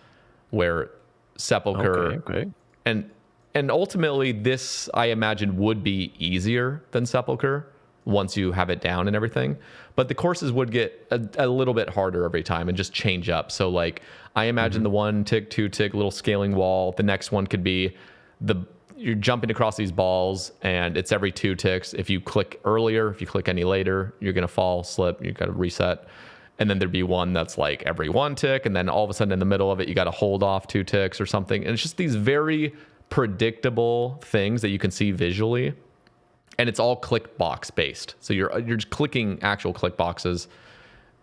where Sepulchre... Okay. And ultimately this, I imagine, would be easier than Sepulchre once you have it down and everything. But the courses would get a little bit harder every time and just change up. So like, I imagine the 1 tick, 2 tick little scaling wall. The next one could be you're jumping across these balls and it's every 2 ticks. If you click earlier, if you click any later, you're going to fall, slip, you got to reset. And then there'd be one that's like every 1 tick. And then all of a sudden in the middle of it, you got to hold off 2 ticks or something. And it's just these very predictable things that you can see visually. And it's all click box based. So you're just clicking actual click boxes.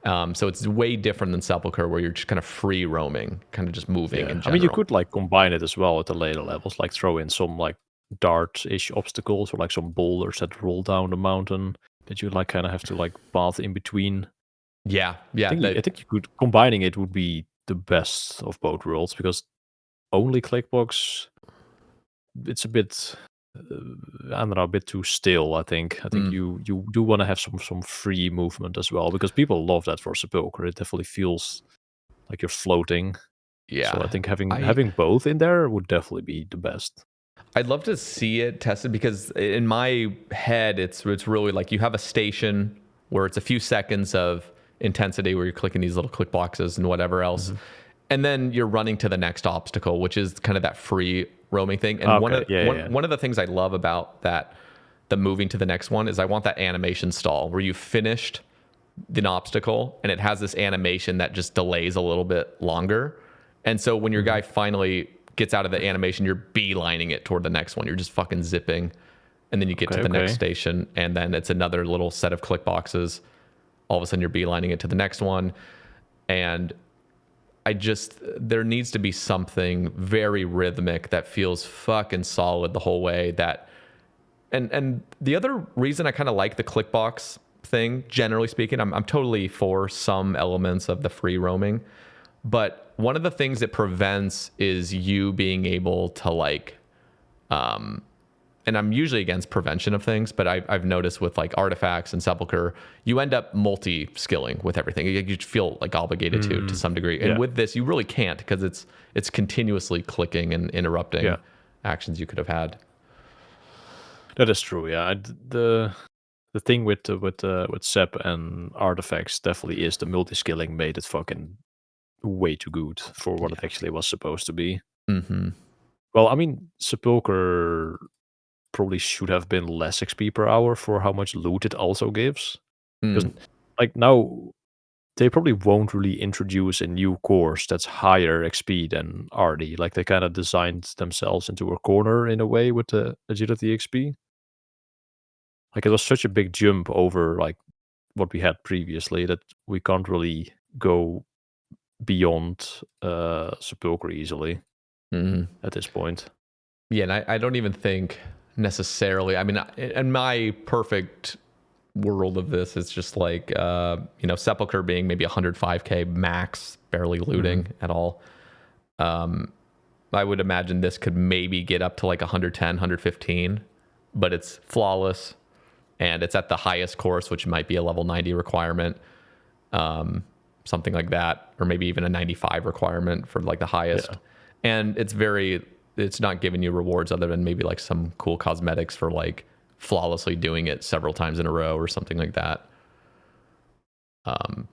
So it's way different than Sepulchre, where you're just kind of free roaming, kind of just moving in general. I mean, you could like combine it as well at the later levels, like throw in some like dart-ish obstacles or like some boulders that roll down the mountain that you like kind of have to like path in between. Yeah. I think you could, combining it would be the best of both worlds, because only clickbox, it's a bit... I don't know, a bit too still. I think you do want to have some free movement as well, because people love that for Sepulchre. It definitely feels like you're floating. Yeah. So I think having both in there would definitely be the best. I'd love to see it tested, because in my head it's really like you have a station where it's a few seconds of intensity where you're clicking these little click boxes and whatever else. And then you're running to the next obstacle, which is kind of that free roaming thing. And one of the things I love about that, the moving to the next one, is I want that animation stall where you finished an obstacle and it has this animation that just delays a little bit longer. And so when your guy finally gets out of the animation, you're beelining it toward the next one. You're just fucking zipping. And then you get to the next station, and then it's another little set of click boxes. All of a sudden you're beelining it to the next one. And there needs to be something very rhythmic that feels fucking solid the whole way. And the other reason I kind of like the click box thing, generally speaking, I'm totally for some elements of the free roaming, but one of the things it prevents is you being able to like, and I'm usually against prevention of things, but I've noticed with like artifacts and sepulcher, you end up multi-skilling with everything. You feel like obligated to some degree. And with this, you really can't, because it's continuously clicking and interrupting actions you could have had. That is true. Yeah, the thing with sep and artifacts definitely is the multi-skilling made it fucking way too good for what it actually was supposed to be. Well, I mean, sepulcher probably should have been less XP per hour for how much loot it also gives. Because like now, they probably won't really introduce a new course that's higher XP than RD. Like they kind of designed themselves into a corner in a way with the agility XP. Like it was such a big jump over like what we had previously that we can't really go beyond sepulcher easily at this point. Yeah, and I don't even think necessarily, I mean, in my perfect world of this, it's just like sepulcher being maybe 105k max, barely looting at all. I would imagine this could maybe get up to like 110, 115, but it's flawless and it's at the highest course, which might be a level 90 requirement, something like that, or maybe even a 95 requirement for like the highest. And it's not giving you rewards other than maybe like some cool cosmetics for like flawlessly doing it several times in a row or something like that.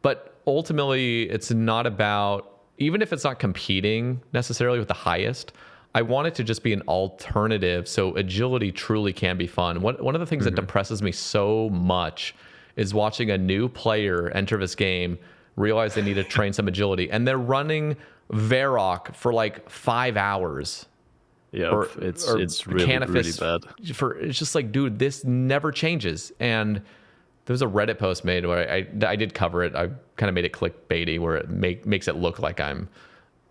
But ultimately, it's not about, even if it's not competing necessarily with the highest, I want it to just be an alternative so agility truly can be fun. One of the things that depresses me so much is watching a new player enter this game, realize they need to train some agility, and they're running Varrock for like 5 hours. Yeah, it's really bad. It's just like, dude, this never changes. And there's a Reddit post made where I did cover it. I kind of made it clickbaity where it makes it look like I'm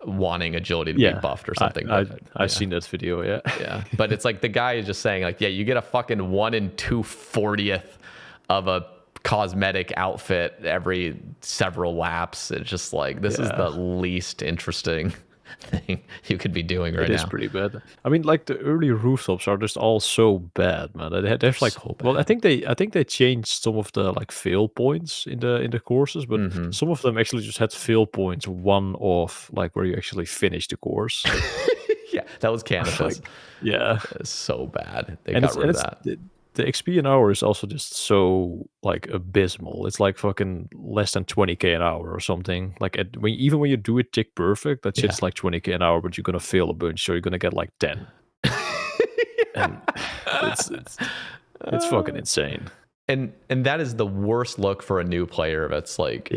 wanting agility to be buffed or something. I've seen that video, yeah. But it's like the guy is just saying like, yeah, you get a fucking 1 2/40th of a cosmetic outfit every several laps. It's just like, this is the least interesting thing you could be doing right now. It is pretty bad. I mean, like the early rooftops are just all so bad, man. They have like, so well, I think they changed some of the like fail points in the courses, but some of them actually just had fail points one off, like where you actually finish the course. Yeah, that was Canopus. It's so bad. They got rid of that. The XP an hour is also just so like abysmal. It's like fucking less than 20k an hour or something. Like even when you do it tick perfect, that shit's like 20k an hour, but you're gonna fail a bunch, so you're gonna get like 10. And it's fucking insane. And that is the worst look for a new player that's like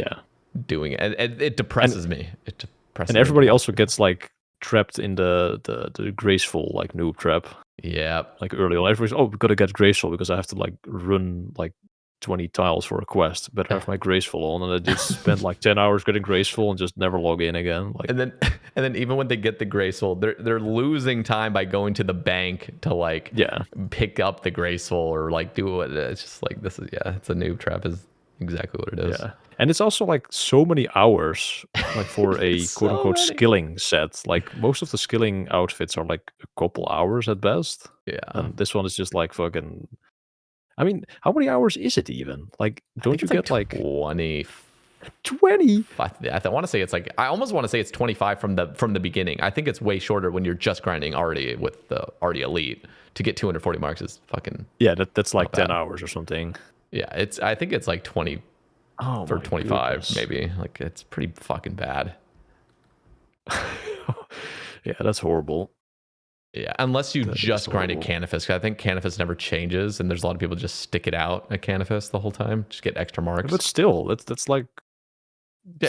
doing it. And it depresses me. It depresses and everybody also gets like trapped in the graceful like noob trap. Yeah, like early on, everybody's we've got to get graceful because I have to like run like 20 tiles for a quest. Better have my graceful on, and I just spent like 10 hours getting graceful and just never log in again. Like, and then even when they get the graceful, they're losing time by going to the bank to like pick up the graceful or like do it. It's just like this is it's a noob trap is exactly what it is. Yeah. And it's also like so many hours like for a quote unquote skilling set. Like most of the skilling outfits are like a couple hours at best. Yeah. And this one is just like fucking, I mean, how many hours is it even? Like, don't you get like 20? 20? I want to say it's like, I almost want to say it's 25 from the beginning. I think it's way shorter when you're just grinding already with the already elite to get 240 marks is fucking. Yeah, that's like 10 hours or something. Yeah, I think it's like 20. for 25, goodness. maybe. Like, it's pretty fucking bad. Yeah, that's horrible. Yeah, unless you just grind at Canifis. I think Canifis never changes, and there's a lot of people just stick it out at Canifis the whole time, just get extra marks. But still, that's like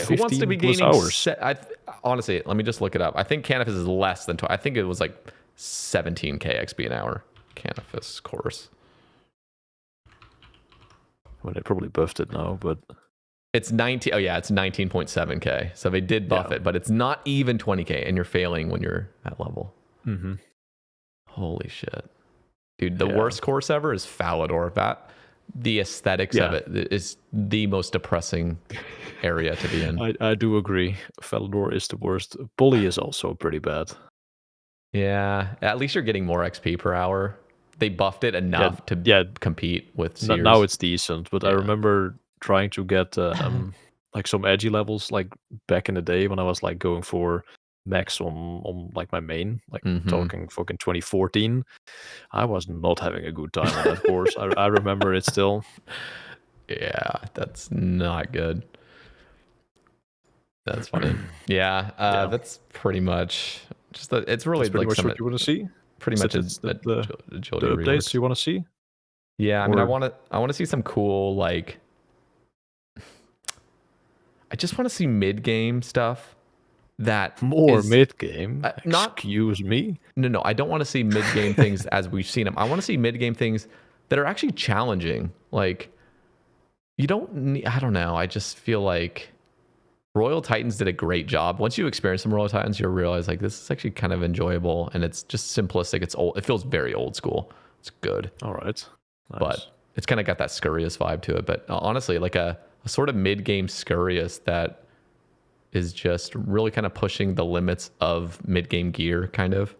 who wants to be gaining hours? Honestly, let me just look it up. I think Canifis is less than 20. I think it was like 17k XP an hour. Canifis course. Well, they probably buffed it now, but it's 19. Oh yeah, it's 19.7k. So they did buff it, but it's not even 20k, and you're failing when you're at level. Mm-hmm. Holy shit, dude! The worst course ever is Falador. That the aesthetics of it is the most depressing area to be in. I do agree. Falador is the worst. Bully is also pretty bad. Yeah, at least you're getting more XP per hour. They buffed it enough to compete with Sears. Now it's decent, but I remember trying to get like some edgy levels like back in the day when I was like going for max on like my main, like talking fucking 2014. I was not having a good time on that course. I remember it still. Yeah, that's not good. That's funny. Yeah, that's pretty much just it's really pretty like much what you want to see. Pretty much the updates you want to see. Yeah, I mean, I want to see some cool, like, I just want to see mid game stuff. That more mid game. Not excuse me. No, I don't want to see mid game things as we've seen them. I want to see mid game things that are actually challenging. Like, you don't need, I don't know. I just feel like Royal Titans did a great job. Once you experience some Royal Titans, you'll realize like this is actually kind of enjoyable, and it's just simplistic. It's old. It feels very old school. It's good. All right. Nice. But it's kind of got that Scurious vibe to it. But honestly, like a sort of mid game Scurious that is just really kind of pushing the limits of mid game gear, kind of.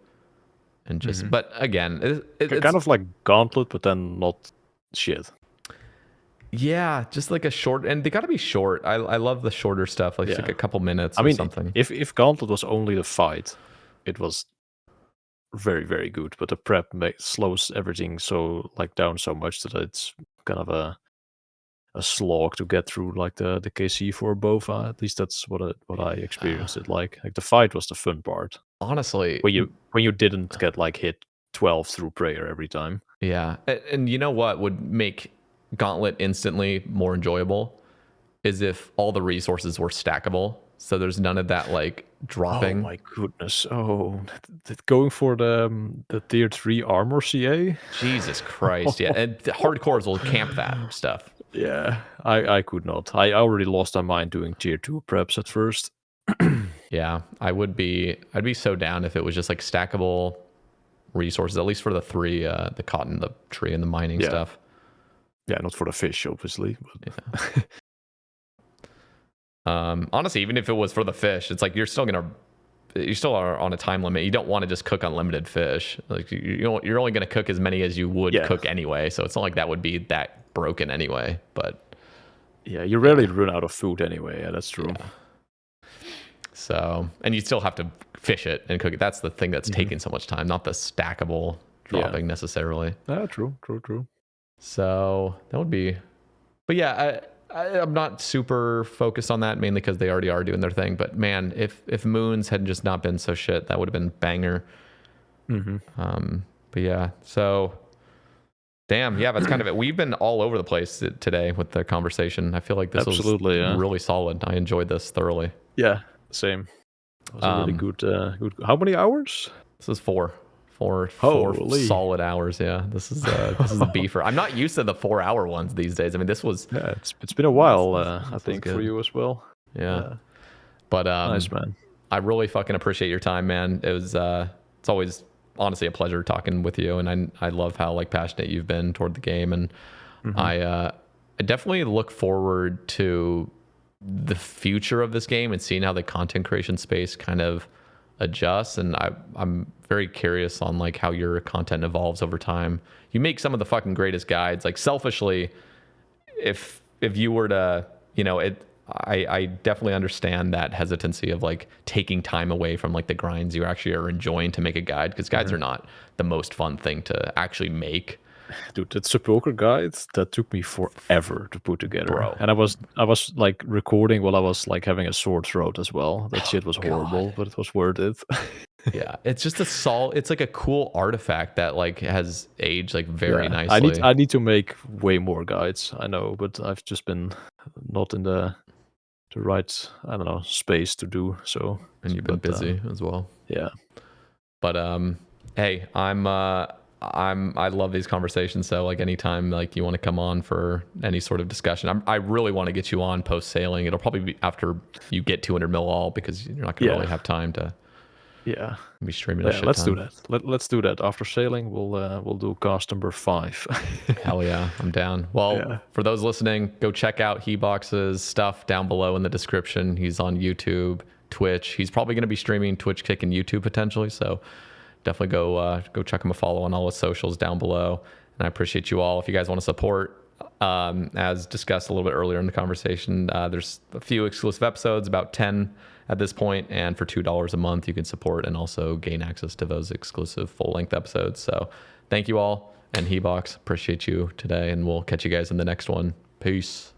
And just, but again, it's kind of like Gauntlet, but then not shit. Yeah, just like a short, and they got to be short. I love the shorter stuff, like a couple minutes or something. If Gauntlet was only the fight, it was very, very good. But the prep slows everything so like down so much that it's kind of a slog to get through like the KC for Bova. At least that's what I experienced it like. Like the fight was the fun part. Honestly, when you didn't get like hit 12 through prayer every time. Yeah, and you know what would make Gauntlet instantly more enjoyable is if all the resources were stackable. So there's none of that like dropping. Oh my goodness! Oh, going for the tier 3 armor CA. Jesus Christ! Yeah, and hardcores will camp that stuff. Yeah, I could not. I already lost my mind doing tier 2 preps at first. Yeah, I'd be so down if it was just like stackable resources, at least for the 3, the cotton, the tree, and the mining stuff. Yeah, not for the fish, obviously. But... honestly, even if it was for the fish, it's like you still are on a time limit. You don't want to just cook unlimited fish. Like you're only going to cook as many as you would cook anyway. So it's not like that would be that broken anyway. But yeah, you rarely run out of food anyway. Yeah, that's true. Yeah. So, and you still have to fish it and cook it. That's the thing that's taking so much time, not the stackable dropping necessarily. True. So that would be, but yeah, I'm not super focused on that, mainly because they already are doing their thing. But man, if Moons had just not been so shit, that would have been banger. But yeah, so damn, yeah, that's kind of it. We've been all over the place today with the conversation. I feel like this was really solid. I enjoyed this thoroughly. Yeah, same. It was a really good. How many hours? This is four solid hours. Yeah, this is a beefer. I'm not used to the 4-hour ones these days. I mean, this was it's been a while. I think for you as well. Yeah. But nice, man. I really fucking appreciate your time, man. It was it's always honestly a pleasure talking with you, and I love how like passionate you've been toward the game, and I definitely look forward to the future of this game and seeing how the content creation space kind of adjusts. And I'm very curious on like how your content evolves over time. You make some of the fucking greatest guides. Like selfishly, if you were to, I definitely understand that hesitancy of like taking time away from like the grinds you actually are enjoying to make a guide, because guides are not the most fun thing to actually make. Dude, that sepulcher guide, that took me forever to put together. Bro. And I was like recording while I was like having a sore throat as well. That shit was horrible, but it was worth it. Yeah, it's just it's like a cool artifact that like has aged like very nicely. I need to make way more guides, I know, but I've just been not in the right, I don't know, space to do so. And you've been busy as well. Yeah. But hey, I love these conversations. So like anytime like you want to come on for any sort of discussion, I really want to get you on post sailing. It'll probably be after you get 200 mil all, because you're not gonna really have time to be streaming. Let's do that. Let's do that after sailing. We'll do cast number 5. Hell yeah, I'm down. Well, for those listening, go check out Hebox's stuff down below in the description. He's on YouTube, Twitch. He's probably going to be streaming Twitch, Kick, and YouTube potentially. So definitely go check him a follow on all his socials down below. And I appreciate you all. If you guys want to support, as discussed a little bit earlier in the conversation, there's a few exclusive episodes, about 10 at this point, and for $2 a month you can support and also gain access to those exclusive full-length episodes. So thank you all, and Hebox, appreciate you today, and we'll catch you guys in the next one. Peace.